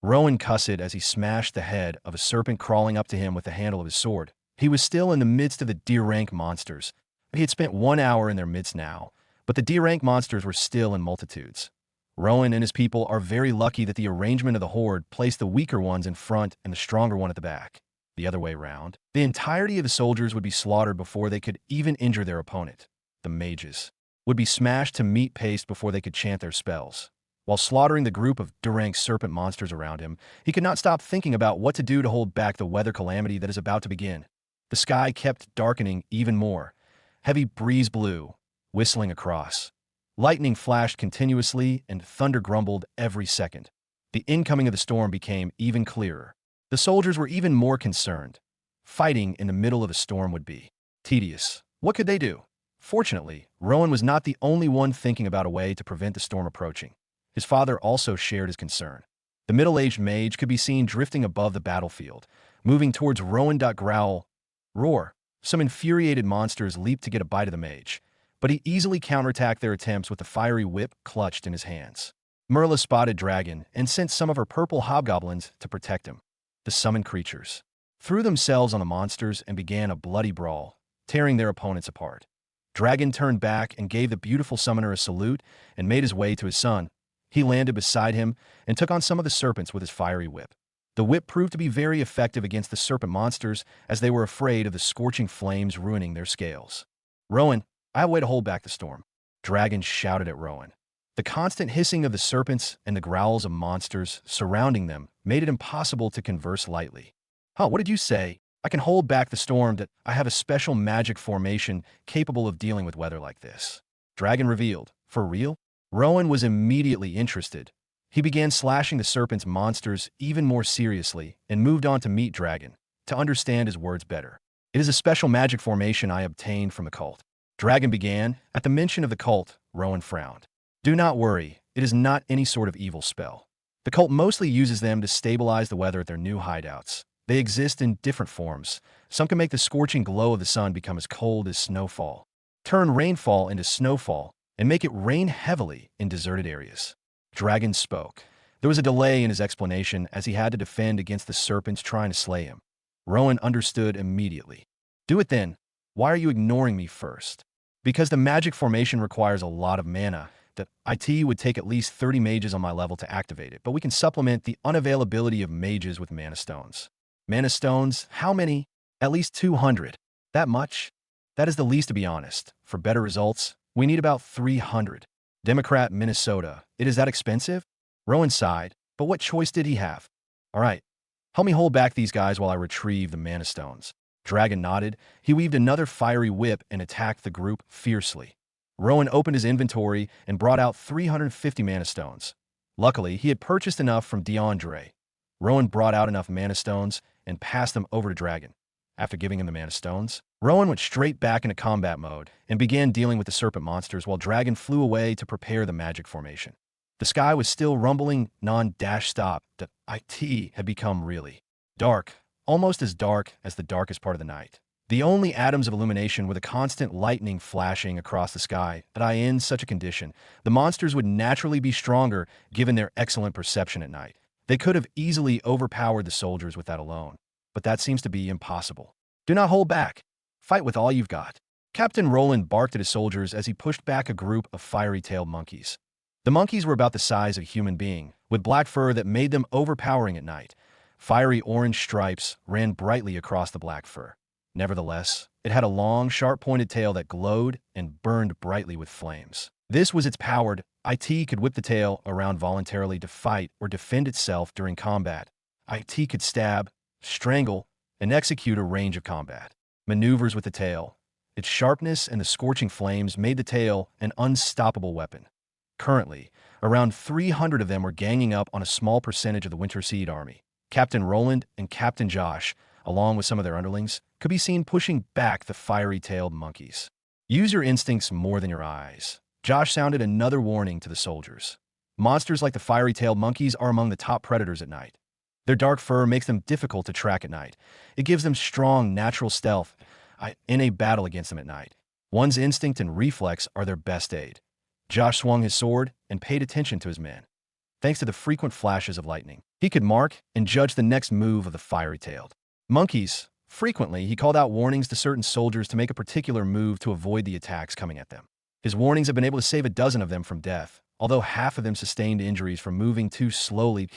Rowan cussed as he smashed the head of a serpent crawling up to him with the handle of his sword. He was still in the midst of the D-rank monsters. He had spent 1 hour in their midst now, but the D-rank monsters were still in multitudes. Rowan and his people are very lucky that the arrangement of the horde placed the weaker ones in front and the stronger one at the back. The other way round, the entirety of the soldiers would be slaughtered before they could even injure their opponent. The mages would be smashed to meat paste before they could chant their spells. While slaughtering the group of D-rank serpent monsters around him, he could not stop thinking about what to do to hold back the weather calamity that is about to begin. The sky kept darkening even more. Heavy breeze blew, whistling across. Lightning flashed continuously and thunder grumbled every second. The incoming of the storm became even clearer. The soldiers were even more concerned. Fighting in the middle of a storm would be tedious. What could they do? Fortunately, Rowan was not the only one thinking about a way to prevent the storm approaching. His father also shared his concern. The middle-aged mage could be seen drifting above the battlefield, moving towards Rowan. Growl, roar. Some infuriated monsters leaped to get a bite of the mage, but he easily counterattacked their attempts with the fiery whip clutched in his hands. Merla spotted Dragon and sent some of her purple hobgoblins to protect him. The summoned creatures threw themselves on the monsters and began a bloody brawl, tearing their opponents apart. Dragon turned back and gave the beautiful summoner a salute and made his way to his son. He landed beside him and took on some of the serpents with his fiery whip. The whip proved to be very effective against the serpent monsters as they were afraid of the scorching flames ruining their scales. Rowan, I have a way to hold back the storm. Dragon shouted at Rowan. The constant hissing of the serpents and the growls of monsters surrounding them made it impossible to converse lightly. Huh, what did you say? I can hold back the storm. That I have a special magic formation capable of dealing with weather like this. Dragon revealed. For real? Rowan was immediately interested. He began slashing the serpent's monsters even more seriously and moved on to meet Dragon, to understand his words better. It is a special magic formation I obtained from the cult. Dragon began. At the mention of the cult, Rowan frowned. Do not worry, it is not any sort of evil spell. The cult mostly uses them to stabilize the weather at their new hideouts. They exist in different forms. Some can make the scorching glow of the sun become as cold as snowfall, turn rainfall into snowfall, and make it rain heavily in deserted areas. Dragon spoke. There was a delay in his explanation as he had to defend against the serpents trying to slay him. Rowan understood immediately. Do it then. Why are you ignoring me first? Because the magic formation requires a lot of mana. The IT would take at least 30 mages on my level to activate it, but we can supplement the unavailability of mages with mana stones. Mana stones? How many? At least 200. That much? That is the least, to be honest. For better results, we need about 300. Democrat, Minnesota. It is that expensive? Rowan sighed, but what choice did he have? All right, help me hold back these guys while I retrieve the mana stones. Dragon nodded. He weaved another fiery whip and attacked the group fiercely. Rowan opened his inventory and brought out 350 mana stones. Luckily, he had purchased enough from DeAndre. Rowan brought out enough mana stones and passed them over to Dragon. After giving him the mana stones, Rowan went straight back into combat mode and began dealing with the serpent monsters while Dragon flew away to prepare the magic formation. The sky was still rumbling non-stop. The IT had become really dark, almost as dark as the darkest part of the night. The only atoms of illumination were the constant lightning flashing across the sky. That in such a condition, the monsters would naturally be stronger given their excellent perception at night. They could have easily overpowered the soldiers with that alone, but that seems to be impossible. Do not hold back. Fight with all you've got. Captain Rowan barked at his soldiers as he pushed back a group of fiery-tailed monkeys. The monkeys were about the size of a human being, with black fur that made them overpowering at night. Fiery orange stripes ran brightly across the black fur. Nevertheless, it had a long, sharp-pointed tail that glowed and burned brightly with flames. This was its power. IT could whip the tail around voluntarily to fight or defend itself during combat. IT could stab, strangle, and execute a range of combat maneuvers with the tail. Its sharpness and the scorching flames made the tail an unstoppable weapon. Currently, around 300 of them were ganging up on a small percentage of the Winter Seed army. Captain Roland and Captain Josh, along with some of their underlings, could be seen pushing back the fiery-tailed monkeys. Use your instincts more than your eyes. Josh sounded another warning to the soldiers. Monsters like the fiery-tailed monkeys are among the top predators at night. Their dark fur makes them difficult to track at night. It gives them strong, natural stealth, in a battle against them at night. One's instinct and reflex are their best aid. Josh swung his sword and paid attention to his men. Thanks to the frequent flashes of lightning, he could mark and judge the next move of the fiery-tailed monkeys. Frequently, he called out warnings to certain soldiers to make a particular move to avoid the attacks coming at them. His warnings have been able to save a dozen of them from death, although half of them sustained injuries from moving too slowly.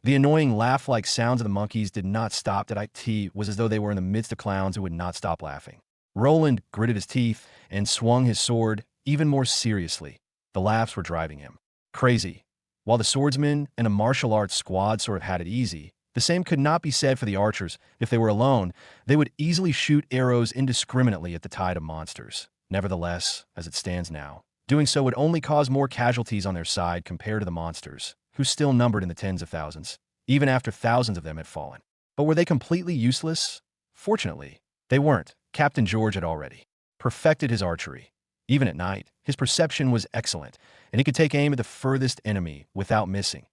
The annoying laugh-like sounds of the monkeys did not stop. It was as though they were in the midst of clowns who would not stop laughing. Roland gritted his teeth and swung his sword even more seriously. The laughs were driving him crazy. While the swordsmen and a martial arts squad sort of had it easy, the same could not be said for the archers. If they were alone, they would easily shoot arrows indiscriminately at the tide of monsters. Nevertheless, as it stands now, doing so would only cause more casualties on their side compared to the monsters, who still numbered in the tens of thousands, even after thousands of them had fallen. But were they completely useless? Fortunately, they weren't. Captain George had already perfected his archery. Even at night, his perception was excellent, and he could take aim at the furthest enemy without missing.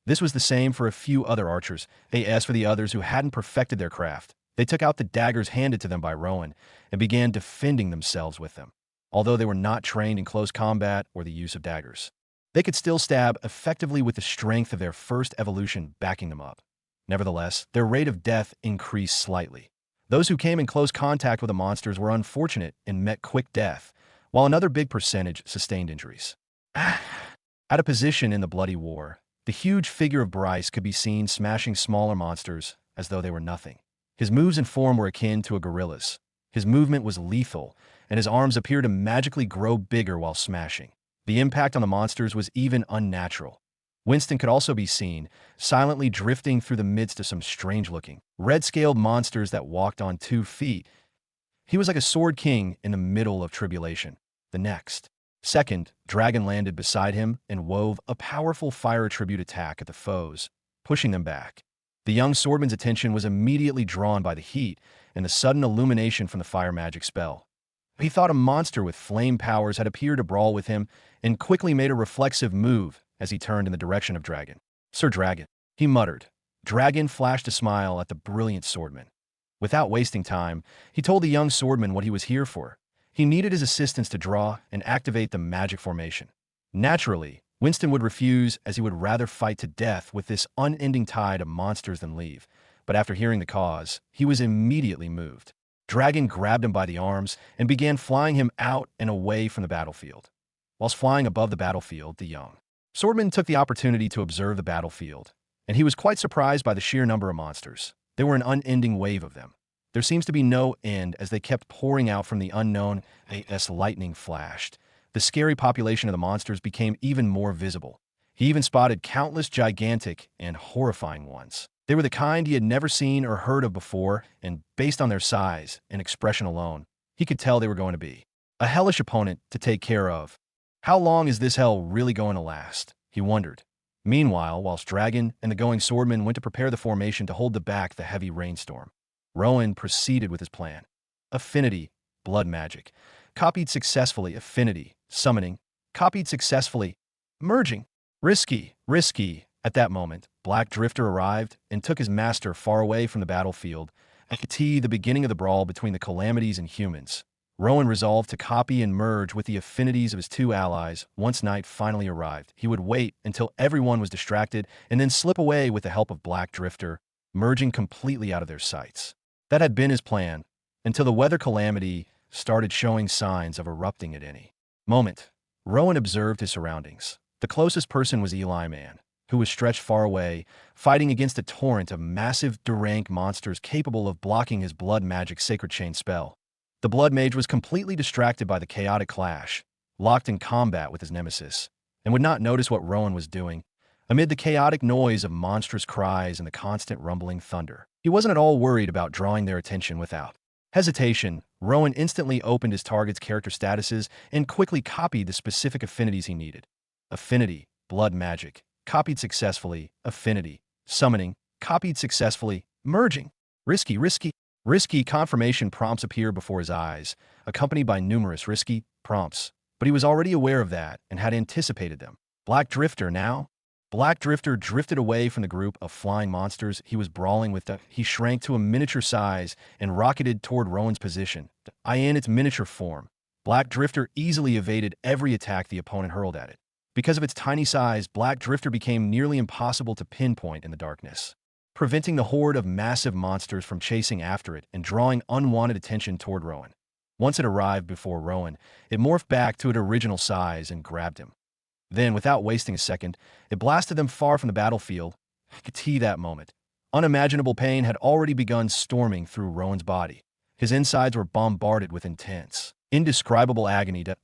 This was the same for a few other archers. As for the others who hadn't perfected their craft, they took out the daggers handed to them by Rowan and began defending themselves with them. Although they were not trained in close combat or the use of daggers, they could still stab effectively with the strength of their first evolution backing them up. Nevertheless, their rate of death increased slightly. Those who came in close contact with the monsters were unfortunate and met quick death, while another big percentage sustained injuries. At a position in the bloody war, the huge figure of Bryce could be seen smashing smaller monsters as though they were nothing. His moves and form were akin to a gorilla's. His movement was lethal, and his arms appeared to magically grow bigger while smashing. The impact on the monsters was even unnatural. Winston could also be seen, silently drifting through the midst of some strange-looking, red-scaled monsters that walked on 2 feet. He was like a sword king in the middle of tribulation. The next second, Dragon landed beside him and wove a powerful fire attribute attack at the foes, pushing them back. The young swordman's attention was immediately drawn by the heat and the sudden illumination from the fire magic spell. He thought a monster with flame powers had appeared to brawl with him and quickly made a reflexive move as he turned in the direction of Dragon. "Sir Dragon," he muttered. Dragon flashed a smile at the brilliant swordman. Without wasting time, he told the young swordman what he was here for. He needed his assistance to draw and activate the magic formation. Naturally, Winston would refuse, as he would rather fight to death with this unending tide of monsters than leave. But after hearing the cause, he was immediately moved. Dragon grabbed him by the arms and began flying him out and away from the battlefield. Whilst flying above the battlefield, the young swordman took the opportunity to observe the battlefield, and he was quite surprised by the sheer number of monsters. There were an unending wave of them. There seems to be no end as they kept pouring out from the unknown. As lightning flashed, the scary population of the monsters became even more visible. He even spotted countless gigantic and horrifying ones. They were the kind he had never seen or heard of before, and based on their size and expression alone, he could tell they were going to be a hellish opponent to take care of. How long is this hell really going to last? He wondered. Meanwhile, whilst Dragon and the going swordman went to prepare the formation to hold back the heavy rainstorm, Rowan proceeded with his plan. Affinity, blood magic. Copied successfully. Affinity, summoning. Copied successfully. Merging. Risky. At that moment, Black Drifter arrived and took his master far away from the battlefield. At the beginning of the brawl between the Calamities and humans, Rowan resolved to copy and merge with the affinities of his 2 allies. Once night finally arrived, he would wait until everyone was distracted and then slip away with the help of Black Drifter, merging completely out of their sights. That had been his plan, until the weather calamity started showing signs of erupting at any moment. Rowan observed his surroundings. The closest person was Eli Man, who was stretched far away, fighting against a torrent of massive Rank monsters capable of blocking his blood magic sacred chain spell. The blood mage was completely distracted by the chaotic clash, locked in combat with his nemesis, and would not notice what Rowan was doing. Amid the chaotic noise of monstrous cries and the constant rumbling thunder, he wasn't at all worried about drawing their attention. Without hesitation, Rowan instantly opened his target's character statuses and quickly copied the specific affinities he needed. Affinity, blood magic. Copied successfully. Affinity, summoning. Copied successfully. Merging. Risky confirmation prompts appear before his eyes, accompanied by numerous risky prompts. But he was already aware of that and had anticipated them. Black Drifter now? Black Drifter drifted away from the group of flying monsters he was brawling with. He shrank to a miniature size and rocketed toward Rowan's position. In its miniature form, Black Drifter easily evaded every attack the opponent hurled at it. Because of its tiny size, Black Drifter became nearly impossible to pinpoint in the darkness, preventing the horde of massive monsters from chasing after it and drawing unwanted attention toward Rowan. Once it arrived before Rowan, it morphed back to its original size and grabbed him. Then, without wasting a second, it blasted them far from the battlefield. I could see that moment. Unimaginable pain had already begun storming through Rowan's body. His insides were bombarded with intense, indescribable agony that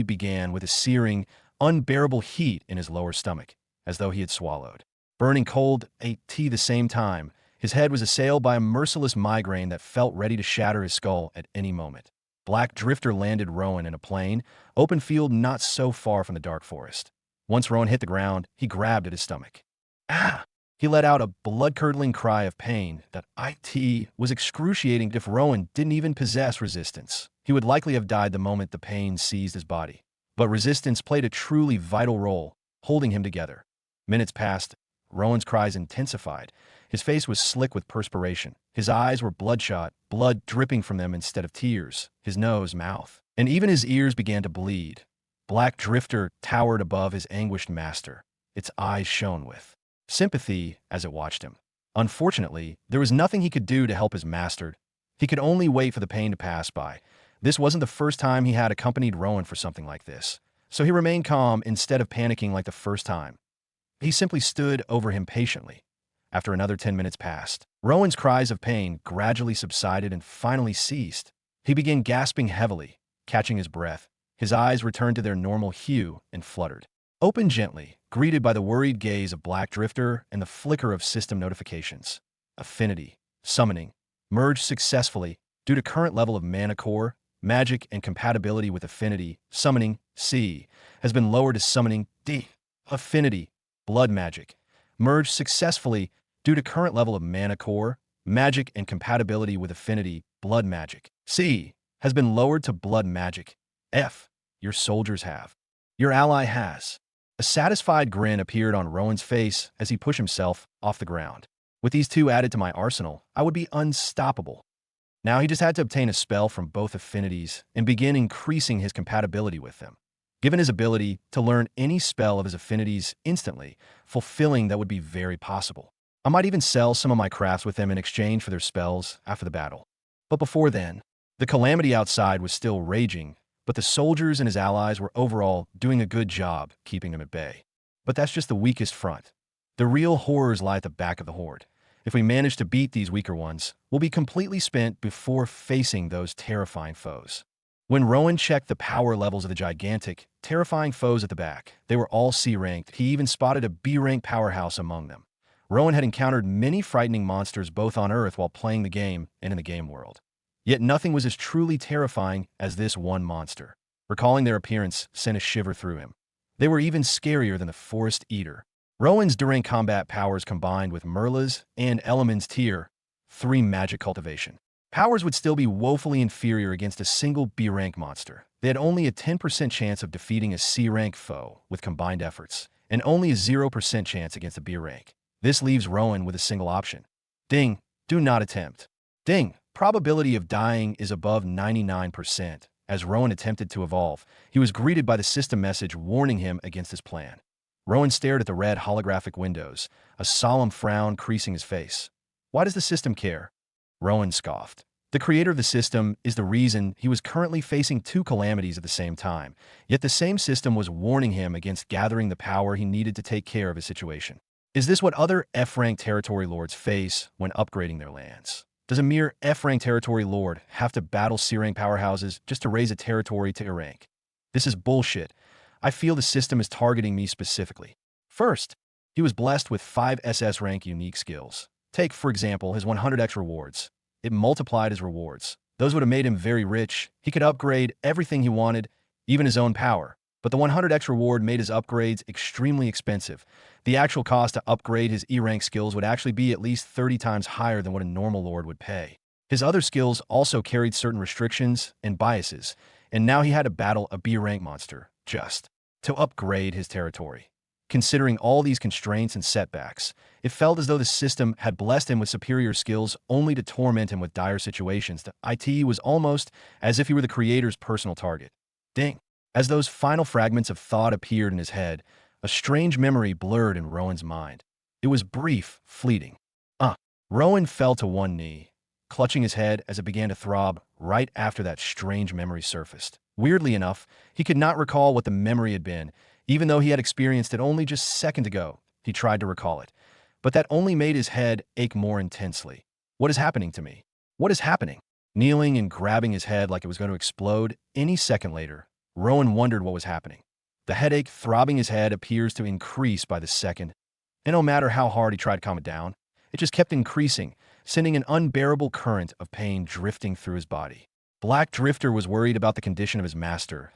began with a searing, unbearable heat in his lower stomach, as though he had swallowed burning cold the same time. His head was assailed by a merciless migraine that felt ready to shatter his skull at any moment. Black Drifter landed Rowan in a plain, open field not so far from the dark forest. Once Rowan hit the ground, he grabbed at his stomach. Ah! He let out a blood-curdling cry of pain that was excruciating. If Rowan didn't even possess resistance, he would likely have died the moment the pain seized his body. But resistance played a truly vital role, holding him together. Minutes passed. Rowan's cries intensified. His face was slick with perspiration. His eyes were bloodshot, blood dripping from them instead of tears. His nose, mouth, and even his ears began to bleed. Black Drifter towered above his anguished master. Its eyes shone with sympathy as it watched him. Unfortunately, there was nothing he could do to help his master. He could only wait for the pain to pass by. This wasn't the first time he had accompanied Rowan for something like this, so he remained calm instead of panicking like the first time. He simply stood over him patiently. After another 10 minutes passed, Rowan's cries of pain gradually subsided and finally ceased. He began gasping heavily, catching his breath. His eyes returned to their normal hue and fluttered open gently, greeted by the worried gaze of Black Drifter and the flicker of system notifications. Affinity, summoning, merged successfully due to current level of mana core, magic, and compatibility with affinity. Summoning, C, has been lowered to summoning, D. Affinity, blood magic, merged successfully due to current level of mana core, magic, and compatibility with affinity. Blood magic, C, has been lowered to blood magic. F, your soldiers have. Your ally has. A satisfied grin appeared on Rowan's face as he pushed himself off the ground. With these two added to my arsenal, I would be unstoppable. Now he just had to obtain a spell from both affinities and begin increasing his compatibility with them. Given his ability to learn any spell of his affinities instantly, fulfilling that would be very possible. I might even sell some of my crafts with them in exchange for their spells after the battle. But before then, the calamity outside was still raging, but the soldiers and his allies were overall doing a good job keeping him at bay. But that's just the weakest front. The real horrors lie at the back of the horde. If we manage to beat these weaker ones, we'll be completely spent before facing those terrifying foes. When Rowan checked the power levels of the gigantic, terrifying foes at the back, they were all C-ranked. He even spotted a B-rank powerhouse among them. Rowan had encountered many frightening monsters both on Earth while playing the game and in the game world. Yet nothing was as truly terrifying as this one monster. Recalling their appearance sent a shiver through him. They were even scarier than the Forest Eater. Rowan's during combat powers combined with Merla's and Element's Tier 3 magic cultivation powers would still be woefully inferior against a single B-rank monster. They had only a 10% chance of defeating a C-rank foe with combined efforts, and only a 0% chance against a B-rank. This leaves Rowan with a single option. Ding, do not attempt. Ding, probability of dying is above 99%. As Rowan attempted to evolve, he was greeted by the system message warning him against his plan. Rowan stared at the red holographic windows, a solemn frown creasing his face. Why does the system care? Rowan scoffed. The creator of the system is the reason he was currently facing two calamities at the same time, yet the same system was warning him against gathering the power he needed to take care of his situation. Is this what other F-rank territory lords face when upgrading their lands? Does a mere F-rank territory lord have to battle C-rank powerhouses just to raise a territory to A-rank? This is bullshit. I feel the system is targeting me specifically. First, he was blessed with 5 SS-Rank unique skills. Take, for example, his 100x rewards. It multiplied his rewards. Those would have made him very rich. He could upgrade everything he wanted, even his own power. But the 100x reward made his upgrades extremely expensive. The actual cost to upgrade his E-rank skills would actually be at least 30 times higher than what a normal lord would pay. His other skills also carried certain restrictions and biases, and now he had to battle a B-rank monster just to upgrade his territory. Considering all these constraints and setbacks, it felt as though the system had blessed him with superior skills only to torment him with dire situations. The IT was almost as if he were the creator's personal target. Ding! As those final fragments of thought appeared in his head, a strange memory blurred in Rowan's mind. It was brief, fleeting. Rowan fell to one knee, clutching his head as it began to throb right after that strange memory surfaced. Weirdly enough, he could not recall what the memory had been, even though he had experienced it only just seconds ago. He tried to recall it, but that only made his head ache more intensely. What is happening to me? What is happening? Kneeling and grabbing his head like it was going to explode any second later, Rowan wondered what was happening. The headache throbbing his head appears to increase by the second, and no matter how hard he tried to calm it down, it just kept increasing, sending an unbearable current of pain drifting through his body. Black Drifter was worried about the condition of his master.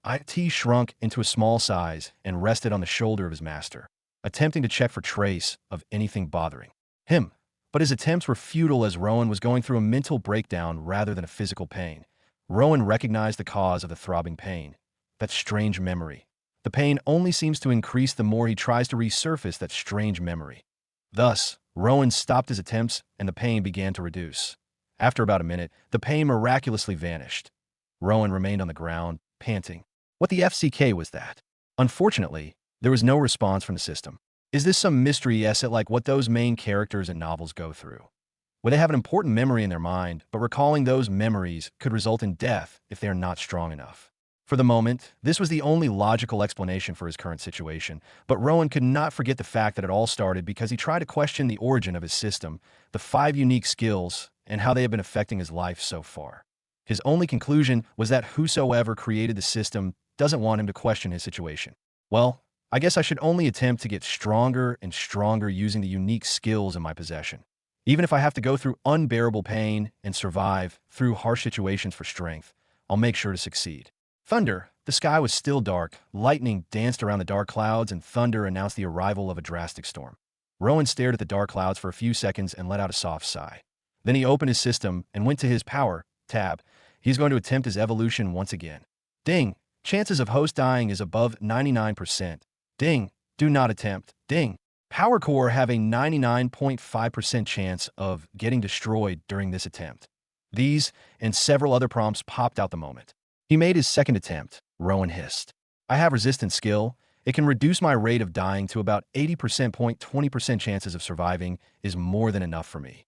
IT shrunk into a small size and rested on the shoulder of his master, attempting to check for trace of anything bothering him. But his attempts were futile as Rowan was going through a mental breakdown rather than a physical pain. Rowan recognized the cause of the throbbing pain, that strange memory. The pain only seems to increase the more he tries to resurface that strange memory. Thus, Rowan stopped his attempts and the pain began to reduce. After about a minute, the pain miraculously vanished. Rowan remained on the ground, panting. What the FCK was that? Unfortunately, there was no response from the system. Is this some mystery essay like what those main characters in novels go through, where they have an important memory in their mind, but recalling those memories could result in death if they are not strong enough? For the moment, this was the only logical explanation for his current situation, but Rowan could not forget the fact that it all started because he tried to question the origin of his system, the 5 unique skills, and how they have been affecting his life so far. His only conclusion was that whosoever created the system doesn't want him to question his situation. Well, I guess I should only attempt to get stronger and stronger using the unique skills in my possession. Even if I have to go through unbearable pain and survive through harsh situations for strength, I'll make sure to succeed. Thunder. The sky was still dark. Lightning danced around the dark clouds, and thunder announced the arrival of a drastic storm. Rowan stared at the dark clouds for a few seconds and let out a soft sigh. Then he opened his system and went to his Power tab. He's going to attempt his evolution once again. Ding! Chances of host dying is above 99%. Ding! Do not attempt. Ding! Power Core have a 99.5% chance of getting destroyed during this attempt. These and several other prompts popped out the moment he made his second attempt. Rowan hissed. I have resistance skill. It can reduce my rate of dying to about 80%. 20% chances of surviving is more than enough for me.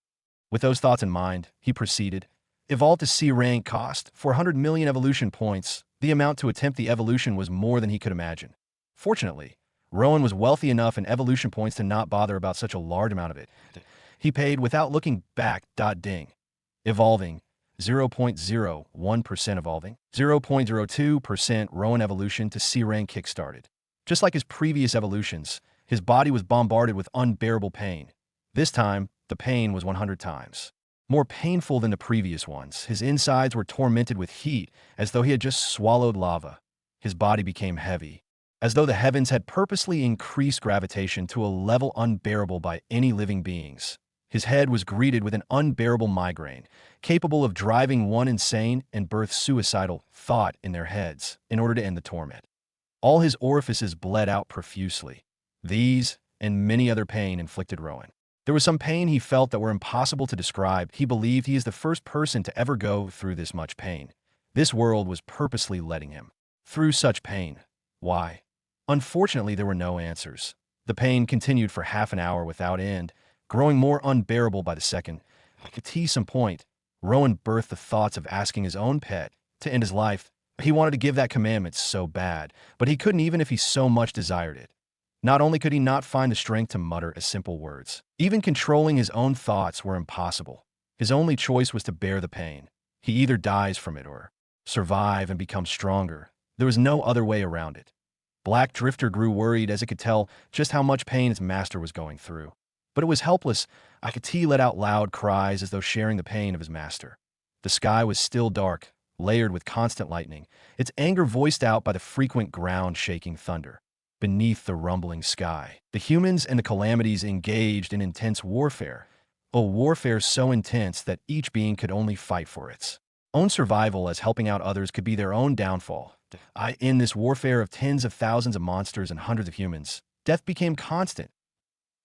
With those thoughts in mind, he proceeded. Evolve to C-Rank cost 400 million evolution points. The amount to attempt the evolution was more than he could imagine. Fortunately, Rowan was wealthy enough in evolution points to not bother about such a large amount of it. He paid without looking back. Ding. Evolving. 0.01% evolving. 0.02% Rowan evolution to C-Rank kickstarted. Just like his previous evolutions, his body was bombarded with unbearable pain. This time, the pain was 100 times more painful than the previous ones. His insides were tormented with heat, as though he had just swallowed lava. His body became heavy, as though the heavens had purposely increased gravitation to a level unbearable by any living beings. His head was greeted with an unbearable migraine, capable of driving one insane and birth suicidal thought in their heads in order to end the torment. All his orifices bled out profusely. These and many other pain inflicted Rowan. There was some pain he felt that were impossible to describe. He believed he is the first person to ever go through this much pain. This world was purposely letting him through such pain. Why? Unfortunately, there were no answers. The pain continued for half an hour without end, growing more unbearable by the second. At some point, Rowan birthed the thoughts of asking his own pet to end his life. He wanted to give that commandment so bad, but he couldn't even if he so much desired it. Not only could he not find the strength to mutter as simple words, even controlling his own thoughts were impossible. His only choice was to bear the pain. He either dies from it or survive and become stronger. There was no other way around it. Black Drifter grew worried as it could tell just how much pain his master was going through. But it was helpless. Akati let out loud cries as though sharing the pain of his master. The sky was still dark, layered with constant lightning, its anger voiced out by the frequent ground-shaking thunder. Beneath the rumbling sky, the humans and the calamities engaged in intense warfare, a warfare so intense that each being could only fight for its own survival, as helping out others could be their own downfall. In this warfare of tens of thousands of monsters and hundreds of humans, death became constant.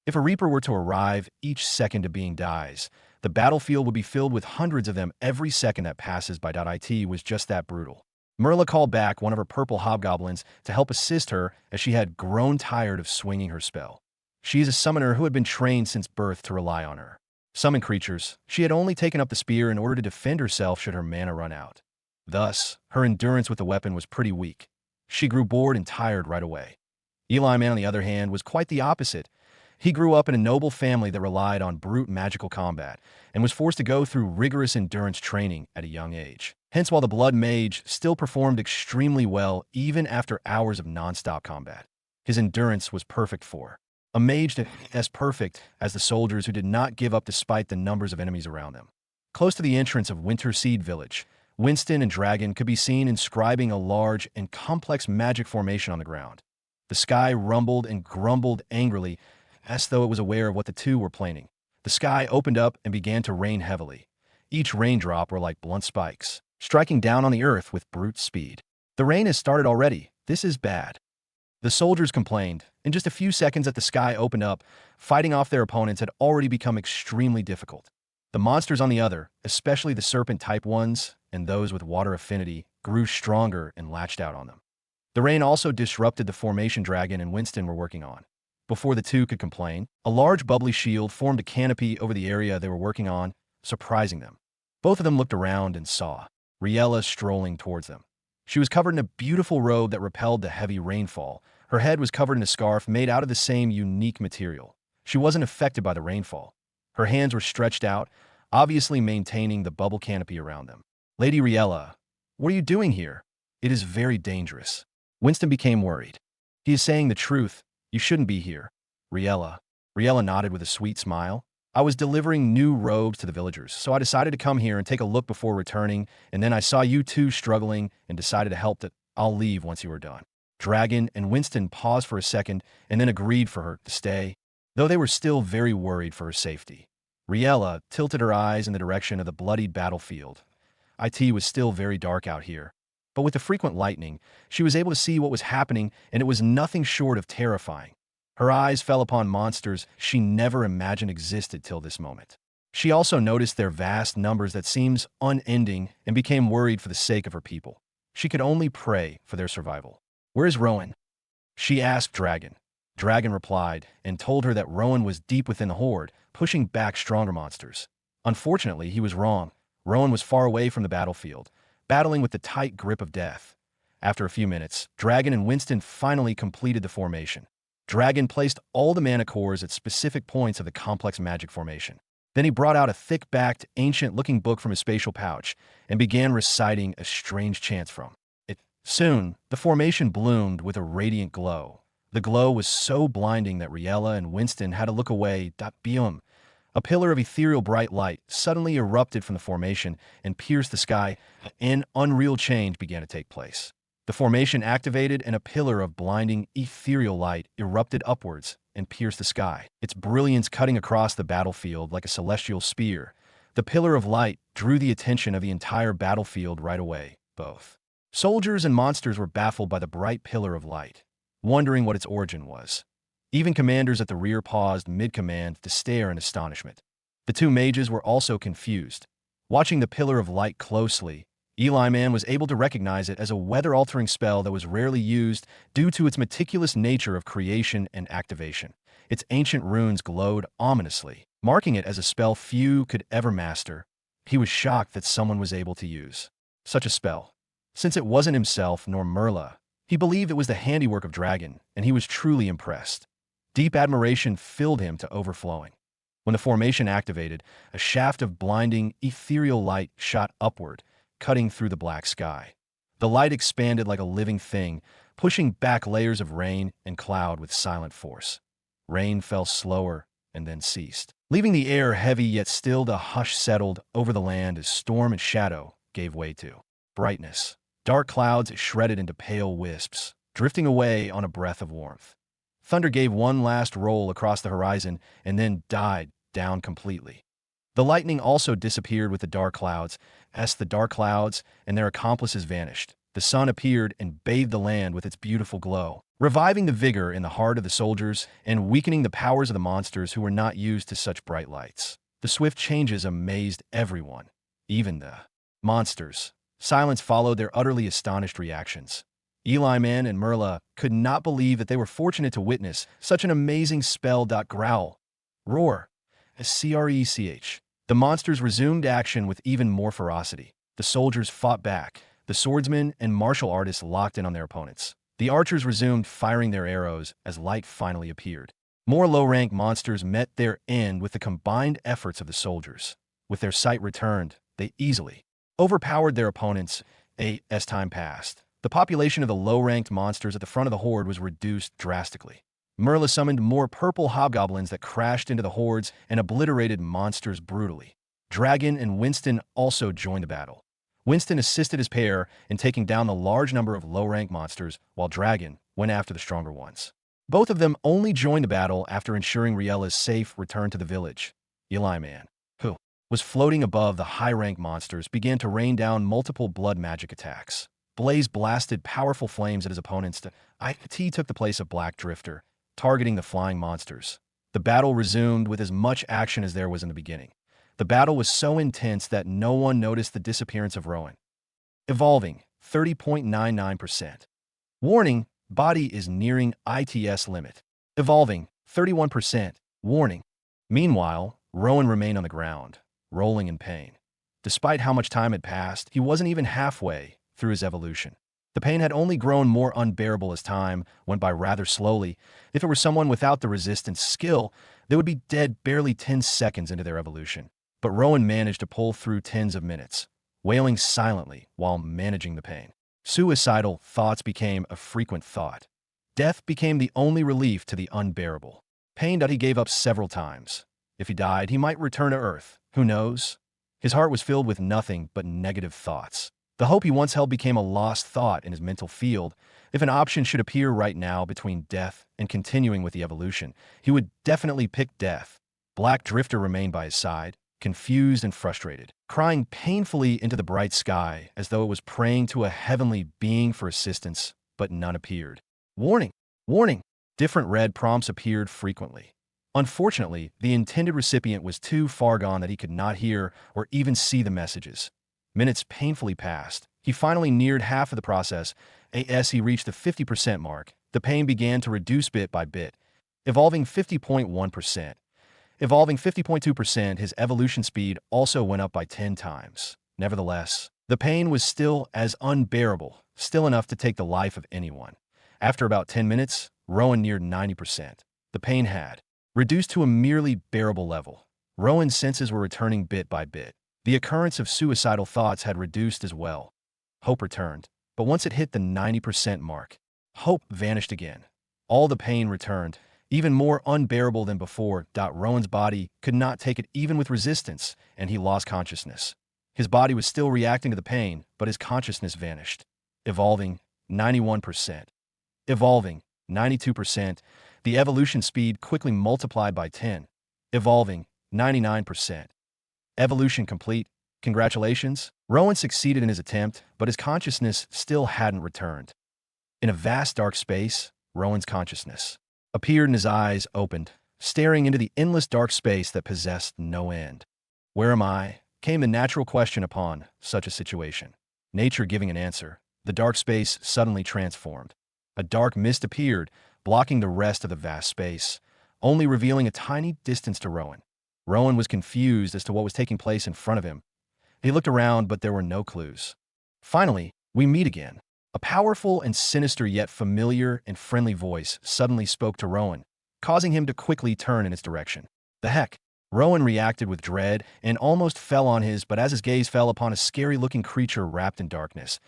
If a Reaper were to arrive, each second a being dies. The battlefield would be filled with hundreds of them every second that passes by. It was just that brutal. Merla called back one of her purple hobgoblins to help assist her as she had grown tired of swinging her spell. She is a summoner who had been trained since birth to rely on her. Summon creatures, she had only taken up the spear in order to defend herself should her mana run out. Thus, her endurance with the weapon was pretty weak. She grew bored and tired right away. Eli Man, on the other hand, was quite the opposite. He grew up in a noble family that relied on brute magical combat and was forced to go through rigorous endurance training at a young age. Hence, while the Blood Mage still performed extremely well even after hours of non-stop combat, his endurance was perfect for a mage as perfect as the soldiers who did not give up despite the numbers of enemies around them. Close to the entrance of Winter Seed Village, Winston and Dragon could be seen inscribing a large and complex magic formation on the ground. The sky rumbled and grumbled angrily, as though it was aware of what the two were planning. The sky opened up and began to rain heavily. Each raindrop were like blunt spikes, striking down on the earth with brute speed. The rain has started already. This is bad. The soldiers complained. In just a few seconds that the sky opened up, fighting off their opponents had already become extremely difficult. The monsters on the other, especially the serpent-type ones and those with water affinity, grew stronger and latched out on them. The rain also disrupted the formation Dragon and Winston were working on. Before the two could complain, a large bubbly shield formed a canopy over the area they were working on, surprising them. Both of them looked around and saw Riella strolling towards them. She was covered in a beautiful robe that repelled the heavy rainfall. Her head was covered in a scarf made out of the same unique material. She wasn't affected by the rainfall. Her hands were stretched out, obviously maintaining the bubble canopy around them. Lady Riella, what are you doing here? It is very dangerous. Winston became worried. He is saying the truth. You shouldn't be here. Riella nodded with a sweet smile. I was delivering new robes to the villagers, so I decided to come here and take a look before returning, and then I saw you two struggling and decided to help. I'll leave once you are done. Dragon and Winston paused for a second and then agreed for her to stay, though they were still very worried for her safety. Riella tilted her eyes in the direction of the bloodied battlefield. It was still very dark out here, but with the frequent lightning, she was able to see what was happening, and it was nothing short of terrifying. Her eyes fell upon monsters she never imagined existed till this moment. She also noticed their vast numbers that seemed unending and became worried for the sake of her people. She could only pray for their survival. Where is Rowan? She asked Dragon. Dragon replied and told her that Rowan was deep within the horde, pushing back stronger monsters. Unfortunately, he was wrong. Rowan was far away from the battlefield, battling with the tight grip of death. After a few minutes, Dragon and Winston finally completed the formation. Dragon placed all the mana cores at specific points of the complex magic formation. Then he brought out a thick-backed, ancient-looking book from his spatial pouch and began reciting a strange chant from it. Soon, the formation bloomed with a radiant glow. The glow was so blinding that Riella and Winston had to look away. Boom! A pillar of ethereal bright light suddenly erupted from the formation and pierced the sky. An unreal change began to take place. The formation activated and a pillar of blinding, ethereal light erupted upwards and pierced the sky, its brilliance cutting across the battlefield like a celestial spear. The pillar of light drew the attention of the entire battlefield right away. Both soldiers and monsters were baffled by the bright pillar of light, wondering what its origin was. Even commanders at the rear paused mid-command to stare in astonishment. The two mages were also confused. Watching the pillar of light closely, Eli Man was able to recognize it as a weather-altering spell that was rarely used due to its meticulous nature of creation and activation. Its ancient runes glowed ominously, marking it as a spell few could ever master. He was shocked that someone was able to use such a spell. Since it wasn't himself nor Merla, he believed it was the handiwork of Dragon, and he was truly impressed. Deep admiration filled him to overflowing. When the formation activated, a shaft of blinding, ethereal light shot upward, cutting through the black sky. The light expanded like a living thing, pushing back layers of rain and cloud with silent force. Rain fell slower and then ceased, leaving the air heavy, yet still the hush settled over the land as storm and shadow gave way to brightness. Dark clouds shredded into pale wisps, drifting away on a breath of warmth. Thunder gave one last roll across the horizon and then died down completely. The lightning also disappeared with the dark clouds, as the dark clouds and their accomplices vanished. The sun appeared and bathed the land with its beautiful glow, reviving the vigor in the heart of the soldiers and weakening the powers of the monsters who were not used to such bright lights. The swift changes amazed everyone, even the monsters. Silence followed their utterly astonished reactions. Eli Man and Merla could not believe that they were fortunate to witness such an amazing spell. Growl. Roar. Crech. The monsters resumed action with even more ferocity. The soldiers fought back. The swordsmen and martial artists locked in on their opponents. The archers resumed firing their arrows as light finally appeared. More low-rank monsters met their end with the combined efforts of the soldiers. With their sight returned, they easily overpowered their opponents. As time passed, the population of the low-ranked monsters at the front of the horde was reduced drastically. Merla summoned more purple hobgoblins that crashed into the hordes and obliterated monsters brutally. Dragon and Winston also joined the battle. Winston assisted his pair in taking down the large number of low-rank monsters, while Dragon went after the stronger ones. Both of them only joined the battle after ensuring Riella's safe return to the village. Eli Man, who was floating above the high-rank monsters, began to rain down multiple blood magic attacks. Blaze blasted powerful flames at his opponents. He took the place of Black Drifter, targeting the flying monsters. The battle resumed with as much action as there was in the beginning. The battle was so intense that no one noticed the disappearance of Rowan. Evolving, 30.99%. Warning, body is nearing ITS limit. Evolving, 31%. Warning. Meanwhile, Rowan remained on the ground, rolling in pain. Despite how much time had passed, he wasn't even halfway through his evolution. The pain had only grown more unbearable as time went by rather slowly. If it were someone without the resistance skill, they would be dead barely 10 seconds into their evolution. But Rowan managed to pull through tens of minutes, wailing silently while managing the pain. Suicidal thoughts became a frequent thought. Death became the only relief to the unbearable pain that he gave up several times. If he died, he might return to Earth. Who knows? His heart was filled with nothing but negative thoughts. The hope he once held became a lost thought in his mental field. If an option should appear right now between death and continuing with the evolution, he would definitely pick death. Black Drifter remained by his side, confused and frustrated, crying painfully into the bright sky as though it was praying to a heavenly being for assistance, but none appeared. Warning! Warning! Different red prompts appeared frequently. Unfortunately, the intended recipient was too far gone that he could not hear or even see the messages. Minutes painfully passed. He finally neared half of the process. As he reached the 50% mark, the pain began to reduce bit by bit, evolving 50.1%. Evolving 50.2%, his evolution speed also went up by 10 times. Nevertheless, the pain was still as unbearable, still enough to take the life of anyone. After about 10 minutes, Rowan neared 90%. The pain had reduced to a merely bearable level. Rowan's senses were returning bit by bit. The occurrence of suicidal thoughts had reduced as well. Hope returned, but once it hit the 90% mark, hope vanished again. All the pain returned, even more unbearable than before. Rowan's body could not take it even with resistance, and he lost consciousness. His body was still reacting to the pain, but his consciousness vanished. Evolving, 91%. Evolving, 92%. The evolution speed quickly multiplied by 10. Evolving, 99%. Evolution complete. Congratulations. Rowan succeeded in his attempt, but his consciousness still hadn't returned. In a vast dark space, Rowan's consciousness appeared and his eyes opened, staring into the endless dark space that possessed no end. Where am I? Came the natural question upon such a situation. Nature giving an answer, the dark space suddenly transformed. A dark mist appeared, blocking the rest of the vast space, only revealing a tiny distance to Rowan. Rowan was confused as to what was taking place in front of him. He looked around, but there were no clues. Finally, we meet again. A powerful and sinister yet familiar and friendly voice suddenly spoke to Rowan, causing him to quickly turn in its direction. The heck? Rowan reacted with dread and almost fell on but as his gaze fell upon a scary-looking creature wrapped in darkness,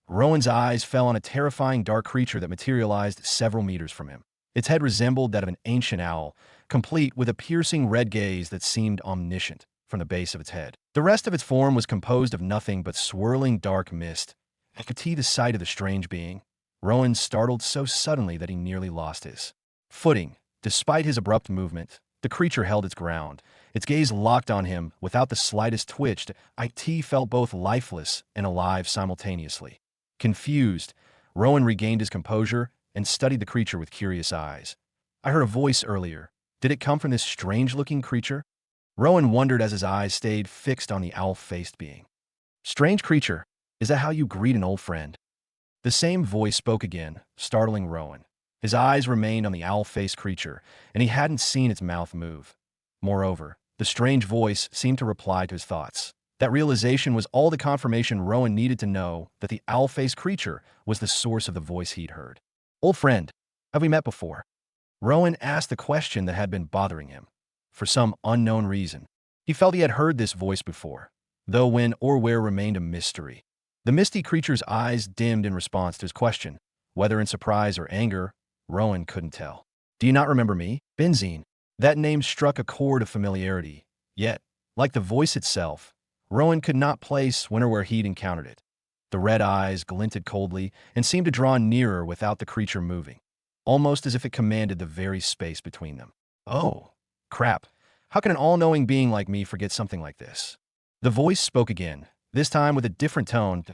Rowan's eyes fell on a terrifying dark creature that materialized several meters from him. Its head resembled that of an ancient owl, complete with a piercing red gaze that seemed omniscient from the base of its head. The rest of its form was composed of nothing but swirling dark mist. At the sight of the strange being, Rowan startled so suddenly that he nearly lost his footing. Despite his abrupt movement, the creature held its ground. Its gaze locked on him without the slightest twitch. It felt both lifeless and alive simultaneously. Confused, Rowan regained his composure and studied the creature with curious eyes. I heard a voice earlier. Did it come from this strange-looking creature? Rowan wondered as his eyes stayed fixed on the owl-faced being. Strange creature, is that how you greet an old friend? The same voice spoke again, startling Rowan. His eyes remained on the owl-faced creature, and he hadn't seen its mouth move. Moreover, the strange voice seemed to reply to his thoughts. That realization was all the confirmation Rowan needed to know that the owl-faced creature was the source of the voice he'd heard. Old friend, have we met before? Rowan asked the question that had been bothering him. For some unknown reason, he felt he had heard this voice before, though when or where remained a mystery. The misty creature's eyes dimmed in response to his question. Whether in surprise or anger, Rowan couldn't tell. Do you not remember me? Benzine. That name struck a chord of familiarity. Yet, like the voice itself, Rowan could not place when or where he'd encountered it. The red eyes glinted coldly and seemed to draw nearer without the creature moving, almost as if it commanded the very space between them. Oh, crap. How can an all-knowing being like me forget something like this? The voice spoke again, this time with a different tone.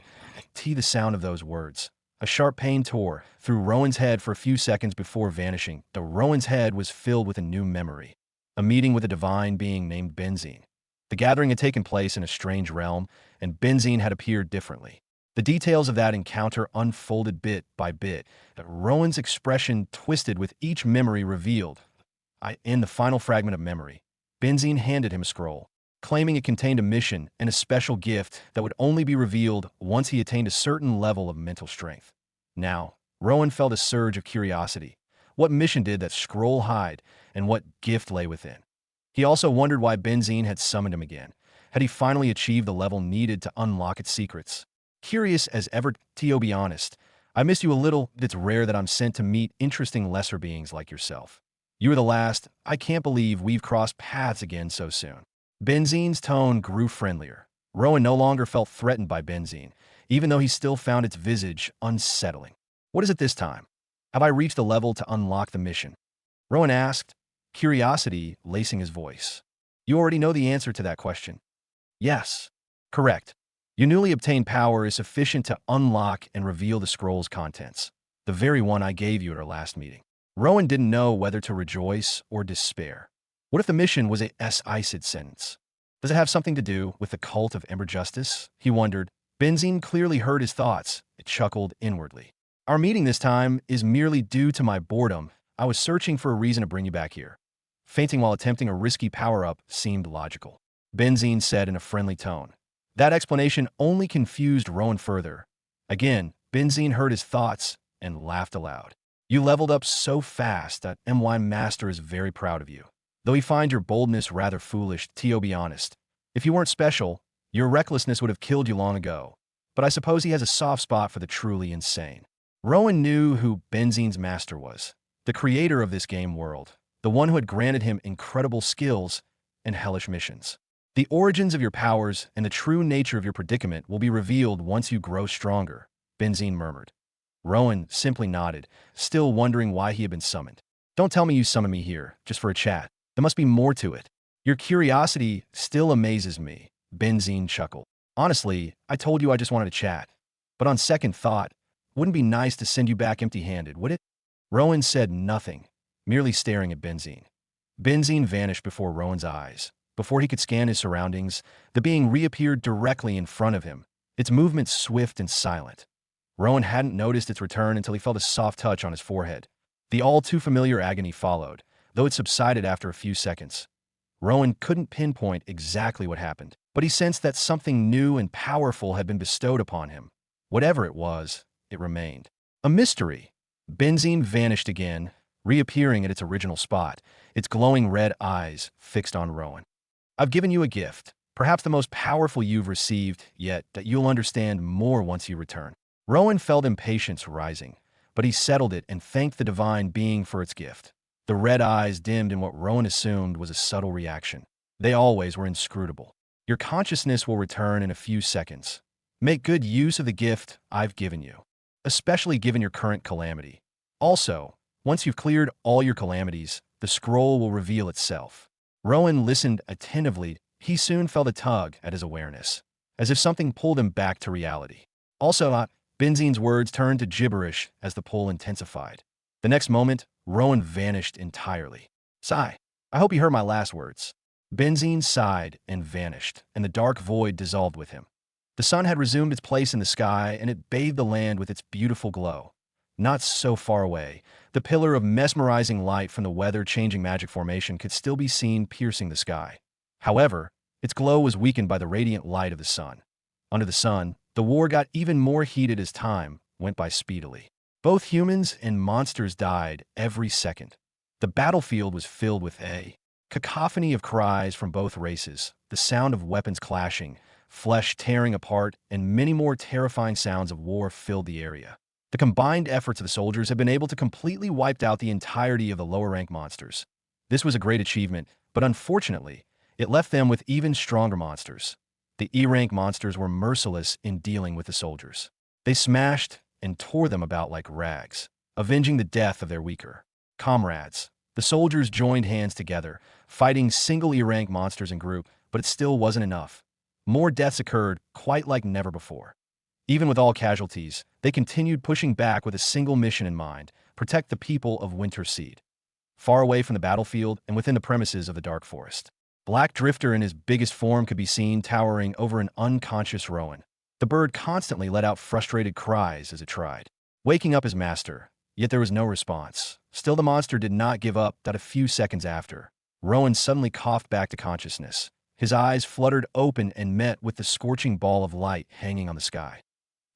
The sound of those words. A sharp pain tore through Rowan's head for a few seconds before vanishing. Rowan's head was filled with a new memory. A meeting with a divine being named Benzine. The gathering had taken place in a strange realm, and Benzine had appeared differently. The details of that encounter unfolded bit by bit. Rowan's expression twisted with each memory revealed. In the final fragment of memory, Benzine handed him a scroll, claiming it contained a mission and a special gift that would only be revealed once he attained a certain level of mental strength. Now, Rowan felt a surge of curiosity. What mission did that scroll hide, and what gift lay within? He also wondered why Benzine had summoned him again. Had he finally achieved the level needed to unlock its secrets? Curious as ever, to be honest, I miss you a little. It's rare that I'm sent to meet interesting lesser beings like yourself. You were the last. I can't believe we've crossed paths again so soon. Benzine's tone grew friendlier. Rowan no longer felt threatened by Benzine, even though he still found its visage unsettling. What is it this time? Have I reached the level to unlock the mission? Rowan asked, curiosity lacing his voice. You already know the answer to that question. Yes. Correct. Your newly obtained power is sufficient to unlock and reveal the scroll's contents, the very one I gave you at our last meeting. Rowan didn't know whether to rejoice or despair. What if the mission was a SSS sentence? Does it have something to do with the cult of Ember Justice? He wondered. Benzine clearly heard his thoughts. It chuckled inwardly. Our meeting this time is merely due to my boredom. I was searching for a reason to bring you back here. Fainting while attempting a risky power-up seemed logical, Benzine said in a friendly tone. That explanation only confused Rowan further. Again, Benzine heard his thoughts and laughed aloud. You leveled up so fast that MY Master is very proud of you. Though he finds your boldness rather foolish, to be honest. If you weren't special, your recklessness would have killed you long ago. But I suppose he has a soft spot for the truly insane. Rowan knew who Benzine's master was, the creator of this game world, the one who had granted him incredible skills and hellish missions. The origins of your powers and the true nature of your predicament will be revealed once you grow stronger, Benzine murmured. Rowan simply nodded, still wondering why he had been summoned. Don't tell me you summoned me here, just for a chat. There must be more to it. Your curiosity still amazes me, Benzine chuckled. Honestly, I told you I just wanted to chat. But on second thought, wouldn't be nice to send you back empty-handed, would it? Rowan said nothing, merely staring at Benzine. Benzine vanished before Rowan's eyes. Before he could scan his surroundings, the being reappeared directly in front of him, its movements swift and silent. Rowan hadn't noticed its return until he felt a soft touch on his forehead. The all-too-familiar agony followed, though it subsided after a few seconds. Rowan couldn't pinpoint exactly what happened, but he sensed that something new and powerful had been bestowed upon him. Whatever it was, it remained. A mystery. Benzine vanished again, reappearing at its original spot, its glowing red eyes fixed on Rowan. I've given you a gift, perhaps the most powerful you've received, yet that you'll understand more once you return. Rowan felt impatience rising, but he settled it and thanked the divine being for its gift. The red eyes dimmed in what Rowan assumed was a subtle reaction. They always were inscrutable. Your consciousness will return in a few seconds. Make good use of the gift I've given you, especially given your current calamity. Also, once you've cleared all your calamities, the scroll will reveal itself. Rowan listened attentively. He soon felt a tug at his awareness, as if something pulled him back to reality. Also, Benzine's words turned to gibberish as the pull intensified. The next moment, Rowan vanished entirely. Sigh. I hope you heard my last words. Benzine sighed and vanished, and the dark void dissolved with him. The sun had resumed its place in the sky, and it bathed the land with its beautiful glow. Not so far away, the pillar of mesmerizing light from the weather-changing magic formation could still be seen piercing the sky. However, its glow was weakened by the radiant light of the sun. Under the sun, the war got even more heated as time went by speedily. Both humans and monsters died every second. The battlefield was filled with a cacophony of cries from both races, the sound of weapons clashing, flesh tearing apart, and many more terrifying sounds of war filled the area. The combined efforts of the soldiers had been able to completely wipe out the entirety of the lower-rank monsters. This was a great achievement, but unfortunately, it left them with even stronger monsters. The E-rank monsters were merciless in dealing with the soldiers. They smashed and tore them about like rags, avenging the death of their weaker comrades. The soldiers joined hands together, fighting single E-rank monsters in group, but it still wasn't enough. More deaths occurred, quite like never before. Even with all casualties, they continued pushing back with a single mission in mind: protect the people of Winter Seed. Far away from the battlefield and within the premises of the Dark Forest, Black Drifter in his biggest form could be seen towering over an unconscious Rowan. The bird constantly let out frustrated cries as it tried waking up his master, yet there was no response. Still, the monster did not give up. That a few seconds after, Rowan suddenly coughed back to consciousness. His eyes fluttered open and met with the scorching ball of light hanging on the sky.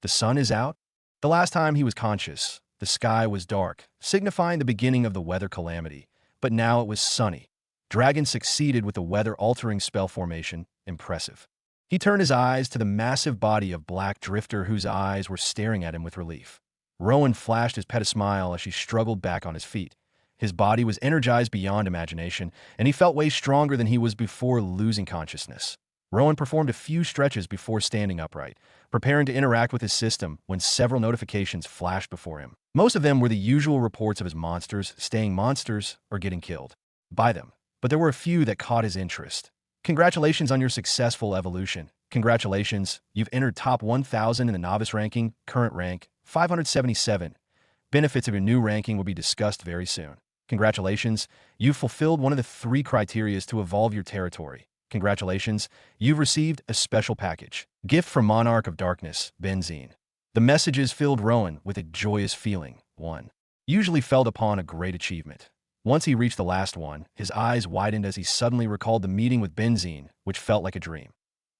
The sun is out? The last time he was conscious, the sky was dark, signifying the beginning of the weather calamity, but now it was sunny. Dragon succeeded with the weather-altering spell formation. Impressive. He turned his eyes to the massive body of Black Drifter, whose eyes were staring at him with relief. Rowan flashed his pet a smile as she struggled back on his feet. His body was energized beyond imagination, and he felt way stronger than he was before losing consciousness. Rowan performed a few stretches before standing upright, preparing to interact with his system when several notifications flashed before him. Most of them were the usual reports of his monsters staying monsters or getting killed by them, but there were a few that caught his interest. Congratulations on your successful evolution. Congratulations, you've entered top 1,000 in the novice ranking, current rank 577. Benefits of your new ranking will be discussed very soon. Congratulations, you've fulfilled one of the 3 criteria to evolve your territory. Congratulations, you've received a special package. Gift from Monarch of Darkness, Benzine. The messages filled Rowan with a joyous feeling. 1. Usually felt upon a great achievement. Once he reached the last one, his eyes widened as he suddenly recalled the meeting with Benzine, which felt like a dream.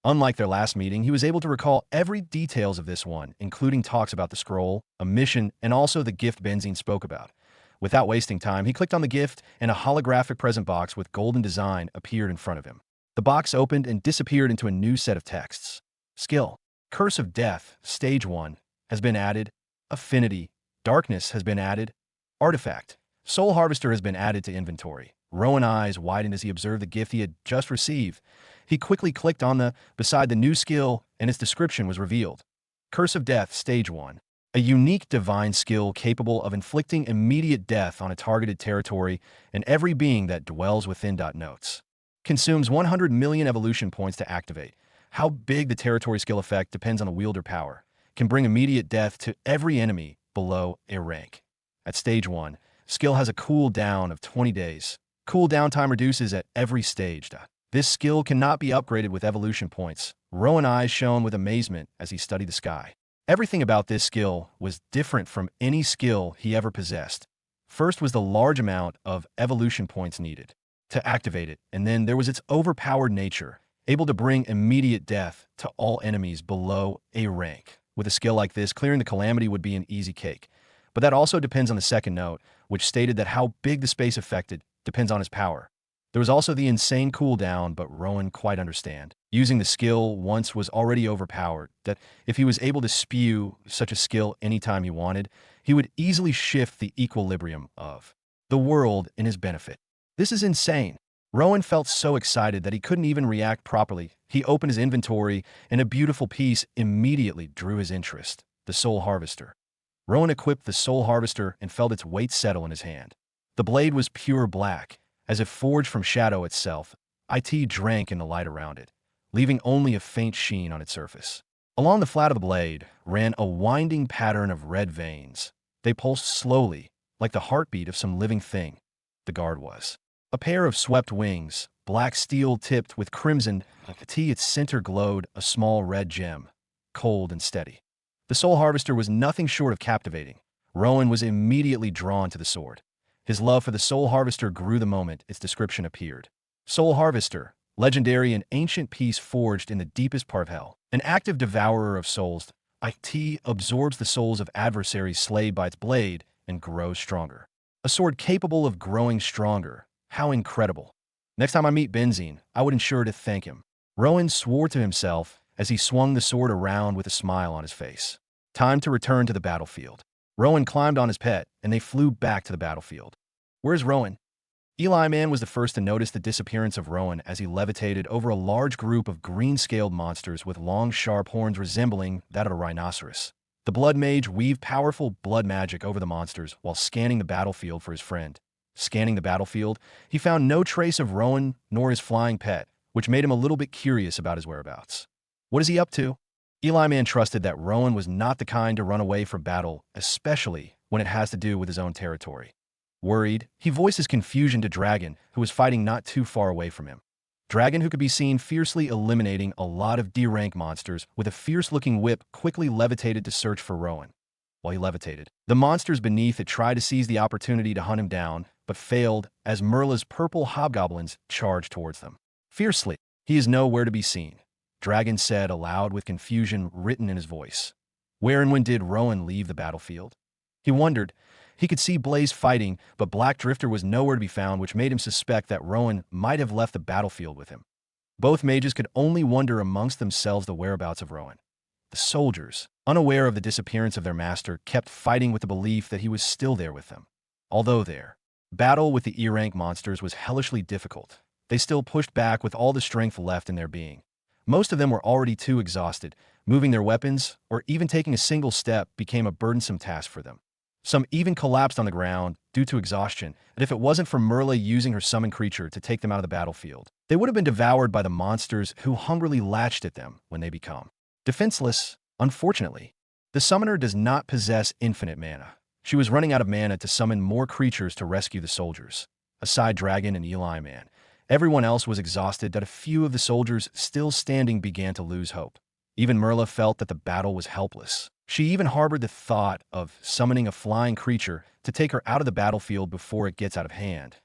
Unlike their last meeting, he was able to recall every details of this one, including talks about the scroll, a mission, and also the gift Benzine spoke about. Without wasting time, he clicked on the gift, and a holographic present box with golden design appeared in front of him. The box opened and disappeared into a new set of texts. Skill: Curse of Death, Stage 1, has been added. Affinity: Darkness has been added. Artifact: Soul Harvester has been added to inventory. Rowan's eyes widened as he observed the gift he had just received. He quickly clicked on the beside the new skill, and its description was revealed. Curse of Death, Stage 1. A unique divine skill capable of inflicting immediate death on a targeted territory and every being that dwells within. Notes. Consumes 100 million evolution points to activate. How big the territory skill effect depends on the wielder power. Can bring immediate death to every enemy below a rank. At Stage 1, skill has a cooldown of 20 days. Cooldown time reduces at every stage. This skill cannot be upgraded with evolution points. Rowan's eyes shone with amazement as he studied the sky. Everything about this skill was different from any skill he ever possessed. First was the large amount of evolution points needed to activate it, and then there was its overpowered nature, able to bring immediate death to all enemies below a rank. With a skill like this, clearing the calamity would be an easy cake. But that also depends on the second note, which stated that how big the space affected depends on his power. There was also the insane cooldown, but Rowan quite understand. Using the skill once was already overpowered, that if he was able to spew such a skill anytime he wanted, he would easily shift the equilibrium of the world in his benefit. This is insane. Rowan felt so excited that he couldn't even react properly. He opened his inventory, and a beautiful piece immediately drew his interest: the Soul Harvester. Rowan equipped the Soul Harvester and felt its weight settle in his hand. The blade was pure black, as if forged from shadow itself. It drank in the light around it, leaving only a faint sheen on its surface. Along the flat of the blade ran a winding pattern of red veins. They pulsed slowly, like the heartbeat of some living thing. The guard was. A pair of swept wings, black steel tipped with crimson, at its center glowed a small red gem, cold and steady. The soul harvester was nothing short of captivating. Rowan was immediately drawn to the sword. His love for the soul harvester grew the moment its description appeared. Soul harvester, legendary and ancient piece forged in the deepest part of hell. An active devourer of souls, it absorbs the souls of adversaries slayed by its blade and grows stronger. A sword capable of growing stronger. How incredible. Next time I meet Benzine, I would ensure to thank him. Rowan swore to himself as he swung the sword around with a smile on his face. Time to return to the battlefield. Rowan climbed on his pet, and they flew back to the battlefield. Where's Rowan? Eli Man was the first to notice the disappearance of Rowan as he levitated over a large group of green-scaled monsters with long, sharp horns resembling that of a rhinoceros. The Blood Mage weaved powerful blood magic over the monsters while scanning the battlefield for his friend. Scanning the battlefield, he found no trace of Rowan nor his flying pet, which made him a little bit curious about his whereabouts. What is he up to? Eli Man trusted that Rowan was not the kind to run away from battle, especially when it has to do with his own territory. Worried, he voiced his confusion to Dragon, who was fighting not too far away from him. Dragon, who could be seen fiercely eliminating a lot of D-rank monsters with a fierce-looking whip, quickly levitated to search for Rowan. While he levitated, the monsters beneath it tried to seize the opportunity to hunt him down, but failed as Merla's purple hobgoblins charged towards them. Fiercely, he is nowhere to be seen, Dragon said aloud with confusion written in his voice. Where and when did Rowan leave the battlefield? He wondered. He could see Blaze fighting, but Black Drifter was nowhere to be found, which made him suspect that Rowan might have left the battlefield with him. Both mages could only wonder amongst themselves the whereabouts of Rowan. The soldiers, unaware of the disappearance of their master, kept fighting with the belief that he was still there with them. Although their battle with the E-rank monsters was hellishly difficult, they still pushed back with all the strength left in their being. Most of them were already too exhausted. Moving their weapons, or even taking a single step, became a burdensome task for them. Some even collapsed on the ground due to exhaustion, and if it wasn't for Merla using her summon creature to take them out of the battlefield, they would have been devoured by the monsters who hungrily latched at them when they become defenseless. Unfortunately, the summoner does not possess infinite mana. She was running out of mana to summon more creatures to rescue the soldiers. Aside Dragon and Eli Man, everyone else was exhausted that a few of the soldiers still standing began to lose hope. Even Merla felt that the battle was helpless. She even harbored the thought of summoning a flying creature to take her out of the battlefield before it gets out of hand.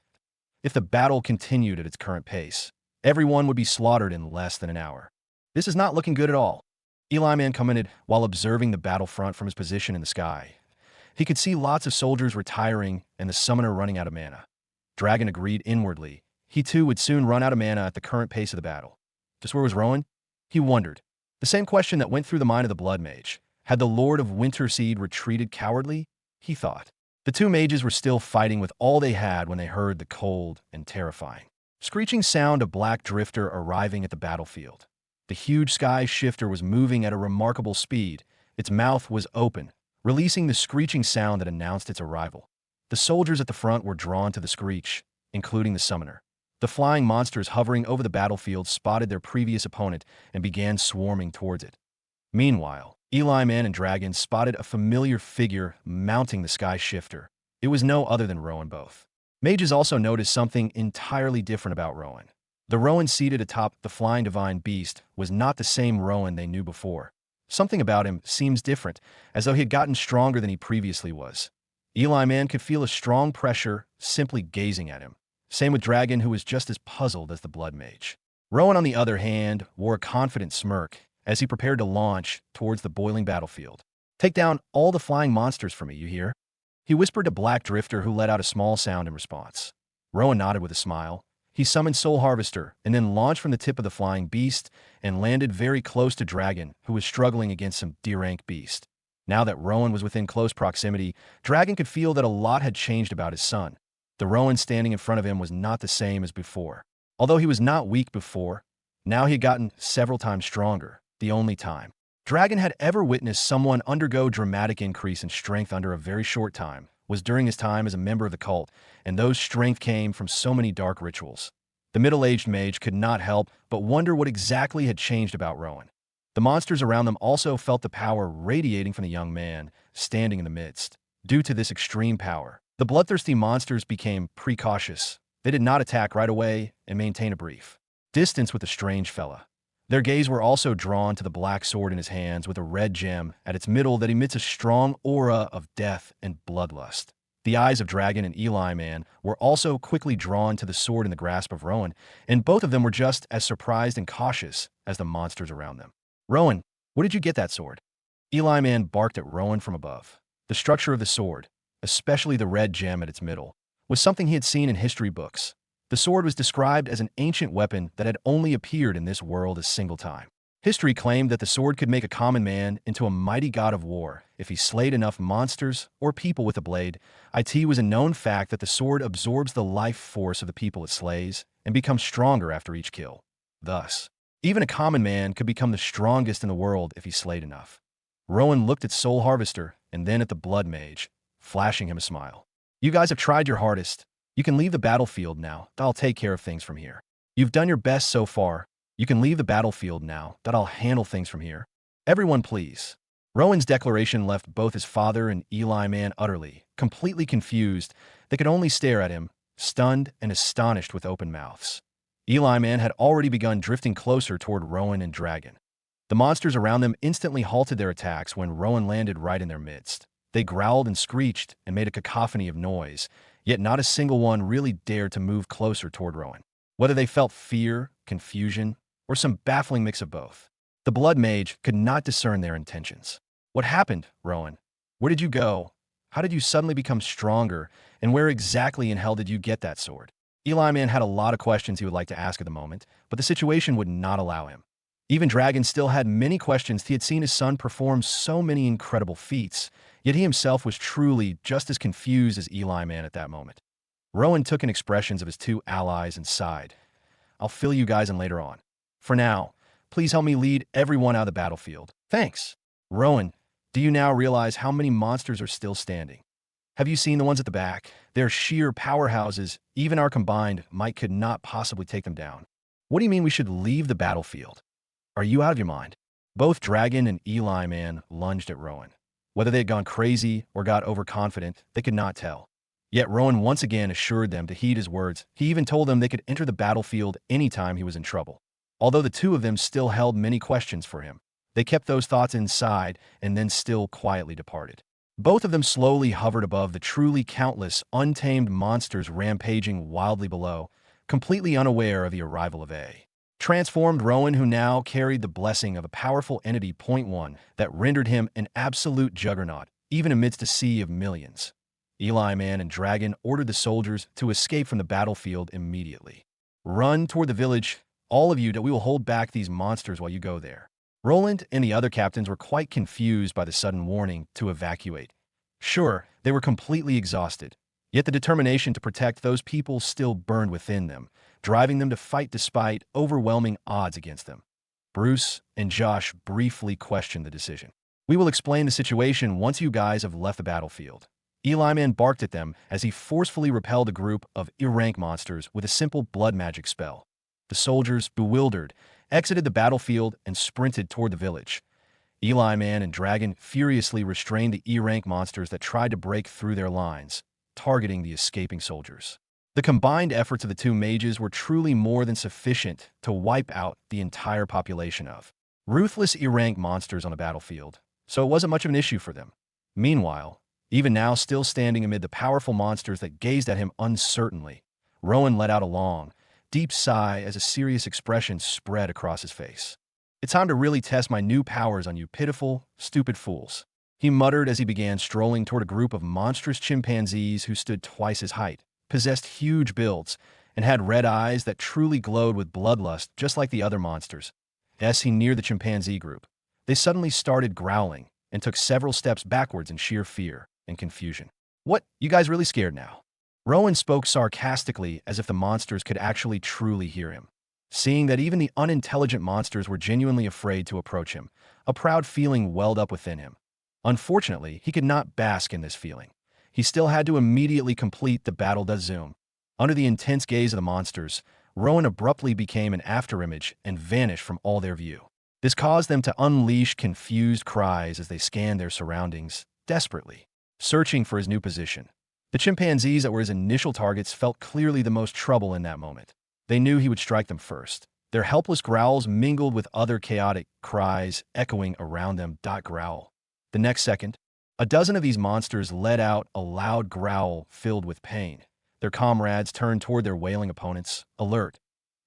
If the battle continued at its current pace, everyone would be slaughtered in less than an hour. This is not looking good at all, Eli Man commented while observing the battlefront from his position in the sky. He could see lots of soldiers retiring and the summoner running out of mana. Dragon agreed inwardly. He too would soon run out of mana at the current pace of the battle. Just where was Rowan? He wondered. The same question that went through the mind of the Blood Mage. Had the Lord of Winterseed retreated cowardly? He thought. The two mages were still fighting with all they had when they heard the cold and terrifying screeching sound of Black Drifter arriving at the battlefield. The huge sky shifter was moving at a remarkable speed. Its mouth was open, releasing the screeching sound that announced its arrival. The soldiers at the front were drawn to the screech, including the summoner. The flying monsters hovering over the battlefield spotted their previous opponent and began swarming towards it. Meanwhile, Eli Man and Dragon spotted a familiar figure mounting the sky shifter. It was no other than Rowan both. Mages also noticed something entirely different about Rowan. The Rowan seated atop the flying divine beast was not the same Rowan they knew before. Something about him seems different, as though he had gotten stronger than he previously was. Eli Man could feel a strong pressure simply gazing at him. Same with Dragon, who was just as puzzled as the Blood Mage. Rowan, on the other hand, wore a confident smirk as he prepared to launch towards the boiling battlefield. Take down all the flying monsters for me, you hear? He whispered to Black Drifter, who let out a small sound in response. Rowan nodded with a smile. He summoned Soul Harvester and then launched from the tip of the flying beast and landed very close to Dragon, who was struggling against some D-rank beast. Now that Rowan was within close proximity, Dragon could feel that a lot had changed about his son. The Rowan standing in front of him was not the same as before. Although he was not weak before, now he had gotten several times stronger. The only time Dragon had ever witnessed someone undergo dramatic increase in strength under a very short time was during his time as a member of the cult, and those strength came from so many dark rituals. The middle-aged mage could not help but wonder what exactly had changed about Rowan. The monsters around them also felt the power radiating from the young man standing in the midst. Due to this extreme power, the bloodthirsty monsters became precautious. They did not attack right away and maintain a brief distance with the strange fella. Their gaze were also drawn to the black sword in his hands with a red gem at its middle that emits a strong aura of death and bloodlust. The eyes of Dragon and Eli Man were also quickly drawn to the sword in the grasp of Rowan, and both of them were just as surprised and cautious as the monsters around them. Rowan, where did you get that sword? Eli Man barked at Rowan from above. The structure of the sword, especially the red gem at its middle, was something he had seen in history books. The sword was described as an ancient weapon that had only appeared in this world a single time. History claimed that the sword could make a common man into a mighty god of war if he slayed enough monsters or people with a blade. It was a known fact that the sword absorbs the life force of the people it slays and becomes stronger after each kill. Thus, even a common man could become the strongest in the world if he slayed enough. Rowan looked at Soul Harvester and then at the Blood Mage, flashing him a smile. You guys have tried your hardest. You can leave the battlefield now. I'll take care of things from here. You've done your best so far. You can leave the battlefield now. I'll handle things from here. Everyone, please. Rowan's declaration left both his father and Eli Man utterly, completely confused. They could only stare at him, stunned and astonished with open mouths. Eli Man had already begun drifting closer toward Rowan and Dragon. The monsters around them instantly halted their attacks when Rowan landed right in their midst. They growled and screeched and made a cacophony of noise, yet not a single one really dared to move closer toward Rowan. Whether they felt fear, confusion, or some baffling mix of both, the Blood Mage could not discern their intentions. What happened, Rowan? Where did you go? How did you suddenly become stronger, and where exactly in hell did you get that sword? Eli Man had a lot of questions he would like to ask at the moment, but the situation would not allow him. Even Dragon still had many questions. He had seen his son perform so many incredible feats, yet he himself was truly just as confused as Eli Man at that moment. Rowan took in expressions of his two allies and sighed. I'll fill you guys in later on. For now, please help me lead everyone out of the battlefield. Thanks. Rowan, do you now realize how many monsters are still standing? Have you seen the ones at the back? They're sheer powerhouses. Even our combined might could not possibly take them down. What do you mean we should leave the battlefield? Are you out of your mind? Both Dragon and Eli Man lunged at Rowan. Whether they had gone crazy or got overconfident, they could not tell. Yet Rowan once again assured them to heed his words. He even told them they could enter the battlefield anytime he was in trouble. Although the two of them still held many questions for him, they kept those thoughts inside and then still quietly departed. Both of them slowly hovered above the truly countless, untamed monsters rampaging wildly below, completely unaware of the arrival of a transformed Rowan, who now carried the blessing of a powerful entity. Point one that rendered him an absolute juggernaut, even amidst a sea of millions. Eli Man and Dragon ordered the soldiers to escape from the battlefield immediately. Run toward the village, all of you, that we will hold back these monsters while you go there. Roland and the other captains were quite confused by the sudden warning to evacuate. Sure, they were completely exhausted, yet the determination to protect those people still burned within them, driving them to fight despite overwhelming odds against them. Bruce and Josh briefly questioned the decision. We will explain the situation once you guys have left the battlefield. Eli Man barked at them as he forcefully repelled a group of rank monsters with a simple blood magic spell. The soldiers, bewildered, exited the battlefield and sprinted toward the village. Eli Man and Dragon furiously restrained the E-rank monsters that tried to break through their lines, targeting the escaping soldiers. The combined efforts of the two mages were truly more than sufficient to wipe out the entire population of ruthless E-rank monsters on a battlefield, so it wasn't much of an issue for them. Meanwhile, even now still standing amid the powerful monsters that gazed at him uncertainly, Rowan let out a long, deep sigh as a serious expression spread across his face. It's time to really test my new powers on you pitiful, stupid fools, he muttered as he began strolling toward a group of monstrous chimpanzees who stood twice his height, possessed huge builds, and had red eyes that truly glowed with bloodlust just like the other monsters. As he neared the chimpanzee group, they suddenly started growling and took several steps backwards in sheer fear and confusion. What, you guys really scared now? Rowan spoke sarcastically as if the monsters could actually truly hear him. Seeing that even the unintelligent monsters were genuinely afraid to approach him, a proud feeling welled up within him. Unfortunately, he could not bask in this feeling. He still had to immediately complete the battle. Zoom. Under the intense gaze of the monsters, Rowan abruptly became an afterimage and vanished from all their view. This caused them to unleash confused cries as they scanned their surroundings, desperately, searching for his new position. The chimpanzees that were his initial targets felt clearly the most trouble in that moment. They knew he would strike them first. Their helpless growls mingled with other chaotic cries echoing around them. Growl. The next second, a dozen of these monsters let out a loud growl filled with pain. Their comrades turned toward their wailing opponents, alert.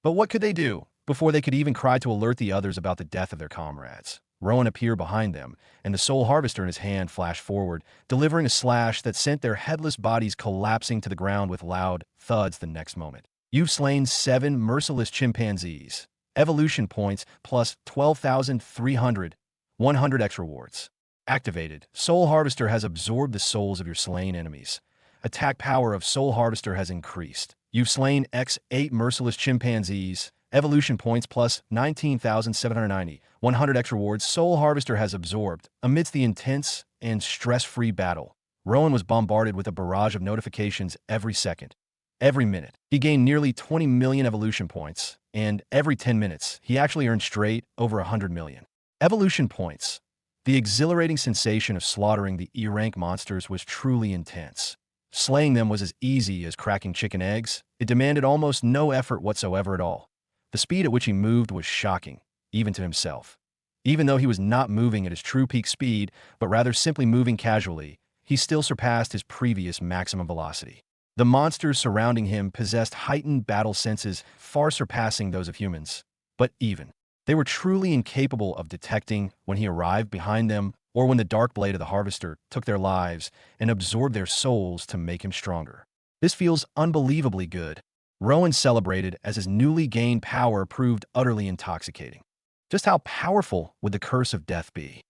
But what could they do before they could even cry to alert the others about the death of their comrades? Rowan appeared behind them, and the soul harvester in his hand flashed forward, delivering a slash that sent their headless bodies collapsing to the ground with loud thuds the next moment. You've slain 7 merciless chimpanzees. Evolution points plus 12,300. 100 extra rewards. Activated. Soul Harvester has absorbed the souls of your slain enemies. Attack power of Soul Harvester has increased. You've slain X8 merciless chimpanzees. Evolution points plus 19,790. 100 extra rewards Soul Harvester has absorbed. Amidst the intense and stress-free battle, Rowan was bombarded with a barrage of notifications every second. Every minute, he gained nearly 20 million evolution points, and every 10 minutes, he actually earned straight over 100 million. Evolution points. The exhilarating sensation of slaughtering the E-rank monsters was truly intense. Slaying them was as easy as cracking chicken eggs. It demanded almost no effort whatsoever at all. The speed at which he moved was shocking, even to himself. Even though he was not moving at his true peak speed, but rather simply moving casually, he still surpassed his previous maximum velocity. The monsters surrounding him possessed heightened battle senses far surpassing those of humans. But they were truly incapable of detecting when he arrived behind them or when the dark blade of the harvester took their lives and absorbed their souls to make him stronger. This feels unbelievably good. Rowan celebrated as his newly gained power proved utterly intoxicating. Just how powerful would the curse of death be?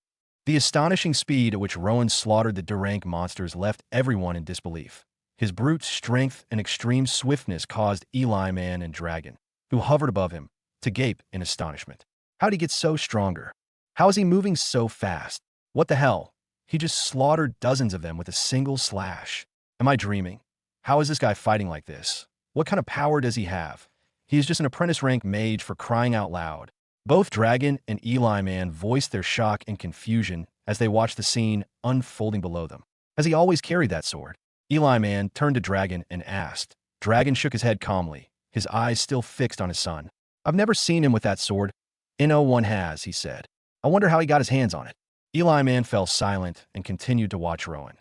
The astonishing speed at which Rowan slaughtered the D-rank monsters left everyone in disbelief. His brute strength and extreme swiftness caused Eli Man and Dragon, who hovered above him, to gape in astonishment. How'd he get so stronger? How is he moving so fast? What the hell? He just slaughtered dozens of them with a single slash. Am I dreaming? How is this guy fighting like this? What kind of power does he have? He is just an apprentice-rank mage for crying out loud. Both Dragon and Eli Man voiced their shock and confusion as they watched the scene unfolding below them. Has he always carried that sword? Eli Man turned to Dragon and asked. Dragon shook his head calmly, his eyes still fixed on his son. I've never seen him with that sword. No one has, he said. I wonder how he got his hands on it. Eli Man fell silent and continued to watch Rowan.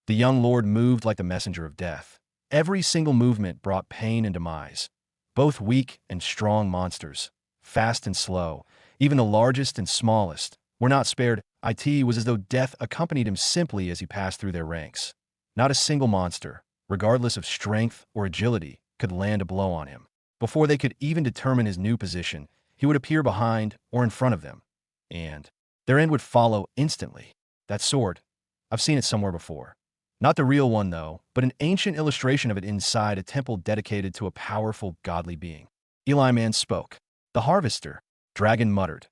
The young lord moved like the messenger of death. Every single movement brought pain and demise. Both weak and strong monsters, fast and slow, even the largest and smallest, were not spared. It was as though death accompanied him simply as he passed through their ranks. Not a single monster, regardless of strength or agility, could land a blow on him. Before they could even determine his new position, he would appear behind or in front of them, and their end would follow instantly. That sword, I've seen it somewhere before. Not the real one, though, but an ancient illustration of it inside a temple dedicated to a powerful, godly being. Eli Man spoke. The harvester, Dragon muttered.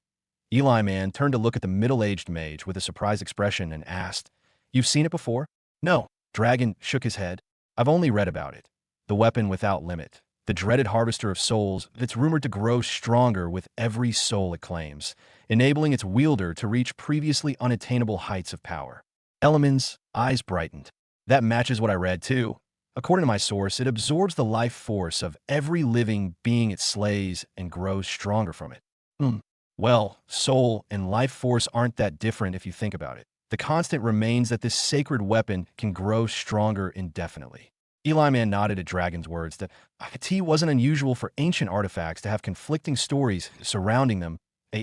Eli Man turned to look at the middle-aged mage with a surprised expression and asked, You've seen it before? No. Dragon shook his head. I've only read about it. The weapon without limit. The dreaded harvester of souls that's rumored to grow stronger with every soul it claims, enabling its wielder to reach previously unattainable heights of power. Element's eyes brightened. That matches what I read, too. According to my source, it absorbs the life force of every living being it slays and grows stronger from it. Well, soul and life force aren't that different if you think about it. The constant remains that this sacred weapon can grow stronger indefinitely. Eli Man nodded at Dragon's words that it wasn't unusual for ancient artifacts to have conflicting stories surrounding them.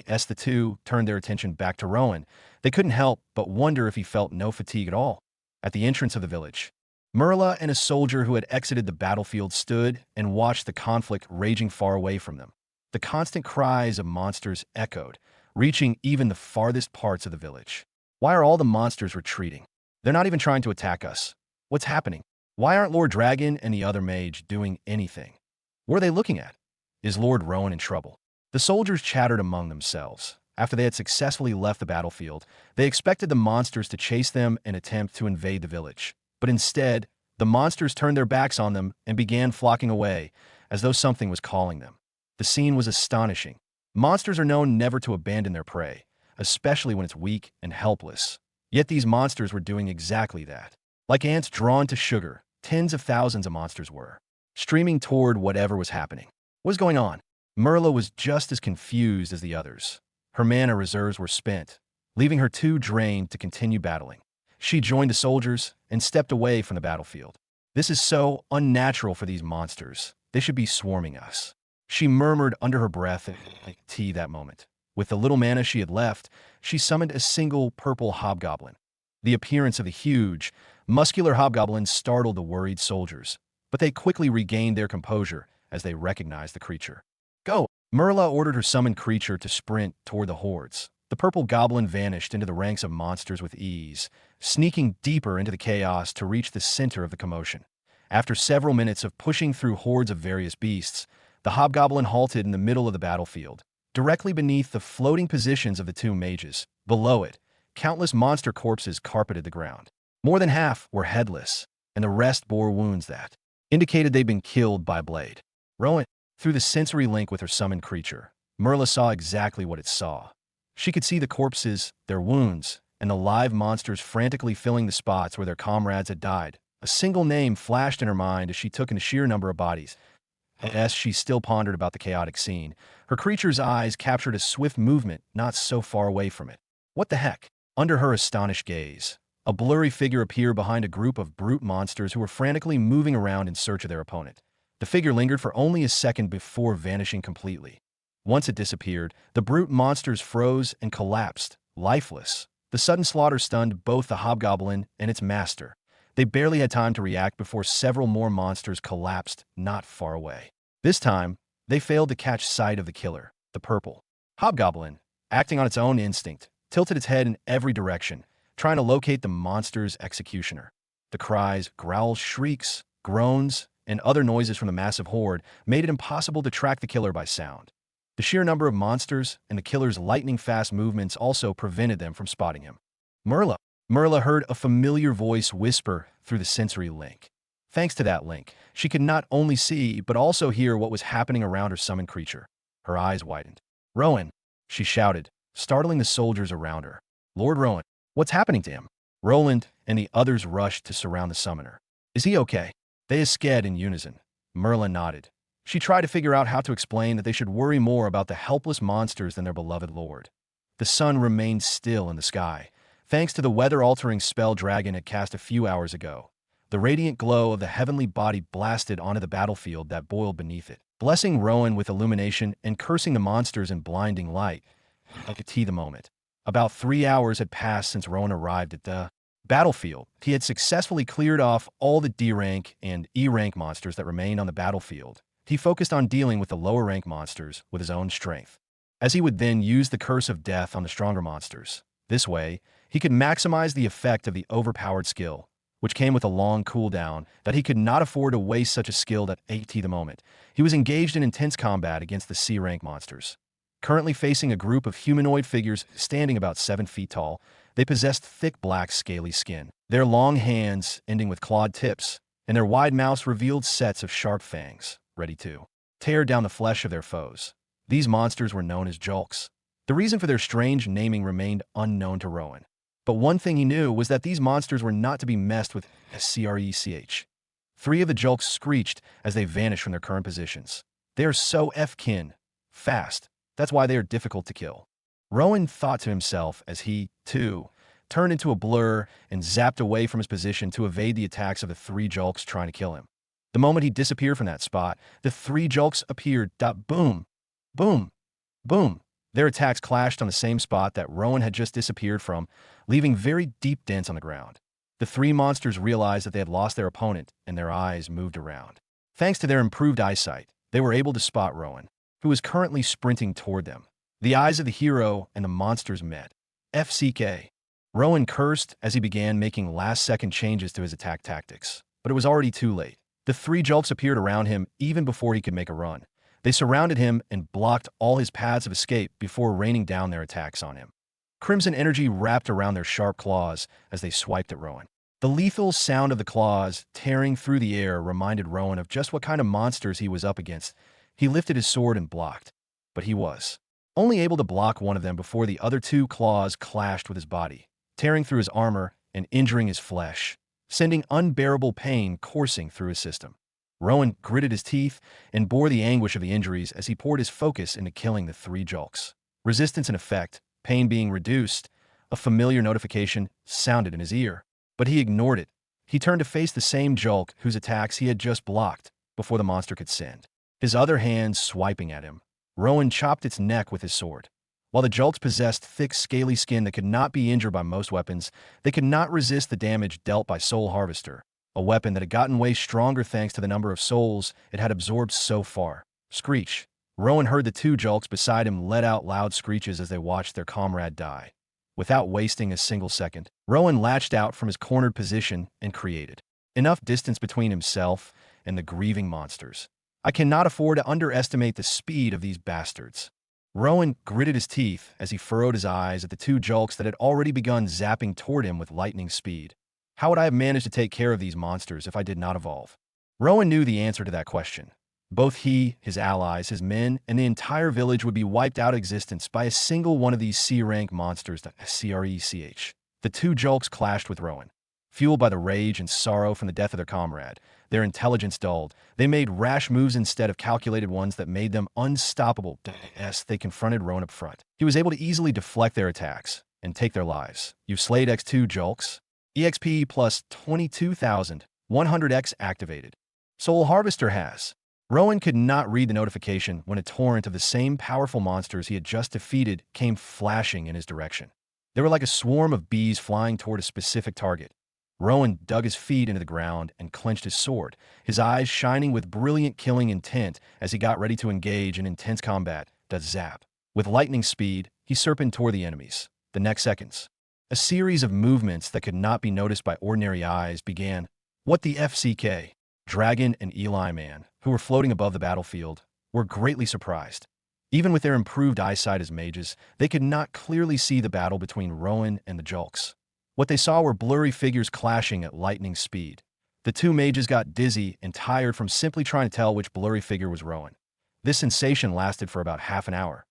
As the two turned their attention back to Rowan, they couldn't help but wonder if he felt no fatigue at all. At the entrance of the village, Merla and a soldier who had exited the battlefield stood and watched the conflict raging far away from them. The constant cries of monsters echoed, reaching even the farthest parts of the village. Why are all the monsters retreating? They're not even trying to attack us. What's happening? Why aren't Lord Dragon and the other mage doing anything? What are they looking at? Is Lord Rowan in trouble? The soldiers chattered among themselves. After they had successfully left the battlefield, they expected the monsters to chase them and attempt to invade the village. But instead, the monsters turned their backs on them and began flocking away, as though something was calling them. The scene was astonishing. Monsters are known never to abandon their prey, especially when it's weak and helpless. Yet these monsters were doing exactly that. Like ants drawn to sugar, tens of thousands of monsters were, streaming toward whatever was happening. What was going on? Merla was just as confused as the others. Her mana reserves were spent, leaving her too drained to continue battling. She joined the soldiers and stepped away from the battlefield. This is so unnatural for these monsters. They should be swarming us. She murmured under her breath at tea that moment. With the little mana she had left, she summoned a single purple hobgoblin. The appearance of the huge, muscular hobgoblin startled the worried soldiers, but they quickly regained their composure as they recognized the creature. Go! Merla ordered her summoned creature to sprint toward the hordes. The purple goblin vanished into the ranks of monsters with ease, sneaking deeper into the chaos to reach the center of the commotion. After several minutes of pushing through hordes of various beasts, the hobgoblin halted in the middle of the battlefield, directly beneath the floating positions of the two mages. Below it, countless monster corpses carpeted the ground. More than half were headless, and the rest bore wounds that indicated they'd been killed by a blade. Rowan, through the sensory link with her summoned creature, Merla saw exactly what it saw. She could see the corpses, their wounds, and the live monsters frantically filling the spots where their comrades had died. A single name flashed in her mind as she took in a sheer number of bodies. As she still pondered about the chaotic scene, her creature's eyes captured a swift movement not so far away from it. What the heck? Under her astonished gaze, a blurry figure appeared behind a group of brute monsters who were frantically moving around in search of their opponent. The figure lingered for only a second before vanishing completely. Once it disappeared, the brute monsters froze and collapsed, lifeless. The sudden slaughter stunned both the hobgoblin and its master. They barely had time to react before several more monsters collapsed not far away. This time, they failed to catch sight of the killer. The purple hobgoblin, acting on its own instinct, tilted its head in every direction, trying to locate the monster's executioner. The cries, growls, shrieks, groans, and other noises from the massive horde made it impossible to track the killer by sound. The sheer number of monsters and the killer's lightning-fast movements also prevented them from spotting him. Merla. Merla heard a familiar voice whisper through the sensory link. Thanks to that link, she could not only see but also hear what was happening around her summoned creature. Her eyes widened. Rowan, she shouted, startling the soldiers around her. Lord Rowan, what's happening to him? Roland and the others rushed to surround the summoner. Is he okay? They escaped in unison. Merla nodded. She tried to figure out how to explain that they should worry more about the helpless monsters than their beloved lord. The sun remained still in the sky, thanks to the weather-altering spell Dragon had cast a few hours ago. The radiant glow of the heavenly body blasted onto the battlefield that boiled beneath it, blessing Rowan with illumination and cursing the monsters in blinding light. I could see the moment. About 3 hours had passed since Rowan arrived at the battlefield. He had successfully cleared off all the D-rank and E-rank monsters that remained on the battlefield. He focused on dealing with the lower-rank monsters with his own strength, as he would then use the Curse of Death on the stronger monsters. This way, he could maximize the effect of the Overpowered skill, which came with a long cooldown that he could not afford to waste such a skill at the moment. He was engaged in intense combat against the C-rank monsters. Currently facing a group of humanoid figures standing about 7 feet tall, they possessed thick black scaly skin. Their long hands, ending with clawed tips, and their wide mouths revealed sets of sharp fangs, ready to tear down the flesh of their foes. These monsters were known as Julks. The reason for their strange naming remained unknown to Rowan. But one thing he knew was that these monsters were not to be messed with. SCRECH. 3 of the Julks screeched as they vanished from their current positions. They are so F-kin fast. That's why they are difficult to kill. Rowan thought to himself as he, too, turned into a blur and zapped away from his position to evade the attacks of the 3 Julks trying to kill him. The moment he disappeared from that spot, the 3 Julks appeared. Boom, boom, boom. Their attacks clashed on the same spot that Rowan had just disappeared from, leaving very deep dents on the ground. The 3 monsters realized that they had lost their opponent, and their eyes moved around. Thanks to their improved eyesight, they were able to spot Rowan, who was currently sprinting toward them. The eyes of the hero and the monsters met. FCK. Rowan cursed as he began making last-second changes to his attack tactics, but it was already too late. The 3 Julks appeared around him even before he could make a run. They surrounded him and blocked all his paths of escape before raining down their attacks on him. Crimson energy wrapped around their sharp claws as they swiped at Rowan. The lethal sound of the claws tearing through the air reminded Rowan of just what kind of monsters he was up against. He lifted his sword and blocked, but he was only able to block one of them before the other two claws clashed with his body, tearing through his armor and injuring his flesh, sending unbearable pain coursing through his system. Rowan gritted his teeth and bore the anguish of the injuries as he poured his focus into killing the three Julks. Resistance in effect, pain being reduced, a familiar notification sounded in his ear, but he ignored it. He turned to face the same Julk whose attacks he had just blocked before the monster could send. His other hand swiping at him, Rowan chopped its neck with his sword. While the Julks possessed thick, scaly skin that could not be injured by most weapons, they could not resist the damage dealt by Soul Harvester, a weapon that had gotten way stronger thanks to the number of souls it had absorbed so far. Screech. Rowan heard the two Julks beside him let out loud screeches as they watched their comrade die. Without wasting a single second, Rowan latched out from his cornered position and created enough distance between himself and the grieving monsters. I cannot afford to underestimate the speed of these bastards. Rowan gritted his teeth as he furrowed his eyes at the two Julks that had already begun zapping toward him with lightning speed. How would I have managed to take care of these monsters if I did not evolve? Rowan knew the answer to that question. Both he, his allies, his men, and the entire village would be wiped out of existence by a single one of these C-rank monsters, CRECH. The two Julks clashed with Rowan. Fueled by the rage and sorrow from the death of their comrade, their intelligence dulled. They made rash moves instead of calculated ones that made them unstoppable as they confronted Rowan up front. He was able to easily deflect their attacks and take their lives. You've slayed X2 Julks. EXP plus 22,100X activated. Soul Harvester has. Rowan could not read the notification when a torrent of the same powerful monsters he had just defeated came flashing in his direction. They were like a swarm of bees flying toward a specific target. Rowan dug his feet into the ground and clenched his sword, his eyes shining with brilliant killing intent as he got ready to engage in intense combat. Zap. With lightning speed, he serpented toward the enemies. The next seconds, a series of movements that could not be noticed by ordinary eyes began. What the FCK? Dragon and Eli Man, who were floating above the battlefield, were greatly surprised. Even with their improved eyesight as mages, they could not clearly see the battle between Rowan and the Julks. What they saw were blurry figures clashing at lightning speed. The two mages got dizzy and tired from simply trying to tell which blurry figure was Rowan. This sensation lasted for about half an hour.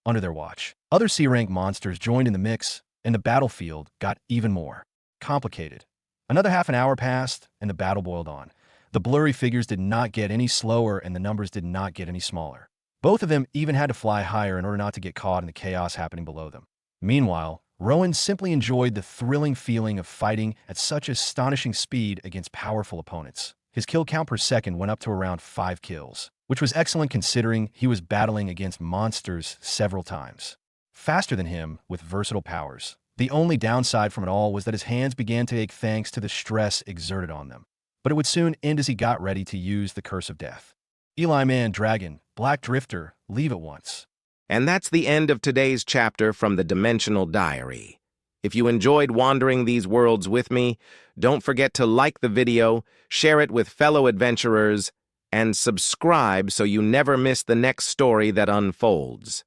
Under their watch, other C-rank monsters joined in the mix, and the battlefield got even more complicated. Another half an hour passed, and the battle boiled on. The blurry figures did not get any slower, and the numbers did not get any smaller. Both of them even had to fly higher in order not to get caught in the chaos happening below them. Meanwhile, Rowan simply enjoyed the thrilling feeling of fighting at such astonishing speed against powerful opponents. His kill count per second went up to around 5 kills, which was excellent considering he was battling against monsters several times faster than him with versatile powers. The only downside from it all was that his hands began to ache thanks to the stress exerted on them. But it would soon end as he got ready to use the Curse of Death. Eli Man, Dragon, Black Drifter, leave at once. And that's the end of today's chapter from the Dimensional Diary. If you enjoyed wandering these worlds with me, don't forget to like the video, share it with fellow adventurers, and subscribe so you never miss the next story that unfolds.